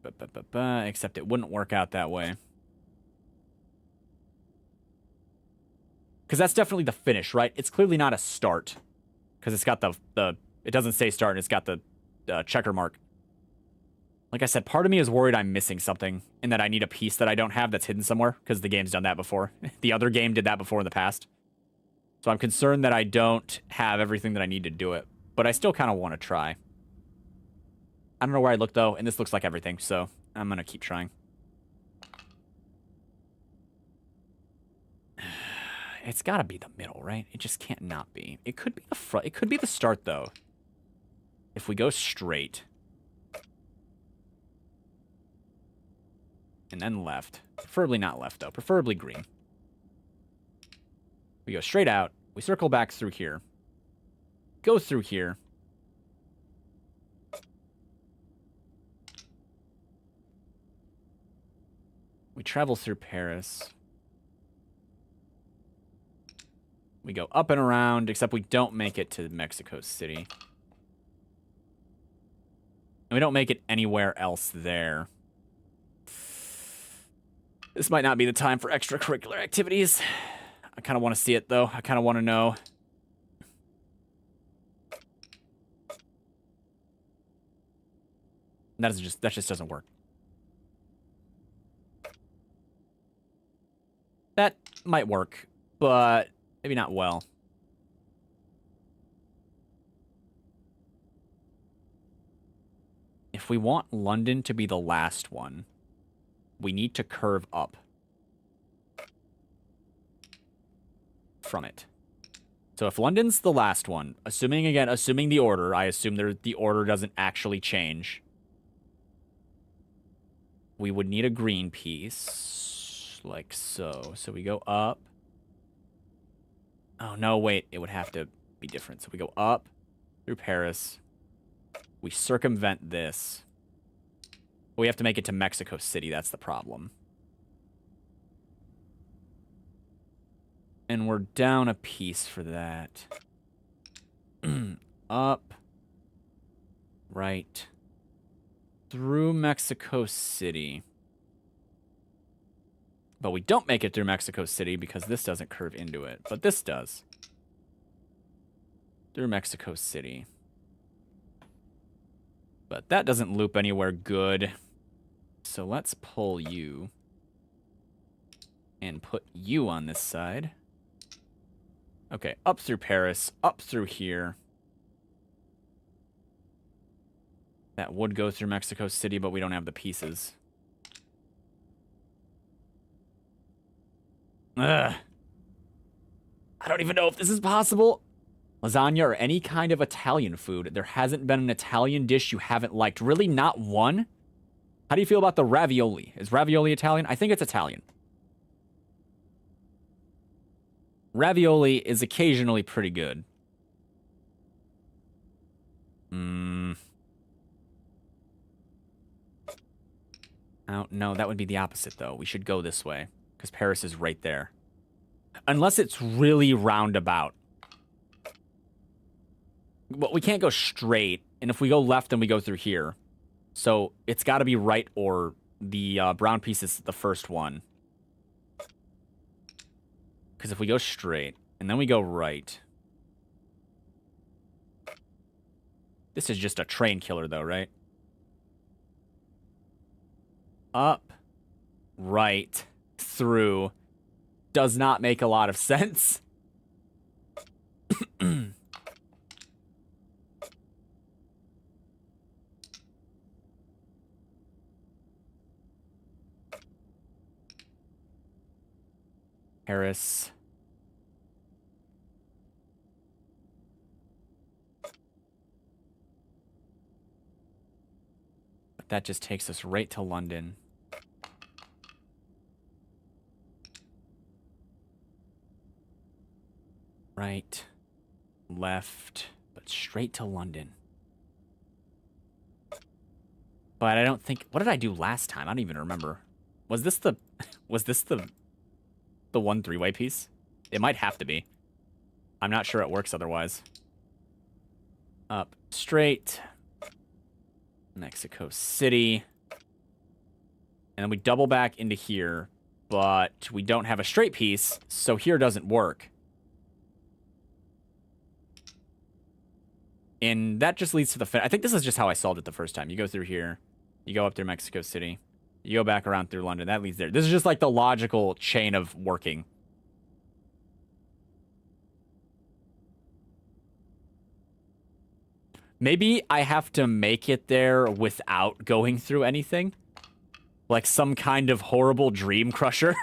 Speaker 1: Except it wouldn't work out that way. Because that's definitely the finish, right? It's clearly not a start. Because it's got it doesn't say start, and it's got the checker mark. Like I said, part of me is worried I'm missing something, and that I need a piece that I don't have that's hidden somewhere, because the game's done that before. The other game did that before in the past. So I'm concerned that I don't have everything that I need to do it. But I still kind of want to try. I don't know where I look, though, and this looks like everything, so I'm going to keep trying. It's got to be the middle, right? It just can't not be. It could be the front. It could be the start, though. If we go straight. and then left. Preferably not left, though. Preferably green. We go straight out. We circle back through here. Go through here. We travel through Paris. We go up and around, except we don't make it to Mexico City. And we don't make it anywhere else there. This might not be the time for extracurricular activities. I kind of want to see it, though. I kind of want to know. That just doesn't work. That might work, but maybe not well. If we want London to be the last one, we need to curve up from it. So if London's the last one, assuming the order, I assume the order doesn't actually change, we would need a green piece, like so. So we go up. Oh, no, wait. It would have to be different. So we go up through Paris. We circumvent this. We have to make it to Mexico City. That's the problem. And we're down a piece for that. Up. Right. Through Mexico City. But we don't make it through Mexico City because this doesn't curve into it. But this does. Through Mexico City. But that doesn't loop anywhere good. So let's pull you. And put you on this side. Okay, up through Paris. Up through here. That would go through Mexico City, but we don't have the pieces. Ugh. I don't even know if this is possible. Lasagna or any kind of Italian food. There hasn't been an Italian dish you haven't liked. Really, not one? How do you feel about the ravioli? Is ravioli Italian? I think it's Italian. Ravioli is occasionally pretty good. Oh, no, that would be the opposite, though. We should go this way, because Paris is right there. Unless it's really roundabout. But we can't go straight, and if we go left, then we go through here. So it's got to be right, or the brown piece is the first one. Because if we go straight, and then we go right... This is just a train killer, though, right? Up, right, through. Does not make a lot of sense. Paris. But that just takes us right to London. Right, left, but straight to London. But I don't think... What did I do last time? I don't even remember. Was this the... Was this the one three-way piece? It might have to be. I'm not sure it works otherwise. Up, straight. Mexico City. And then we double back into here. But we don't have a straight piece, so here doesn't work. And that just leads to the... I think this is just how I solved it the first time. You go through here. You go up through Mexico City. You go back around through London. That leads there. This is just like the logical chain of working. Maybe I have to make it there without going through anything. Like some kind of horrible dream crusher.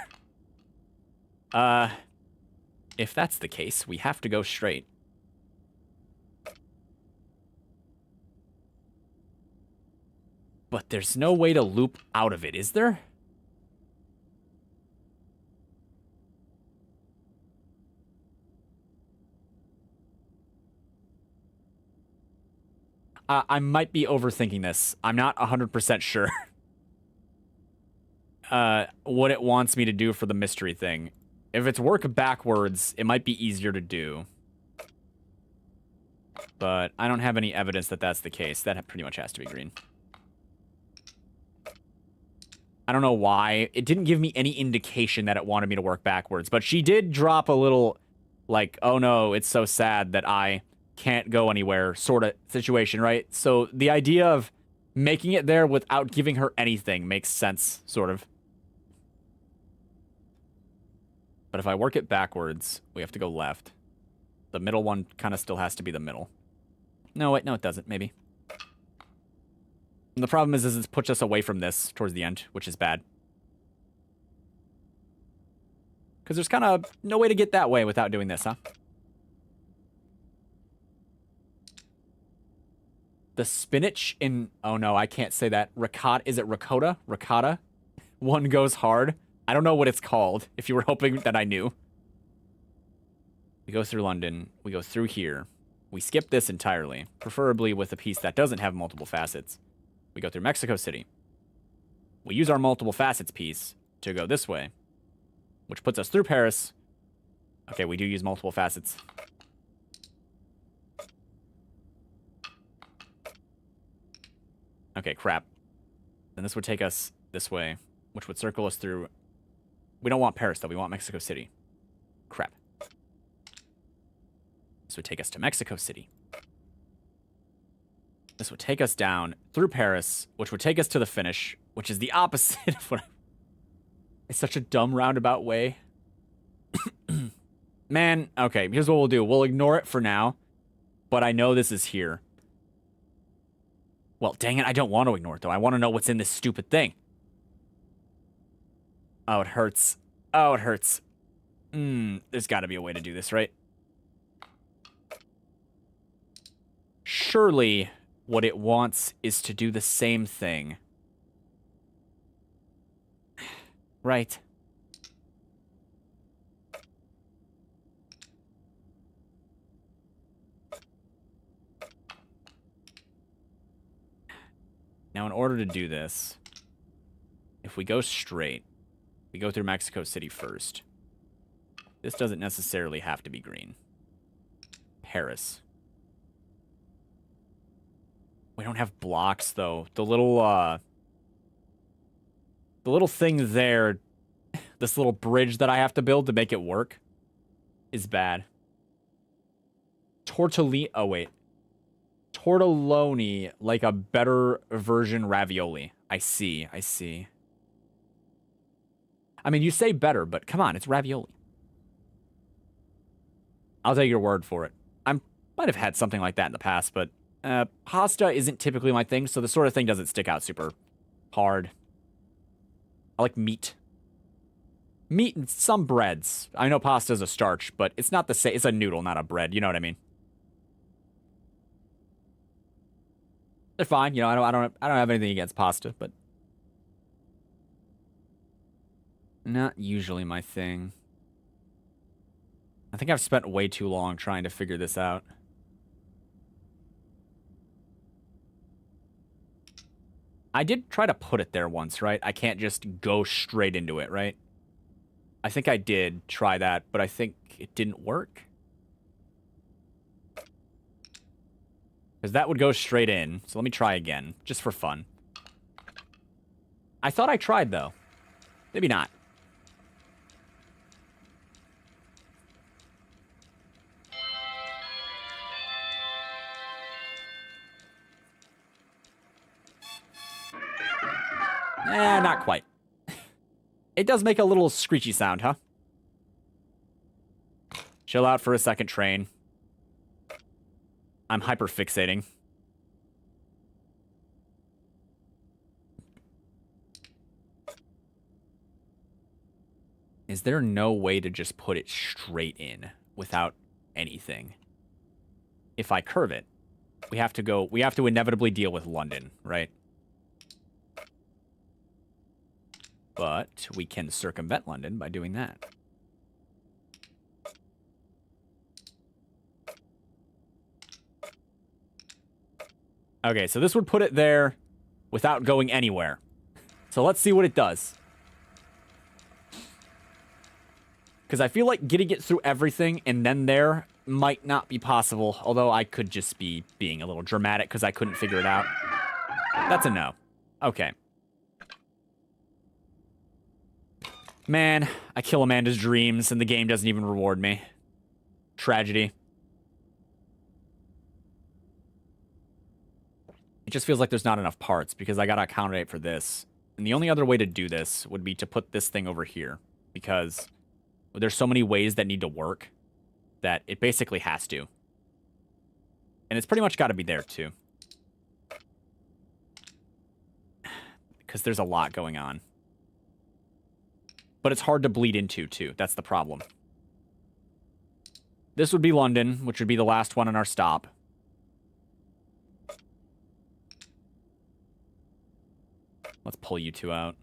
Speaker 1: If that's the case, we have to go straight. But there's no way to loop out of it, is there? I might be overthinking this. I'm not 100% sure what it wants me to do for the mystery thing. If it's work backwards, it might be easier to do. But I don't have any evidence that that's the case. That pretty much has to be green. I don't know why. It didn't give me any indication that it wanted me to work backwards. But she did drop a little, like, oh no, it's so sad that I can't go anywhere sort of situation, right? So the idea of making it there without giving her anything makes sense, sort of. But if I work it backwards, we have to go left. The middle one kind of still has to be the middle. No, wait, no, it doesn't, maybe. And the problem is it puts us away from this towards the end, which is bad. Because there's kind of no way to get that way without doing this, huh? The spinach in... Oh, no, I can't say that. Ricotta... Is it ricotta? Ricotta? One goes hard. I don't know what it's called, if you were hoping that I knew. We go through London. We go through here. We skip this entirely, preferably with a piece that doesn't have multiple facets. We go through Mexico City. We use our multiple facets piece to go this way, which puts us through Paris. Okay, we do use multiple facets. Okay, crap. Then this would take us this way, which would circle us through... We don't want Paris, though. We want Mexico City. Crap. This would take us to Mexico City. This would take us down through Paris, which would take us to the finish, which is the opposite of what It's such a dumb roundabout way. Man, okay, here's what we'll do. We'll ignore it for now, but I know this is here. Well, dang it, I don't want to ignore it, though. I want to know what's in this stupid thing. Oh, it hurts. Oh, it hurts. There's got to be a way to do this, right? Surely, what it wants is to do the same thing. Right. Now, in order to do this, if we go straight, we go through Mexico City first. This doesn't necessarily have to be green. Paris. We don't have blocks, though. The little thing there, this little bridge that I have to build to make it work, is bad. Tortellini, oh wait. Tortelloni, like a better version ravioli. I see, I see. I mean, you say better, but come on, it's ravioli. I'll take your word for it. I might have had something like that in the past, but pasta isn't typically my thing, so the sort of thing doesn't stick out super hard. I like meat. Meat and some breads. I know pasta is a starch, but it's not the same. It's a noodle, not a bread. You know what I mean? They're fine. You know, I don't have anything against pasta, but not usually my thing. I think I've spent way too long trying to figure this out. I did try to put it there once, right? I can't just go straight into it, right? I think I did try that, but I think it didn't work. Because that would go straight in. So let me try again, just for fun. I thought I tried, though. Maybe not. Not quite. It does make a little screechy sound, huh? Chill out for a second, train. I'm hyperfixating. Is there no way to just put it straight in without anything? If I curve it, we have to inevitably deal with London, right? But we can circumvent London by doing that. Okay, so this would put it there without going anywhere. So let's see what it does. Because I feel like getting it through everything and then there might not be possible. Although I could just be being a little dramatic because I couldn't figure it out. That's a no. Okay. Man, I kill Amanda's dreams and the game doesn't even reward me. Tragedy. It just feels like there's not enough parts because I gotta accommodate for this. And the only other way to do this would be to put this thing over here. Because there's so many ways that need to work that it basically has to. And it's pretty much gotta be there too. Because there's a lot going on. But it's hard to bleed into too. That's the problem. This would be London, which would be the last one on our stop. Let's pull you two out.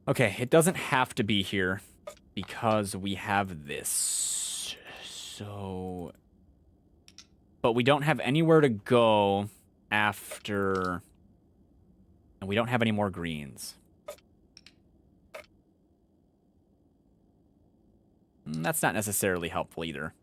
Speaker 1: Okay, it doesn't have to be here because we have this. So... But we don't have anywhere to go after... And we don't have any more greens. That's not necessarily helpful either.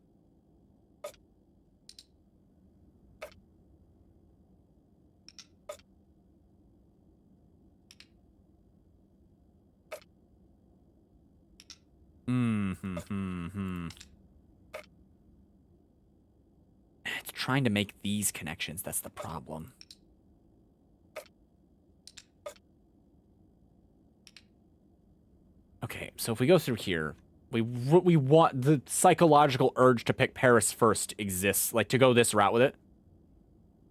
Speaker 1: It's trying to make these connections. That's the problem. Okay, so if we go through here, we want the psychological urge to pick Paris first exists. Like, to go this route with it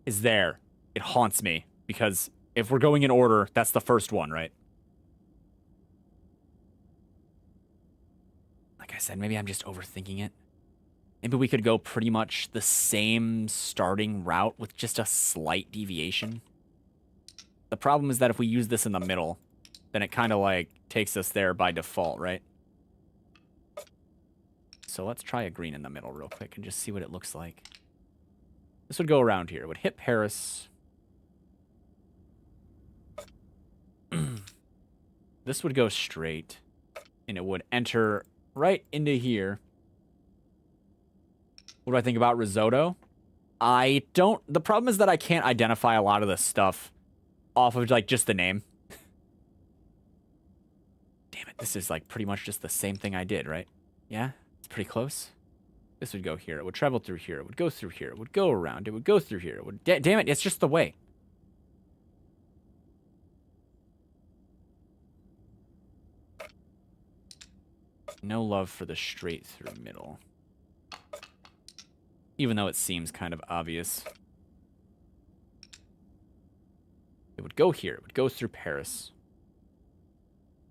Speaker 1: is there. It haunts me because if we're going in order, that's the first one, right? Like I said, maybe I'm just overthinking it. Maybe we could go pretty much the same starting route with just a slight deviation. The problem is that if we use this in the middle, then it kind of like takes us there by default, right? So let's try a green in the middle real quick and just see what it looks like. This would go around here. It would hit Paris. This would go straight. And it would enter right into here. What do I think about risotto? I don't... The problem is that I can't identify a lot of this stuff off of, like, just the name. Damn it, this is, like, pretty much just the same thing I did, right? Yeah? It's pretty close. This would go here. It would travel through here. It would go through here. It would go around. It would go through here. It would... Damn it, it's just the way. No love for the straight through middle. Even though it seems kind of obvious. It would go here. It would go through Paris.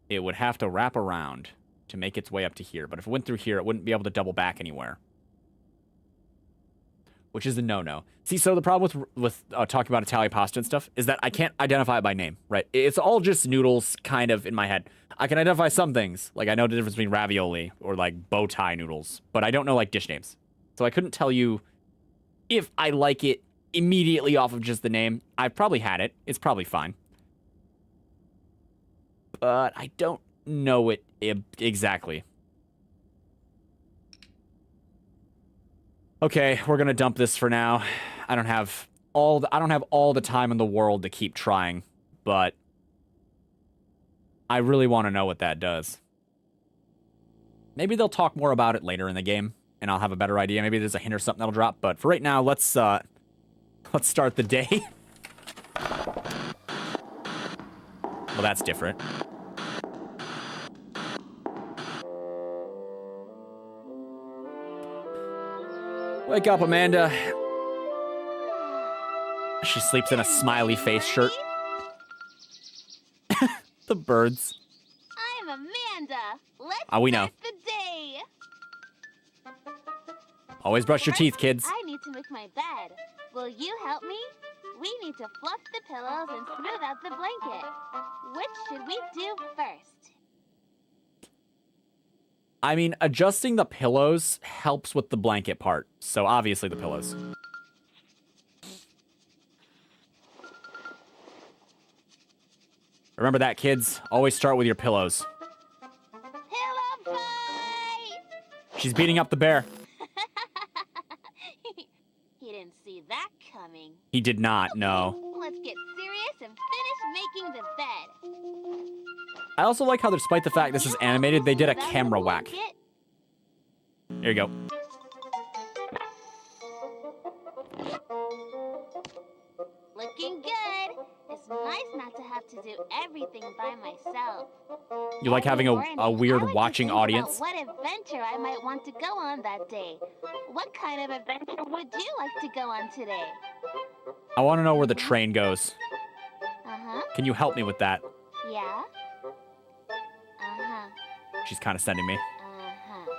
Speaker 1: It would have to wrap around to make its way up to here. But if it went through here, it wouldn't be able to double back anywhere. Which is a no-no. See, so the problem with talking about Italian pasta and stuff is that I can't identify it by name, right? It's all just noodles kind of in my head. I can identify some things. Like, I know the difference between ravioli or, like, bow tie noodles. But I don't know, like, dish names. So I couldn't tell you if I like it immediately off of just the name. I've probably had it. It's probably fine. But I don't know it exactly. Okay, we're gonna dump this for now. I don't have all the time in the world to keep trying, but I really want to know what that does. Maybe they'll talk more about it later in the game, and I'll have a better idea. Maybe there's a hint or something that'll drop. But for right now, let's start the day. Well, that's different. Wake up, Amanda. She sleeps in a smiley face shirt. The birds.
Speaker 2: I'm Amanda. Let's
Speaker 1: we know.
Speaker 2: start the day.
Speaker 1: Always brush your teeth, kids.
Speaker 2: I need to make my bed. Will you help me? We need to fluff the pillows and smooth out the blanket. Which should we do first?
Speaker 1: I mean, adjusting the pillows helps with the blanket part. So obviously the pillows. Remember that, kids. Always start with your pillows.
Speaker 2: Pillow fight!
Speaker 1: She's beating up the bear.
Speaker 2: He didn't see that coming.
Speaker 1: He did not, no.
Speaker 2: Let's get serious and finish making the bed.
Speaker 1: I also like how, despite the fact this is animated, they did a camera whack. There you go.
Speaker 2: Looking good. It's nice not to have to do everything by myself.
Speaker 1: You like having a weird watching audience?
Speaker 2: What adventure I might want to go on that day. What kind of adventure would you like to go on today?
Speaker 1: I want to know where the train goes.
Speaker 2: Uh-huh.
Speaker 1: Can you help me with that?
Speaker 2: Yeah? Uh-huh.
Speaker 1: She's kind of sending me.
Speaker 2: Uh-huh.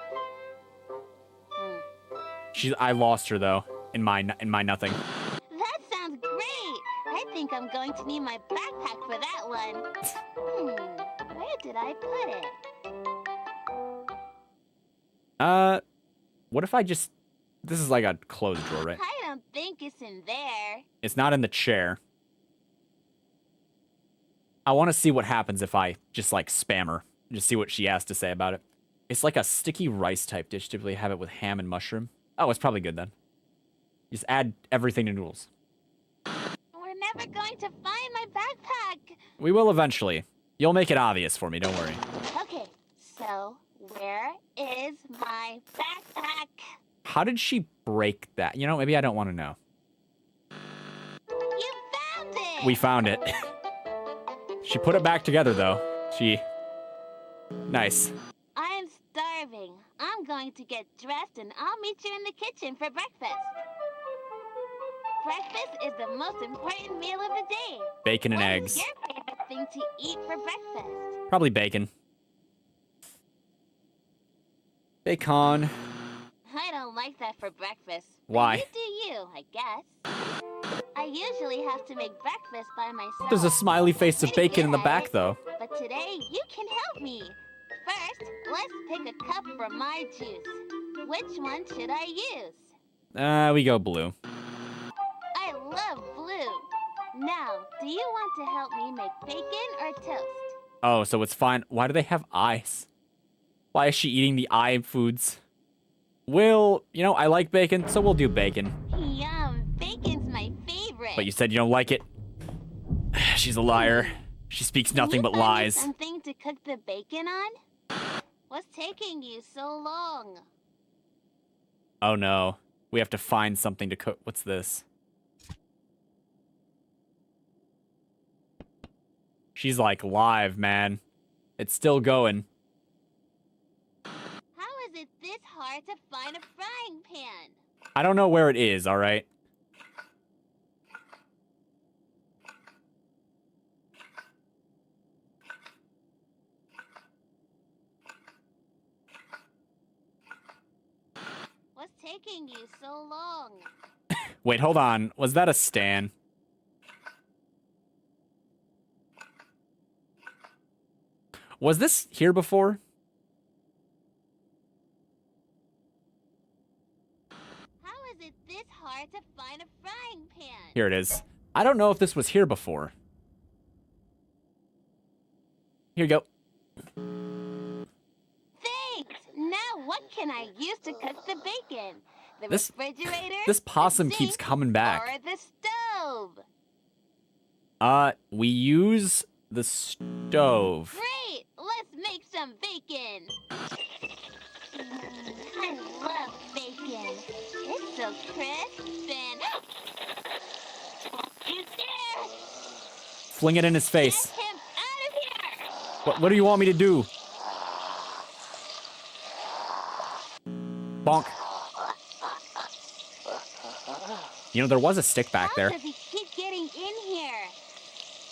Speaker 1: I lost her though in my nothing.
Speaker 2: That sounds great. I think I'm going to need my backpack for that one. Where did I put it?
Speaker 1: What if I just... This is like a closed drawer, right?
Speaker 2: I don't think it's in there.
Speaker 1: It's not in the chair. I want to see what happens if I just like spam her. Just see what she has to say about it. It's like a sticky rice type dish. Typically have it with ham and mushroom. Oh, it's probably good then. Just add everything to noodles.
Speaker 2: We're never going to find my backpack.
Speaker 1: We will eventually. You'll make it obvious for me, don't worry.
Speaker 2: Okay, so where is my backpack?
Speaker 1: How did she break that? You know, maybe I don't want to know.
Speaker 2: You found it!
Speaker 1: We found it. She put it back together, though. Nice.
Speaker 2: I'm starving. I'm going to get dressed and I'll meet you in the kitchen for breakfast. Breakfast is the most important meal of the day.
Speaker 1: Bacon and
Speaker 2: What
Speaker 1: eggs.
Speaker 2: is your favorite thing to eat for breakfast?
Speaker 1: Probably bacon. Bacon.
Speaker 2: I don't like that for breakfast.
Speaker 1: Why?
Speaker 2: But you do you, I guess. I usually have to make breakfast by myself.
Speaker 1: There's a smiley face of bacon in the back, though.
Speaker 2: But today, you can help me. First, let's pick a cup for my juice. Which one should I use?
Speaker 1: We go blue.
Speaker 2: I love blue. Now, do you want to help me make bacon or toast?
Speaker 1: Oh, so it's fine. Why do they have eyes? Why is she eating the eye foods? I like bacon, so we'll do bacon.
Speaker 2: Yum, bacon's my favorite.
Speaker 1: But you said you don't like it. She's a liar. She speaks nothing but lies.
Speaker 2: Something to cook the bacon on? What's taking you so long?
Speaker 1: Oh no. We have to find something to cook. What's this? She's like live, man. It's still going.
Speaker 2: How is it this hard to find a frying pan?
Speaker 1: I don't know where it is, alright?
Speaker 2: What's taking you so long?
Speaker 1: Wait, hold on. Was that a Stan? Was this here before?
Speaker 2: How is it this hard to find a frying pan?
Speaker 1: Here it is. I don't know if this was here before. Here you go.
Speaker 2: Thanks! Now what can I use to cook the bacon? The
Speaker 1: This-
Speaker 2: refrigerator?
Speaker 1: This possum
Speaker 2: the
Speaker 1: keeps
Speaker 2: sink,
Speaker 1: coming back.
Speaker 2: Or the stove?
Speaker 1: We use the stove.
Speaker 2: Great! Let's make some bacon! I love bacon. It's so crisp and... You dare!
Speaker 1: Fling it in his face.
Speaker 2: Get him out of here!
Speaker 1: What do you want me to do? Bonk. You know, there was a stick back there.
Speaker 2: How does he keep getting in here?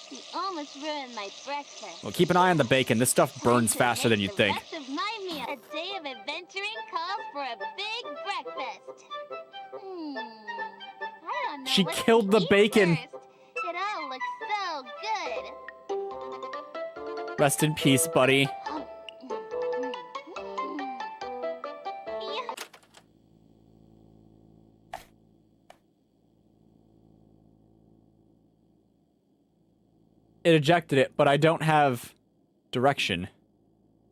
Speaker 2: He almost ruined my breakfast.
Speaker 1: Well, keep an eye on the bacon. This stuff burns faster than you think.
Speaker 2: The rest of my meal. A day of adventuring calls for a big breakfast. I don't know.
Speaker 1: She
Speaker 2: what to
Speaker 1: killed the
Speaker 2: eat
Speaker 1: bacon.
Speaker 2: first. It all looks so good.
Speaker 1: Rest in peace, buddy. It ejected it, but I don't have direction.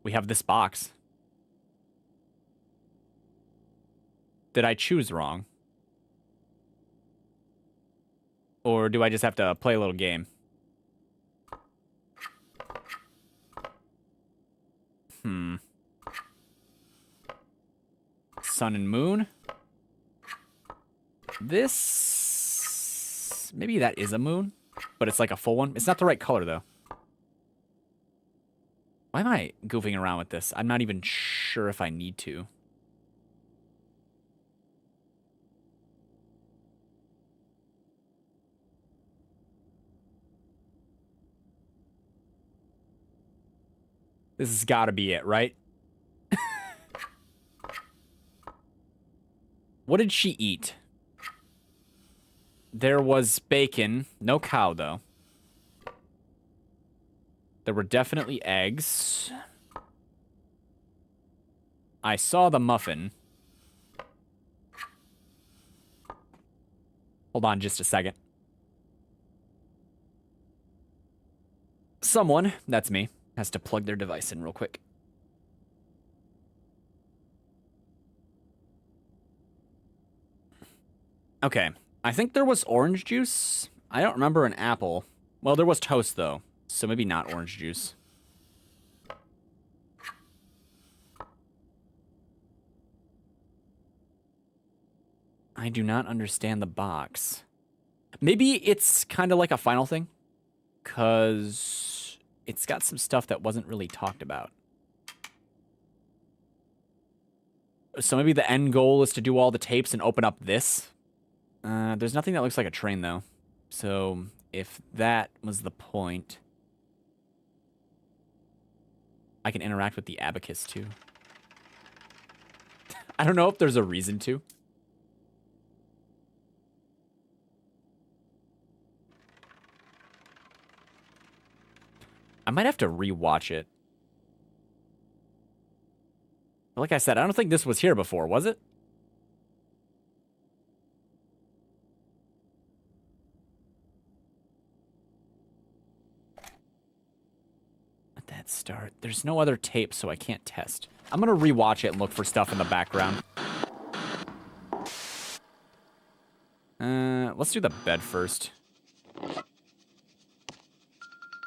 Speaker 1: We have this box. Did I choose wrong? Or do I just have to play a little game? Sun and moon. This... Maybe that is a moon, but it's like a full one. It's not the right color, though. Why am I goofing around with this? I'm not even sure if I need to. This has got to be it, right? What did she eat? There was bacon. No cow, though. There were definitely eggs. I saw the muffin. Hold on just a second. Someone, that's me, has to plug their device in real quick. Okay, I think there was orange juice. I don't remember an apple. Well, there was toast, though, so maybe not orange juice. I do not understand the box. Maybe it's kind of like a final thing, because it's got some stuff that wasn't really talked about. So maybe the end goal is to do all the tapes and open up this. There's nothing that looks like a train, though. So if that was the point, I can interact with the abacus, too. I don't know if there's a reason to. I might have to rewatch it. But like I said, I don't think this was here before, was it? Let that start. There's no other tape, so I can't test. I'm gonna rewatch it and look for stuff in the background. Let's do the bed first.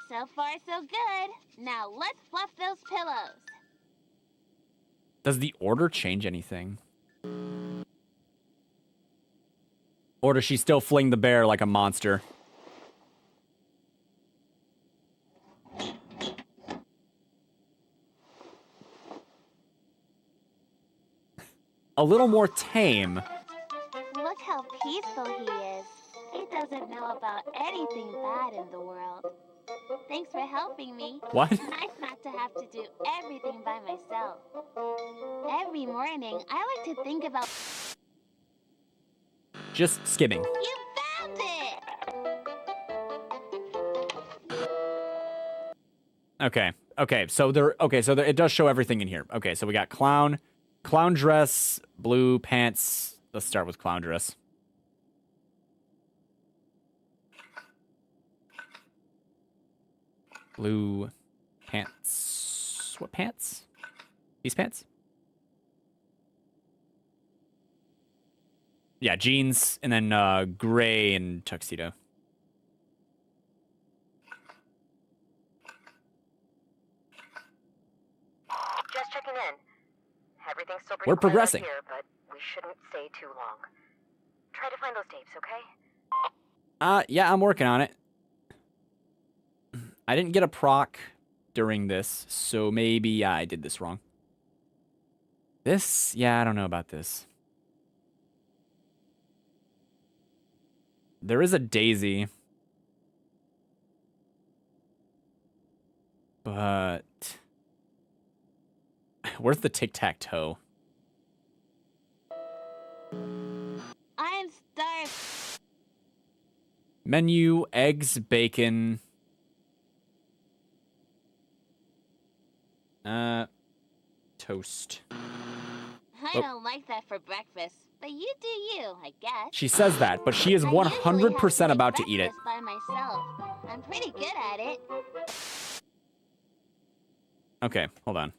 Speaker 2: So far, so good. Now let's fluff those pillows.
Speaker 1: Does the order change anything? Or does she still fling the bear like a monster? A little more tame.
Speaker 2: Look how peaceful he is. He doesn't know about anything bad in the world. Thanks for helping me.
Speaker 1: What?
Speaker 2: It's nice not to have to do everything by myself. Every morning, I like to think about...
Speaker 1: Just skimming.
Speaker 2: You found it!
Speaker 1: Okay, so it does show everything in here. Okay, so we got clown dress, blue pants. Let's start with clown dress. Blue pants. What pants? These pants? Yeah, jeans, and then gray and tuxedo.
Speaker 15: Just checking in. Everything's still pretty
Speaker 1: We're
Speaker 15: quiet
Speaker 1: progressing.
Speaker 15: out here, but we shouldn't stay too long. Try to find those tapes, okay?
Speaker 1: Yeah, I'm working on it. I didn't get a proc during this, so maybe I did this wrong. This, yeah, I don't know about this. There is a daisy. But... where's the tic-tac-toe?
Speaker 2: I'm starved.
Speaker 1: Menu, eggs, bacon. Toast.
Speaker 2: I don't like that for breakfast, but you do you, I guess.
Speaker 1: She says that, but she is 100% about to eat it.
Speaker 2: By myself. I'm pretty good at it.
Speaker 1: Okay, hold on.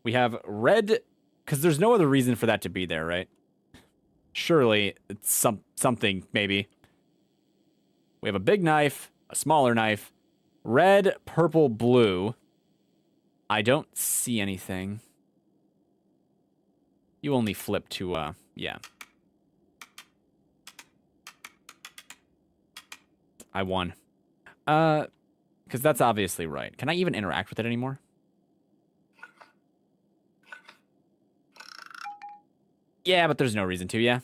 Speaker 1: We have red, because there's no other reason for that to be there, right? Surely it's something, maybe. We have a big knife, a smaller knife, red, purple, blue. I don't see anything. You only flip to, yeah. I won. Because that's obviously right. Can I even interact with it anymore? Yeah, but there's no reason to, yeah.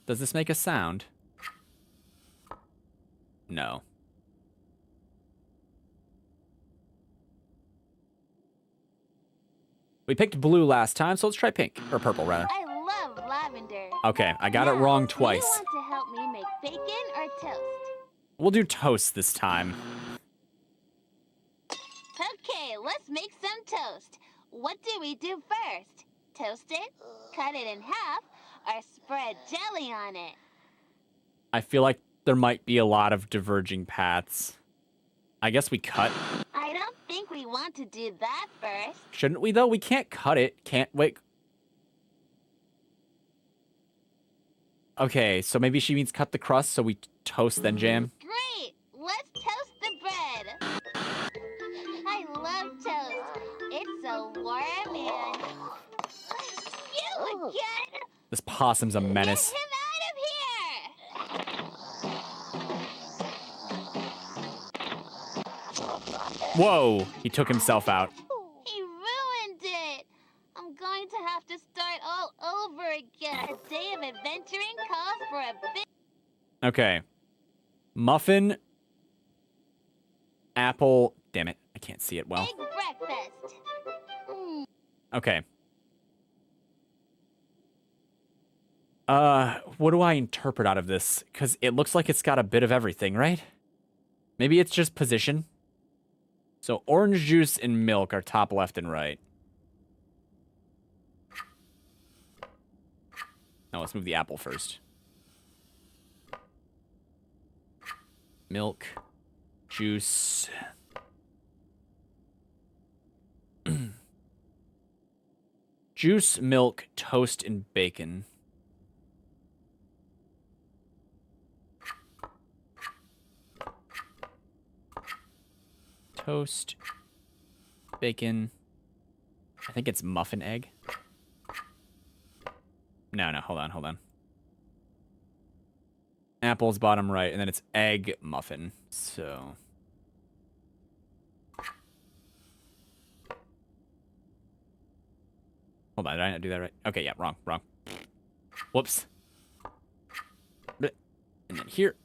Speaker 1: Does this make a sound? No. We picked blue last time, so let's try pink. Or purple, rather.
Speaker 2: I love lavender.
Speaker 1: Okay, I got it wrong twice.
Speaker 2: Do you want to help me make bacon or toast?
Speaker 1: We'll do toast this time.
Speaker 2: Okay, let's make some toast. What do we do first? Toast it, cut it in half, or spread jelly on it?
Speaker 1: I feel like there might be a lot of diverging paths. I guess we cut.
Speaker 2: I don't think we want to do that first.
Speaker 1: Shouldn't we, though? We can't cut it. Can't, wait. Okay, so maybe she means cut the crust, so we toast then jam.
Speaker 2: Great! Let's toast the bread. I love toast. It's so warm and... You again?
Speaker 1: This possum's a menace.
Speaker 2: Get him out of here!
Speaker 1: Whoa, he took himself out.
Speaker 2: He ruined it. I'm going to have to start all over again. A day of adventuring calls for a big...
Speaker 1: Okay. Muffin. Apple. Damn it, I can't see it well.
Speaker 2: Big breakfast.
Speaker 1: Okay. What do I interpret out of this? Because it looks like it's got a bit of everything, right? Maybe it's just position. So orange juice and milk are top left and right. No, let's move the apple first. Milk, juice. Juice, milk, toast, and bacon. Toast, bacon. I think it's muffin egg. No, hold on. Apple's bottom right, and then it's egg muffin. So. Hold on, did I not do that right? Okay, yeah, wrong. Whoops. And then here.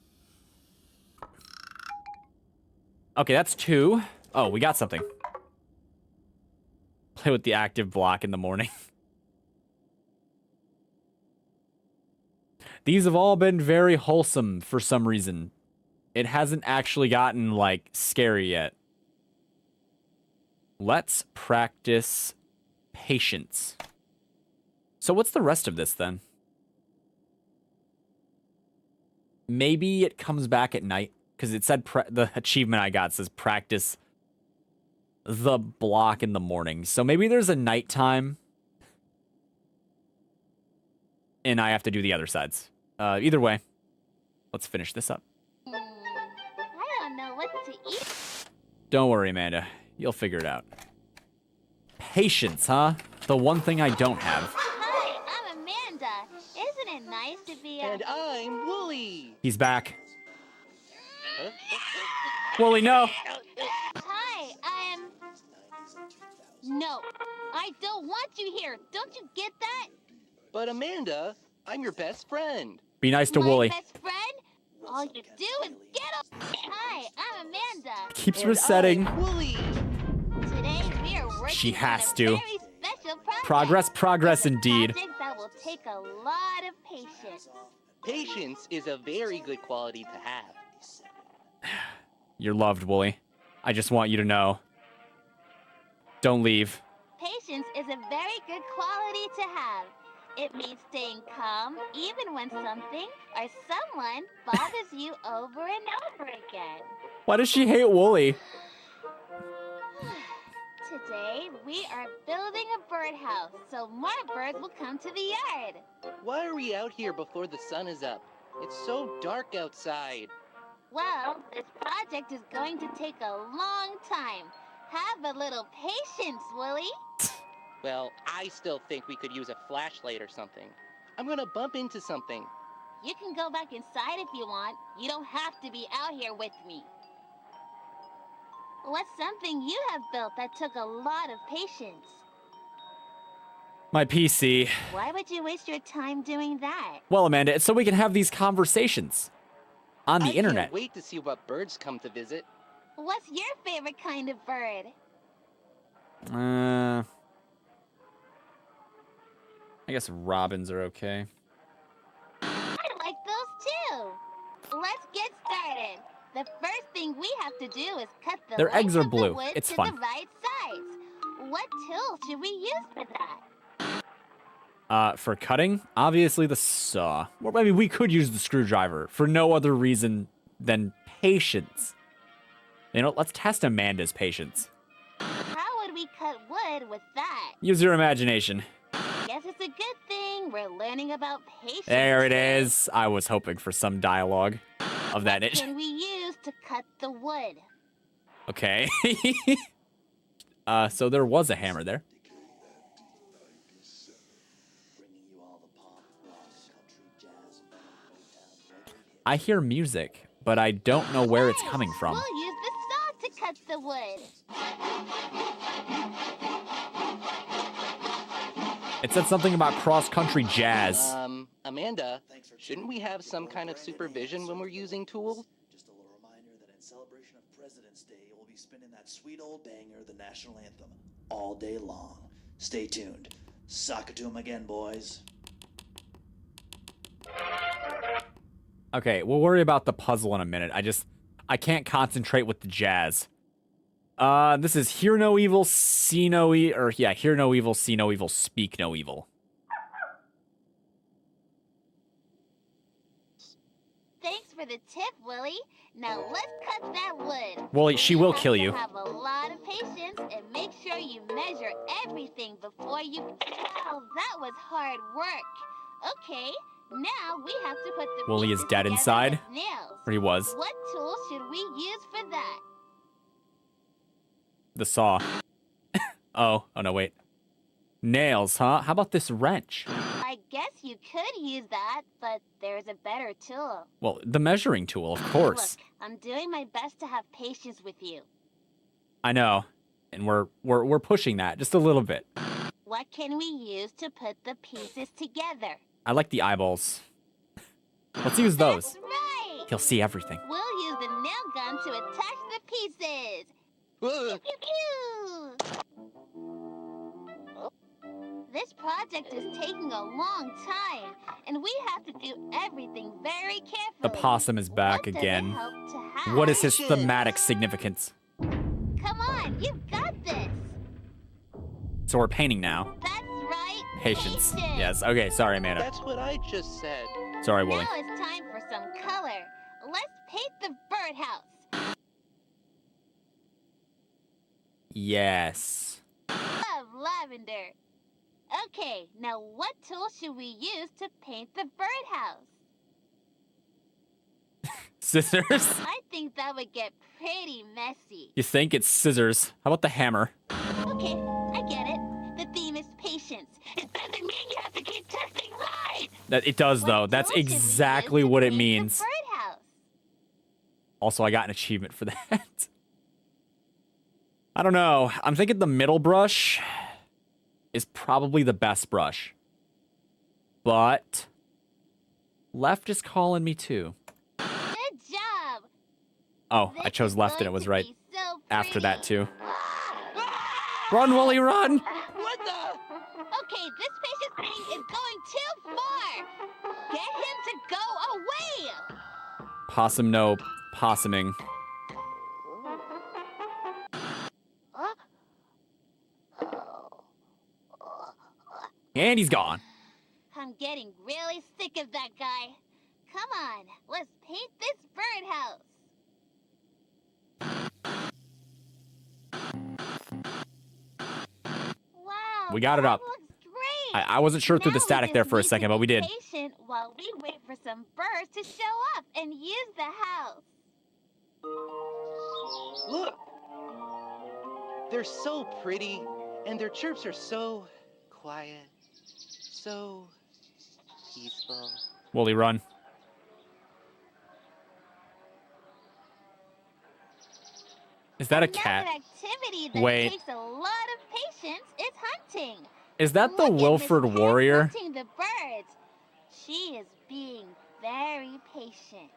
Speaker 1: Okay, that's 2. Oh, we got something. Play with the active block in the morning. These have all been very wholesome for some reason. It hasn't actually gotten, like, scary yet. Let's practice patience. So what's the rest of this, then? Maybe it comes back at night. Because it said the achievement I got says practice the block in the morning. So maybe there's a nighttime. And I have to do the other sides. Either way, let's finish this up.
Speaker 2: I don't know what to eat.
Speaker 1: Don't worry, Amanda. You'll figure it out. Patience, huh? The one thing I don't have.
Speaker 2: Hi, I'm Amanda. Isn't it nice to be
Speaker 3: And I'm Wooly.
Speaker 1: He's back. Wooly, no.
Speaker 2: Hi, I'm... No, I don't want you here. Don't you get that?
Speaker 3: But Amanda, I'm your best friend.
Speaker 1: Be nice to
Speaker 2: My
Speaker 1: Wooly.
Speaker 2: best friend? All you do is get up. Hi, I'm Amanda.
Speaker 1: Keeps resetting.
Speaker 3: Wooly.
Speaker 2: Today we are working
Speaker 1: She has
Speaker 2: on a
Speaker 1: to.
Speaker 2: very special project.
Speaker 1: Progress indeed.
Speaker 2: Project that will take a lot of patience.
Speaker 3: Patience is a very good quality to have.
Speaker 1: You're loved, Wooly. I just want you to know. Don't leave.
Speaker 2: Patience is a very good quality to have. It means staying calm even when something or someone bothers you over and over again.
Speaker 1: Why does she hate Wooly?
Speaker 2: Today, we are building a birdhouse so more birds will come to the yard.
Speaker 3: Why are we out here before the sun is up? It's so dark outside.
Speaker 2: Well, this project is going to take a long time. Have a little patience, Wooly.
Speaker 3: Well, I still think we could use a flashlight or something. I'm gonna bump into something.
Speaker 2: You can go back inside if you want. You don't have to be out here with me. What's something you have built that took a lot of patience?
Speaker 1: My PC.
Speaker 2: Why would you waste your time doing that?
Speaker 1: Well, Amanda, it's so we can have these conversations on the internet.
Speaker 3: I can't wait to see what birds come to visit.
Speaker 2: What's your favorite kind of bird?
Speaker 1: I guess robins are okay.
Speaker 2: I like those too. Let's get started. The first thing we have to do is cut the
Speaker 1: Their eggs are
Speaker 2: length of
Speaker 1: blue.
Speaker 2: the wood
Speaker 1: It's
Speaker 2: to
Speaker 1: fun.
Speaker 2: the right size. What tool should we use for that?
Speaker 1: For cutting, obviously the saw. Well, I mean, we could use the screwdriver for no other reason than patience. You know, let's test Amanda's patience.
Speaker 2: How would we cut wood with that?
Speaker 1: Use your imagination.
Speaker 2: Guess it's a good thing we're learning about patience.
Speaker 1: There it is. I was hoping for some dialogue of that.
Speaker 2: What can we use to cut the wood?
Speaker 1: Okay. So there was a hammer there. I hear music, but I don't know where it's coming from.
Speaker 2: We'll use the saw to cut the wood.
Speaker 1: It said something about cross-country jazz.
Speaker 3: Amanda, shouldn't we have some kind of supervision when we're using tools?
Speaker 16: Just a little reminder that in celebration of President's Day, we'll be spinning that sweet old banger, the national anthem, all day long. Stay tuned. Sock it to 'em again, boys.
Speaker 1: Okay, we'll worry about the puzzle in a minute. I can't concentrate with the jazz. This is hear no evil, see no hear no evil, see no evil, speak no evil.
Speaker 2: Thanks for the tip, Willie. Now let's cut that wood.
Speaker 1: Well, she will kill you.
Speaker 2: Have a lot of patience and make sure you measure everything before you. Wow, that was hard work. Okay, now we have to put the.
Speaker 1: Wooly is
Speaker 2: pieces
Speaker 1: dead
Speaker 2: together
Speaker 1: inside.
Speaker 2: with nails.
Speaker 1: Or he was.
Speaker 2: What tool should we use for that?
Speaker 1: The saw. Oh no, wait. Nails, huh? How about this wrench?
Speaker 2: I guess you could use that, but there's a better tool.
Speaker 1: Well, the measuring tool, of course.
Speaker 2: Look, I'm doing my best to have patience with you.
Speaker 1: I know. And we're pushing that just a little bit.
Speaker 2: What can we use to put the pieces together?
Speaker 1: I like the eyeballs. Let's use those.
Speaker 2: That's right.
Speaker 1: He'll see everything.
Speaker 2: We'll use the nail gun to attach the pieces. Pew, pew, pew. This project is taking a long time, and we have to do everything very carefully.
Speaker 1: The possum is back
Speaker 2: What does it
Speaker 1: again.
Speaker 2: help to have?
Speaker 1: What is his thematic significance?
Speaker 2: Come on, you've got this.
Speaker 1: So we're painting now.
Speaker 2: That's right.
Speaker 1: Patience. Yes. Okay. Sorry, Amanda.
Speaker 3: That's what I just said.
Speaker 1: Sorry, Wooly.
Speaker 2: Now it's time for some color. Let's paint the birdhouse.
Speaker 1: Yes.
Speaker 2: Love lavender. Okay, now what tool should we use to paint the birdhouse?
Speaker 1: Scissors?
Speaker 2: I think that would get pretty messy.
Speaker 1: You think it's scissors? How about the hammer?
Speaker 2: Okay, I get it. The theme is patience. It doesn't mean you have to keep testing right.
Speaker 1: That it does though. That's exactly what it means.
Speaker 2: Birdhouse.
Speaker 1: Also, I got an achievement for that. I don't know. I'm thinking the middle brush is probably the best brush. But left is calling me too.
Speaker 2: Good job.
Speaker 1: Oh, I chose left and it was right after that too. Run, Wooly, run!
Speaker 3: What the?
Speaker 2: Okay, this patience thing is going too far. Get him to go away.
Speaker 1: Possum, no possuming. And he's gone.
Speaker 2: I'm getting really sick of that guy. Come on, let's paint this birdhouse. Wow,
Speaker 1: We got it up.
Speaker 2: looks great.
Speaker 1: I wasn't sure through the
Speaker 2: Now
Speaker 1: static
Speaker 2: we
Speaker 1: there
Speaker 2: just
Speaker 1: for a
Speaker 2: need
Speaker 1: second,
Speaker 2: to
Speaker 1: but we
Speaker 2: be
Speaker 1: did.
Speaker 2: patient while we wait for some birds to show up and use the house.
Speaker 3: Look! They're so pretty, and their chirps are so quiet, so peaceful.
Speaker 1: Wooly, run. Is that a cat?
Speaker 2: Another activity that
Speaker 1: Wait.
Speaker 2: takes a lot of patience is hunting.
Speaker 1: Is that the
Speaker 2: Look at
Speaker 1: Wilford
Speaker 2: Miss Cat
Speaker 1: Warrior?
Speaker 2: hunting the birds. She is being very patient.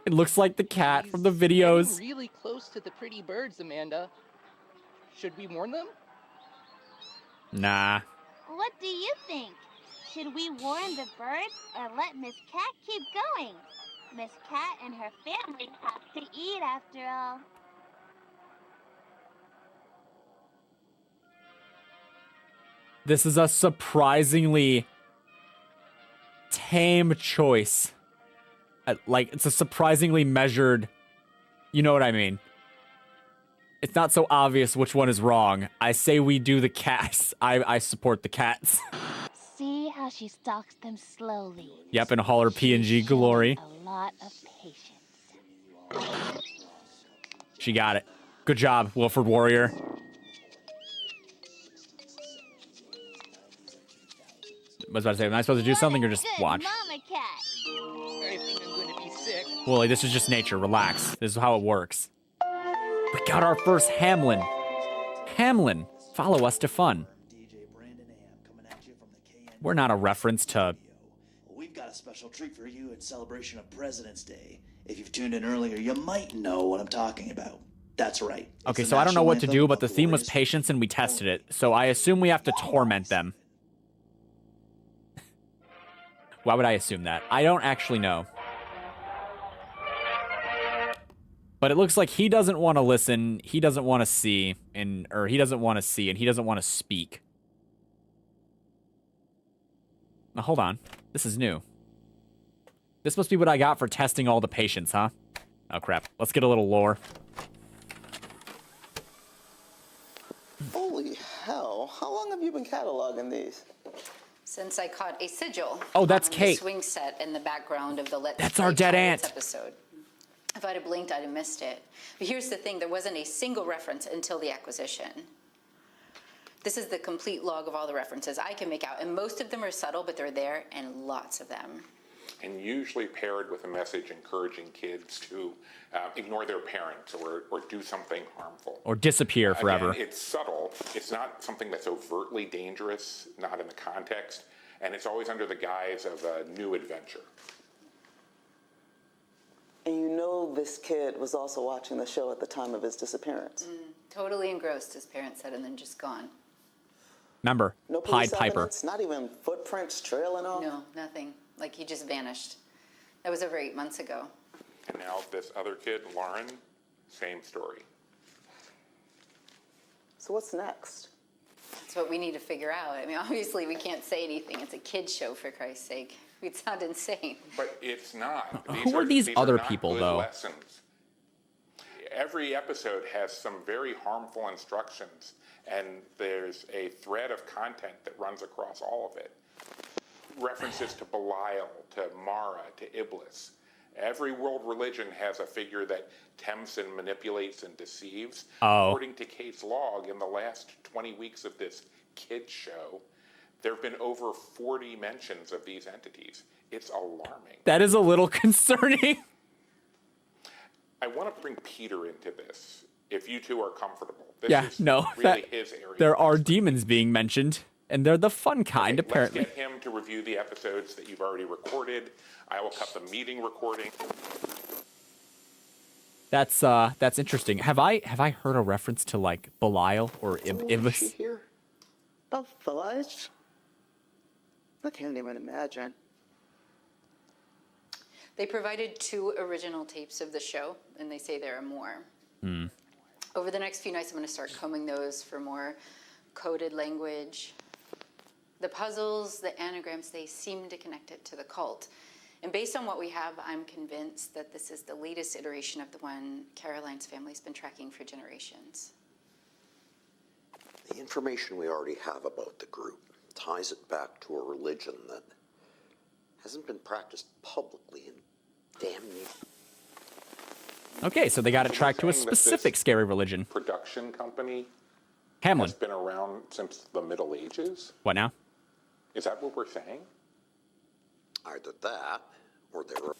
Speaker 1: It looks like the cat from the
Speaker 3: Getting
Speaker 1: videos.
Speaker 3: really close to the pretty birds, Amanda. Should we warn them?
Speaker 1: Nah.
Speaker 2: What do you think? Should we warn the birds or let Miss Cat keep going? Miss Cat and her family have to eat after all.
Speaker 1: This is a surprisingly tame choice. Like, it's a surprisingly measured... You know what I mean? It's not so obvious which one is wrong. I say we do the cats. I support the cats.
Speaker 2: See how she stalks them slowly.
Speaker 1: Yep, in all her PNG glory.
Speaker 2: A lot of patience.
Speaker 1: She got it. Good job, Wilford Warrior. I was about to say, am I supposed to do something or just watch?
Speaker 2: Mama cat.
Speaker 3: I think I'm going to be sick.
Speaker 1: Wooly, this is just nature. Relax. This is how it works. We got our first Hamlin. Hamlin, follow us to fun. We're not a reference to...
Speaker 16: We've got a special treat for you in celebration of President's Day. If you've tuned in earlier, you might know what I'm talking about. That's right.
Speaker 1: Okay, so I don't know what to do, but the theme was patience and we tested it. So I assume we have to torment them. Why would I assume that? I don't actually know. But it looks like he doesn't want to listen, he doesn't want to see, or he doesn't want to see, and he doesn't want to speak. Now, hold on. This is new. This must be what I got for testing all the patience, huh? Oh, crap. Let's get a little lore.
Speaker 17: Holy hell. How long have you been cataloging these?
Speaker 18: Since I caught a sigil.
Speaker 1: Oh, that's
Speaker 18: on
Speaker 1: Kate.
Speaker 18: The swing set in the background of the Let's
Speaker 1: That's
Speaker 18: Play
Speaker 1: our dead
Speaker 18: Pirates
Speaker 1: aunt.
Speaker 18: episode. If I'd have blinked, I'd have missed it. But here's the thing, there wasn't a single reference until the acquisition. This is the complete log of all the references I can make out, and most of them are subtle, but they're there, and lots of them.
Speaker 19: And usually paired with a message encouraging kids to ignore their parents or do something harmful.
Speaker 1: Or disappear forever.
Speaker 19: Again, it's subtle. It's not something that's overtly dangerous, not in the context, and it's always under the guise of a new adventure.
Speaker 17: And you know this kid was also watching the show at the time of his disappearance.
Speaker 18: Totally engrossed, his parents said, and then just gone.
Speaker 1: Remember,
Speaker 17: No
Speaker 1: Pied
Speaker 17: police
Speaker 1: Piper.
Speaker 17: evidence, not even footprints trailing off?
Speaker 18: No, nothing. Like, he just vanished. That was over 8 months ago.
Speaker 19: And now this other kid, Lauren, same story.
Speaker 17: So what's next?
Speaker 18: That's what we need to figure out. I mean, obviously, we can't say anything. It's a kid's show, for Christ's sake. We'd sound insane.
Speaker 19: But it's not.
Speaker 1: Who are these other
Speaker 19: not
Speaker 1: people,
Speaker 19: good
Speaker 1: though?
Speaker 19: Lessons. Every episode has some very harmful instructions, and there's a thread of content that runs across all of it. References to Belial, to Mara, to Iblis. Every world religion has a figure that tempts and manipulates and deceives.
Speaker 1: Oh.
Speaker 19: According to Kate's log, in the last 20 weeks of this kids show, there have been over 40 mentions of these entities. It's alarming.
Speaker 1: That is a little concerning.
Speaker 19: I want to bring Peter into this, if you two are comfortable. This
Speaker 1: Yeah,
Speaker 19: is
Speaker 1: no.
Speaker 19: really his area.
Speaker 1: There are demons being mentioned, and they're the fun kind, apparently.
Speaker 19: Let's get him to review the episodes that you've already recorded. I will cut the meeting recording.
Speaker 1: That's interesting. Have I heard a reference to like Belial or Iblis?
Speaker 17: Is she here? The fudge? I can't even imagine.
Speaker 18: They provided 2 original tapes of the show, and they say there are more.
Speaker 1: Hmm.
Speaker 18: Over the next few nights, I'm going to start combing those for more coded language. The puzzles, the anagrams, they seem to connect it to the cult. And based on what we have, I'm convinced that this is the latest iteration of the one Caroline's family's been tracking for generations.
Speaker 20: The information we already have about the group ties it back to a religion that hasn't been practiced publicly in damn near.
Speaker 1: Okay, so they got it tracked to a
Speaker 19: Saying that
Speaker 1: specific
Speaker 19: this
Speaker 1: scary religion.
Speaker 19: Production company
Speaker 1: Hamlin.
Speaker 19: has been around since the Middle Ages?
Speaker 1: What now?
Speaker 19: Is that what we're saying?
Speaker 20: Either that, or they were.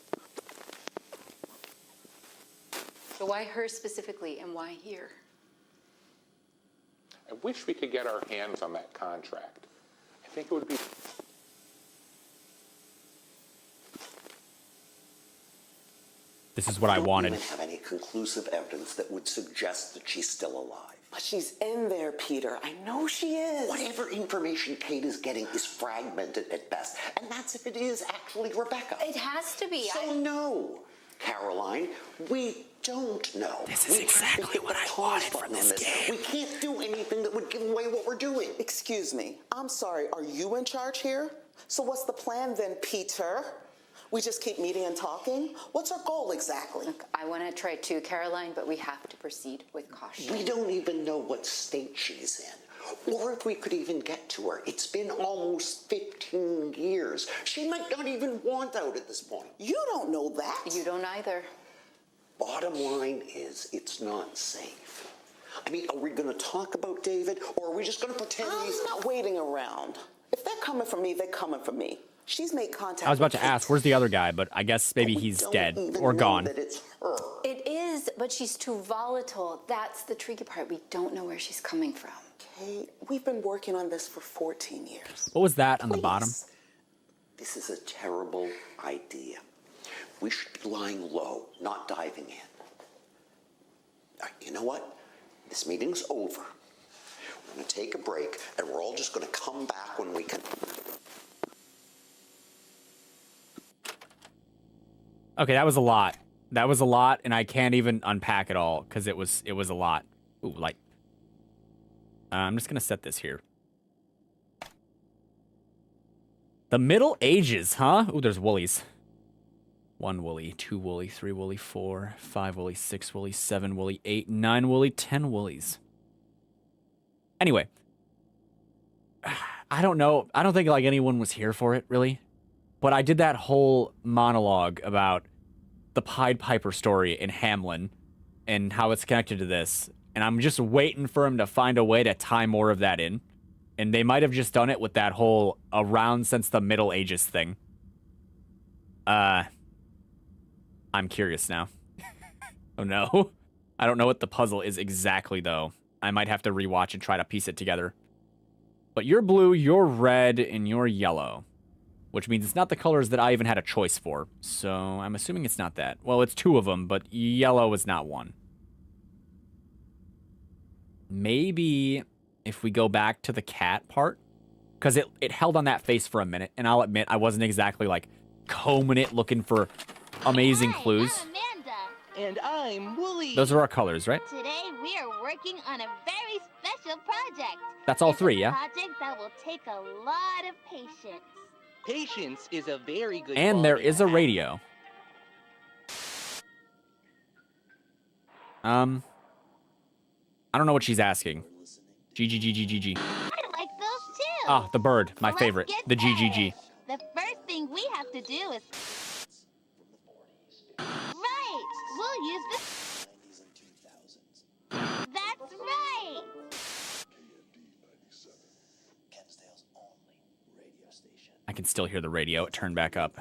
Speaker 18: So why her specifically, and why here?
Speaker 19: I wish we could get our hands on that contract. I think it would be...
Speaker 1: This is what I wanted.
Speaker 20: We don't even have any conclusive evidence that would suggest that she's still alive.
Speaker 21: But she's in there, Peter. I know she is.
Speaker 20: Whatever information Kate is getting is fragmented at best. And that's if it is actually Rebecca.
Speaker 18: It has to be.
Speaker 20: So no, Caroline, we don't know.
Speaker 1: This is exactly what I wanted from this game.
Speaker 20: We can't do anything that would give away what we're doing.
Speaker 21: Excuse me. I'm sorry. Are you in charge here? So what's the plan then, Peter? We just keep meeting and talking? What's our goal exactly?
Speaker 18: Look, I want to try too, Caroline, but we have to proceed with caution.
Speaker 20: We don't even know what state she's in, or if we could even get to her. It's been almost 15 years. She might not even want out at this point.
Speaker 21: You don't know that.
Speaker 18: You don't either.
Speaker 20: Bottom line is, it's not safe. I mean, are we going to talk about David, or are we just going to pretend he's...
Speaker 21: I'm not waiting around. If they're coming for me, they're coming for me. She's made contact.
Speaker 1: I was about to ask, where's the other guy? But I guess maybe he's dead or gone.
Speaker 18: It is, but she's too volatile. That's the tricky part. We don't know where she's coming from.
Speaker 21: Kate, we've been working on this for 14 years.
Speaker 1: What was that on the bottom?
Speaker 20: This is a terrible idea. We should be lying low, not diving in. You know what? This meeting's over. We're going to take a break, and we're all just going to come back when we can.
Speaker 1: Okay, that was a lot. That was a lot, and I can't even unpack it all because it was a lot. Ooh, light. I'm just gonna set this here. The Middle Ages, huh? Ooh, there's woolies. 1 woolly, 2 woolly, 3 woolly, 4, 5 woolly, 6 woolly, 7 woolly, 8, 9 woolly, 10 woolies. Anyway, I don't know. I don't think like anyone was here for it, really. But I did that whole monologue about the Pied Piper story in Hamlin and how it's connected to this. And I'm just waiting for him to find a way to tie more of that in. And they might have just done it with that whole around since the Middle Ages thing. I'm curious now. Oh no. I don't know what the puzzle is exactly though. I might have to rewatch and try to piece it together. But you're blue, you're red, and you're yellow. Which means it's not the colors that I even had a choice for. So I'm assuming it's not that. Well, it's 2 of them, but yellow is not one. Maybe if we go back to the cat part. Because it held on that face for a minute. And I'll admit, I wasn't exactly like combing it looking for amazing clues.
Speaker 2: I'm Amanda.
Speaker 3: And I'm Wooly.
Speaker 1: Those are our colors, right?
Speaker 2: Today we are working on a very special project.
Speaker 1: That's all 3,
Speaker 2: It's a
Speaker 1: yeah?
Speaker 2: project that will take a lot of patience.
Speaker 3: Patience is a very good
Speaker 1: And there
Speaker 3: quality
Speaker 1: is a
Speaker 3: to have.
Speaker 1: radio. I don't know what she's asking. GGGGGG.
Speaker 2: I like those too.
Speaker 1: Ah, the bird, my
Speaker 2: Let's
Speaker 1: favorite.
Speaker 2: get
Speaker 1: The
Speaker 2: started.
Speaker 1: GGG.
Speaker 2: The first thing we have to do is... Right! We'll use this... That's right!
Speaker 1: I can still hear the radio. It turned back up.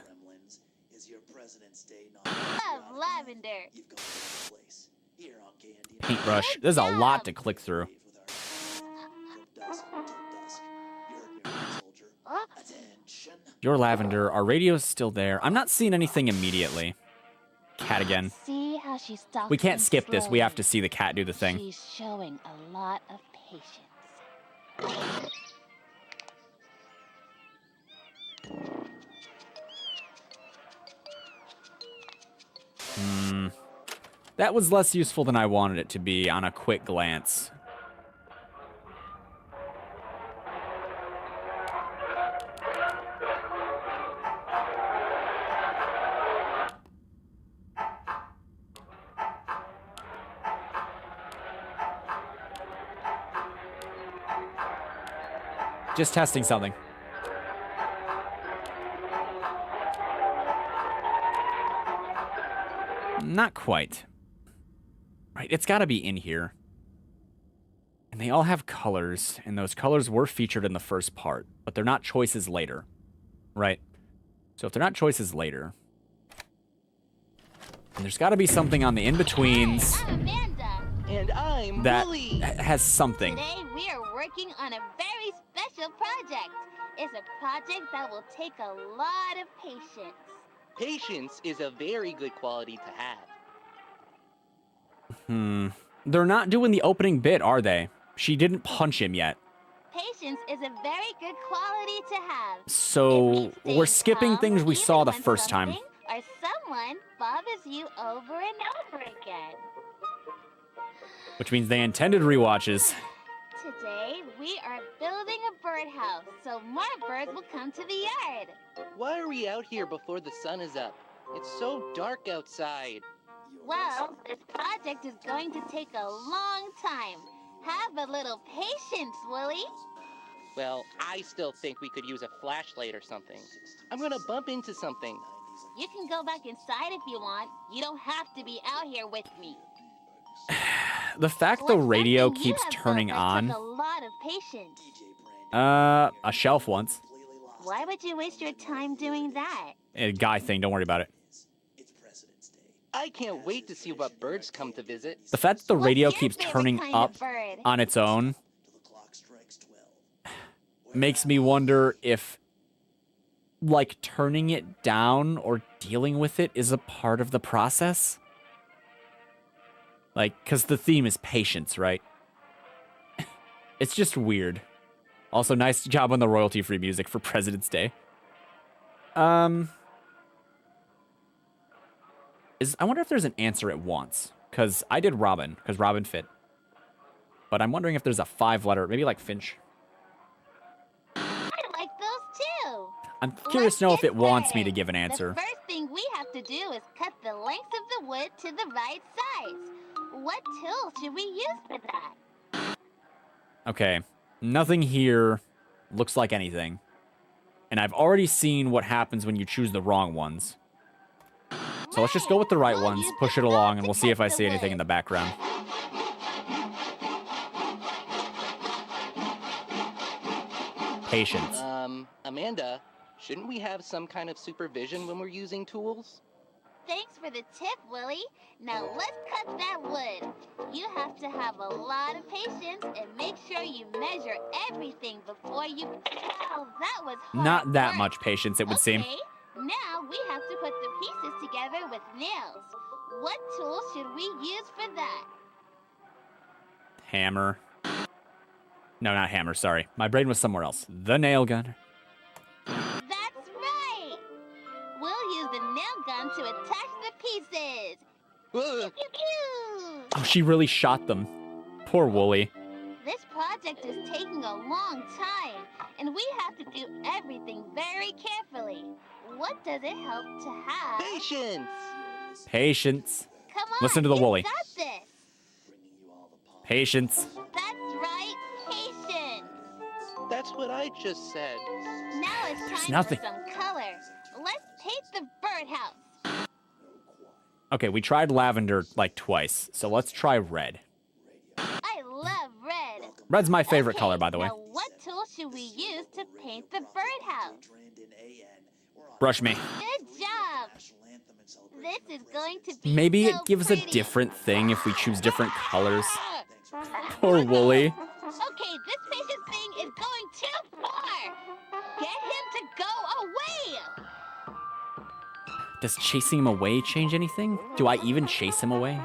Speaker 2: Love lavender.
Speaker 1: Paintbrush. There's a lot to click through. Your lavender. Our radio's still there. I'm not seeing anything immediately. Cat again.
Speaker 2: See how she stalks
Speaker 1: We can't
Speaker 2: him
Speaker 1: skip this. We
Speaker 2: slowly.
Speaker 1: have to see the cat do the thing.
Speaker 2: She's showing a lot of patience.
Speaker 1: That was less useful than I wanted it to be on a quick glance. Just testing something. Not quite. Right, it's got to be in here. And they all have colors, and those colors were featured in the first part, but they're not choices later. Right? So if they're not choices later, then there's got to be something on the in-betweens
Speaker 3: And I'm
Speaker 1: that
Speaker 3: Willie.
Speaker 1: has something.
Speaker 2: Today we are working on a very special project. It's a project that will take a lot of patience.
Speaker 3: Patience is a very good quality to have.
Speaker 1: They're not doing the opening bit, are they? She didn't punch him yet.
Speaker 2: Patience is a very good quality to have.
Speaker 1: So we're skipping things we saw the first time.
Speaker 2: Or someone bothers you over and over again.
Speaker 1: Which means they intended rewatches.
Speaker 2: Today we are building a birdhouse so more birds will come to the yard.
Speaker 3: Why are we out here before the sun is up? It's so dark outside.
Speaker 2: Well, this project is going to take a long time. Have a little patience, Willie.
Speaker 3: Well, I still think we could use a flashlight or something. I'm gonna bump into something.
Speaker 2: You can go back inside if you want. You don't have to be out here with me.
Speaker 1: The fact the radio keeps turning on.
Speaker 2: Took a lot of patience.
Speaker 1: A shelf once.
Speaker 2: Why would you waste your time doing that?
Speaker 1: A guy thing, don't worry about it.
Speaker 3: I can't wait to see what birds come to visit.
Speaker 1: The fact that the radio keeps turning up on its own makes me wonder if, like, turning it down or dealing with it is a part of the process. Like, because the theme is patience, right? It's just weird. Also, nice job on the royalty-free music for President's Day. I wonder if there's an answer at once. Because I did Robin, because Robin fit. But I'm wondering if there's a 5-letter, maybe like Finch.
Speaker 2: I like those too.
Speaker 1: I'm curious to know if it wants me to give an answer.
Speaker 2: The first thing we have to do is cut the length of the wood to the right size. What tool should we use for that?
Speaker 1: Okay, nothing here looks like anything. And I've already seen what happens when you choose the wrong ones. So let's just go with the right ones, push it along, and we'll see if I see anything in the background. Patience.
Speaker 3: Amanda, shouldn't we have some kind of supervision when we're using tools?
Speaker 2: Thanks for the tip, Willie. Now let's cut that wood. You have to have a lot of patience and make sure you measure everything before you... Oh, that was hard
Speaker 1: Not that
Speaker 2: work.
Speaker 1: much patience, it would seem.
Speaker 2: Now we have to put the pieces together with nails. What tool should we use for that?
Speaker 1: Hammer. No, not hammer, sorry. My brain was somewhere else. The nail gun.
Speaker 2: That's right! We'll use the nail gun to attach the pieces. Pew, pew, pew.
Speaker 1: Oh, she really shot them. Poor Wooly.
Speaker 2: This project is taking a long time, and we have to do everything very carefully. What does it help to have?
Speaker 3: Patience!
Speaker 1: Patience.
Speaker 2: Come on,
Speaker 1: Listen to the
Speaker 2: you
Speaker 1: Wooly.
Speaker 2: got this.
Speaker 1: Patience.
Speaker 2: That's right, patience.
Speaker 3: That's what I just said.
Speaker 2: Now it's
Speaker 1: There's
Speaker 2: time
Speaker 1: nothing.
Speaker 2: for some color. Let's paint the birdhouse.
Speaker 1: Okay, we tried lavender like twice, so let's try red.
Speaker 2: I love red.
Speaker 1: Red's my favorite
Speaker 2: Okay,
Speaker 1: color, by the way.
Speaker 2: Now what tool should we use to paint the birdhouse?
Speaker 1: Brush me.
Speaker 2: Good job. This is going to be
Speaker 1: Maybe
Speaker 2: so
Speaker 1: it gives
Speaker 2: pretty.
Speaker 1: a different thing if we choose different colors. Poor Wooly.
Speaker 2: Okay, this patience thing is going too far. Get him to go away.
Speaker 1: Does chasing him away change anything? Do I even chase him away?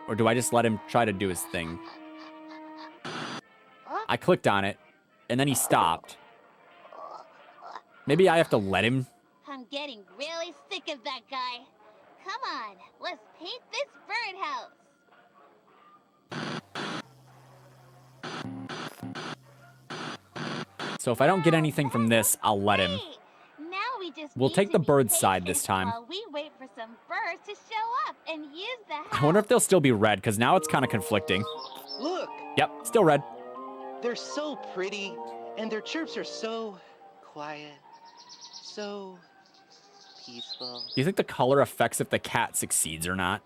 Speaker 1: Or do I just let him try to do his thing? I clicked on it, and then he stopped. Maybe I have to let him.
Speaker 2: I'm getting really sick of that guy. Come on, let's paint this birdhouse.
Speaker 1: So if I don't get anything from this, I'll let him.
Speaker 2: Now we just
Speaker 1: We'll
Speaker 2: need
Speaker 1: take
Speaker 2: to
Speaker 1: the
Speaker 2: be
Speaker 1: bird side
Speaker 2: patient
Speaker 1: this time.
Speaker 2: While we wait for some birds to show up and use the house.
Speaker 1: I wonder if they'll still be red, because now it's kind of conflicting.
Speaker 3: Look,
Speaker 1: Yep, still red.
Speaker 3: they're so pretty. And their chirps are so quiet, so peaceful.
Speaker 1: Do you think the color affects if the cat succeeds or not?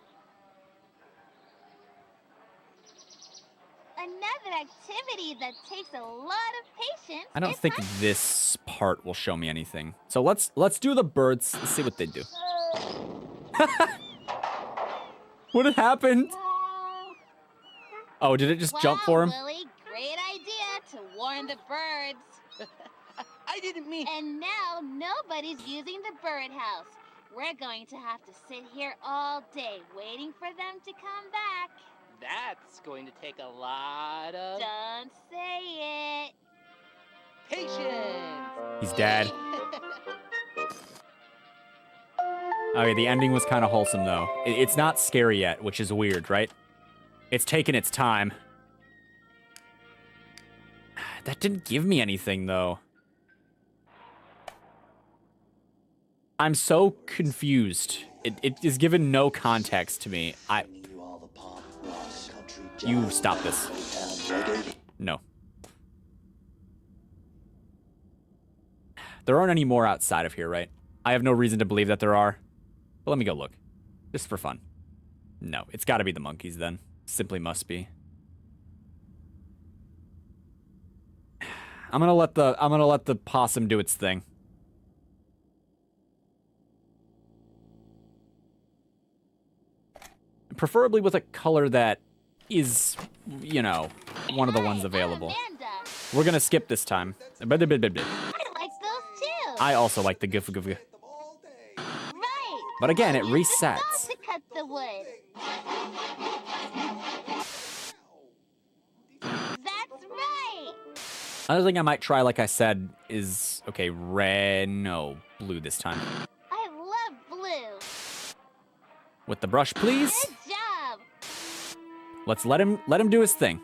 Speaker 2: Another activity that takes a lot of patience.
Speaker 1: I don't think this part will show me anything. So let's do the birds. Let's see what they do. What had happened? Oh, did it just jump for him?
Speaker 2: Willie, great idea to warn the birds.
Speaker 3: I didn't mean...
Speaker 2: And now nobody's using the birdhouse. We're going to have to sit here all day waiting for them to come back.
Speaker 3: That's going to take a lot of...
Speaker 2: Don't say it.
Speaker 3: Patience.
Speaker 1: He's dead. Okay, the ending was kind of wholesome, though. It's not scary yet, which is weird, right? It's taken its time. That didn't give me anything, though. I'm so confused. It is given no context to me. You stop this. No. There aren't any more outside of here, right? I have no reason to believe that there are. But let me go look. Just for fun. No, it's got to be the monkeys then. Simply must be. I'm gonna let the possum do its thing. Preferably with a color that is, you know, one of the ones available. We're gonna skip this time.
Speaker 2: I like those too.
Speaker 1: I also like the goof.
Speaker 2: Right.
Speaker 1: But again, it
Speaker 2: We'll use the saw
Speaker 1: resets.
Speaker 2: to cut the wood. That's right.
Speaker 1: Another thing I might try, like I said, is, okay, red, no, blue this time.
Speaker 2: I love blue.
Speaker 1: With the brush, please.
Speaker 2: Good job.
Speaker 1: Let's let him do his thing.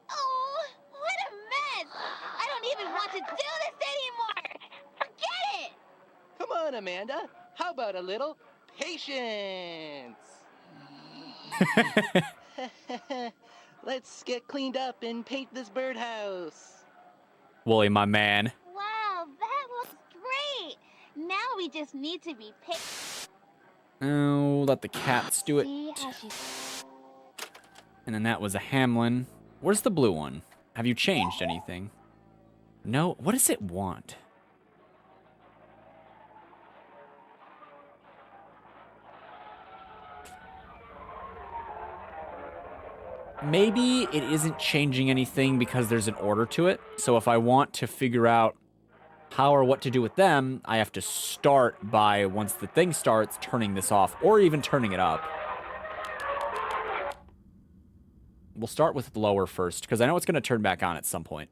Speaker 2: Oh, what a mess. I don't even want to do this anymore. Forget it.
Speaker 3: Come on, Amanda. How about a little patience? Let's get cleaned up and paint this birdhouse.
Speaker 1: Wooly, my man.
Speaker 2: Wow, that looks great. Now we just need to be patient.
Speaker 1: Oh, let the cats do it.
Speaker 2: See how she...
Speaker 1: And then that was a Hamlin. Where's the blue one? Have you changed anything? No. What does it want? Maybe it isn't changing anything because there's an order to it. So if I want to figure out how or what to do with them, I have to start by, once the thing starts, turning this off or even turning it up. We'll start with lower first, because I know it's going to turn back on at some point.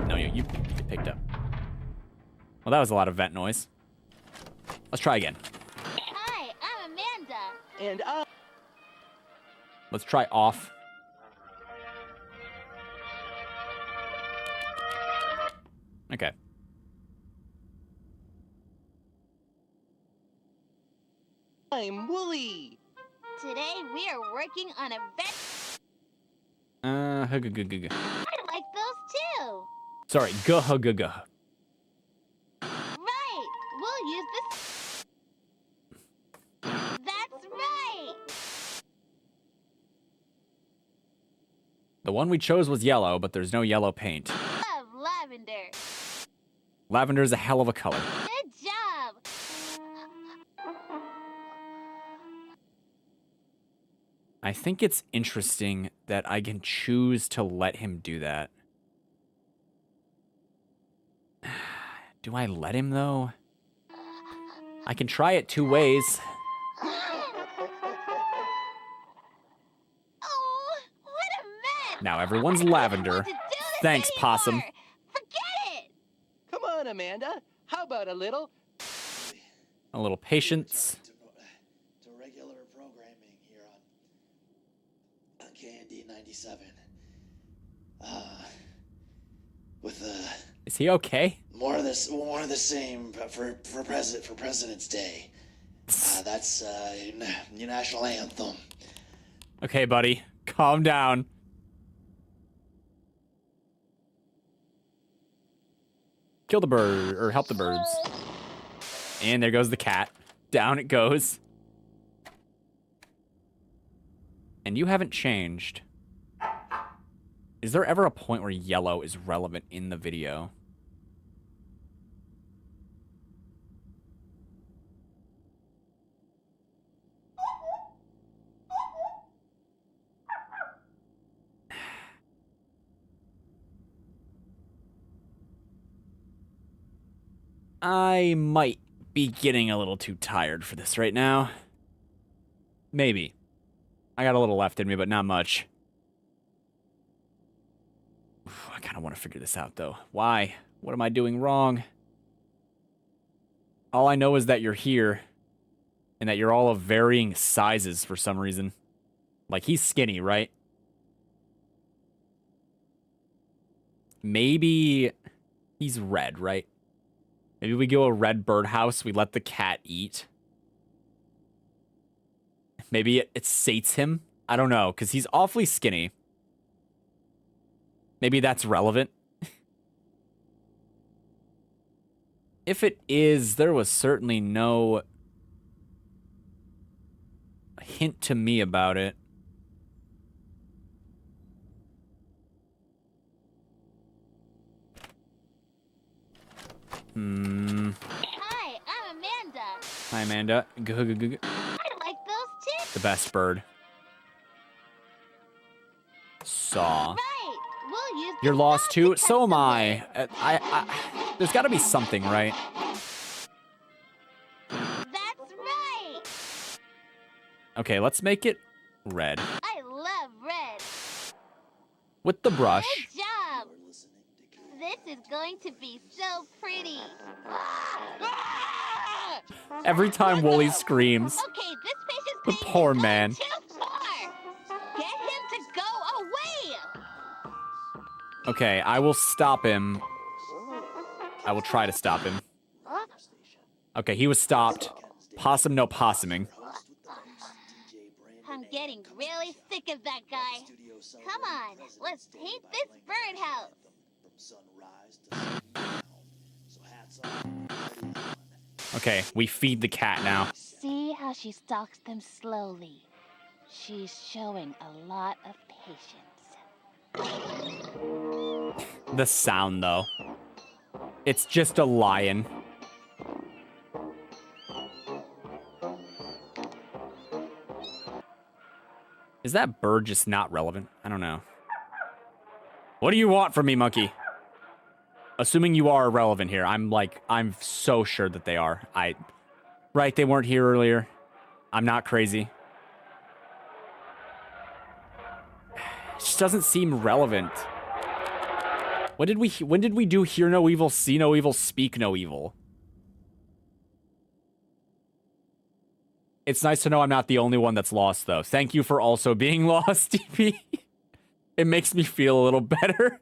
Speaker 1: No, you picked up. Well, that was a lot of vent noise. Let's try again.
Speaker 2: Hi, I'm Amanda.
Speaker 3: And
Speaker 1: Let's try off. Okay.
Speaker 3: I'm Wooly.
Speaker 2: Today we are working on a vet.
Speaker 1: Uh,
Speaker 2: I like those too.
Speaker 1: Sorry, guh.
Speaker 2: Right. We'll use this. That's right.
Speaker 1: The one we chose was yellow, but there's no yellow paint.
Speaker 2: Love lavender.
Speaker 1: Lavender's a hell of a color.
Speaker 2: Good job.
Speaker 1: I think it's interesting that I can choose to let him do that. Do I let him, though? I can try it two ways.
Speaker 2: Oh, what a mess.
Speaker 1: Now everyone's lavender. Thanks, Possum.
Speaker 2: Forget it.
Speaker 3: Come on, Amanda. How about a little...
Speaker 1: A little patience.
Speaker 16: To regular programming here on KND 97. With
Speaker 1: Is he okay?
Speaker 16: more of the same for President's Day. That's your national anthem.
Speaker 1: Okay, buddy. Calm down. Kill the bird, or help the birds. And there goes the cat. Down it goes. And you haven't changed. Is there ever a point where yellow is relevant in the video? I might be getting a little too tired for this right now. Maybe. I got a little left in me, but not much. I kind of want to figure this out, though. Why? What am I doing wrong? All I know is that you're here, and that you're all of varying sizes for some reason. Like, he's skinny, right? Maybe he's red, right? Maybe we go a red birdhouse, we let the cat eat. Maybe it sates him. I don't know, because he's awfully skinny. Maybe that's relevant. If it is, there was certainly no hint to me about it.
Speaker 2: Hi, I'm Amanda.
Speaker 1: Hi, Amanda.
Speaker 2: I like those too.
Speaker 1: The best bird. Saw.
Speaker 2: Right. We'll use
Speaker 1: You're lost too? So am I. There's got to be something, right?
Speaker 2: That's right.
Speaker 1: Okay, let's make it red.
Speaker 2: I love red.
Speaker 1: With the brush.
Speaker 2: Good job. This is going to be so pretty.
Speaker 1: Every time Wooly screams.
Speaker 2: Okay, this patient's
Speaker 1: The
Speaker 2: taking
Speaker 1: poor
Speaker 2: it
Speaker 1: man.
Speaker 2: too far. Get him to go away.
Speaker 1: Okay, I will stop him. I will try to stop him. Okay, he was stopped. Possum no possuming.
Speaker 2: I'm getting really sick of that guy. Come on, let's paint this birdhouse.
Speaker 1: Okay, we feed the cat now.
Speaker 2: See how she stalks them slowly. She's showing a lot of patience.
Speaker 1: The sound, though. It's just a lion. Is that bird just not relevant? I don't know. What do you want from me, monkey? Assuming you are irrelevant here. I'm so sure that they are. Right, they weren't here earlier. I'm not crazy. It just doesn't seem relevant. When did we do hear no evil, see no evil, speak no evil? It's nice to know I'm not the only one that's lost, though. Thank you for also being lost, DP. It makes me feel a little better.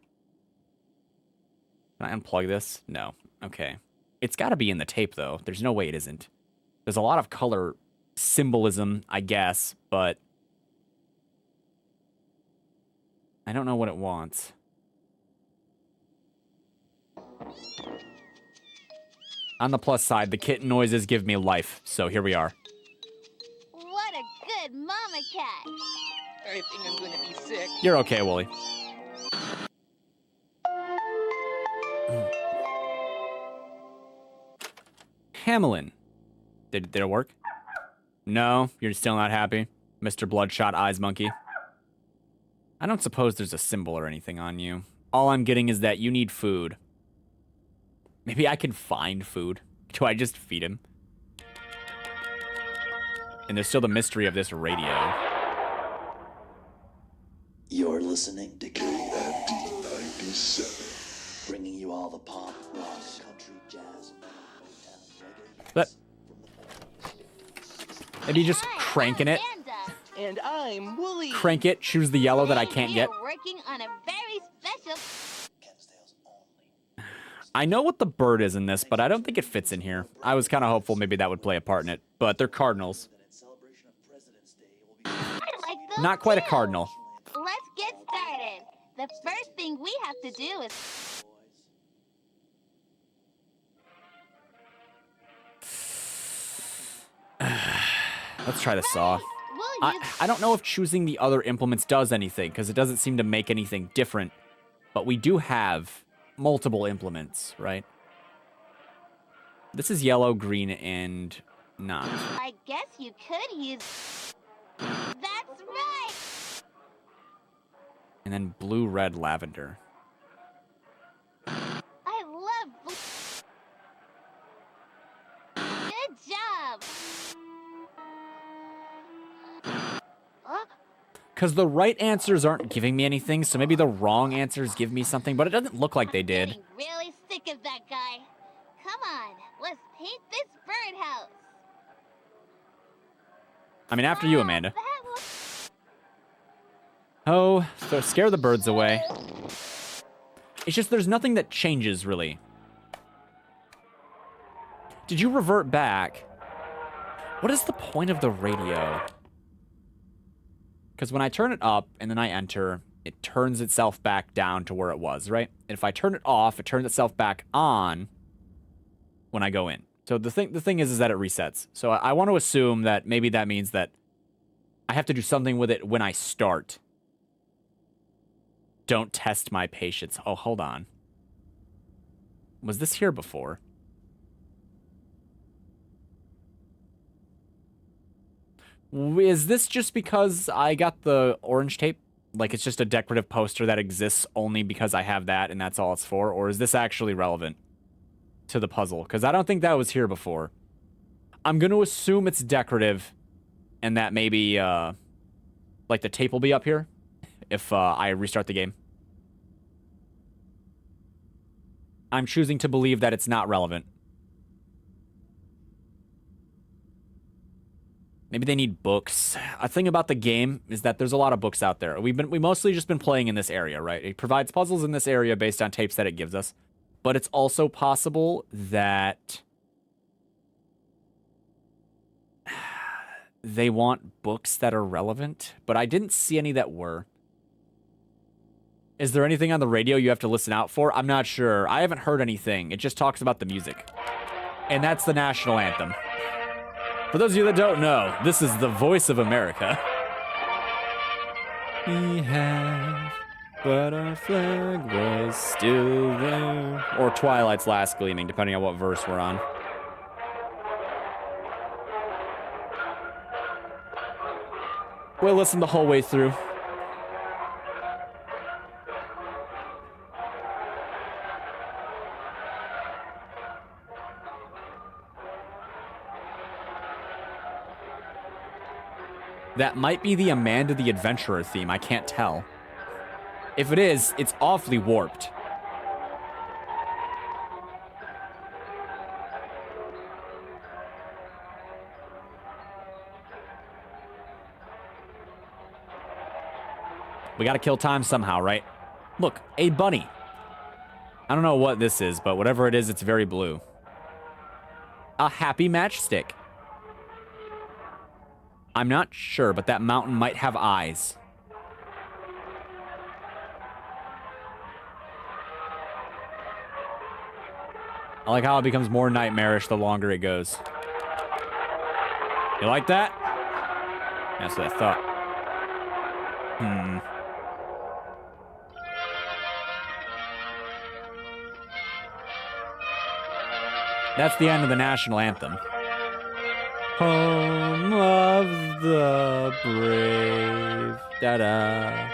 Speaker 1: Can I unplug this? No. Okay. It's got to be in the tape, though. There's no way it isn't. There's a lot of color symbolism, I guess, but I don't know what it wants. On the plus side, the kitten noises give me life, so here we are.
Speaker 2: What a good mama cat.
Speaker 3: I think I'm gonna be sick.
Speaker 1: You're okay, Wooly. Hamelin. Did it work? No, you're still not happy? Mr. Bloodshot Eyes Monkey. I don't suppose there's a symbol or anything on you. All I'm getting is that you need food. Maybe I can find food. Do I just feed him? And there's still the mystery of this radio.
Speaker 16: You're listening to KFD97, bringing you all the pop, rock, country, jazz,
Speaker 1: But maybe just cranking it.
Speaker 3: And I'm Wooly.
Speaker 1: Crank it, choose the yellow that I can't get.
Speaker 2: We're working on a very special...
Speaker 1: I know what the bird is in this, but I don't think it fits in here. I was kind of hopeful maybe that would play a part in it, but they're cardinals.
Speaker 2: I like those
Speaker 1: Not quite a
Speaker 2: too.
Speaker 1: cardinal.
Speaker 2: Let's get started. The first thing we have to do is...
Speaker 1: Let's try the saw. I don't know if choosing the other implements does anything, because it doesn't seem to make anything different. But we do have multiple implements, right? This is yellow, green, and not.
Speaker 2: I guess you could use... That's right!
Speaker 1: And then blue, red, lavender.
Speaker 2: I love blue. Good job!
Speaker 1: Because the right answers aren't giving me anything, so maybe the wrong answers give me something, but it doesn't look like they did.
Speaker 2: I'm really sick of that guy. Come on, let's paint this birdhouse.
Speaker 1: I mean, after you, Amanda. Oh, so scare the birds away. It's just there's nothing that changes, really. Did you revert back? What is the point of the radio? Because when I turn it up and then I enter, it turns itself back down to where it was, right? And if I turn it off, it turns itself back on when I go in. So the thing is that it resets. So I want to assume that maybe that means that I have to do something with it when I start. Don't test my patience. Oh, hold on. Was this here before? Is this just because I got the orange tape? Like it's just a decorative poster that exists only because I have that and that's all it's for? Or is this actually relevant to the puzzle? Because I don't think that was here before. I'm going to assume it's decorative and that maybe like the tape will be up here if I restart the game. I'm choosing to believe that it's not relevant. Maybe they need books. A thing about the game is that there's a lot of books out there. We mostly just been playing in this area, right? It provides puzzles in this area based on tapes that it gives us. But it's also possible that they want books that are relevant, but I didn't see any that were. Is there anything on the radio you have to listen out for? I'm not sure. I haven't heard anything. It just talks about the music. And that's the national anthem. For those of you that don't know, this is the voice of America. We have, but our flag was still there. Or Twilight's Last Gleaming, depending on what verse we're on. We'll listen the whole way through. That might be the Amanda the Adventurer theme, I can't tell. If it is, it's awfully warped. We gotta kill time somehow, right? Look, a bunny. I don't know what this is, but whatever it is, it's very blue. A happy matchstick. I'm not sure, but that mountain might have eyes. I like how it becomes more nightmarish the longer it goes. You like that? That's what I thought. That's the end of the national anthem. Home of the brave. Da-da.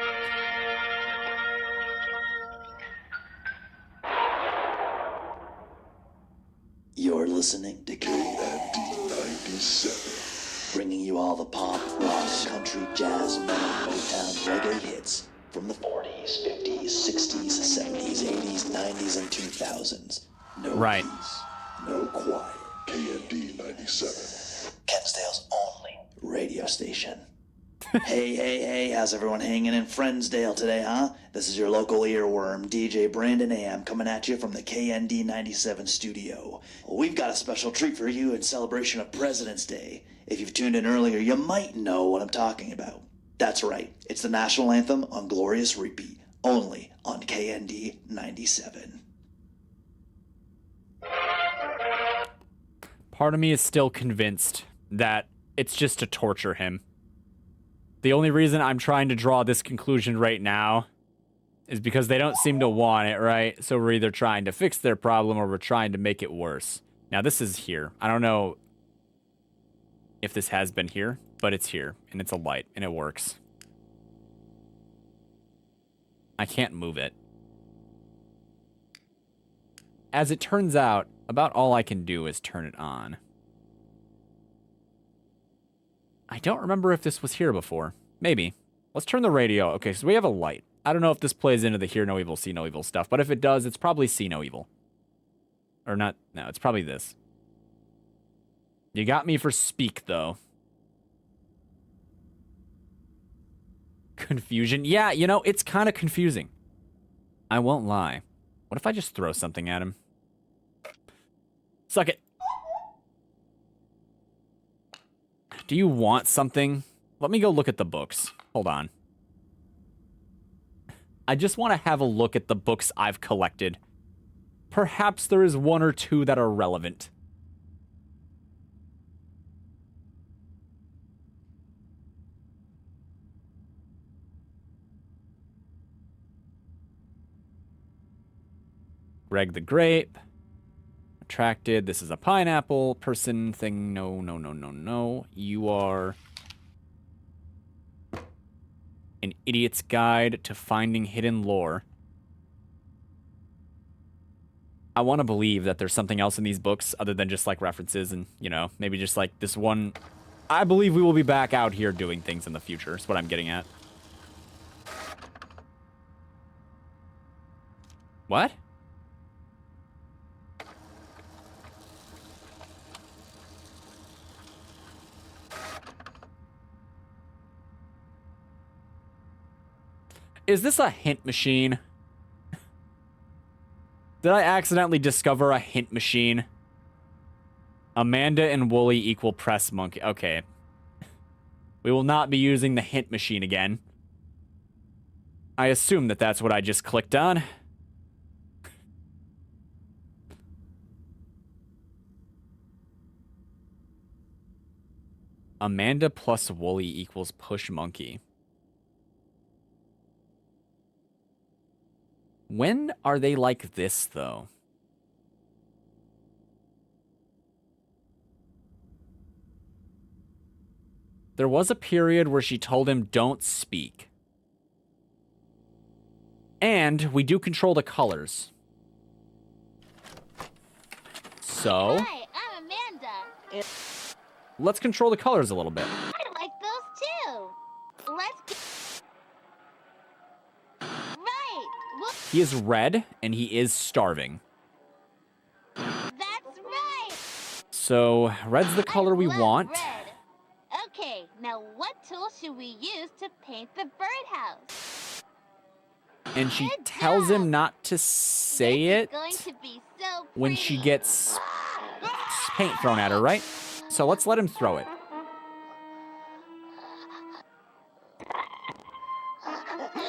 Speaker 16: You're listening to KFD97, bringing you all the pop, rock, country, jazz, metal, Motown, reggae hits from the 40s, 50s, 60s, 70s, 80s, 90s, and 2000s. No
Speaker 1: right.
Speaker 16: peace, no quiet. KFD 97. Kensdale's only radio station. Hey, how's everyone hanging in Friendsdale today, huh? This is your local earworm, DJ Brandon AM, coming at you from the KND 97 studio. Well, we've got a special treat for you in celebration of President's Day. If you've tuned in earlier, you might know what I'm talking about. That's right, it's the national anthem on Glorious Repeat, only on KND 97.
Speaker 1: Part of me is still convinced that it's just to torture him. The only reason I'm trying to draw this conclusion right now is because they don't seem to want it, right? So we're either trying to fix their problem or we're trying to make it worse. Now, this is here. I don't know if this has been here, but it's here, and it's a light, and it works. I can't move it. As it turns out, about all I can do is turn it on. I don't remember if this was here before. Maybe. Let's turn the radio. Okay, so we have a light. I don't know if this plays into the hear no evil, see no evil stuff, but if it does, it's probably see no evil. Or not, no, it's probably this. You got me for speak, though. Confusion? Yeah, you know, it's kind of confusing. I won't lie. What if I just throw something at him? Suck it. Do you want something? Let me go look at the books. Hold on. I just want to have a look at the books I've collected. Perhaps there is one or two that are relevant. Greg the Grape. Attracted. This is a pineapple person thing. No, no, no, no, no. You are an idiot's guide to finding hidden lore. I want to believe that there's something else in these books other than just like references and, you know, maybe just like this one. I believe we will be back out here doing things in the future. Is what I'm getting at. What? Is this a hint machine? Did I accidentally discover a hint machine? Amanda and Wooly equal press monkey. Okay. We will not be using the hint machine again. I assume that that's what I just clicked on. Amanda plus Wooly equals push monkey. When are they like this, though? There was a period where she told him, don't speak. And we do control the colors. So,
Speaker 2: Hi, I'm Amanda.
Speaker 1: let's control the colors a little bit.
Speaker 2: I like those too. Let's right. Well,
Speaker 1: He is red, and he is starving.
Speaker 2: that's right.
Speaker 1: So, red's the color we want.
Speaker 2: Red. Okay, now what tool should we use to paint the birdhouse?
Speaker 1: And she tells him not to say it
Speaker 2: Going to be so
Speaker 1: when she gets paint thrown at her, right? So let's let him throw it.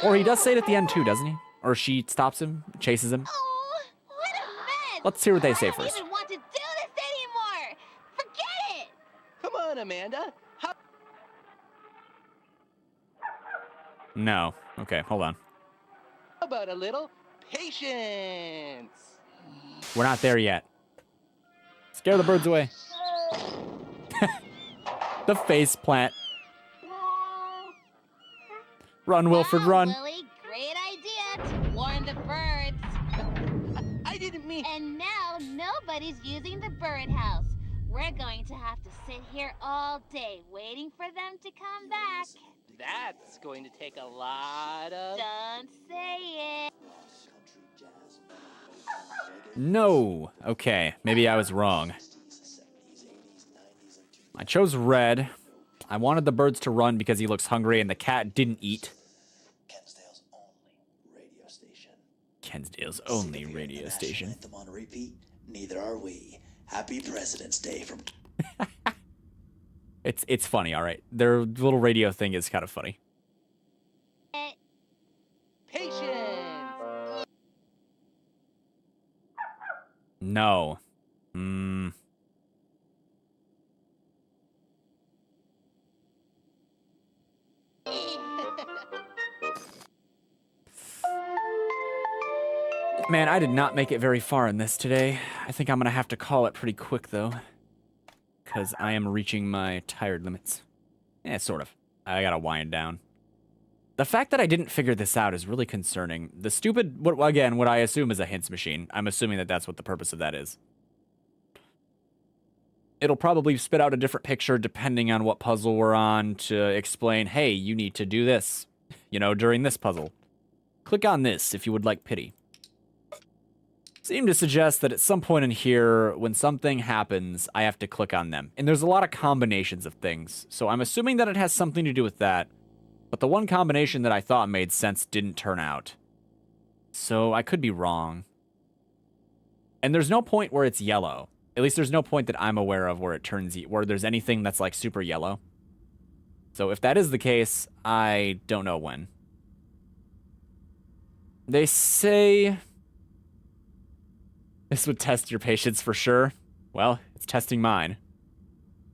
Speaker 1: Or he does say it at the end too, doesn't he? Or she stops him, chases him.
Speaker 2: Oh, what a mess!
Speaker 1: Let's see what they say
Speaker 2: I don't
Speaker 1: first.
Speaker 2: even want to do this anymore. Forget it.
Speaker 3: Come on, Amanda.
Speaker 1: No. Okay, hold on.
Speaker 3: How about a little patience?
Speaker 1: We're not there yet. Scare the birds away. The face plant. Run, Wilfred, run.
Speaker 2: Willie, great idea to warn the birds.
Speaker 3: I didn't mean...
Speaker 2: And now nobody's using the birdhouse. We're going to have to sit here all day waiting for them to come back.
Speaker 3: That's going to take a lot of...
Speaker 2: Don't say it.
Speaker 1: No. Okay, maybe I was wrong. I chose red. I wanted the birds to run because he looks hungry and the cat didn't eat.
Speaker 16: Kensdale's only radio station.
Speaker 1: Kensdale's only radio station.
Speaker 16: Anthem on repeat? Neither are we. Happy President's Day from...
Speaker 1: It's funny, all right. Their little radio thing is kind of funny.
Speaker 3: Patience!
Speaker 1: No. Man, I did not make it very far in this today. I think I'm gonna have to call it pretty quick, though. Because I am reaching my tired limits. Yeah, sort of. I gotta wind down. The fact that I didn't figure this out is really concerning. The stupid, what I assume is a hints machine. I'm assuming that that's what the purpose of that is. It'll probably spit out a different picture depending on what puzzle we're on to explain, hey, you need to do this, during this puzzle. Click on this if you would like pity. Seem to suggest that at some point in here, when something happens, I have to click on them. And there's a lot of combinations of things, so I'm assuming that it has something to do with that. But the one combination that I thought made sense didn't turn out. So I could be wrong. And there's no point where it's yellow. At least there's no point that I'm aware of where it turns, where there's anything that's like super yellow. So if that is the case, I don't know when. They say this would test your patience for sure. Well, it's testing mine.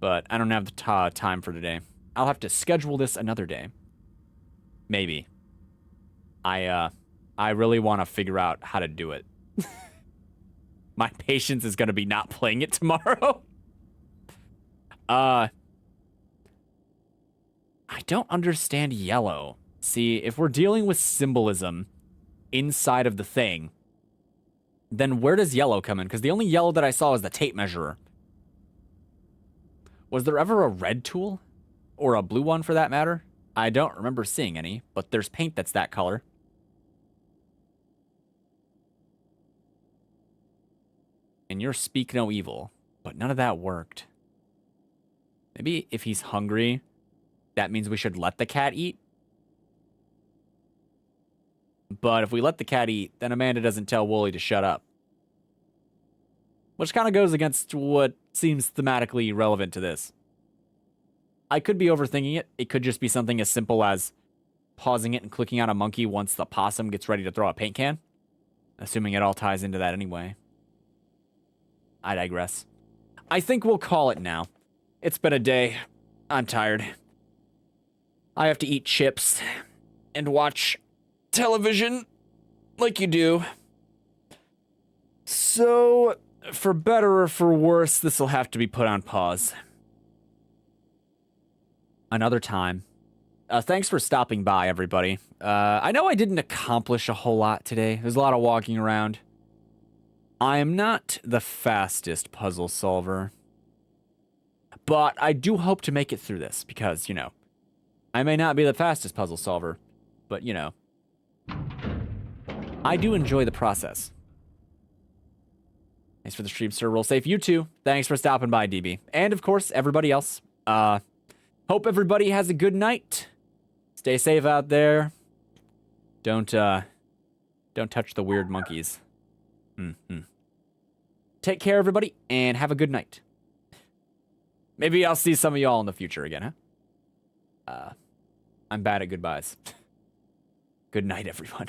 Speaker 1: But I don't have the time for today. I'll have to schedule this another day. Maybe. I really want to figure out how to do it. My patience is going to be not playing it tomorrow. I don't understand yellow. See, if we're dealing with symbolism inside of the thing, then where does yellow come in? Because the only yellow that I saw is the tape measure. Was there ever a red tool? Or a blue one for that matter? I don't remember seeing any, but there's paint that's that color. And you're speak no evil, but none of that worked. Maybe if he's hungry, that means we should let the cat eat? But if we let the cat eat, then Amanda doesn't tell Wooly to shut up. Which kind of goes against what seems thematically relevant to this. I could be overthinking it. It could just be something as simple as pausing it and clicking on a monkey once the possum gets ready to throw a paint can. Assuming it all ties into that anyway. I digress. I think we'll call it now. It's been a day. I'm tired. I have to eat chips and watch television like you do. So, for better or for worse, this will have to be put on pause. Another time. Thanks for stopping by, everybody. I know I didn't accomplish a whole lot today. There's a lot of walking around. I am not the fastest puzzle solver. But I do hope to make it through this because, I may not be the fastest puzzle solver, but, I do enjoy the process. Thanks for the stream, sir. Roll safe. You too. Thanks for stopping by, DB. And, of course, everybody else. Hope everybody has a good night. Stay safe out there. Don't touch the weird monkeys. Take care, everybody, and have a good night. Maybe I'll see some of y'all in the future again, huh? I'm bad at goodbyes. Good night, everyone.